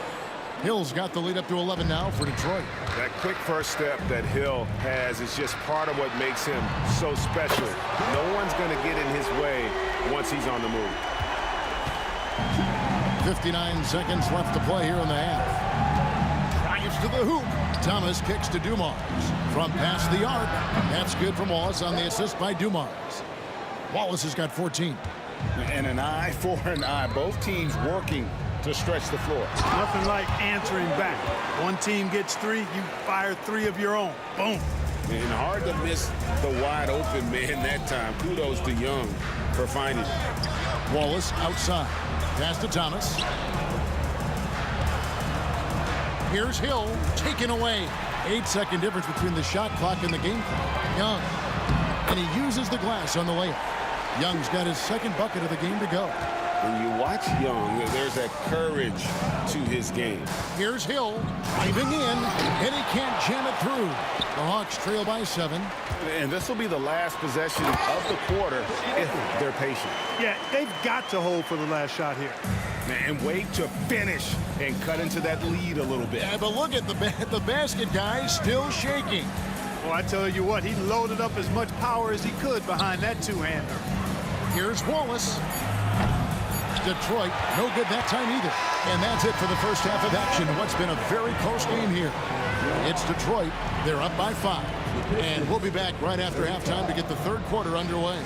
Hill's got the lead up to 11 now for Detroit. That quick first step that Hill has is just part of what makes him so special. No one's going to get in his way once he's on the move. 59 seconds left to play here in the half. Drives to the hoop. Thomas kicks to Dumars. From past the arc. That's good from Wallace on the assist by Dumars. Wallace has got 14. And an eye for an eye. Both teams working to stretch the floor. Nothing like answering back. One team gets 3, you fire 3 of your own. Boom. And hard to miss the wide open man that time. Kudos to Young for finding it. Wallace outside. Pass to Thomas. Here's Hill, taken away. 8-second difference between the shot clock and the game clock. Young. And he uses the glass on the layup. Young's got his second bucket of the game to go. When you watch Young, there's that courage to his game. Here's Hill driving in, and he can't jam it through. The Hawks trail by 7. And this will be the last possession of the quarter if they're patient. Yeah, they've got to hold for the last shot here. And wait to finish and cut into that lead a little bit. Yeah, but look at the basket guy still shaking. Well, I tell you what, he loaded up as much power as he could behind that two-hander. Here's Wallace. Detroit, no good that time either. And that's it for the first half of action. What's been a very close game here. It's Detroit. They're up by 5. And we'll be back right after halftime to get the third quarter underway.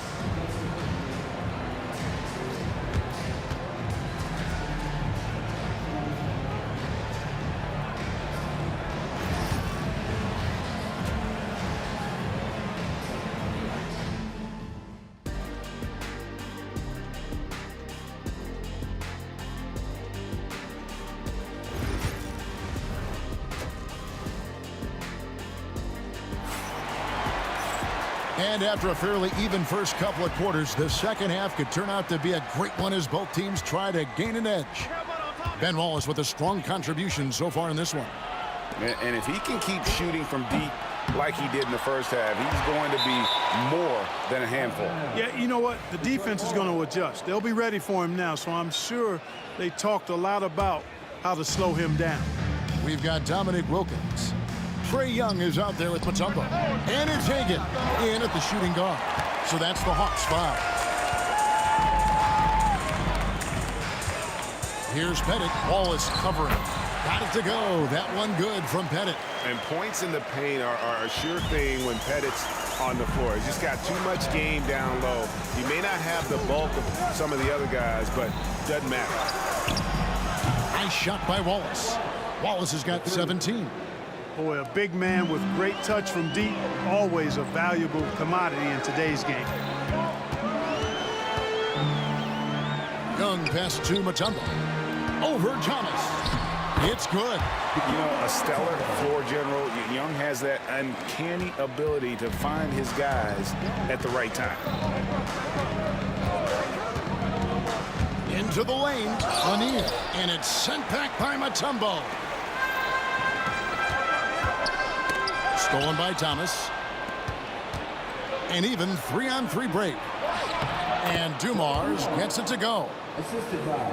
And after a fairly even first couple of quarters, the second half could turn out to be a great one as both teams try to gain an edge. Ben Wallace with a strong contribution so far in this one. And if he can keep shooting from deep like he did in the first half, he's going to be more than a handful. Yeah, you know what? The defense is going to adjust. They'll be ready for him now, so I'm sure they talked a lot about how to slow him down. We've got Dominic Wilkins. Trae Young is out there with Mutombo. And it's Hagan in at the shooting guard. So that's the Hawks foul. Here's Pettit. Wallace covering. Got it to go. That one good from Pettit. And points in the paint are a sure thing when Pettit's on the floor. He's just got too much game down low. He may not have the bulk of some of the other guys, but doesn't matter. Nice shot by Wallace. Wallace has got 17. Boy, a big man with great touch from deep, always a valuable commodity in today's game. Young pass to Mutombo. Over Thomas. It's good. You know, a stellar floor general. Young has that uncanny ability to find his guys at the right time. Into the lane. Lanier. And it's sent back by Mutombo. Stolen by Thomas. An even 3-on-3 break. And Dumars gets it to go.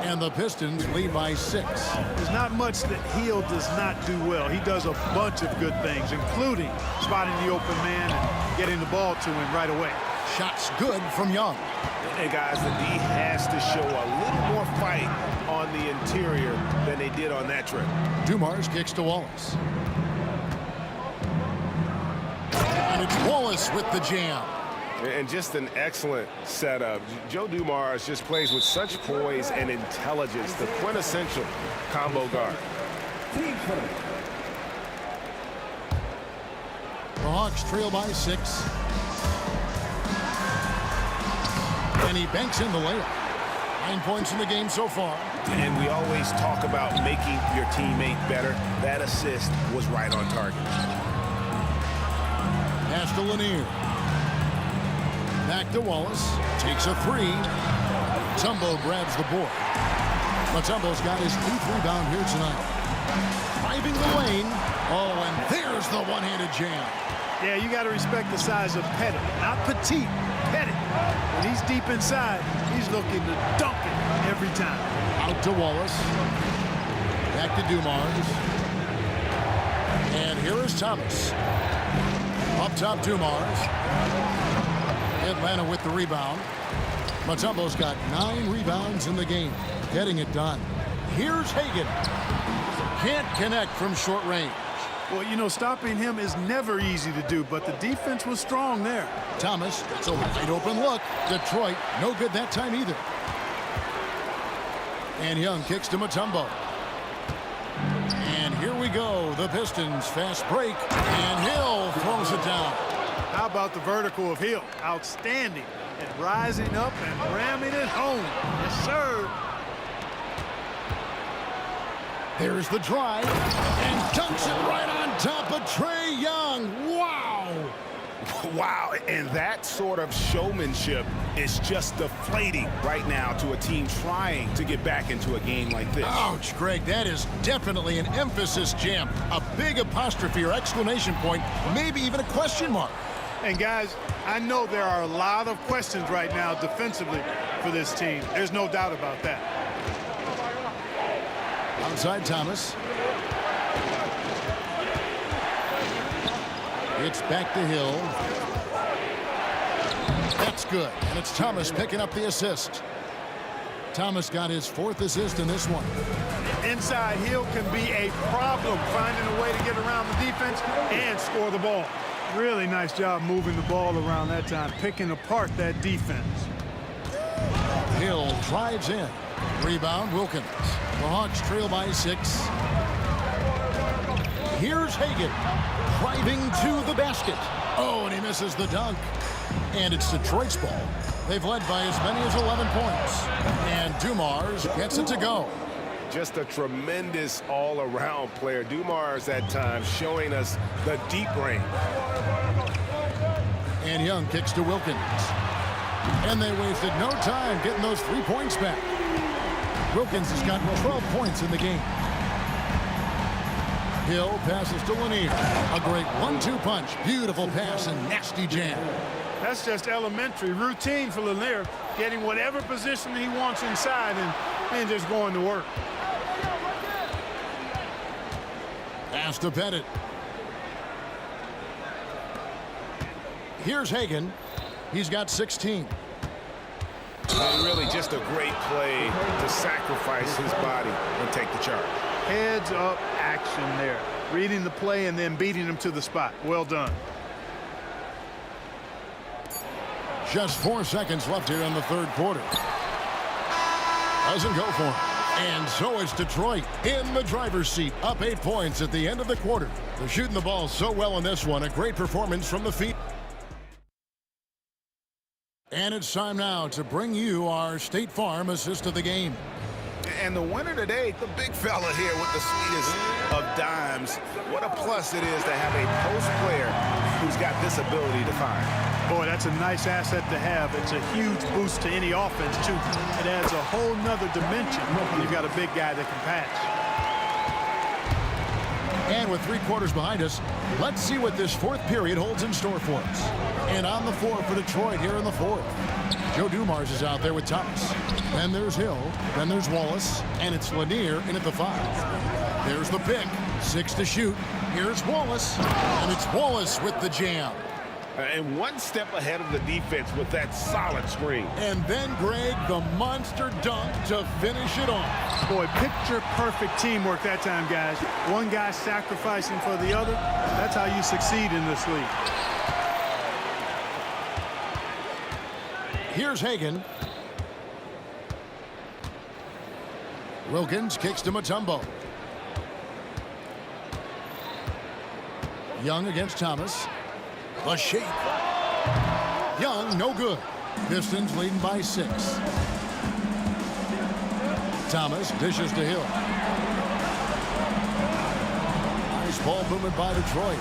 And the Pistons lead by 6. There's not much that Hill does not do well. He does a bunch of good things, including spotting the open man and getting the ball to him right away. Shots good from Young. And guys, the D has to show a little more fight on the interior than they did on that trip. Dumars kicks to Wallace. And it's Wallace with the jam. And just an excellent setup. Joe Dumars just plays with such poise and intelligence, the quintessential combo guard. The Hawks trail by 6. And he banks in the layup. 9 points in the game so far. And we always talk about making your teammate better. That assist was right on target. Pass to Lanier. Back to Wallace. Takes a 3. Mutombo grabs the board. Mutombo's got his 8th rebound here tonight. Driving the lane. Oh, and there's the one-handed jam. Yeah, you got to respect the size of Pettit. Not petite, Pettit. When he's deep inside, he's looking to dunk it every time. Out to Wallace. Back to Dumars. And here is Thomas. Up top, Dumars. Atlanta with the rebound. Mutombo's got 9 rebounds in the game. Getting it done. Here's Hagan. Can't connect from short range. Well, you know, stopping him is never easy to do, but the defense was strong there. Thomas, it's a wide open look. Detroit, no good that time either. And Young kicks to Mutombo. And here we go. The Pistons fast break. And Hill throws it down. How about the vertical of Hill? Outstanding. And rising up and ramming it home. Yes, sir. There's the drive. And dunks it right on top of Trae Young. Wow. Wow, and that sort of showmanship is just deflating right now to a team trying to get back into a game like this. Ouch, Greg, that is definitely an emphasis jam. A big apostrophe or exclamation point, maybe even a question mark. And guys, I know there are a lot of questions right now defensively for this team. There's no doubt about that. Outside Thomas. It's back to Hill. That's good. And it's Thomas picking up the assist. Thomas got his 4th assist in this one. Inside, Hill can be a problem finding a way to get around the defense and score the ball. Really nice job moving the ball around that time, picking apart that defense. Hill drives in. Rebound, Wilkins. The Hawks trail by 6. Here's Hagan. Driving to the basket. Oh, and he misses the dunk. And it's Detroit's ball. They've led by as many as 11 points. And Dumars gets it to go. Just a tremendous all-around player. Dumars at times showing us the deep range. And Young kicks to Wilkins. And they wasted no time getting those 3 points back. Wilkins has gotten 12 points in the game. Hill passes to Lanier. A great 1-2 punch. Beautiful pass and nasty jam. That's just elementary routine for Lanier, getting whatever position he wants inside and just going to work. Pass to Pettit. Here's Hagan. He's got 16. And really just a great play to sacrifice his body and take the charge. Heads up action there. Reading the play and then beating him to the spot. Well done. Just 4 seconds left here in the third quarter. Doesn't go for him. And so it's Detroit in the driver's seat, up 8 points at the end of the quarter. They're shooting the ball so well in this one. A great performance from the field. And it's time now to bring you our State Farm assist of the game. And the winner today, the big fella here with the sweetest of dimes. What a plus it is to have a post player who's got this ability to find. Boy, that's a nice asset to have. It's a huge boost to any offense, too. It adds a whole nother dimension when you've got a big guy that can pass. And with 3 quarters behind us, let's see what this fourth period holds in store for us. And on the floor for Detroit here in the fourth, Joe Dumars is out there with Thomas. Then there's Hill. Then there's Wallace. And it's Lanier in at the 5. There's the pick. 6 to shoot. Here's Wallace. And it's Wallace with the jam. And one step ahead of the defense with that solid screen. And then, Greg, the monster dunk to finish it off. Boy, picture-perfect teamwork that time, guys. One guy sacrificing for the other. That's how you succeed in this league. Here's Hagan. Wilkins kicks to Mutombo. Young against Thomas. The shape. Young, no good. Pistons leading by 6. Thomas dishes to Hill. Nice ball movement by Detroit.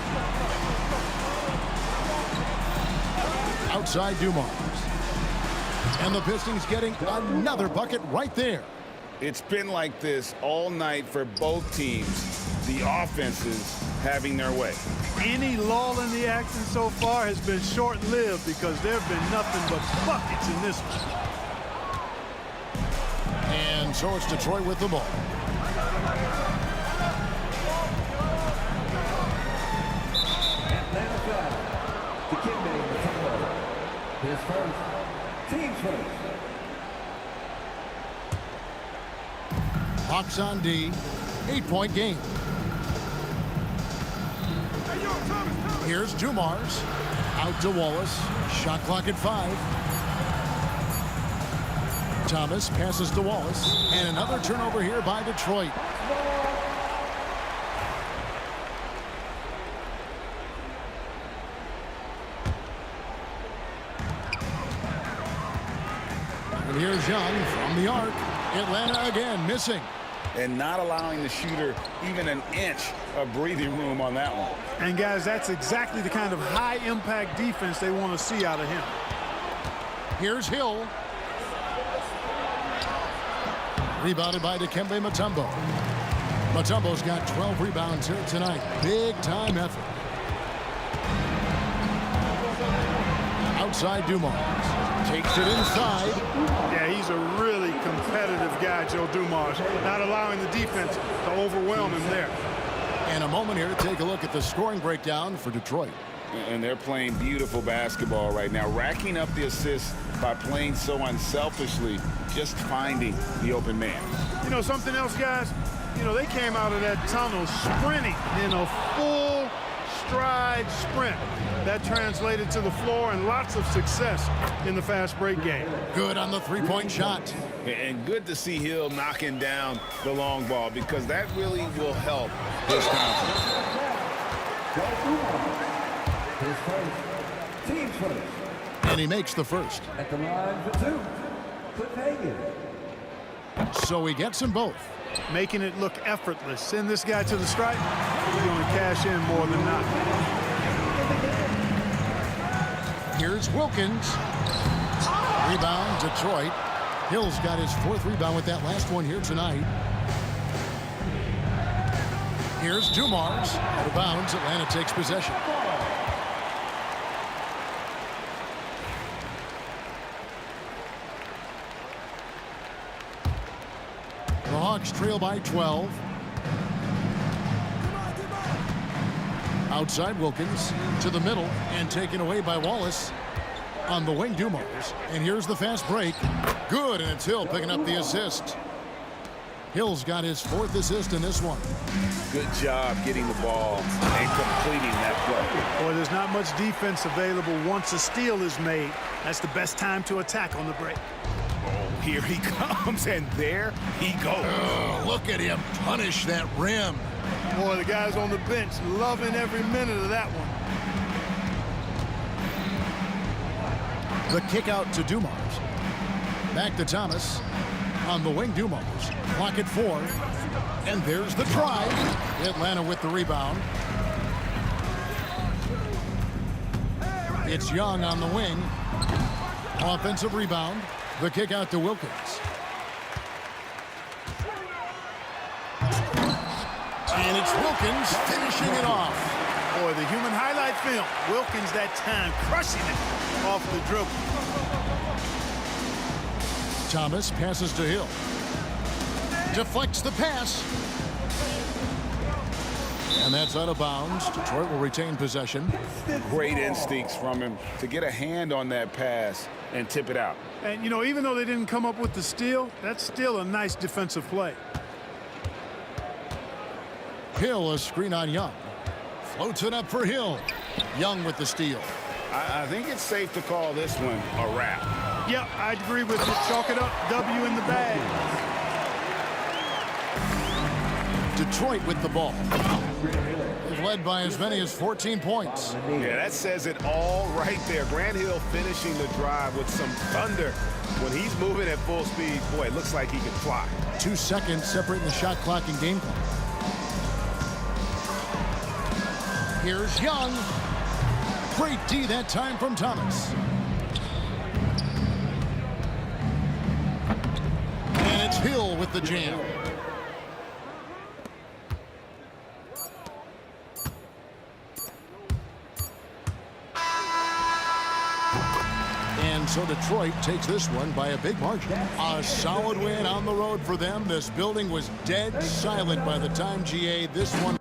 Outside Dumars. And the Pistons getting another bucket right there. It's been like this all night for both teams. The offenses having their way. Any lull in the action so far has been short-lived because there have been nothing but buckets in this one. And so it's Detroit with the ball. Atlanta foul. Dikembe Mutombo. His first. Team's first. Hawks on D. 8-point game. Here's Dumars. Out to Wallace. Shot clock at 5. Thomas passes to Wallace. And another turnover here by Detroit. And here's Young from the arc. Atlanta again missing. And not allowing the shooter even an inch of breathing room on that one. And guys, that's exactly the kind of high-impact defense they want to see out of him. Here's Hill. Rebounded by Dikembe Mutombo. Mutombo's got 12 rebounds here tonight. Big-time effort. Outside Dumars. Takes it inside. Yeah, he's a really competitive guy, Joe Dumars. Not allowing the defense to overwhelm him there. And a moment here to take a look at the scoring breakdown for Detroit. And they're playing beautiful basketball right now, racking up the assists by playing so unselfishly, just finding the open man. You know something else, guys? You know, they came out of that tunnel sprinting in a full stride sprint. That translated to the floor and lots of success in the fast break game. Good on the three-point shot. And good to see Hill knocking down the long ball because that really will help his confidence. His first. Team's first. And he makes the first. At the line for 2. Cliff Hagan. So he gets them both. Making it look effortless. Send this guy to the stripe. He's going to cash in more than not. Here's Wilkins. Rebound, Detroit. Hill's got his 4th rebound with that last one here tonight. Here's Dumars. Out of bounds, Atlanta takes possession. The Hawks trail by 12. Outside Wilkins to the middle and taken away by Wallace. On the wing, Dumars. And here's the fast break. Good, and it's Hill picking up the assist. Hill's got his 4th assist in this one. Good job getting the ball and completing that play. Boy, there's not much defense available once a steal is made. That's the best time to attack on the break. Oh, here he comes, and there he goes. Oh, look at him punish that rim. Boy, the guys on the bench loving every minute of that one. The kick out to Dumars. Back to Thomas. On the wing, Dumars. Clock at 4. And there's the try. Atlanta with the rebound. It's Young on the wing. Offensive rebound. The kick out to Wilkins. And it's Wilkins finishing it off. Boy, the human highlight film. Wilkins that time crushing it off the dribble. Thomas passes to Hill. Deflects the pass. And that's out of bounds. Detroit will retain possession. Great instincts from him to get a hand on that pass and tip it out. And, you know, even though they didn't come up with the steal, that's still a nice defensive play. Hill, a screen on Young. Floats it up for Hill. Young with the steal. I think it's safe to call this one a wrap. Yep, I'd agree with you. Chalk it up. W in the bag. Detroit with the ball. They've led by as many as 14 points. Yeah, that says it all right there. Grant Hill finishing the drive with some thunder. When he's moving at full speed, boy, it looks like he can fly. 2 seconds separating the shot clock and game clock. Here's Young. Great D that time from Thomas. And it's Hill with the jam. And so Detroit takes this one by a big margin. A solid win on the road for them. This building was dead silent by the time GA this one.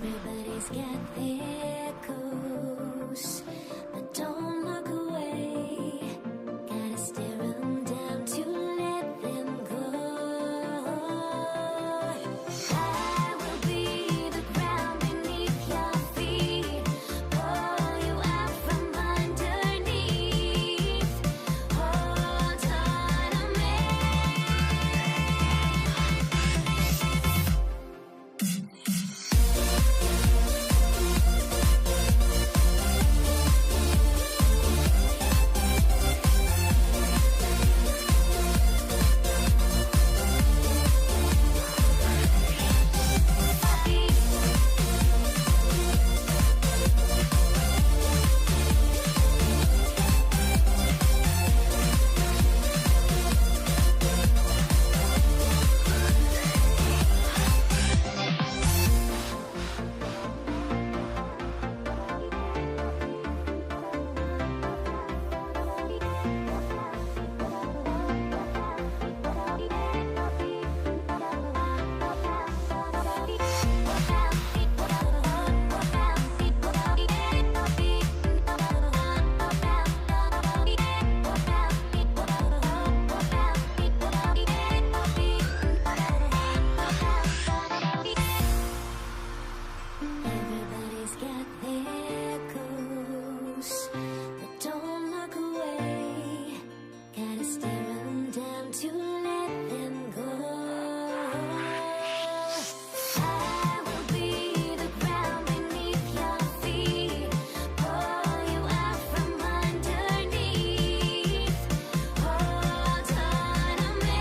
Everybody's got their goals, but don't look away. Gotta stare them down to let them go. I will be the ground beneath your feet, pull you out from underneath. Hold on to me. Everybody's got their goals, but don't look away. Gotta stare them down to let them go. I will be the ground beneath your feet, pull you out from underneath. Hold on to me.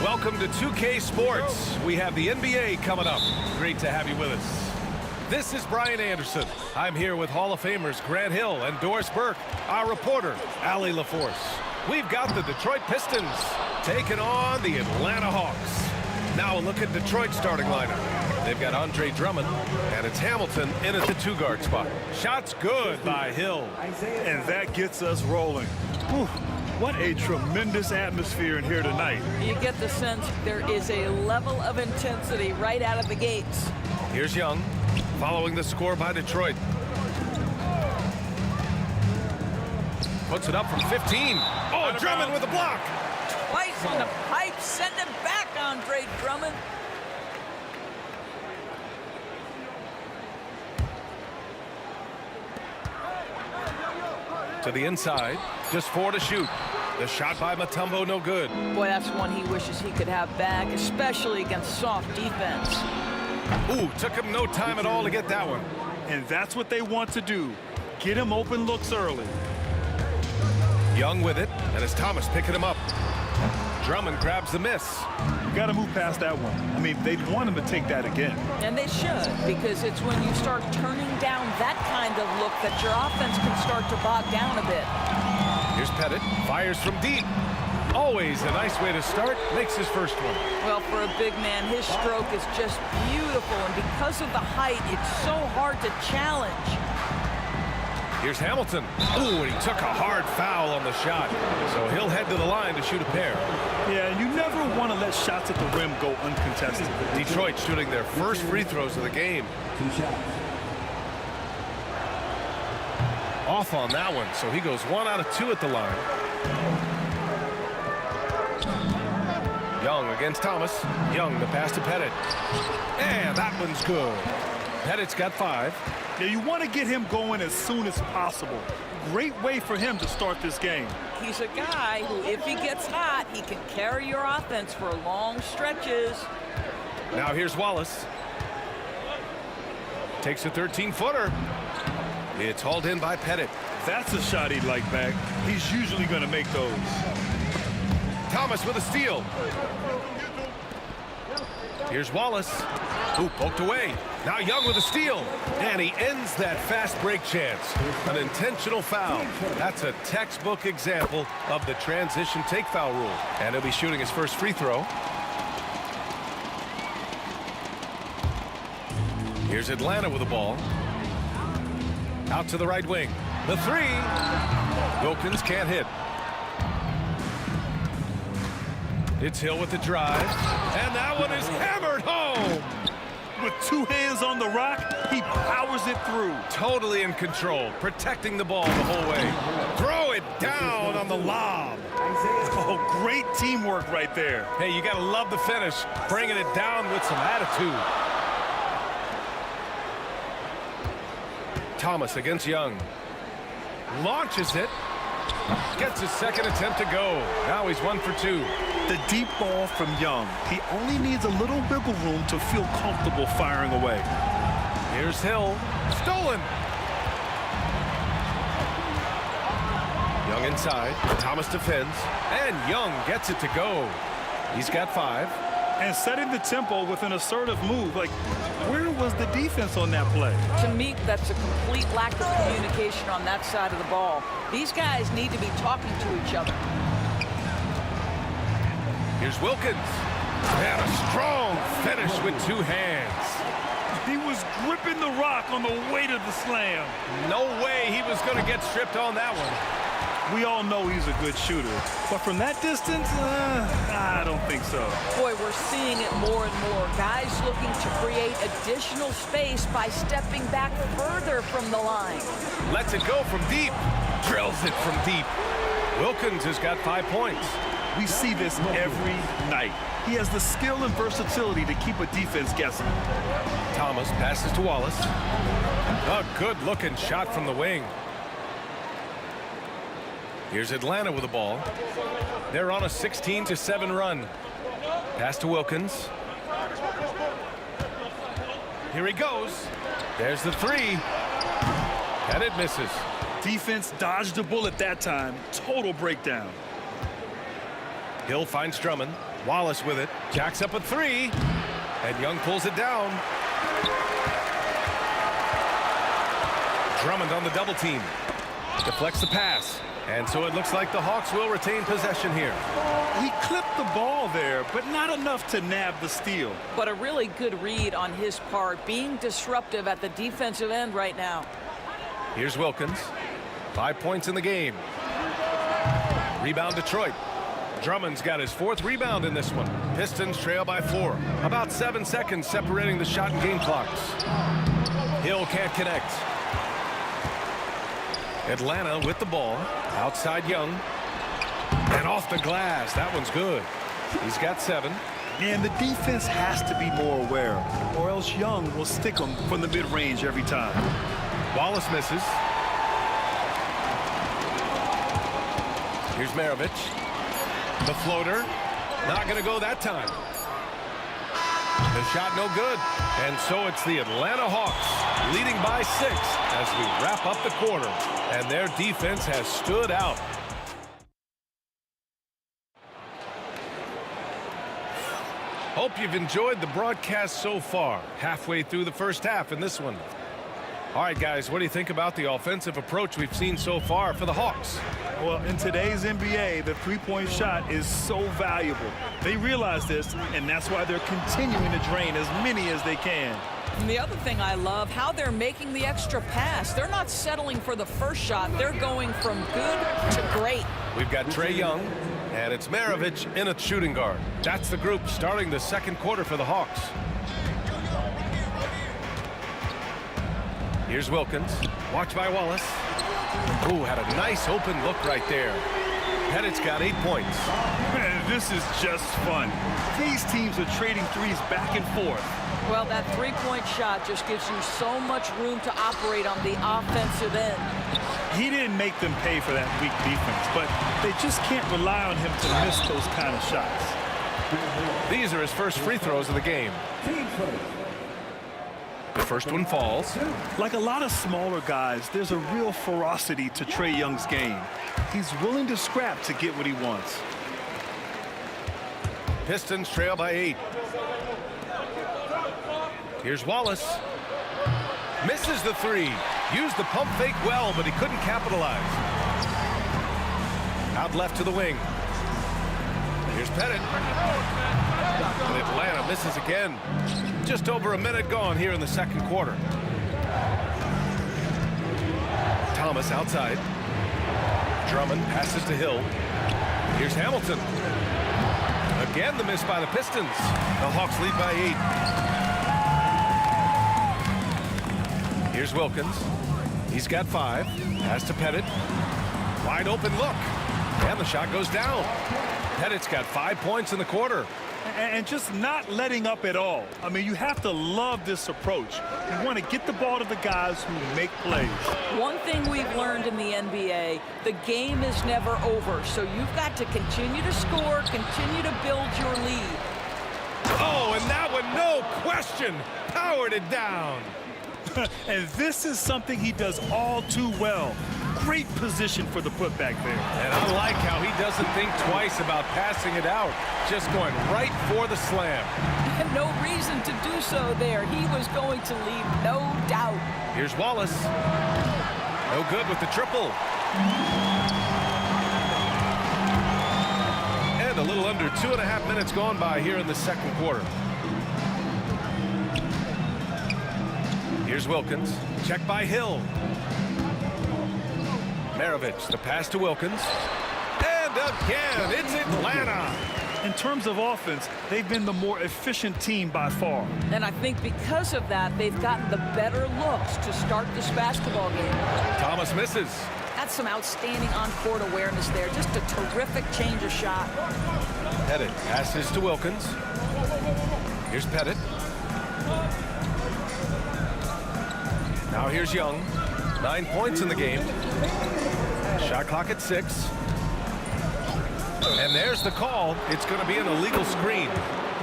Welcome to 2K Sports. We have the NBA coming up. Great to have you with us. This is Brian Anderson. I'm here with Hall of Famers Grant Hill and Doris Burke, our reporter, Allie LaForce. We've got the Detroit Pistons taking on the Atlanta Hawks. Now a look at Detroit's starting lineup. They've got Andre Drummond, and it's Hamilton in at the two-guard spot. Shots good by Hill. And that gets us rolling. Whew. What a tremendous atmosphere in here tonight. You get the sense there is a level of intensity right out of the gates. Here's Young, following the score by Detroit. Puts it up from 15. Oh, Drummond with a block. Twice on the pipe, send him back, Andre Drummond. To the inside, just 4 to shoot. The shot by Mutombo, no good. Boy, that's one he wishes he could have back, especially against soft defense. Ooh, took him no time at all to get that one. And that's what they want to do. Get him open looks early. Young with it, and it's Thomas picking him up. Drummond grabs the miss. Got to move past that one. I mean, they'd want him to take that again. And they should, because it's when you start turning down that kind of look that your offense can start to bog down a bit. Here's Pettit, fires from deep. Always a nice way to start, makes his first one. Well, for a big man, his stroke is just beautiful, and because of the height, it's so hard to challenge. Here's Hamilton. Ooh, and he took a hard foul on the shot. So he'll head to the line to shoot a pair. Yeah, and you never want to let shots at the rim go uncontested. Detroit shooting their first free throws of the game. 2 shots. Off on that one, so he goes 1 out of 2 at the line. Young against Thomas. Young the pass to Pettit. And that one's good. Pettit's got 5. Yeah, you want to get him going as soon as possible. Great way for him to start this game. He's a guy who, if he gets hot, he can carry your offense for long stretches. Now here's Wallace. Takes a 13-footer. It's hauled in by Pettit. That's a shot he'd like back. He's usually going to make those. Thomas with a steal. Here's Wallace, who poked away. Now Young with a steal, and he ends that fast break chance. An intentional foul. That's a textbook example of the transition take foul rule. And he'll be shooting his first free throw. Here's Atlanta with the ball. Out to the right wing. The three. Wilkins can't hit. It's Hill with the drive, and that one is hammered home. With two hands on the rock, he powers it through. Totally in control, protecting the ball the whole way. Throw it down on the lob. Oh, great teamwork right there. Hey, you got to love the finish, bringing it down with some attitude. Thomas against Young. Launches it. Gets his second attempt to go. Now he's 1 for 2. The deep ball from Young. He only needs a little wiggle room to feel comfortable firing away. Here's Hill. Stolen. Young inside. Thomas defends. And Young gets it to go. He's got 5. And setting the tempo with an assertive move. Like, where was the defense on that play? To me, that's a complete lack of communication on that side of the ball. These guys need to be talking to each other. Here's Wilkins. And a strong finish with 2 hands. He was gripping the rock on the weight of the slam. No way he was going to get stripped on that one. We all know he's a good shooter, but from that distance, I don't think so. Boy, we're seeing it more and more. Guys looking to create additional space by stepping back further from the line. Lets it go from deep. Drills it from deep. Wilkins has got 5 points. We see this every night. He has the skill and versatility to keep a defense guessing. Thomas passes to Wallace. A good-looking shot from the wing. Here's Atlanta with the ball. They're on a 16-7 run. Pass to Wilkins. Here he goes. There's the 3. And it misses. Defense dodged a bullet that time. Total breakdown. Hill finds Drummond. Wallace with it. Jacks up a 3. And Young pulls it down. Drummond on the double team. Deflects the pass. And so it looks like the Hawks will retain possession here. He clipped the ball there, but not enough to nab the steal. But a really good read on his part, being disruptive at the defensive end right now. Here's Wilkins. 5 points in the game. Rebound Detroit. Drummond's got his 4th rebound in this one. Pistons trail by 4. About 7 seconds separating the shot and game clocks. Hill can't connect. Atlanta with the ball. Outside Young. And off the glass. That one's good. He's got 7. And the defense has to be more aware, or else Young will stick them from the mid-range every time. Wallace misses. Here's Maravich. The floater. Not going to go that time. The shot no good. And so it's the Atlanta Hawks leading by 6 as we wrap up the quarter. And their defense has stood out. Hope you've enjoyed the broadcast so far. Halfway through the first half in this one. All right, guys, what do you think about the offensive approach we've seen so far for the Hawks? Well, in today's NBA, the three-point shot is so valuable. They realize this, and that's why they're continuing to drain as many as they can. And the other thing I love, how they're making the extra pass. They're not settling for the first shot. They're going from good to great. We've got Trae Young, and it's Maravich in a shooting guard. That's the group starting the second quarter for the Hawks. Here's Wilkins. Watched by Wallace. Ooh, had a nice open look right there. Pettit's got 8 points. Man, this is just fun. These teams are trading threes back and forth. Well, that three-point shot just gives you so much room to operate on the offensive end. He didn't make them pay for that weak defense, but they just can't rely on him to miss those kind of shots. These are his first free throws of the game. The first one falls. Like a lot of smaller guys, there's a real ferocity to Trae Young's game. He's willing to scrap to get what he wants. Pistons trail by 8. Here's Wallace. Misses the three. Used the pump fake well, but he couldn't capitalize. Out left to the wing. Here's Pettit. And Atlanta misses again. Just over a minute gone here in the second quarter. Thomas outside. Drummond passes to Hill. Here's Hamilton. Again, the miss by the Pistons. The Hawks lead by 8. Here's Wilkins. He's got 5. Pass to Pettit. Wide open look. And the shot goes down. Pettit's got 5 points in the quarter. And just not letting up at all. I mean, you have to love this approach. You want to get the ball to the guys who make plays. One thing we've learned in the NBA, the game is never over. So you've got to continue to score, continue to build your lead. Oh, and that one, no question, powered it down. And this is something he does all too well. Great position for the putback there. And I like how he doesn't think twice about passing it out. Just going right for the slam. No reason to do so there. He was going to leave, no doubt. Here's Wallace. No good with the triple. And a little under 2.5 minutes gone by here in the second quarter. Here's Wilkins. Check by Hill. Maravich, the pass to Wilkins. And again, it's Atlanta. In terms of offense, they've been the more efficient team by far. And I think because of that, they've gotten the better looks to start this basketball game. Thomas misses. That's some outstanding on-court awareness there. Just a terrific change of shot. Pettit passes to Wilkins. Here's Pettit. Now here's Young. 9 points in the game. Shot clock at 6. And there's the call. It's going to be an illegal screen.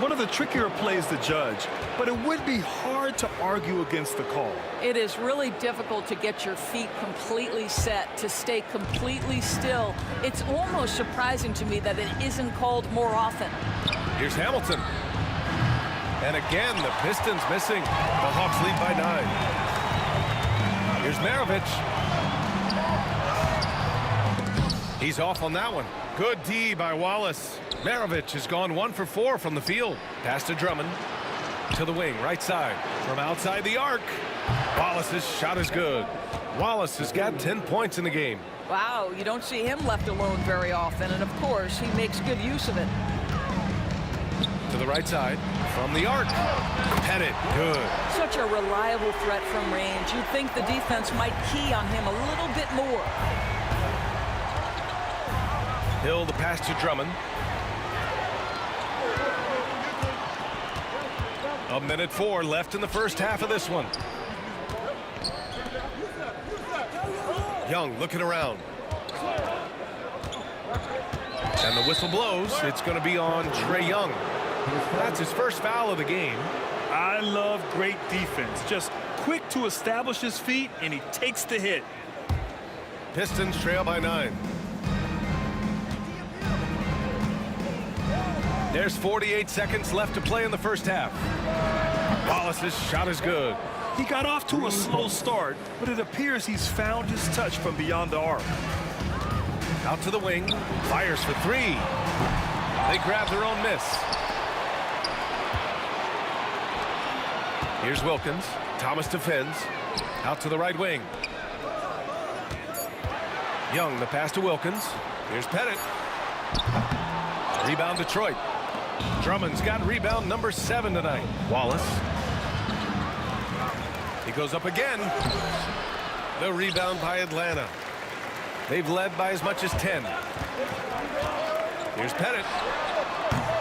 One of the trickier plays to judge, but it would be hard to argue against the call. It is really difficult to get your feet completely set, to stay completely still. It's almost surprising to me that it isn't called more often. Here's Hamilton. And again, the Pistons missing. The Hawks lead by 9. Here's Maravich. He's off on that one. Good D by Wallace. Maravich has gone 1 for 4 from the field. Pass to Drummond. To the wing, right side. From outside the arc. Wallace's shot is good. Wallace has got 10 points in the game. Wow, you don't see him left alone very often, and of course, he makes good use of it. To the right side. From the arc. Pettit, good. Such a reliable threat from range. You'd think the defense might key on him a little bit more. Hill, the pass to Drummond. A minute 4 left in the first half of this one. Young looking around. And the whistle blows. It's going to be on Trae Young. That's his first foul of the game. I love great defense. Just quick to establish his feet, and he takes the hit. Pistons trail by 9. There's 48 seconds left to play in the first half. Wallace's shot is good. He got off to a slow start, but it appears he's found his touch from beyond the arc. Out to the wing, fires for 3. They grab their own miss. Here's Wilkins. Thomas defends. Out to the right wing. Young, the pass to Wilkins. Here's Pettit. Rebound Detroit. Drummond's got rebound number 7 tonight. Wallace. He goes up again. The rebound by Atlanta. They've led by as much as 10. Here's Pettit.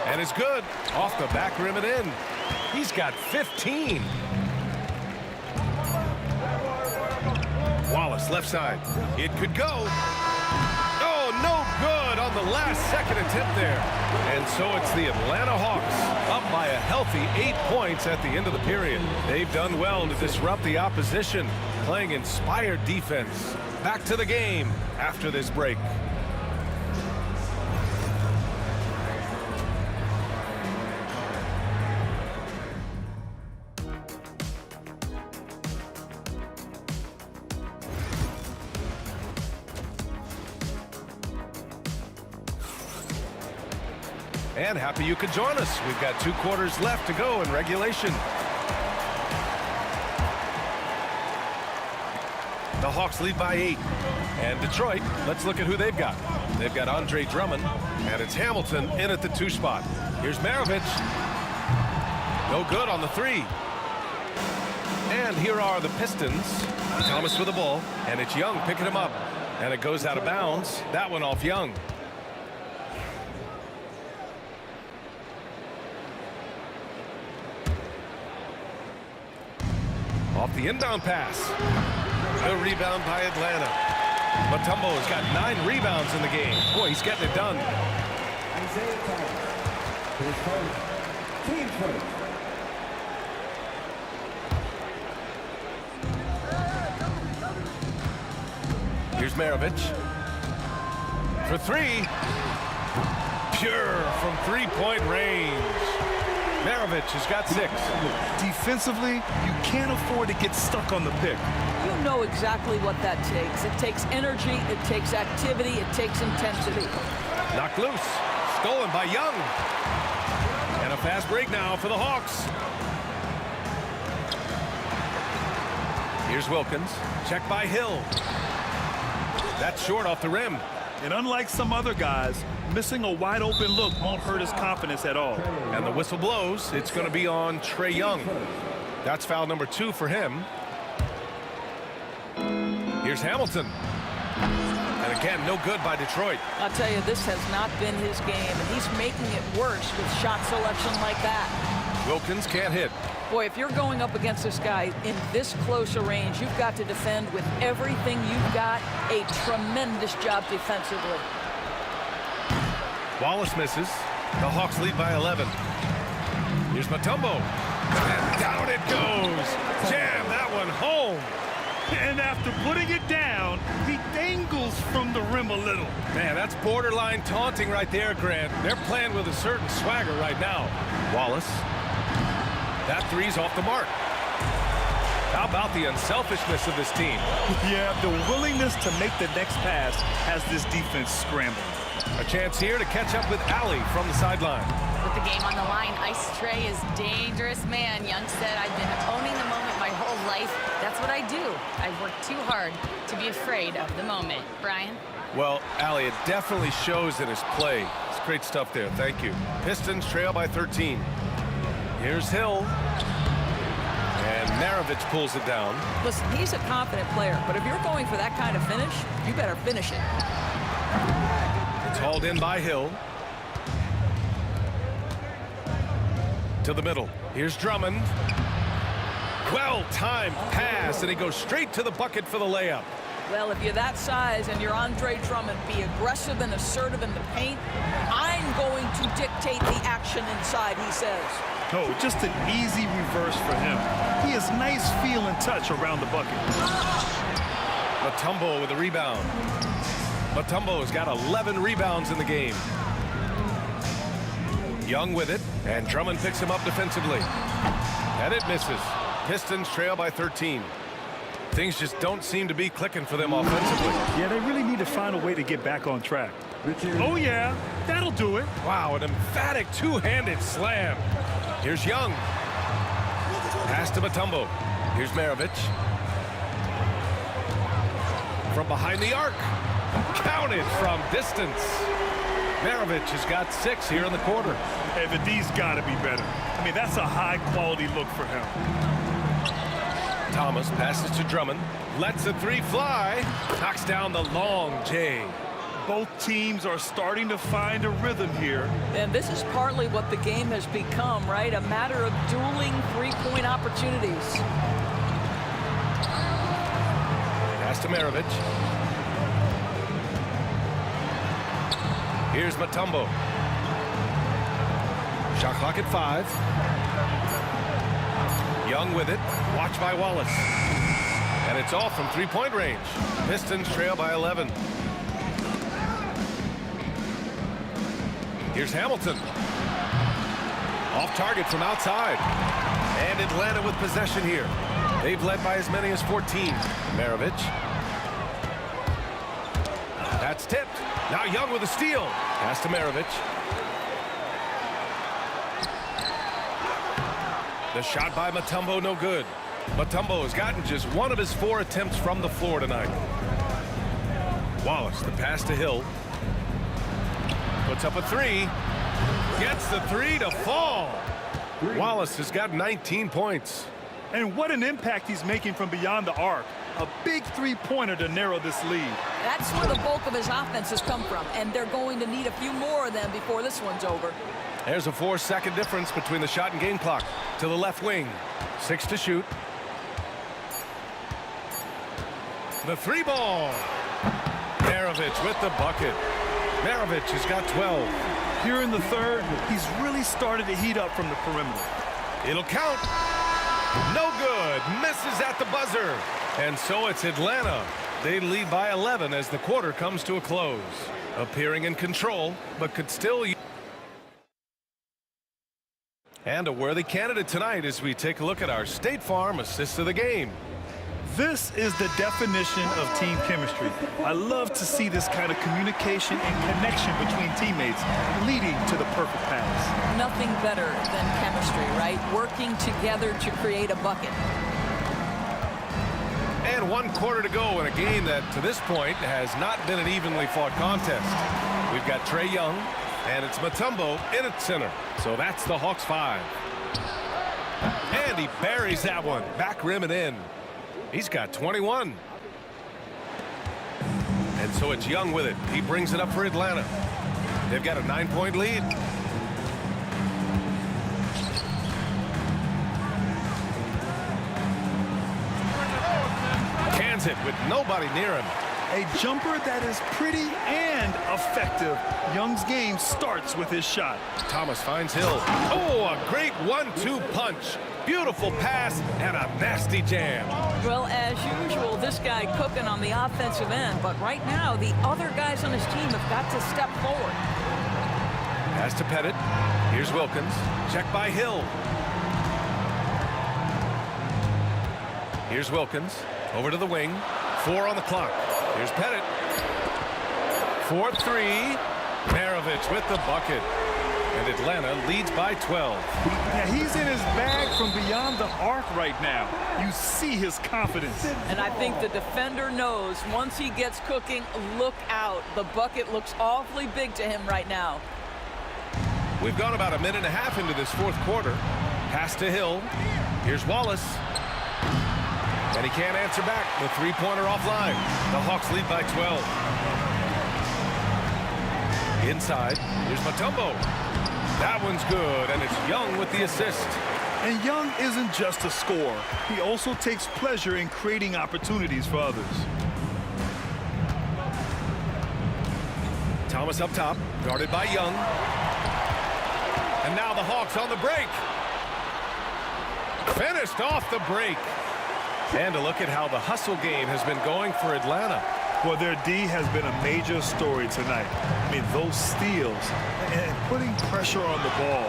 And it's good. Off the back rim and in. He's got 15. Wallace left side. It could go. Oh, no good on the last second attempt there. And so it's the Atlanta Hawks up by a healthy 8 points at the end of the period. They've done well to disrupt the opposition, playing inspired defense. Back to the game after this break. And happy you could join us. We've got 2 quarters left to go in regulation. The Hawks lead by 8. And Detroit, let's look at who they've got. They've got Andre Drummond, and it's Hamilton in at the 2 spot. Here's Maravich. No good on the 3. And here are the Pistons. Thomas with the ball, and it's Young picking him up. And it goes out of bounds. That one off Young. Off the inbound pass. No rebound by Atlanta. Mutombo has got 9 rebounds in the game. Boy, he's getting it done. Isaiah Thomas. For his first team first. Here's Maravich. For 3. Pure from 3-point range. Maravich has got 6. Defensively, you can't afford to get stuck on the pick. You know exactly what that takes. It takes energy, it takes activity, it takes intensity. Knocked loose. Stolen by Young. And a fast break now for the Hawks. Here's Wilkins. Check by Hill. That's short off the rim. And unlike some other guys, missing a wide open look won't hurt his confidence at all. And the whistle blows. It's going to be on Trae Young. That's foul number 2 for him. Here's Hamilton. And again, no good by Detroit. I'll tell you, this has not been his game, and he's making it worse with shot selection like that. Wilkins can't hit. Boy, if you're going up against this guy in this close a range, you've got to defend with everything you've got. A tremendous job defensively. Wallace misses. The Hawks lead by 11. Here's Mutombo. And down it goes. Jam that one home. And after putting it down, he dangles from the rim a little. Man, that's borderline taunting right there, Grant. They're playing with a certain swagger right now. Wallace. That 3's off the mark. How about the unselfishness of this team? Yeah, the willingness to make the next pass has this defense scrambling. A chance here to catch up with Allie from the sideline. With the game on the line, Ice Trae is dangerous man. Young said, I've been owning the moment my whole life. That's what I do. I've worked too hard to be afraid of the moment. Brian? Well, Allie, it definitely shows in his play. It's great stuff there. Thank you. Pistons trail by 13. Here's Hill. And Maravich pulls it down. Listen, he's a confident player, but if you're going for that kind of finish, you better finish it. It's hauled in by Hill. To the middle. Here's Drummond. Well-timed pass, and he goes straight to the bucket for the layup. Well, if you're that size and you're Andre Drummond, be aggressive and assertive in the paint. I'm going to dictate the action inside, he says. No, just an easy reverse for him. He has nice feel and touch around the bucket. Mutombo with a rebound. Mutombo has got 11 rebounds in the game. Young with it, and Drummond picks him up defensively. And it misses. Pistons trail by 13. Things just don't seem to be clicking for them offensively. Yeah, they really need to find a way to get back on track. Oh, yeah, that'll do it. Wow, an emphatic two-handed slam. Here's Young. Pass to Mutombo. Here's Maravich. From behind the arc. Counted from distance. Maravich has got 6 here in the quarter. Hey, but these got to be better. I mean, that's a high-quality look for him. Thomas passes to Drummond. Lets a 3 fly. Knocks down the long J. Both teams are starting to find a rhythm here. And this is partly what the game has become, right? A matter of dueling three-point opportunities. Pass to Maravich. Here's Mutombo. Shot clock at 5. Young with it. Watch by Wallace. And it's off from three-point range. Pistons trail by 11. Here's Hamilton. Off target from outside. And Atlanta with possession here. They've led by as many as 14. Maravich. That's tipped. Now Young with a steal. Pass to Maravich. The shot by Mutombo, no good. Mutombo has gotten just one of his 4 attempts from the floor tonight. Wallace, the pass to Hill. Puts up a 3. Gets the 3 to fall. Wallace has got 19 points. And what an impact he's making from beyond the arc. A big three-pointer to narrow this lead. That's where the bulk of his offense has come from, and they're going to need a few more of them before this one's over. There's a 4-second difference between the shot and game clock. To the left wing. 6 to shoot. The 3 ball. Maravich with the bucket. Maravich has got 12. Here in the third, he's really started to heat up from the perimeter. It'll count. No good. Misses at the buzzer. And so it's Atlanta. They lead by 11 as the quarter comes to a close. Appearing in control, but could still... And a worthy candidate tonight as we take a look at our State Farm assist of the game. This is the definition of team chemistry. I love to see this kind of communication and connection between teammates leading to the perfect pass. Nothing better than chemistry, right? Working together to create a bucket. And 1 quarter to go in a game that, to this point, has not been an evenly fought contest. We've got Trae Young, and it's Mutombo in at center. So that's the Hawks 5. And he buries that one. Back rim and in. He's got 21. And so it's Young with it. He brings it up for Atlanta. They've got a 9-point lead. Cans it with nobody near him. A jumper that is pretty and effective. Young's game starts with his shot. Thomas finds Hill. Oh, a great 1-2 punch. Beautiful pass and a nasty jam. Well, as usual, this guy cooking on the offensive end, but right now the other guys on his team have got to step forward. Pass to Pettit. Here's Wilkins. Check by Hill. Here's Wilkins. Over to the wing. 4 on the clock. Here's Pettit. 4-3. Maravich with the bucket. And Atlanta leads by 12. Yeah, he's in his bag from beyond the arc right now. You see his confidence. And I think the defender knows once he gets cooking, look out. The bucket looks awfully big to him right now. We've gone about a minute and a half into this 4th quarter. Pass to Hill. Here's Wallace. And he can't answer back. The 3-pointer offline. The Hawks lead by 12. Inside. Here's Mutombo. That one's good, and it's Young with the assist. And Young isn't just a scorer. He also takes pleasure in creating opportunities for others. Thomas up top, guarded by Young. And now the Hawks on the break. Finished off the break. And a look at how the hustle game has been going for Atlanta. Well, their D has been a major story tonight. I mean, those steals and putting pressure on the ball,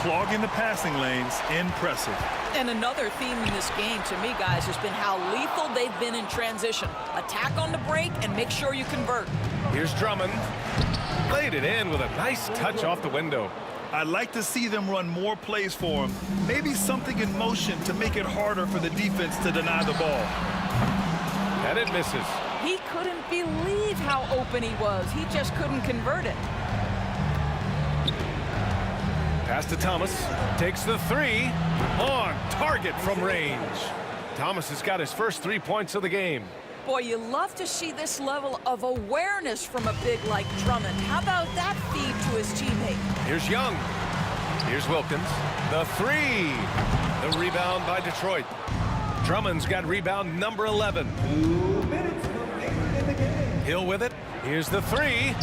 clogging the passing lanes, impressive. And another theme in this game, to me, guys, has been how lethal they've been in transition. Attack on the break and make sure you convert. Here's Drummond. Laid it in with a nice touch off the window. I'd like to see them run more plays for him. Maybe something in motion to make it harder for the defense to deny the ball. And it misses. He couldn't believe how open he was. He just couldn't convert it. Pass to Thomas. Takes the 3. On target from range. Thomas has got his first 3 points of the game. Boy, you love to see this level of awareness from a big like Drummond. How about that feed to his teammate? Here's Young. Here's Wilkins. The 3. The rebound by Detroit. Drummond's got rebound number 11. Hill with it. Here's the 3.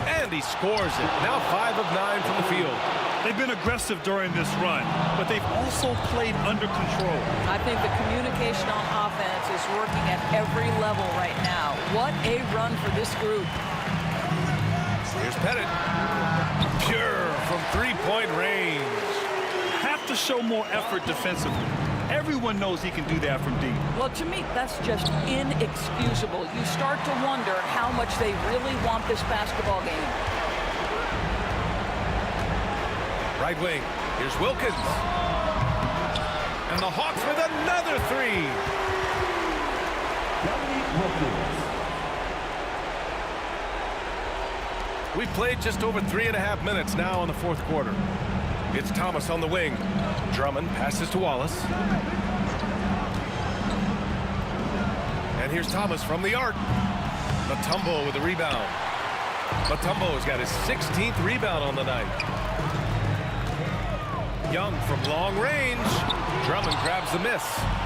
And he scores it. Now 5 of 9 from the field. They've been aggressive during this run, but they've also played under control. I think the communication on offense is working at every level right now. What a run for this group. Here's Pettit. Pure from 3-point range. Have to show more effort defensively. Everyone knows he can do that from deep. Well, to me, that's just inexcusable. You start to wonder how much they really want this basketball game. Right wing. Here's Wilkins. And the Hawks with another three. We've played just over 3.5 minutes now in the fourth quarter. It's Thomas on the wing. Drummond passes to Wallace. And here's Thomas from the arc. Mutombo with the rebound. Mutombo has got his 16th rebound on the night. Young from long range. Drummond grabs the miss.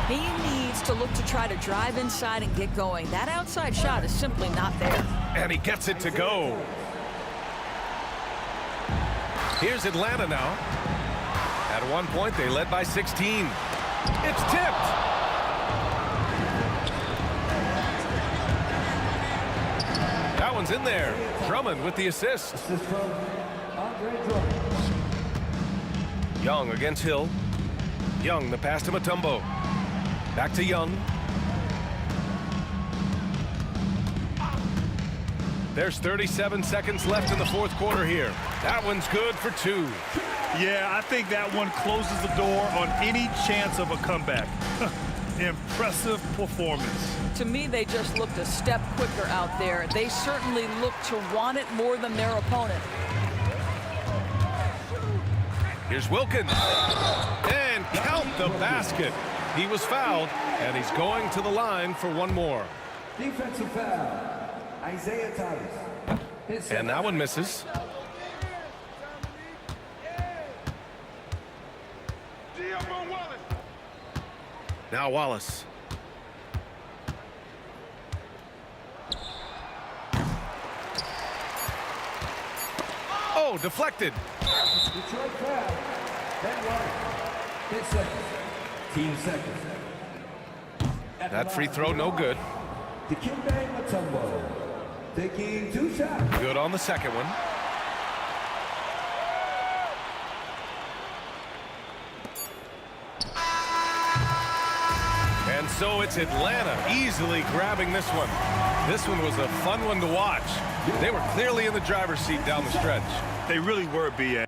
He needs to look to try to drive inside and get going. That outside shot is simply not there. And he gets it to go. Here's Atlanta now. At one point, they led by 16. It's tipped. That one's in there. Drummond with the assist. Young against Hill. Young, the pass to Mutombo. Back to Young. There's 37 seconds left in the fourth quarter here. That one's good for two. Yeah, I think that one closes the door on any chance of a comeback. Impressive performance. To me, they just looked a step quicker out there. They certainly look to want it more than their opponent. Here's Wilkins. And count the basket. He was fouled, and he's going to the line for one more. Defensive foul. Isaiah Thomas. And that one misses. Now Wallace. Oh, deflected. Detroit foul. 10 seconds. Team seconds. That free throw no good. Dikembe Mutombo taking 2 shots. Good on the second one. And so it's Atlanta easily grabbing this one. This one was a fun one to watch. They were clearly in the driver's seat down the stretch. They really were, B.A.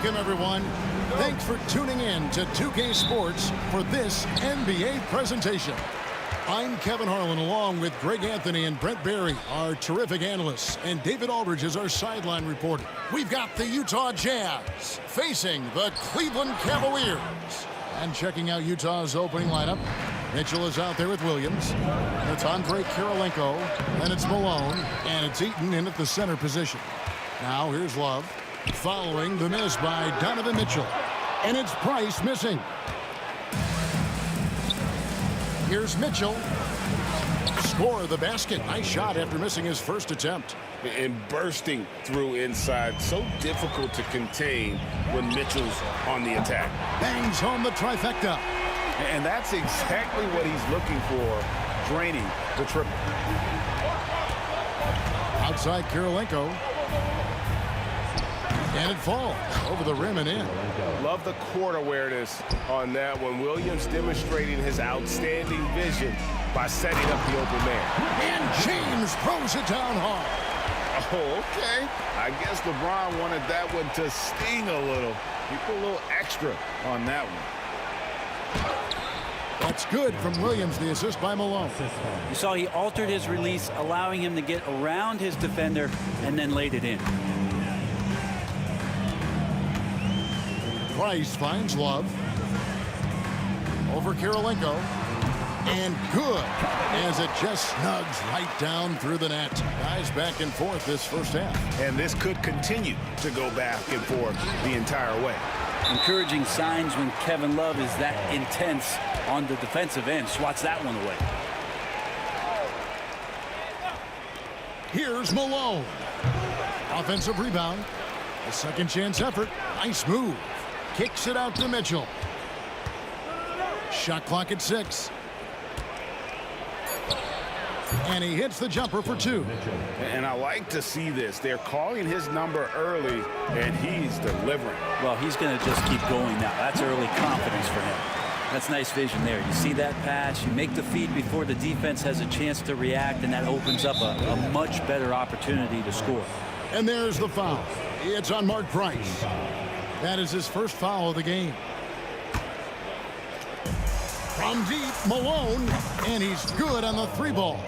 Welcome, everyone. Thanks for tuning in to 2K Sports for this NBA presentation. I'm Kevin Harlan, along with Greg Anthony and Brent Barry, our terrific analysts, and David Aldridge is our sideline reporter. We've got the Utah Jazz facing the Cleveland Cavaliers. And checking out Utah's opening lineup, Mitchell is out there with Williams. It's Andre Kirilenko, and it's Malone, and it's Eaton in at the center position. Now here's Love, following the miss by Donovan Mitchell. And it's Price missing. Here's Mitchell. Score the basket. Nice shot after missing his first attempt. And bursting through inside. So difficult to contain when Mitchell's on the attack. Bangs home the trifecta. And that's exactly what he's looking for, draining the triple. Outside Kirilenko. And it falls over the rim and in. Love the court awareness on that one. Williams demonstrating his outstanding vision by setting up the open man. And James throws it down hard. Oh, okay. I guess LeBron wanted that one to sting a little. He put a little extra on that one. That's good from Williams, the assist by Malone. You saw he altered his release, allowing him to get around his defender and then laid it in. Price finds Love. Over Kirilenko. And good, as it just snugs right down through the net. Guys back and forth this first half. And this could continue to go back and forth the entire way. Encouraging signs when Kevin Love is that intense on the defensive end. Swats that one away. Here's Malone. Offensive rebound. A second chance effort. Nice move. Kicks it out to Mitchell. Shot clock at 6. And he hits the jumper for 2. And I like to see this. They're calling his number early, and he's delivering. Well, he's going to just keep going now. That's early confidence for him. That's nice vision there. You see that pass, you make the feed before the defense has a chance to react, and that opens up a much better opportunity to score. And there's the foul. It's on Mark Price. That is his first foul of the game. From deep, Malone, and he's good on the 3-ball.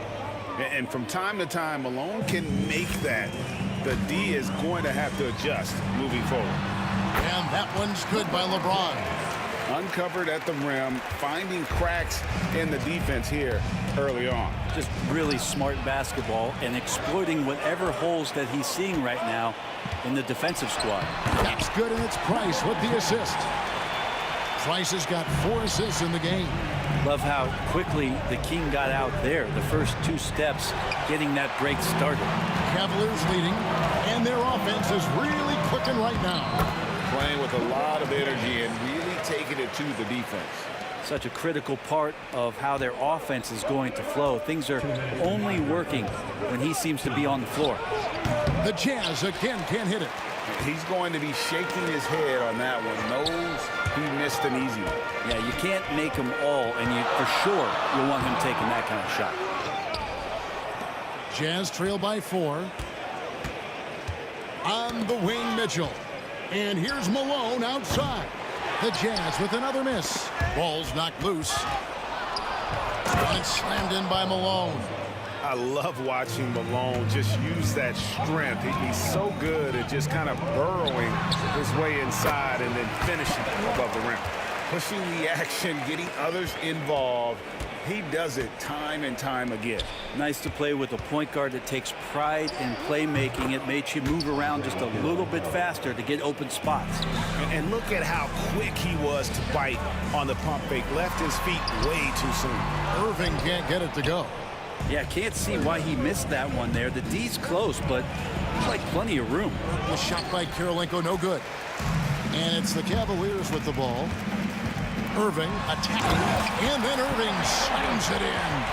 And from time to time, Malone can make that. The D is going to have to adjust moving forward. And that one's good by LeBron. Uncovered at the rim, finding cracks in the defense here early on. Just really smart basketball and exploiting whatever holes that he's seeing right now in the defensive squad. That's good, and it's Price with the assist. Price has got 4 assists in the game. Love how quickly the King got out there. The first 2 steps getting that break started. Cavaliers leading, and their offense is really clicking right now. Playing with a lot of energy and really taking it to the defense. Such a critical part of how their offense is going to flow. Things are only working when he seems to be on the floor. The Jazz again can't hit it. He's going to be shaking his head on that one. Knows he missed an easy one. Yeah, you can't make them all, and for sure you want him taking that kind of shot. Jazz trail by 4. On the wing, Mitchell. And here's Malone outside. The Jazz with another miss. Ball's knocked loose. And it's slammed in by Malone. I love watching Malone just use that strength. He's so good at just kind of burrowing his way inside and then finishing above the rim. Pushing the action, getting others involved. He does it time and time again. Nice to play with a point guard that takes pride in playmaking. It makes you move around just a little bit faster to get open spots. And look at how quick he was to bite on the pump fake. Left his feet way too soon. Irving can't get it to go. Yeah, can't see why he missed that one there. The D's close, but there's like plenty of room. The shot by Kirilenko, no good. And it's the Cavaliers with the ball. Irving attacking, and then Irving slams it in.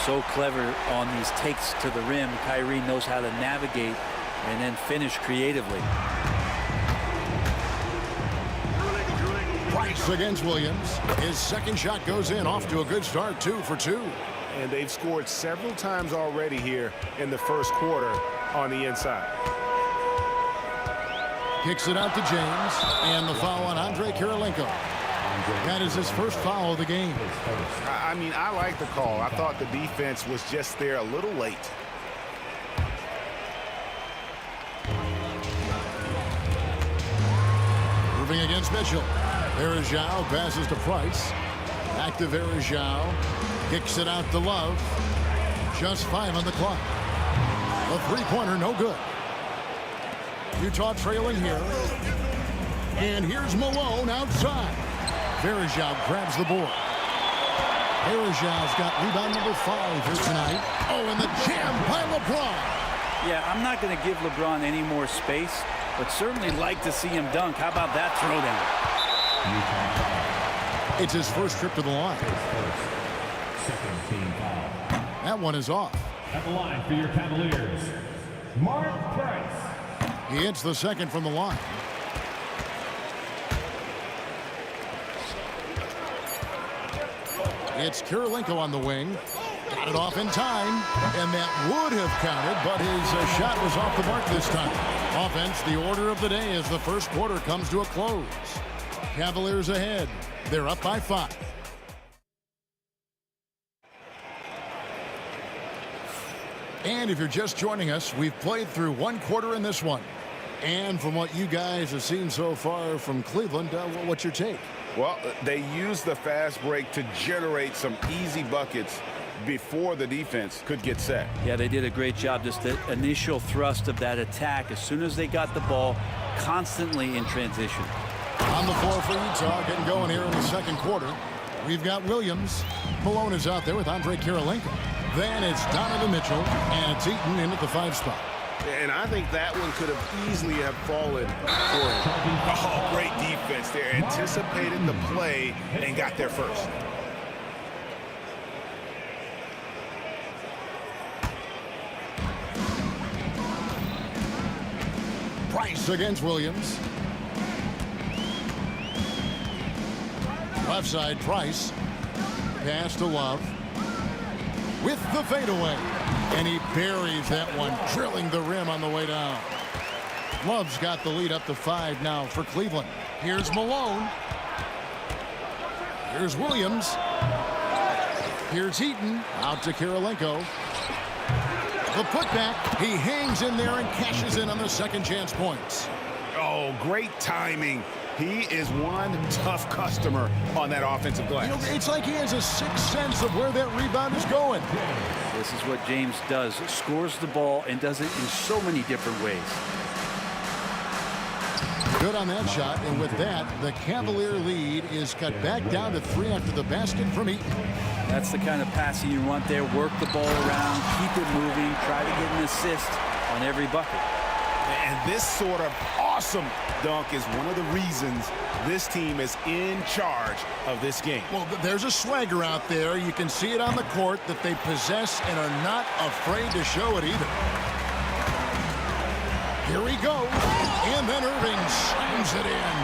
So clever on these takes to the rim. Kyrie knows how to navigate and then finish creatively. Price against Williams. His second shot goes in, off to a good start, 2 for 2. And they've scored several times already here in the first quarter on the inside. Kicks it out to James, and the foul on Andre Kirilenko. That is his first foul of the game. I mean, I like the call. I thought the defense was just there a little late. Moving against Mitchell. Verajao passes to Price. Back to Verajao. Kicks it out to Love. Just 5 on the clock. The three-pointer, no good. Utah trailing here. And here's Malone outside. Verajao grabs the board. Verajao's got rebound number 5 here tonight. Oh, and the jam by LeBron. Yeah, I'm not going to give LeBron any more space, but certainly like to see him dunk. How about that throwdown? It's his first trip to the line. Second team foul. That one is off. At the line for your Cavaliers, Mark Price. He hits the second from the line. It's Kirilenko on the wing. Got it off in time, and that would have counted, but his shot was off the mark this time. Offense, the order of the day as the first quarter comes to a close. Cavaliers ahead. They're up by 5. And if you're just joining us, we've played through one quarter in this one. And from what you guys have seen so far from Cleveland, what's your take? Well, they used the fast break to generate some easy buckets before the defense could get set. Yeah, they did a great job. Just the initial thrust of that attack, as soon as they got the ball, constantly in transition. On the floor for Utah, getting going here in the second quarter. We've got Williams. Malone is out there with Andre Kirilenko. Then it's Donovan Mitchell, and it's Eaton in at the 5 spot. And I think that one could have easily have fallen for him. Oh, great defense there. Anticipated the play and got there first. Price against Williams. Left side, Price. Pass to Love. With the fadeaway. And he buries that one, drilling the rim on the way down. Love's got the lead up to 5 now for Cleveland. Here's Malone. Here's Williams. Here's Eaton. Out to Kirilenko. The putback. He hangs in there and cashes in on the second chance points. Oh, great timing. He is one tough customer on that offensive glass. You know, it's like he has a sixth sense of where that rebound is going. This is what James does. Scores the ball and does it in so many different ways. Good on that shot, and with that, the Cavalier lead is cut back down to 3 after the basket from Eaton. That's the kind of passing you want there. Work the ball around, keep it moving, try to get an assist on every bucket. And this sort of awesome dunk is one of the reasons this team is in charge of this game. Well, there's a swagger out there. You can see it on the court that they possess and are not afraid to show it either. Here he goes, and then Irving slams it in.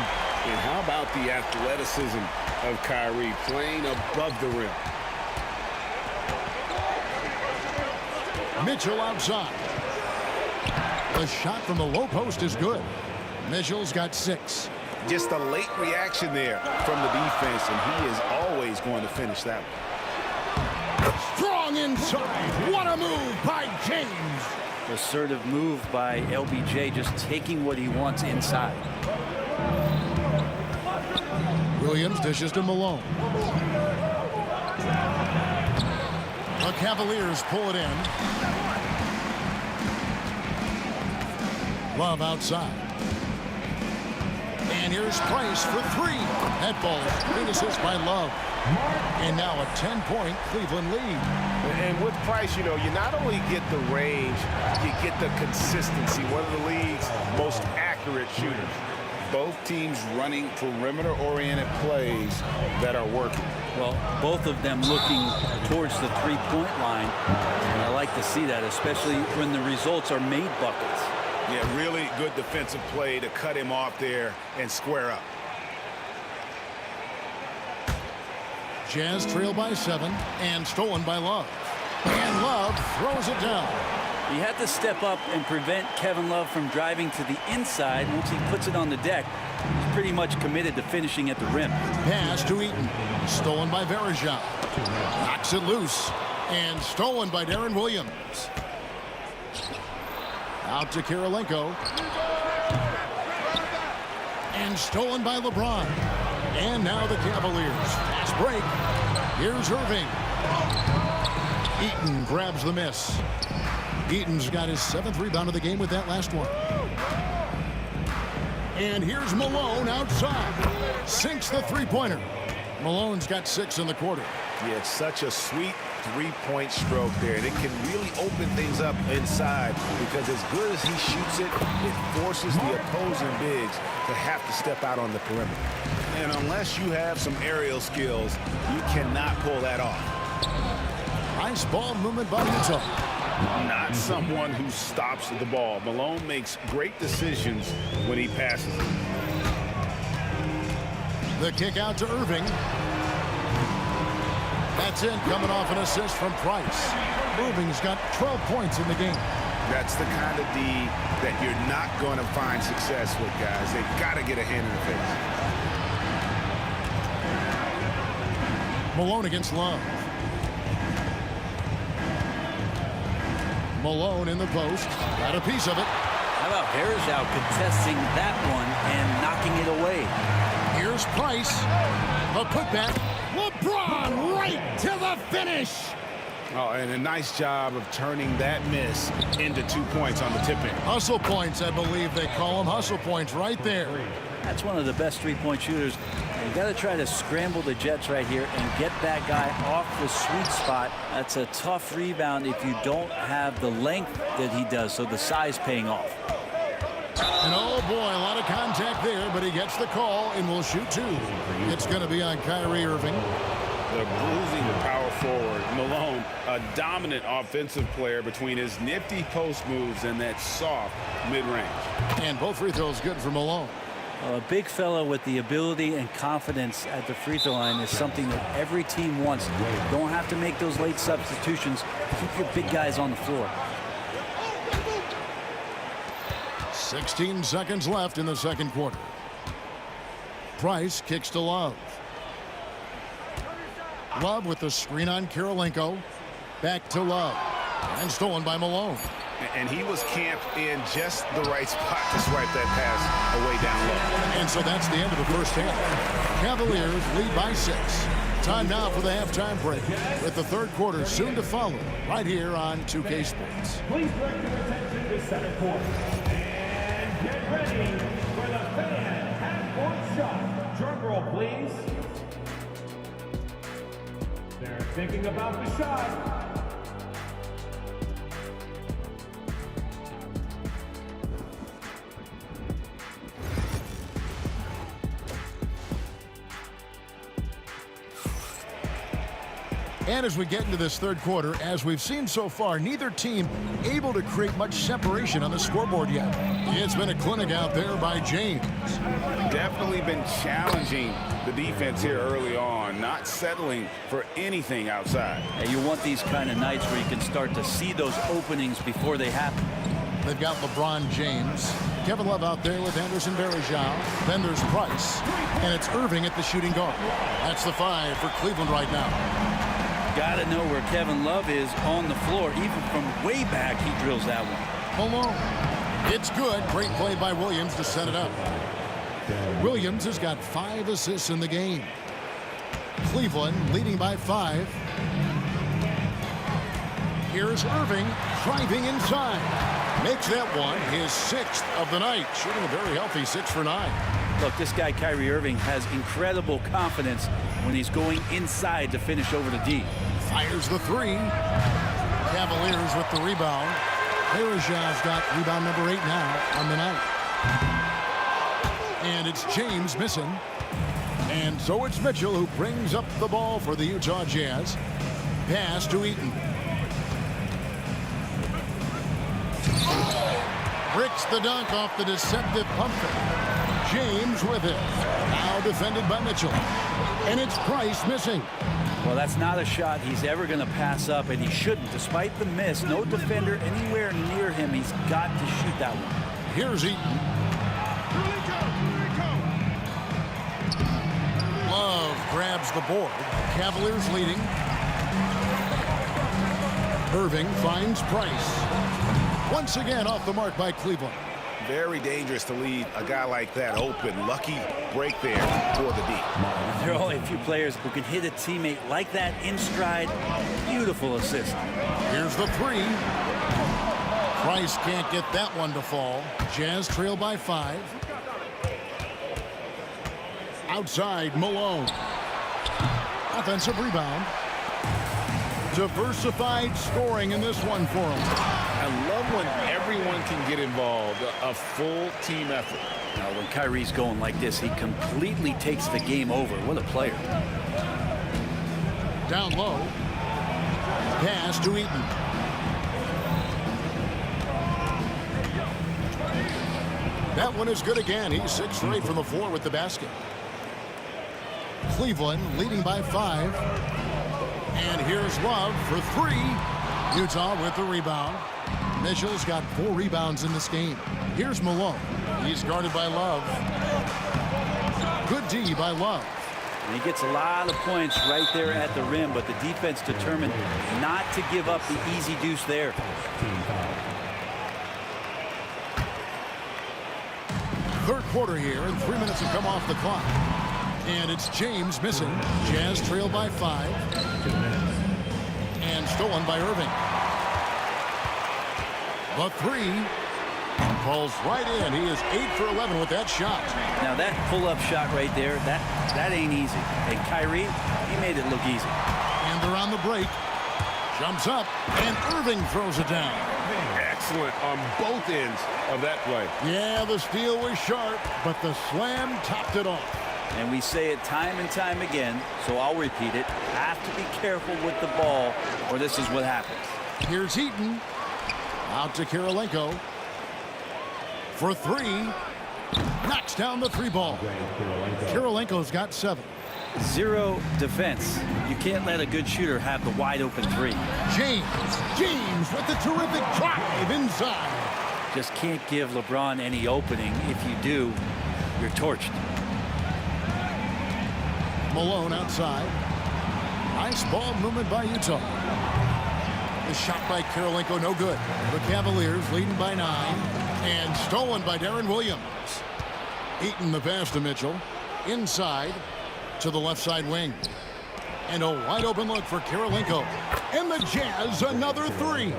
And how about the athleticism of Kyrie playing above the rim? Mitchell outside. The shot from the low post is good. Mitchell's got 6. Just a late reaction there from the defense, and he is always going to finish that one. Strong inside. What a move by James. Assertive move by LBJ, just taking what he wants inside. Williams dishes to Malone. The Cavaliers pull it in. Love outside. And here's Price for 3. That ball is great assist by Love. And now a 10-point Cleveland lead. And with Price, you know, you not only get the range, you get the consistency. One of the league's most accurate shooters. Both teams running perimeter-oriented plays that are working. Well, both of them looking towards the three-point line. And I like to see that, especially when the results are made buckets. Yeah, really good defensive play to cut him off there and square up. Jazz trail by 7 and stolen by Love. And Love throws it down. He had to step up and prevent Kevin Love from driving to the inside. Once he puts it on the deck, he's pretty much committed to finishing at the rim. Pass to Eaton. Stolen by Varejao. Knocks it loose. And stolen by Darren Williams. Out to Kirilenko. And stolen by LeBron. And now the Cavaliers. Fast break. Here's Irving. Eaton grabs the miss. Eaton's got his 7th rebound of the game with that last one. And here's Malone outside. Sinks the three-pointer. Malone's got 6 in the quarter. Yeah, such a sweet three-point stroke there. And it can really open things up inside because as good as he shoots it, it forces the opposing bigs to have to step out on the perimeter. And unless you have some aerial skills, you cannot pull that off. Nice ball movement by Utah. Not someone who stops the ball. Malone makes great decisions when he passes it. The kick out to Irving. That's in, coming off an assist from Price. Irving's got 12 points in the game. That's the kind of D that you're not going to find success with, guys. They've got to get a hand in the face. Malone against Love. Malone in the post. Got a piece of it. How about Varejao contesting that one and knocking it away? Here's Price. The putback. LeBron right to the finish. Oh, and a nice job of turning that miss into 2 points on the tip-in. Hustle points, I believe they call them. Hustle points right there. That's one of the best three-point shooters. You got to try to scramble the Jets right here and get that guy off the sweet spot. That's a tough rebound if you don't have the length that he does, so the size paying off. And oh boy, a lot of contact there, but he gets the call and will shoot 2. It's going to be on Kyrie Irving. The bruising power forward, Malone, a dominant offensive player between his nifty post moves and that soft mid-range. And both free throws good for Malone. A big fella with the ability and confidence at the free throw line is something that every team wants. You don't have to make those late substitutions. Keep your big guys on the floor. 16 seconds left in the second quarter. Price kicks to Love. Love with the screen on Karolinko. Back to Love. And stolen by Malone. And he was camped in just the right spot to swipe that pass away down low. And so that's the end of the first half. Cavaliers lead by 6. Time now for the halftime break, with the third quarter soon to follow, right here on 2K Sports. Please direct your attention to center court. And get ready for the fan half-court shot. Drum roll, please. They're thinking about the shot. And as we get into this third quarter, as we've seen so far, neither team able to create much separation on the scoreboard yet. It's been a clinic out there by James. Definitely been challenging the defense here early on, not settling for anything outside. And you want these kind of nights where you can start to see those openings before they happen. They've got LeBron James. Kevin Love out there with Anderson Varejao. Then there's Price. And it's Irving at the shooting guard. That's the 5 for Cleveland right now. Got to know where Kevin Love is on the floor. Even from way back, he drills that one. Malone. It's good. Great play by Williams to set it up. Williams has got 5 assists in the game. Cleveland leading by 5. Here's Irving driving inside. Makes that one his 6th of the night. Shooting a very healthy 6 for 9. Look, this guy, Kyrie Irving, has incredible confidence when he's going inside to finish over the D. Fires the 3. Cavaliers with the rebound. Varejao's got rebound number 8 now on the night. And it's James missing. And so it's Mitchell who brings up the ball for the Utah Jazz. Pass to Eaton. Bricks the dunk off the deceptive pump fake. James with it. Now defended by Mitchell. And it's Price missing. Well, that's not a shot he's ever going to pass up, and he shouldn't. Despite the miss, no defender anywhere near him. He's got to shoot that one. Here's Eaton. Love grabs the board. Cavaliers leading. Irving finds Price. Once again off the mark by Cleveland. Very dangerous to leave a guy like that open. Lucky break there for the D. There are only a few players who can hit a teammate like that in stride. Beautiful assist. Here's the 3. Price can't get that one to fall. Jazz trail by 5. Outside, Malone. Offensive rebound. Diversified scoring in this one for him. I love when everyone can get involved, a full team effort. Now, when Kyrie's going like this, he completely takes the game over. What a player. Down low. Pass to Eaton. That one is good again. He's 6 for 8 from the floor with the basket. Cleveland leading by 5. And here's Love for 3. Utah with the rebound. Mitchell's got 4 rebounds in this game. Here's Malone. He's guarded by Love. Good D by Love. And he gets a lot of points right there at the rim, but the defense determined not to give up the easy deuce there. Third quarter here, and 3 minutes have come off the clock. And it's James missing. Jazz trail by 5. And stolen by Irving. The 3 falls right in. He is 8 for 11 with that shot. Now that pull-up shot right there, that ain't easy. And Kyrie, he made it look easy. And they're on the break. Jumps up, and Irving throws it down. Excellent on both ends of that play. Yeah, the steal was sharp, but the slam topped it off. And we say it time and time again, so I'll repeat it. Have to be careful with the ball, or this is what happens. Here's Eaton. Out to Kirilenko. For 3. Knocks down the 3 ball. Kirilenko's got 7. Zero defense. You can't let a good shooter have the wide open 3. James with the terrific drive inside. Just can't give LeBron any opening. If you do, you're torched. Malone outside. Nice ball movement by Utah. The shot by Kirilenko, no good. The Cavaliers leading by 9. And stolen by Darren Williams. Eaton the pass to Mitchell. Inside to the left side wing. And a wide open look for Kirilenko. And the Jazz another 3.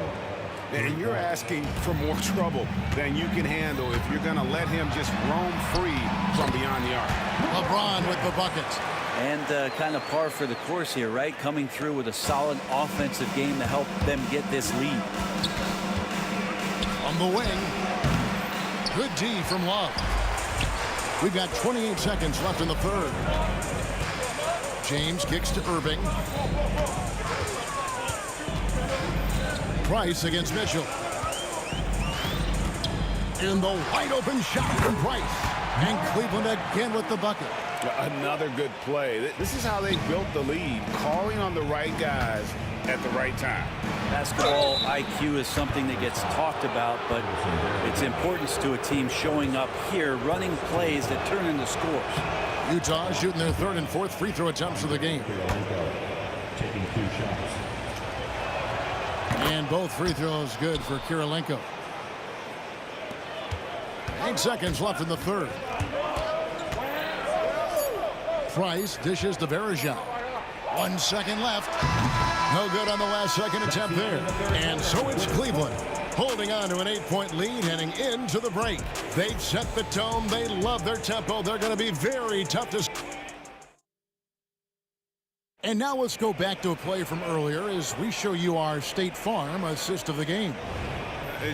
And you're asking for more trouble than you can handle if you're going to let him just roam free from beyond the arc. LeBron with the bucket. And kind of par for the course here, right? Coming through with a solid offensive game to help them get this lead. On the wing. Good D from Love. We've got 28 seconds left in the third. James kicks to Irving. Price against Mitchell. And the wide open shot from Price. And Cleveland again with the bucket. Another good play. This is how they built the lead, calling on the right guys at the right time. Basketball IQ is something that gets talked about, but its importance to a team showing up here, running plays that turn into scores. Utah shooting their 3rd and 4th free throw attempts of the game. Taking 2 shots. And both free throws good for Kirilenko. 8 seconds left in the third. Price dishes to Varejao. 1 second left. No good on the last second attempt there. And so it's Cleveland holding on to an 8-point lead heading into the break. They've set the tone. They love their tempo. They're going to be very tough to... And now let's go back to a play from earlier as we show you our State Farm assist of the game.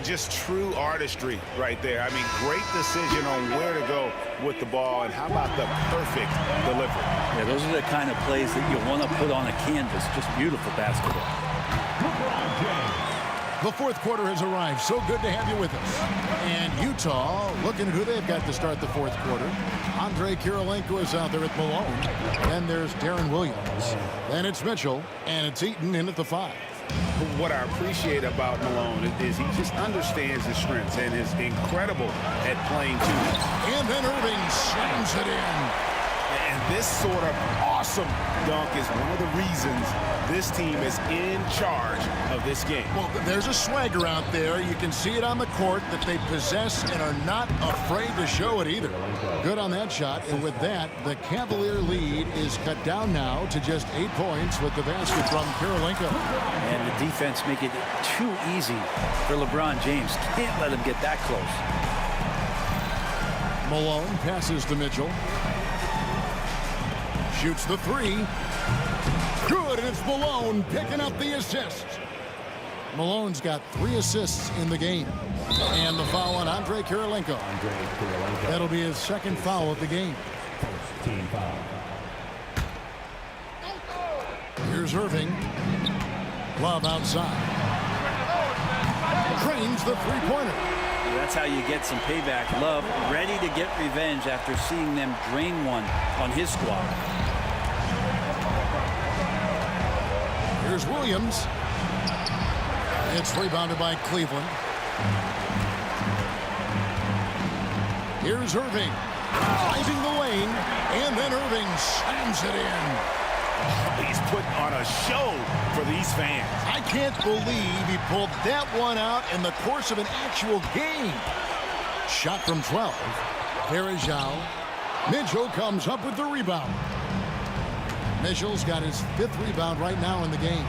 Just true artistry right there. I mean, great decision on where to go with the ball, and how about the perfect delivery. Yeah, those are the kind of plays that you want to put on a canvas. Just beautiful basketball. The fourth quarter has arrived. So good to have you with us. And Utah looking at who they've got to start the fourth quarter. Andre Kirilenko is out there at Malone. Then there's Darren Williams. Then it's Mitchell, and it's Eaton in at the 5. What I appreciate about Malone is he just understands his strengths and is incredible at playing too. And then Irving slams it in. And this sort of awesome dunk is one of the reasons this team is in charge of this game. Well, there's a swagger out there. You can see it on the court that they possess and are not afraid to show it either. Good on that shot. And with that, the Cavalier lead is cut down now to just 8 points with the basket from Kirilenko. And the defense make it too easy for LeBron James. Can't let him get that close. Malone passes to Mitchell. Shoots the 3. Good, and it's Malone picking up the assist. Malone's got 3 assists in the game. And the foul on Andre Kirilenko. That'll be his second foul of the game. Team foul. Here's Irving. Love outside. Drains the three-pointer. That's how you get some payback. Love ready to get revenge after seeing them drain one on his squad. Here's Williams. It's rebounded by Cleveland. Here's Irving. driving the lane, and then Irving slams it in. He's putting on a show for these fans. I can't believe he pulled that one out in the course of an actual game. Shot from 12. Varejao. Mitchell comes up with the rebound. Mitchell's got his 5th rebound right now in the game.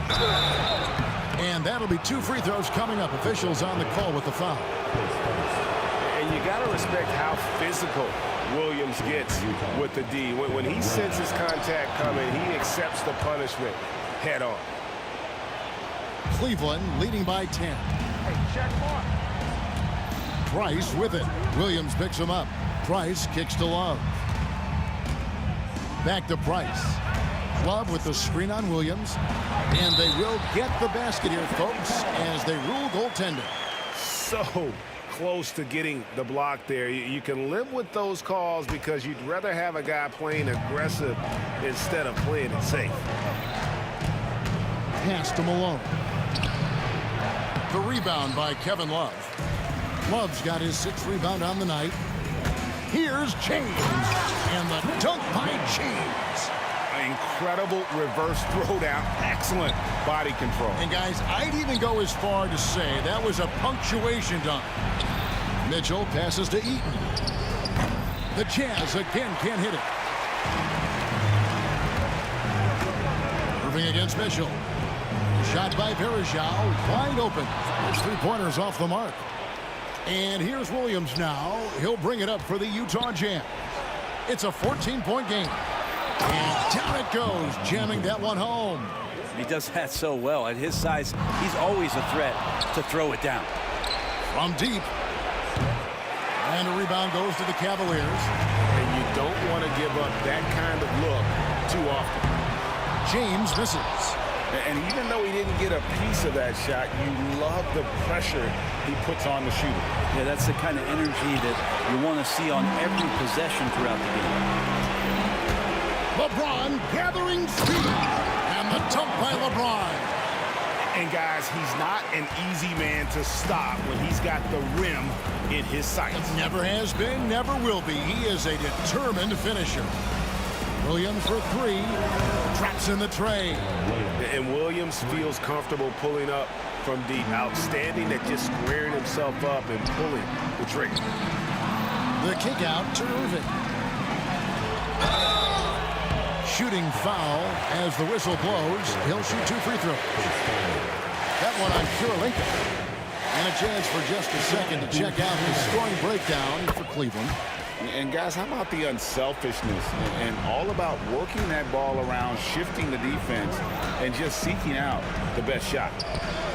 And that'll be 2 free throws coming up. Officials on the call with the foul. And you got to respect how physical Williams gets with the D. When he senses contact coming, he accepts the punishment head on. Cleveland leading by 10. Hey, check mark. Price with it. Williams picks him up. Price kicks to Love. Back to Price. Love with the screen on Williams. And they will get the basket here, folks, as they rule goaltending. So close to getting the block there. You can live with those calls because you'd rather have a guy playing aggressive instead of playing it safe. Pass to Malone. The rebound by Kevin Love. Love's got his 6th rebound on the night. Here's James. And the dunk by James. Incredible reverse throwdown. Excellent body control. And guys, I'd even go as far to say that was a punctuation dunk. Mitchell passes to Eaton. The Jazz again can't hit it. Irving against Mitchell. Shot by Varejao, wide open. His 3-pointers off the mark. And here's Williams now. He'll bring it up for the Utah Jazz. It's a 14-point game. And down it goes, jamming that one home. He does that so well. At his size, he's always a threat to throw it down. From deep. And a rebound goes to the Cavaliers. And you don't want to give up that kind of look too often. James misses. And even though he didn't get a piece of that shot, you love the pressure he puts on the shooter. Yeah, that's the kind of energy that you want to see on every possession throughout the game. LeBron gathering speed. And the dunk by LeBron. And guys, he's not an easy man to stop when he's got the rim in his sights. Never has been, never will be. He is a determined finisher. Williams for 3. Traps in the tray. And Williams feels comfortable pulling up from deep. Outstanding at just squaring himself up and pulling the trigger. The kick out to Irving. Shooting foul as the whistle blows. He'll shoot 2 free throws. That one on Kirilenko. And a chance for just a second to check out the scoring breakdown for Cleveland. And guys, how about the unselfishness and all about working that ball around, shifting the defense, and just seeking out the best shot?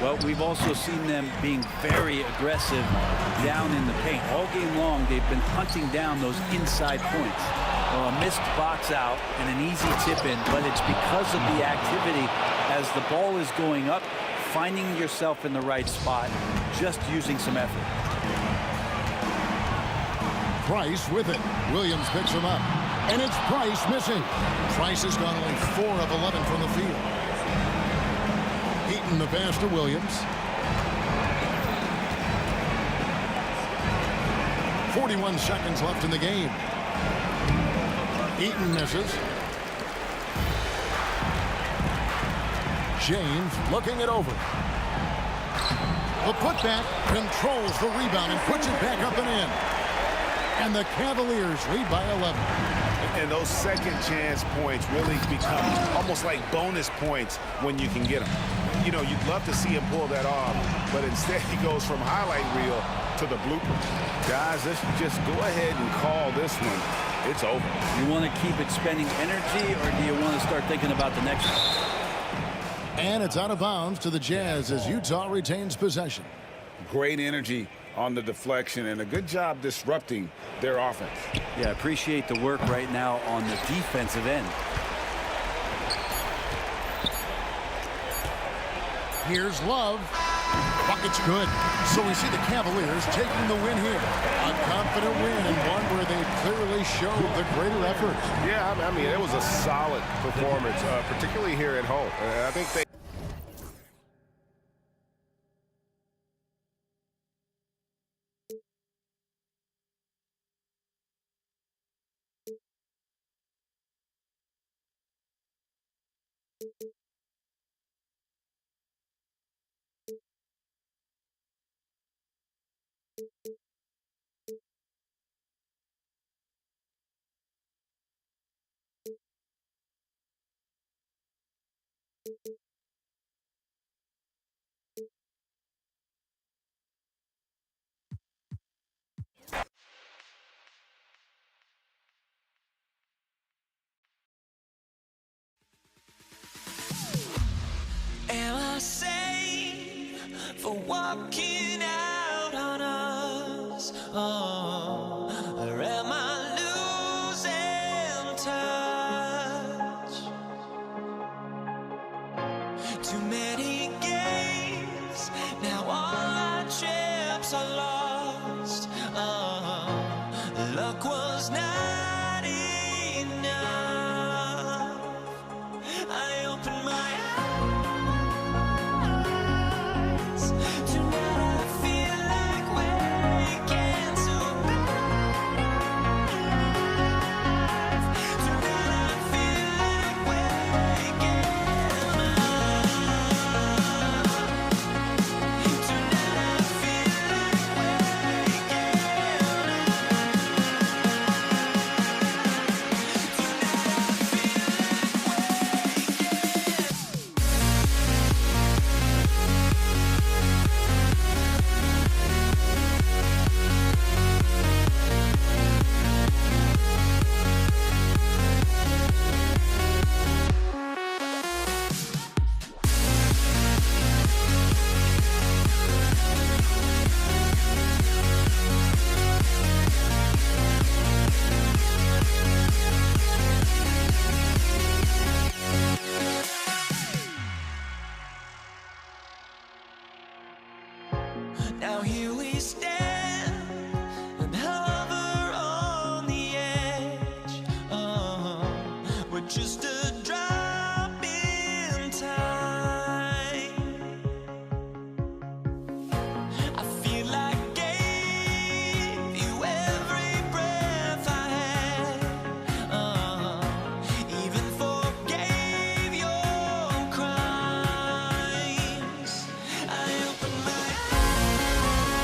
Well, we've also seen them being very aggressive down in the paint. All game long, they've been hunting down those inside points. Well, a missed box out and an easy tip in, but it's because of the activity as the ball is going up, finding yourself in the right spot, just using some effort. Price with it. Williams picks him up. And it's Price missing. Price has gone only 4 of 11 from the field. Eaton the pass to Williams. 41 seconds left in the game. Eaton misses. James looking it over. The putback controls the rebound and puts it back up and in. And the Cavaliers lead by 11. And those second chance points really become almost like bonus points when you can get them. You know, you'd love to see him pull that off, but instead he goes from highlight reel to the bloopers. Guys, let's just go ahead and call this one. It's over. You want to keep it spending energy, or do you want to start thinking about the next one? And it's out of bounds to the Jazz as Utah retains possession. Great energy on the deflection and a good job disrupting their offense. Yeah, appreciate the work right now on the defensive end. Here's Love. Bucket's good. So we see the Cavaliers taking the win here. A confident win and one where they clearly showed the greater effort. Yeah, I mean, it was a solid performance, particularly here at home. I think they walking out on us. Oh, or am I losing touch? Too many games, now all our chips are lost. Oh, luck was not enough. I opened my eyes. Tonight I feel like waking to life. Tonight I feel like waking up. Tonight I feel like now here we stand and hover on the edge. Oh, we're just a drop in time. I feel like I gave you every breath I had. Oh, even forgave your crimes. I opened my eyes.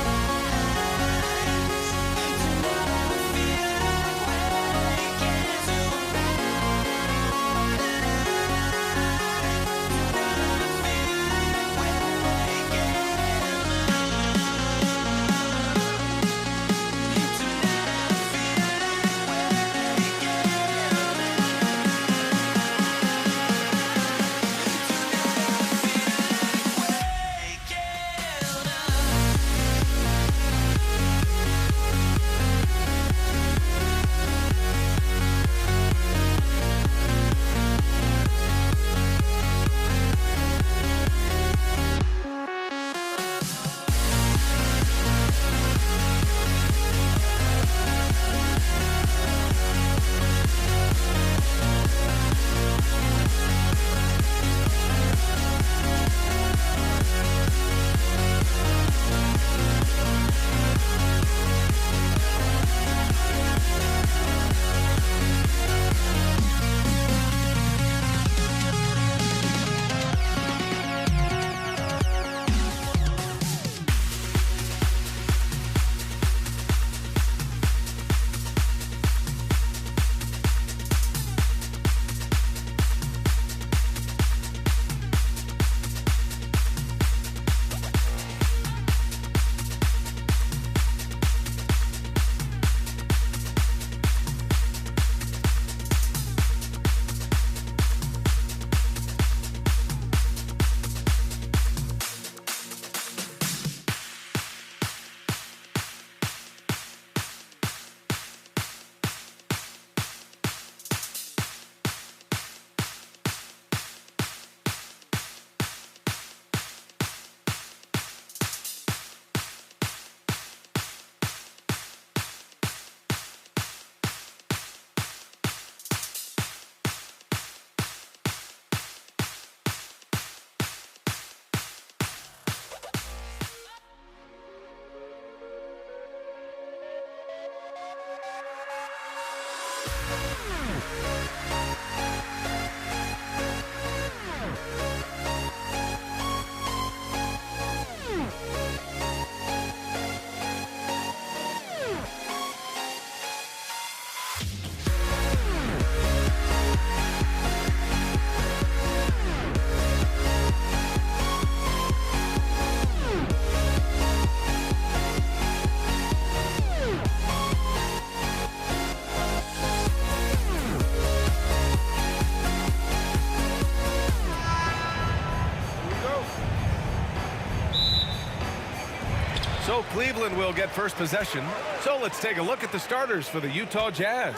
So Cleveland will get first possession. So let's take a look at the starters for the Utah Jazz.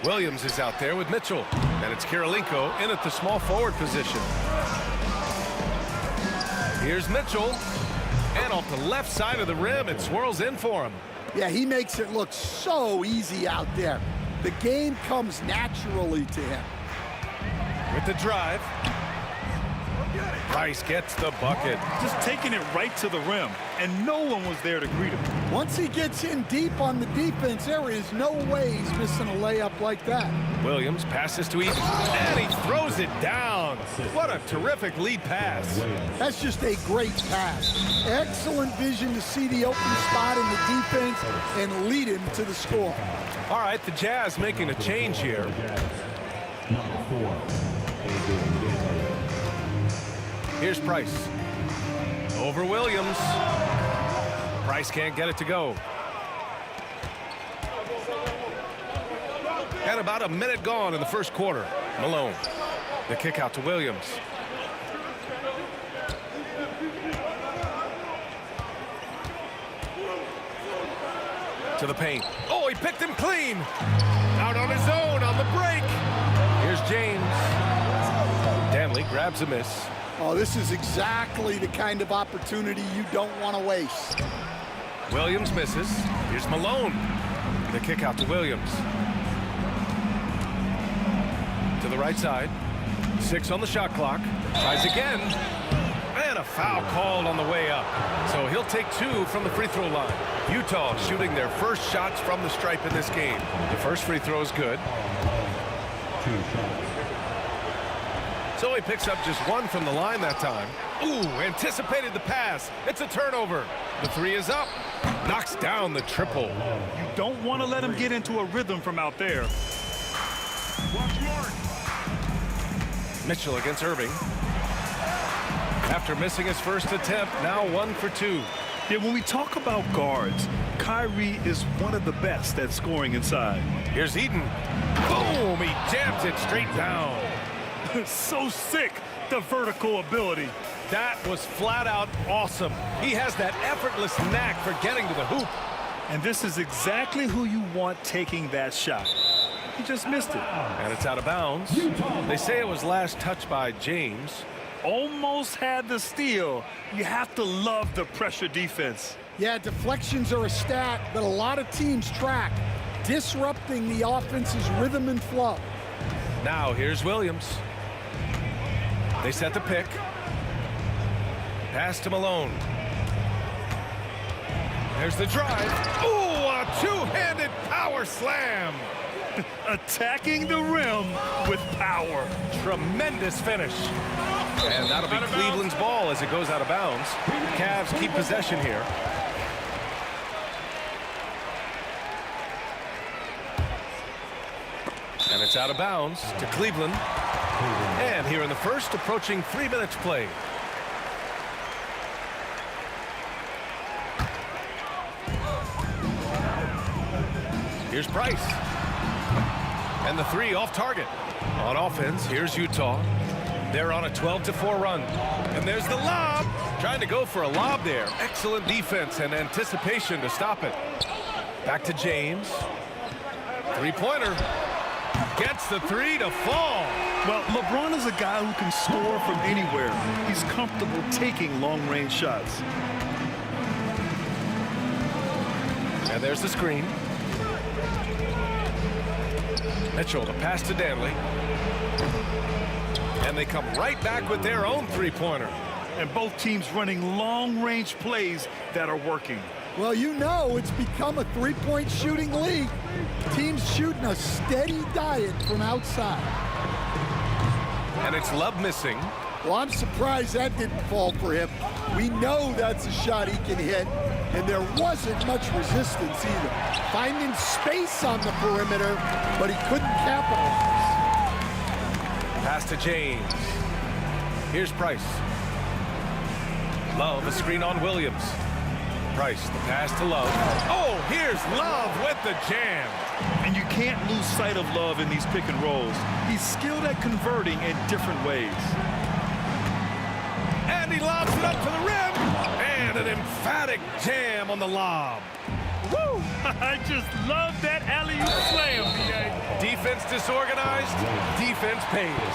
Williams is out there with Mitchell. And it's Kirilenko in at the small forward position. Here's Mitchell. And off the left side of the rim, it swirls in for him. Yeah, he makes it look so easy out there. The game comes naturally to him. With the drive. Price gets the bucket. Just taking it right to the rim, and no one was there to greet him. Once he gets in deep on the defense, there is no way he's missing a layup like that. Williams passes to Eaton, and he throws it down. What a terrific lead pass. That's just a great pass. Excellent vision to see the open spot in the defense and lead him to the score. All right, the Jazz making a change here. Number 4. Here's Price. Over Williams. Price can't get it to go. And about a minute gone in the first quarter. Malone. The kick out to Williams. To the paint. Oh, he picked him clean. Out on his own on the break. Here's James. Danley grabs a miss. Oh, this is exactly the kind of opportunity you don't want to waste. Williams misses. Here's Malone. The kick out to Williams. To the right side. 6 on the shot clock. Tries again. And a foul called on the way up. So he'll take 2 from the free throw line. Utah shooting their first shots from the stripe in this game. The first free throw is good. 2 shots. So he picks up just 1 from the line that time. Ooh, anticipated the pass. It's a turnover. The 3 is up. Knocks down the triple. You don't want to let him get into a rhythm from out there. Mitchell against Irving. After missing his first attempt, now 1 for 2. Yeah, when we talk about guards, Kyrie is one of the best at scoring inside. Here's Eaton. Boom! He jams it straight down. So sick, the vertical ability. That was flat out awesome. He has that effortless knack for getting to the hoop. And this is exactly who you want taking that shot. He just missed it. And it's out of bounds. They say it was last touched by James. Almost had the steal. You have to love the pressure defense. Yeah, deflections are a stat that a lot of teams track, disrupting the offense's rhythm and flow. Now here's Williams. They set the pick. Pass to Malone. There's the drive. Ooh, a two-handed power slam. Attacking the rim with power. Tremendous finish. And that'll be Cleveland's ball as it goes out of bounds. Cavs keep possession here. And it's out of bounds to Cleveland. And here in the first, approaching 3 minutes played. Here's Price. And the 3 off target. On offense, here's Utah. They're on a 12-4 run. And there's the lob. Trying to go for a lob there. Excellent defense and anticipation to stop it. Back to James. Three-pointer. Gets the 3 to fall. Well, LeBron is a guy who can score from anywhere. He's comfortable taking long-range shots. And there's the screen. Mitchell, the pass to Danley. And they come right back with their own three-pointer. And both teams running long-range plays that are working. Well, you know it's become a three-point shooting league. Teams shooting a steady diet from outside. And it's Love missing. Well, I'm surprised that didn't fall for him. We know that's a shot he can hit, and there wasn't much resistance either. Finding space on the perimeter, but he couldn't capitalize. Pass to James. Here's Price. Love, a screen on Williams. Price, the pass to Love. Oh, here's Love with the jam. And you can't lose sight of Love in these pick and rolls. He's skilled at converting in different ways. And he lobs it up to the rim. And an Emphatic jam on the lob. Woo! I just love that alley-oop slam, BA. Defense disorganized, defense pays.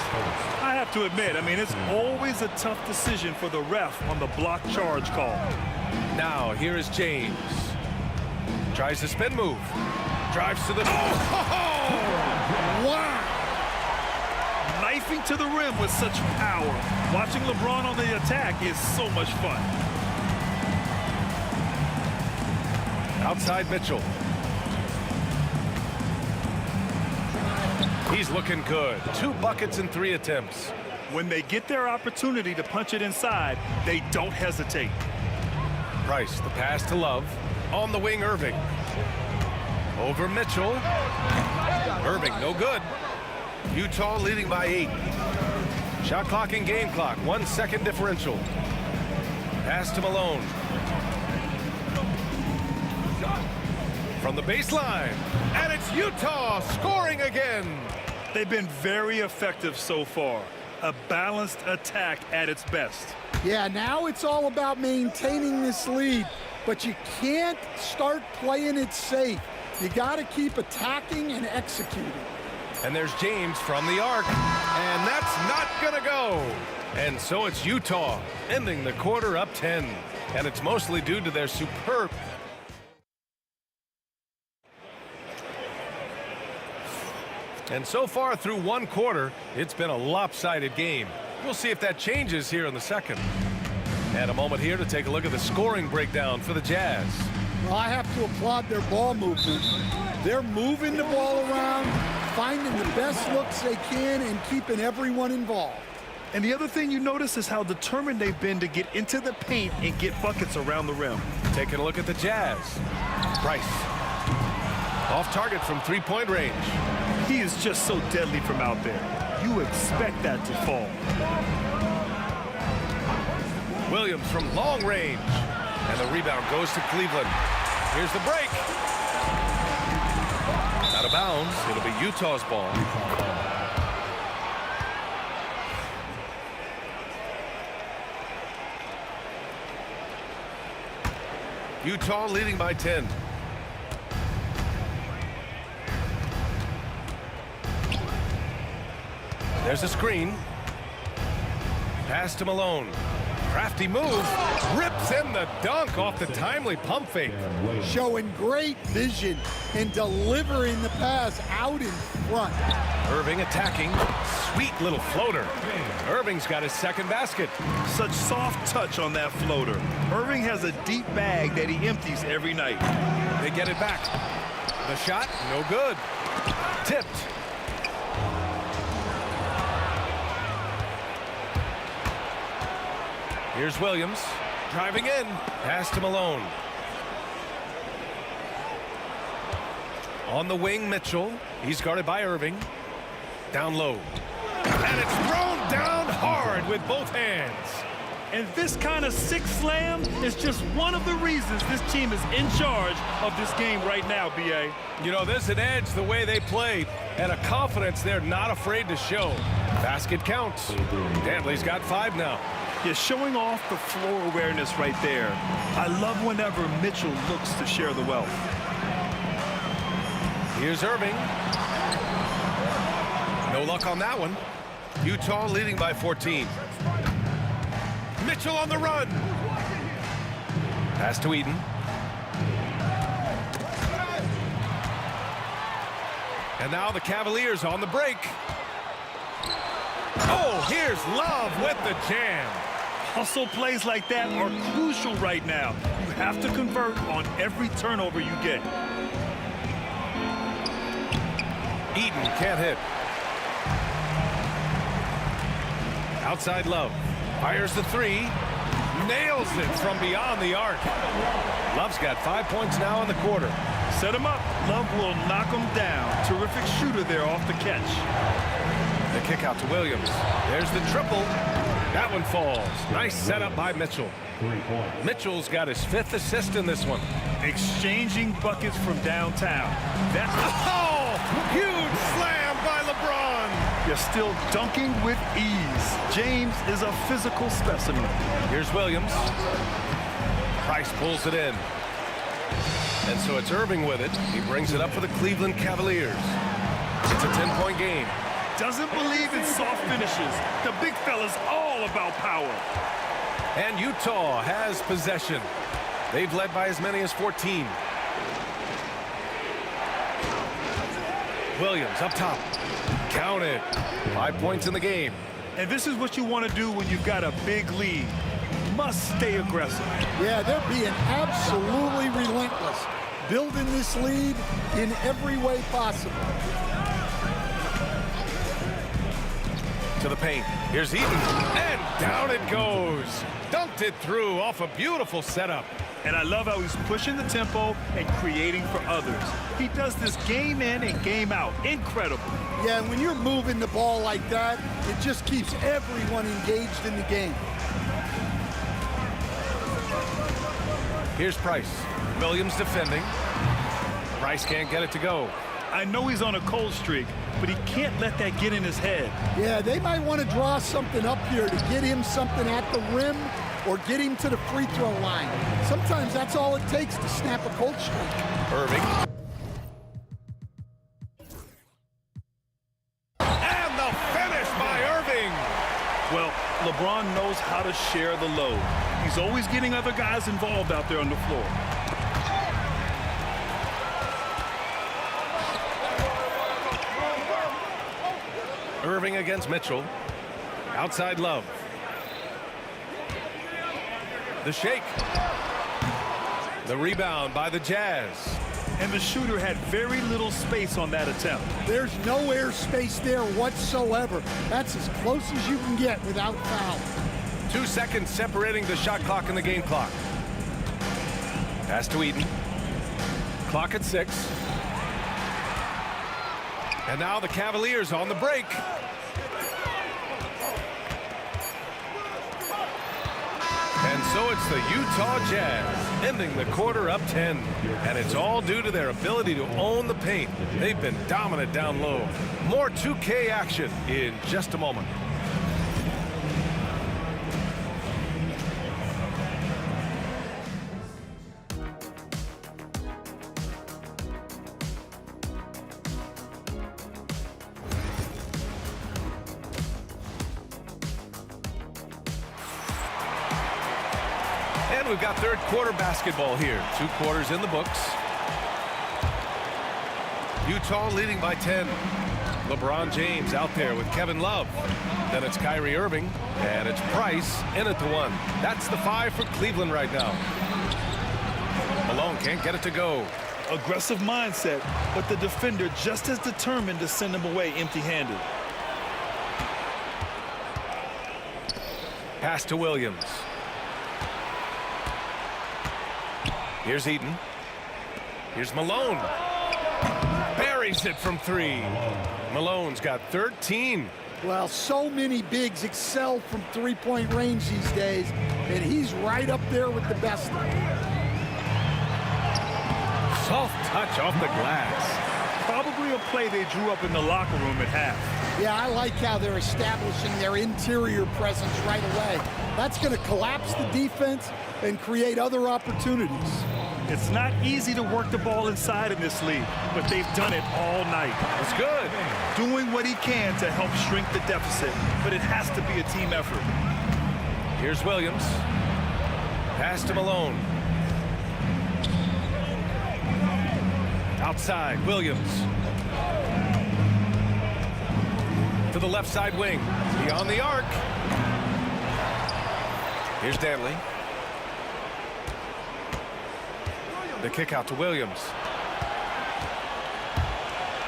I have to admit, I mean, it's always a tough decision for the ref on the block charge call. Now, here is James. Tries the spin move. Drives to the... Wow! Knifing to the rim with such power. Watching LeBron on the attack is so much fun. Outside Mitchell. He's looking good. 2 buckets in 3 attempts. When they get their opportunity to punch it inside, they don't hesitate. Price, the pass to Love. On the wing, Irving. Over Mitchell. Irving, no good. Utah leading by 8. Shot clock and game clock, 1 second differential. Pass to Malone. From the baseline, and it's Utah scoring again. They've been very effective so far. A balanced attack at its best. Yeah, now it's all about maintaining this lead, but you can't start playing it safe. You got to keep attacking and executing. And there's James from the arc, and that's not gonna go. And so it's Utah ending the quarter up 10, and it's mostly due to their superb. And so far through 1 quarter, it's been a lopsided game. We'll see if that changes here in the second. And a moment here to take a look at the scoring breakdown for the Jazz. Well, I have to applaud their ball movement. They're moving the ball around, finding the best looks they can, and keeping everyone involved. And the other thing you notice is how determined they've been to get into the paint and get buckets around the rim. Taking a look at the Jazz. Price. Off target from 3-point range. He is just so deadly from out there. You expect that to fall. Williams from long range. And the rebound goes to Cleveland. Here's the break. Out of bounds. It'll be Utah's ball. Utah leading by 10. There's a screen. Pass to Malone. Crafty move. Rips in the dunk off the timely pump fake. Showing great vision and delivering the pass out in front. Irving attacking. Sweet little floater. Irving's got his second basket. Such soft touch on that floater. Irving has a deep bag that he empties every night. They get it back. The shot, no good. Tipped. Here's Williams, driving in, pass to Malone. On the wing, Mitchell. He's guarded by Irving. Down low. And it's thrown down hard with both hands. And this kind of sick slam is just one of the reasons this team is in charge of this game right now, B.A. You know, there's an edge the way they play, and a confidence they're not afraid to show. Basket counts. Dantley's got 5 now. Yeah, showing off the floor awareness right there. I love whenever Mitchell looks to share the wealth. Here's Irving. No luck on that one. Utah leading by 14. Mitchell on the run. Pass to Eden. And now the Cavaliers on the break. Oh, here's Love with the jam. Hustle plays like that are crucial right now. You have to convert on every turnover you get. Eden can't hit. Outside Love. Fires the 3. Nails it from beyond the arc. Love's got 5 points now in the quarter. Set him up. Love will knock him down. Terrific shooter there off the catch. The kick out to Williams. There's the triple. That one falls. Nice setup by Mitchell. Mitchell's got his 5th assist in this one. Exchanging buckets from downtown. That's huge slam by LeBron. You're still dunking with ease. James is a physical specimen. Here's Williams. Price pulls it in. And so it's Irving with it. He brings it up for the Cleveland Cavaliers. It's a 10-point game. Doesn't believe in soft finishes. The big fella's all about power. And Utah has possession. They've led by as many as 14. Williams up top. Count it. 5 points in the game. And this is what you want to do when you've got a big lead. Must stay aggressive. Yeah, they're being absolutely relentless, building this lead in every way possible. To the paint. Here's Eaton. And down it goes. Dunked it through off a beautiful setup. And I love how he's pushing the tempo and creating for others. He does this game in and game out. Incredible. Yeah, and when you're moving the ball like that, it just keeps everyone engaged in the game. Here's Price. Williams defending. Price can't get it to go. I know he's on a cold streak, but he can't let that get in his head. Yeah, they might want to draw something up here to get him something at the rim or get him to the free throw line. Sometimes that's all it takes to snap a cold streak. Irving. And the finish by Irving. Well, LeBron knows how to share the load. He's always getting other guys involved out there on the floor. Irving against Mitchell. Outside Love. The shake. The rebound by the Jazz. And the shooter had very little space on that attempt. There's no air space there whatsoever. That's as close as you can get without foul. 2 seconds separating the shot clock and the game clock. Pass to Eaton. Clock at 6. And now the Cavaliers on the break. And so it's the Utah Jazz ending the quarter up 10. And it's all due to their ability to own the paint. They've been dominant down low. More 2K action in just a moment. We've got third quarter basketball here. 2 quarters in the books. Utah leading by 10. LeBron James out there with Kevin Love. Then it's Kyrie Irving. And it's Price in at the 1. That's the 5 for Cleveland right now. Malone can't get it to go. Aggressive mindset, but the defender just as determined to send him away empty-handed. Pass to Williams. Here's Eaton. Here's Malone. Buries it from 3. Malone's got 13. Well, so many bigs excel from three-point range these days, and he's right up there with the best of them. Soft touch off the glass. Probably a play they drew up in the locker room at half. Yeah, I like how they're establishing their interior presence right away. That's going to collapse the defense and create other opportunities. It's not easy to work the ball inside in this league, but they've done it all night. It's good. Doing what he can to help shrink the deficit, but it has to be a team effort. Here's Williams. Pass to Malone. Outside, Williams. To the left side wing. Beyond the arc. Here's Danley. The kick out to Williams.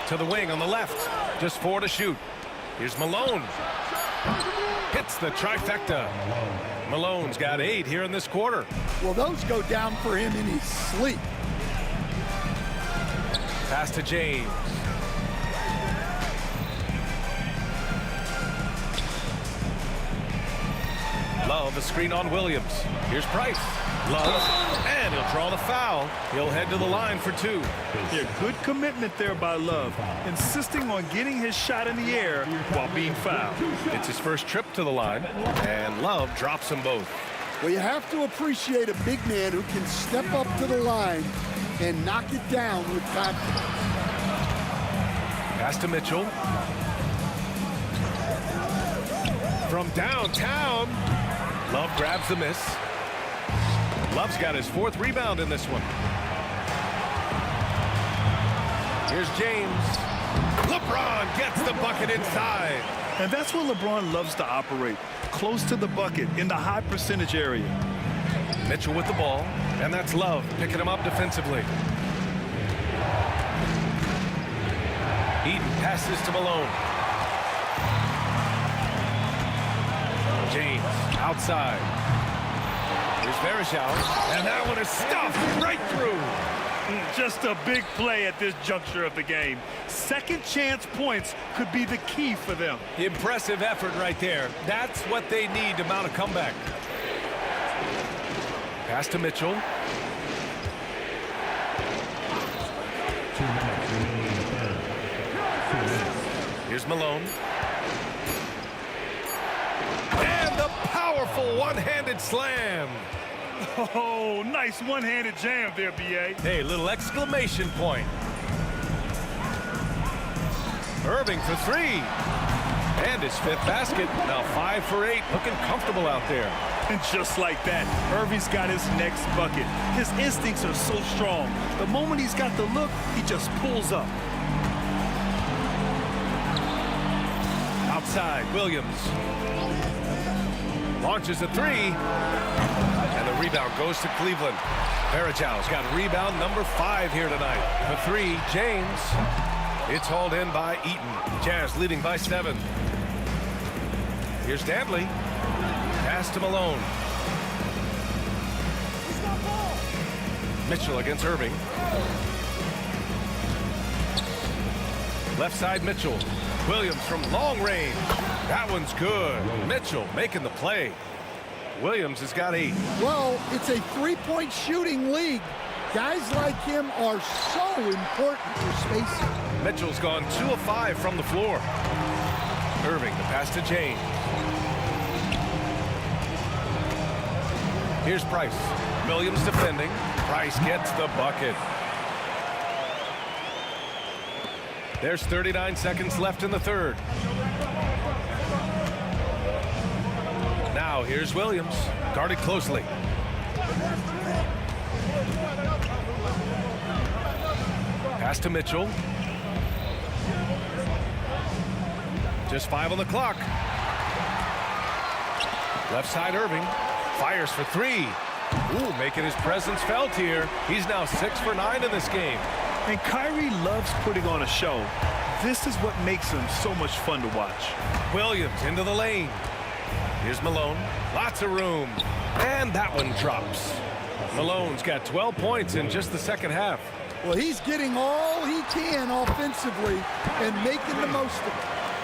To the wing on the left. Just 4 to shoot. Here's Malone. Hits the trifecta. Malone's got 8 here in this quarter. Well, those go down for him in his sleep. Pass to James. Love, a screen on Williams. Here's Price. Love, and he'll draw the foul. He'll head to the line for 2. Yeah, good commitment there by Love, insisting on getting his shot in the air while being fouled. It's his first trip to the line, and Love drops them both. Well, you have to appreciate a big man who can step up to the line and knock it down with confidence. Pass to Mitchell. From downtown, Love grabs the miss. Love's got his 4th rebound in this one. Here's James. LeBron gets the bucket inside. And that's where LeBron loves to operate, close to the bucket in the high percentage area. Mitchell with the ball, and that's Love picking him up defensively. Eaton passes to Malone. James outside. Here's Varejao, and that one is stuffed right through. Just a big play at this juncture of the game. Second chance points could be the key for them. Impressive effort right there. That's what they need to mount a comeback. Pass to Mitchell. 2 minutes remaining in the third. 2 minutes. Here's Malone. And the powerful one-handed slam. Oh, nice one-handed jam there, B.A. Hey, little exclamation point. Irving for 3. And his 5th basket. Now 5 for 8. Looking comfortable out there. And just like that, Irving's got his next bucket. His instincts are so strong. The moment he's got the look, he just pulls up. Outside, Williams. Launches a 3. And the rebound goes to Cleveland. Varejao's got rebound number 5 here tonight. The 3, James. It's hauled in by Eaton. Jazz leading by 7. Here's Dantley. Pass to Malone. Mitchell against Irving. Left side, Mitchell. Williams from long range. That one's good. Mitchell making the play. Williams has got 8. Well, it's a three-point shooting league. Guys like him are so important for spacing. Mitchell's gone 2 of 5 from the floor. Irving, the pass to James. Here's Price. Williams defending. Price gets the bucket. There's 39 seconds left in the third. Now here's Williams, guarded closely. Pass to Mitchell. Just 5 on the clock. Left side, Irving. Fires for 3. Ooh, making his presence felt here. He's now 6 for 9 in this game. And Kyrie loves putting on a show. This is what makes him so much fun to watch. Williams into the lane. Here's Malone. Lots of room. And that one drops. Malone's got 12 points in just the second half. Well, he's getting all he can offensively and making the most of it.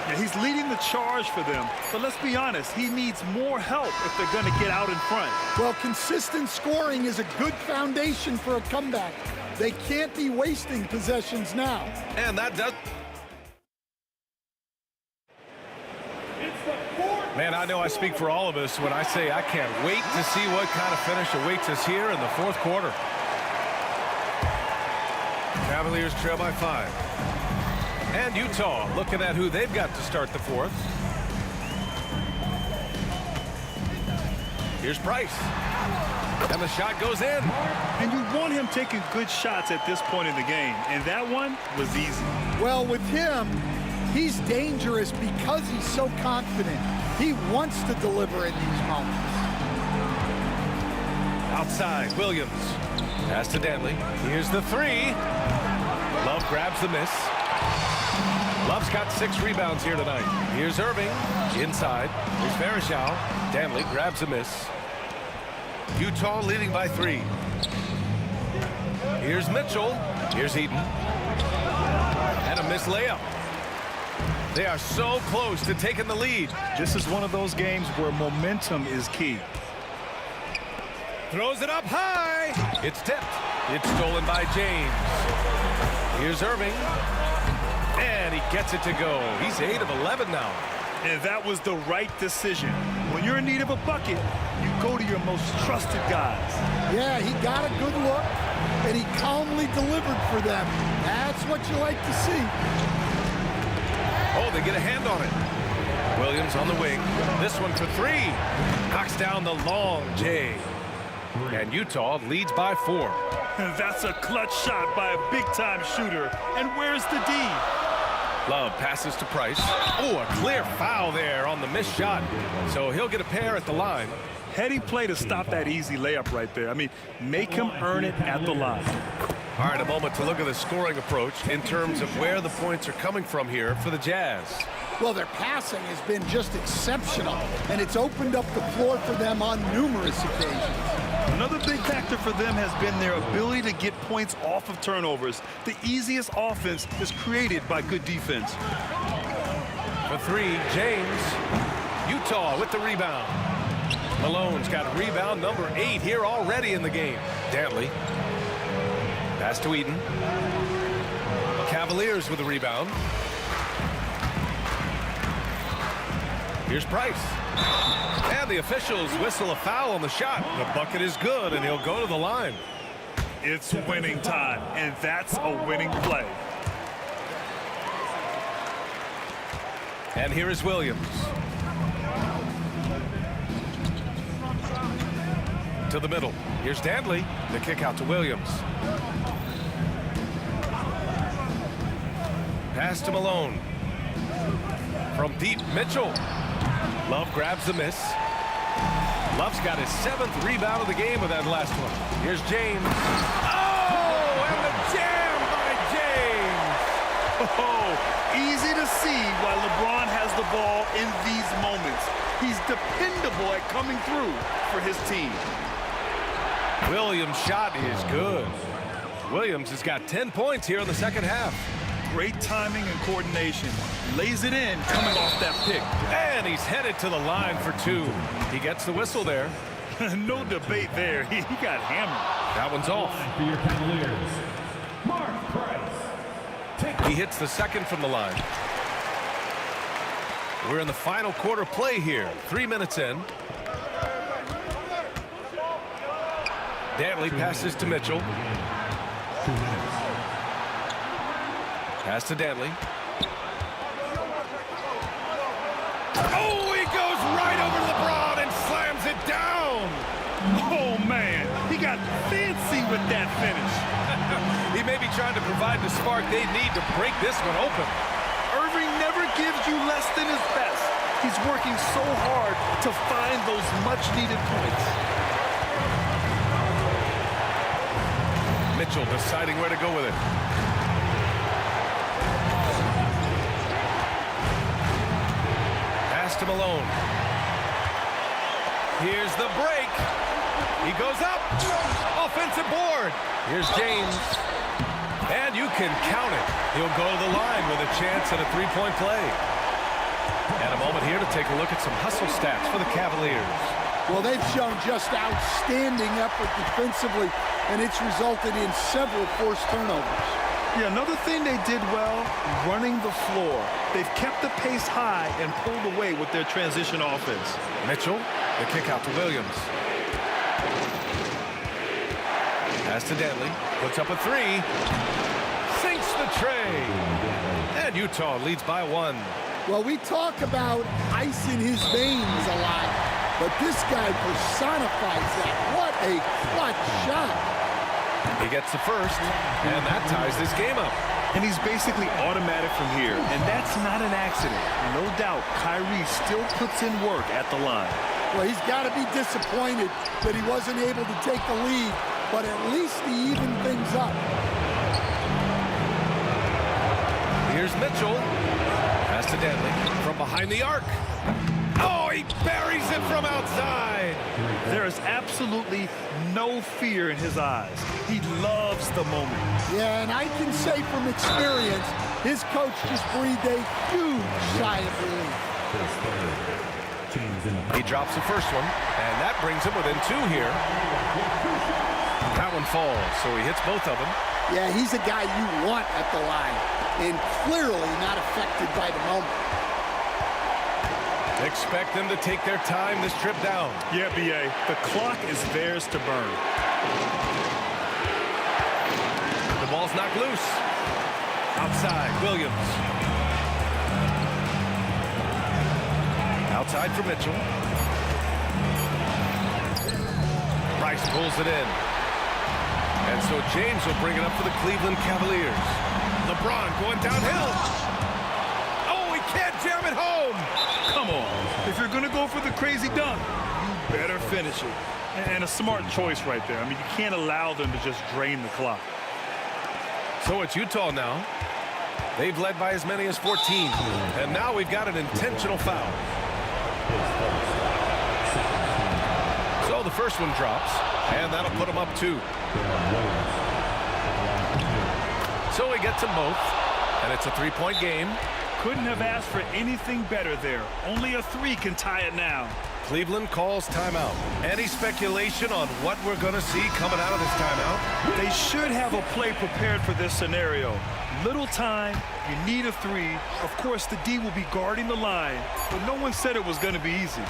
Yeah, he's leading the charge for them. But let's be honest, he needs more help if they're going to get out in front. Well, consistent scoring is a good foundation for a comeback. They can't be wasting possessions now. And that does... Man, I know I speak for all of us when I say I can't wait to see what kind of finish awaits us here in the 4th quarter. Cavaliers trail by 5. And Utah looking at who they've got to start the 4th. Here's Price. And the shot goes in. And you want him taking good shots at this point in the game. And that one was easy. Well, with him, he's dangerous because he's so confident. He wants to deliver in these moments. Outside, Williams. Pass to Dantley. Here's the 3. Love grabs the miss. Love's got 6 rebounds here tonight. Here's Irving. Inside. Here's Varejao. Dantley grabs a miss. Utah leading by 3. Here's Mitchell. Here's Eaton. And a missed layup. They are so close to taking the lead. This is one of those games where momentum is key. Throws it up high. It's tipped. It's stolen by James. Here's Irving. And he gets it to go. He's 8 of 11 now. And that was the right decision. When you're in need of a bucket, you go to your most trusted guys. Yeah, he got a good look, and he calmly delivered for them. That's what you like to see. Oh, they get a hand on it. Williams on the wing. This one for three. Knocks down the long J. And Utah leads by 4. That's a clutch shot by a big-time shooter. And where's the D? Love passes to Price. Oh, a clear foul there on the missed shot. So he'll get a pair at the line. Heady play to stop that easy layup right there. I mean, make him earn it at the line. All right, a moment to look at the scoring approach in terms of where the points are coming from here for the Jazz. Well, their passing has been just exceptional, and it's opened up the floor for them on numerous occasions. Another big factor for them has been their ability to get points off of turnovers. The easiest offense is created by good defense. For three, James. Utah with the rebound. Malone's got rebound number 8 here already in the game. Dantley. Pass to Eden. Cavaliers with the rebound. Here's Price. And the officials whistle a foul on the shot. The bucket is good, and he'll go to the line. It's winning time, and that's a winning play. And here is Williams. To the middle. Here's Dantley. The kick out to Williams. Pass to Malone. From deep, Mitchell. Love grabs the miss. Love's got his 7th rebound of the game with that last one. Here's James. Oh, and the jam by James. Oh, easy to see why LeBron has the ball in these moments. He's dependable at coming through for his team. Williams' shot is good. Williams has got 10 points here in the second half. Great timing and coordination. Lays it in coming off that pick. And he's headed to the line for 2. He gets the whistle there. No debate there. He got hammered. That one's off. For your Cavaliers, Mark Price. He hits the second from the line. We're in the final quarter play here. 3 minutes in. Dantley passes to Mitchell. 2 minutes. Pass to Dantley. Oh, he goes right over LeBron and slams it down. Oh, man. He got fancy with that finish. He may be trying to provide the spark they need to break this one open. Irving never gives you less than his best. He's working so hard to find those much-needed points. Mitchell deciding where to go with it. To Malone. Here's the break. He goes up. Offensive board. Here's James. And you can count it. He'll go to the line with a chance at a 3-point play. And a moment here to take a look at some hustle stats for the Cavaliers. Well, they've shown just outstanding effort defensively, and it's resulted in several forced turnovers. Yeah, another thing they did well, running the floor. They've kept the pace high and pulled away with their transition offense. Mitchell, the kick out to Williams. Pass to Dantley, puts up a 3. Sinks the tray. And Utah leads by 1. Well, we talk about ice in his veins a lot, but this guy personifies that. What a clutch shot. He gets the first, and that ties this game up. And he's basically automatic from here, and that's not an accident. No doubt, Kyrie still puts in work at the line. Well, he's got to be disappointed that he wasn't able to take the lead, but at least he evened things up. Here's Mitchell. Pass to Dantley from behind the arc. Oh, he buries it from outside. There is absolutely no fear in his eyes. He loves the moment. Yeah, and I can say from experience, his coach just breathed a huge sigh of relief. He drops the first one, and that brings him within 2 here. That one falls, so he hits both of them. Yeah, he's a guy you want at the line, and clearly not affected by the moment. Expect them to take their time this trip down. Yeah, B.A. The clock is theirs to burn. The ball's knocked loose. Outside, Williams. Outside for Mitchell. Price pulls it in. And so James will bring it up for the Cleveland Cavaliers. LeBron going downhill. Oh, he can't jam it home. Come on. If you're going to go for the crazy dunk, you better finish it. And a smart choice right there. I mean, you can't allow them to just drain the clock. So it's Utah now. They've led by as many as 14. And now we've got an intentional foul. So the first one drops, and that'll put them up 2. So he gets them both, and it's a 3-point game. Couldn't have asked for anything better there. Only a 3 can tie it now. Cleveland calls timeout. Any speculation on what we're going to see coming out of this timeout? They should have a play prepared for this scenario. Little time, you need a 3. Of course, the D will be guarding the line, but no one said it was going to be easy.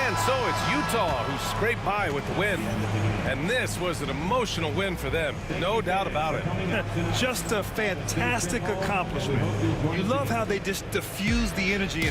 And so it's Utah who scraped by with the win. And this was an emotional win for them, no doubt about it. Just a fantastic accomplishment. You love how they just diffuse the energy.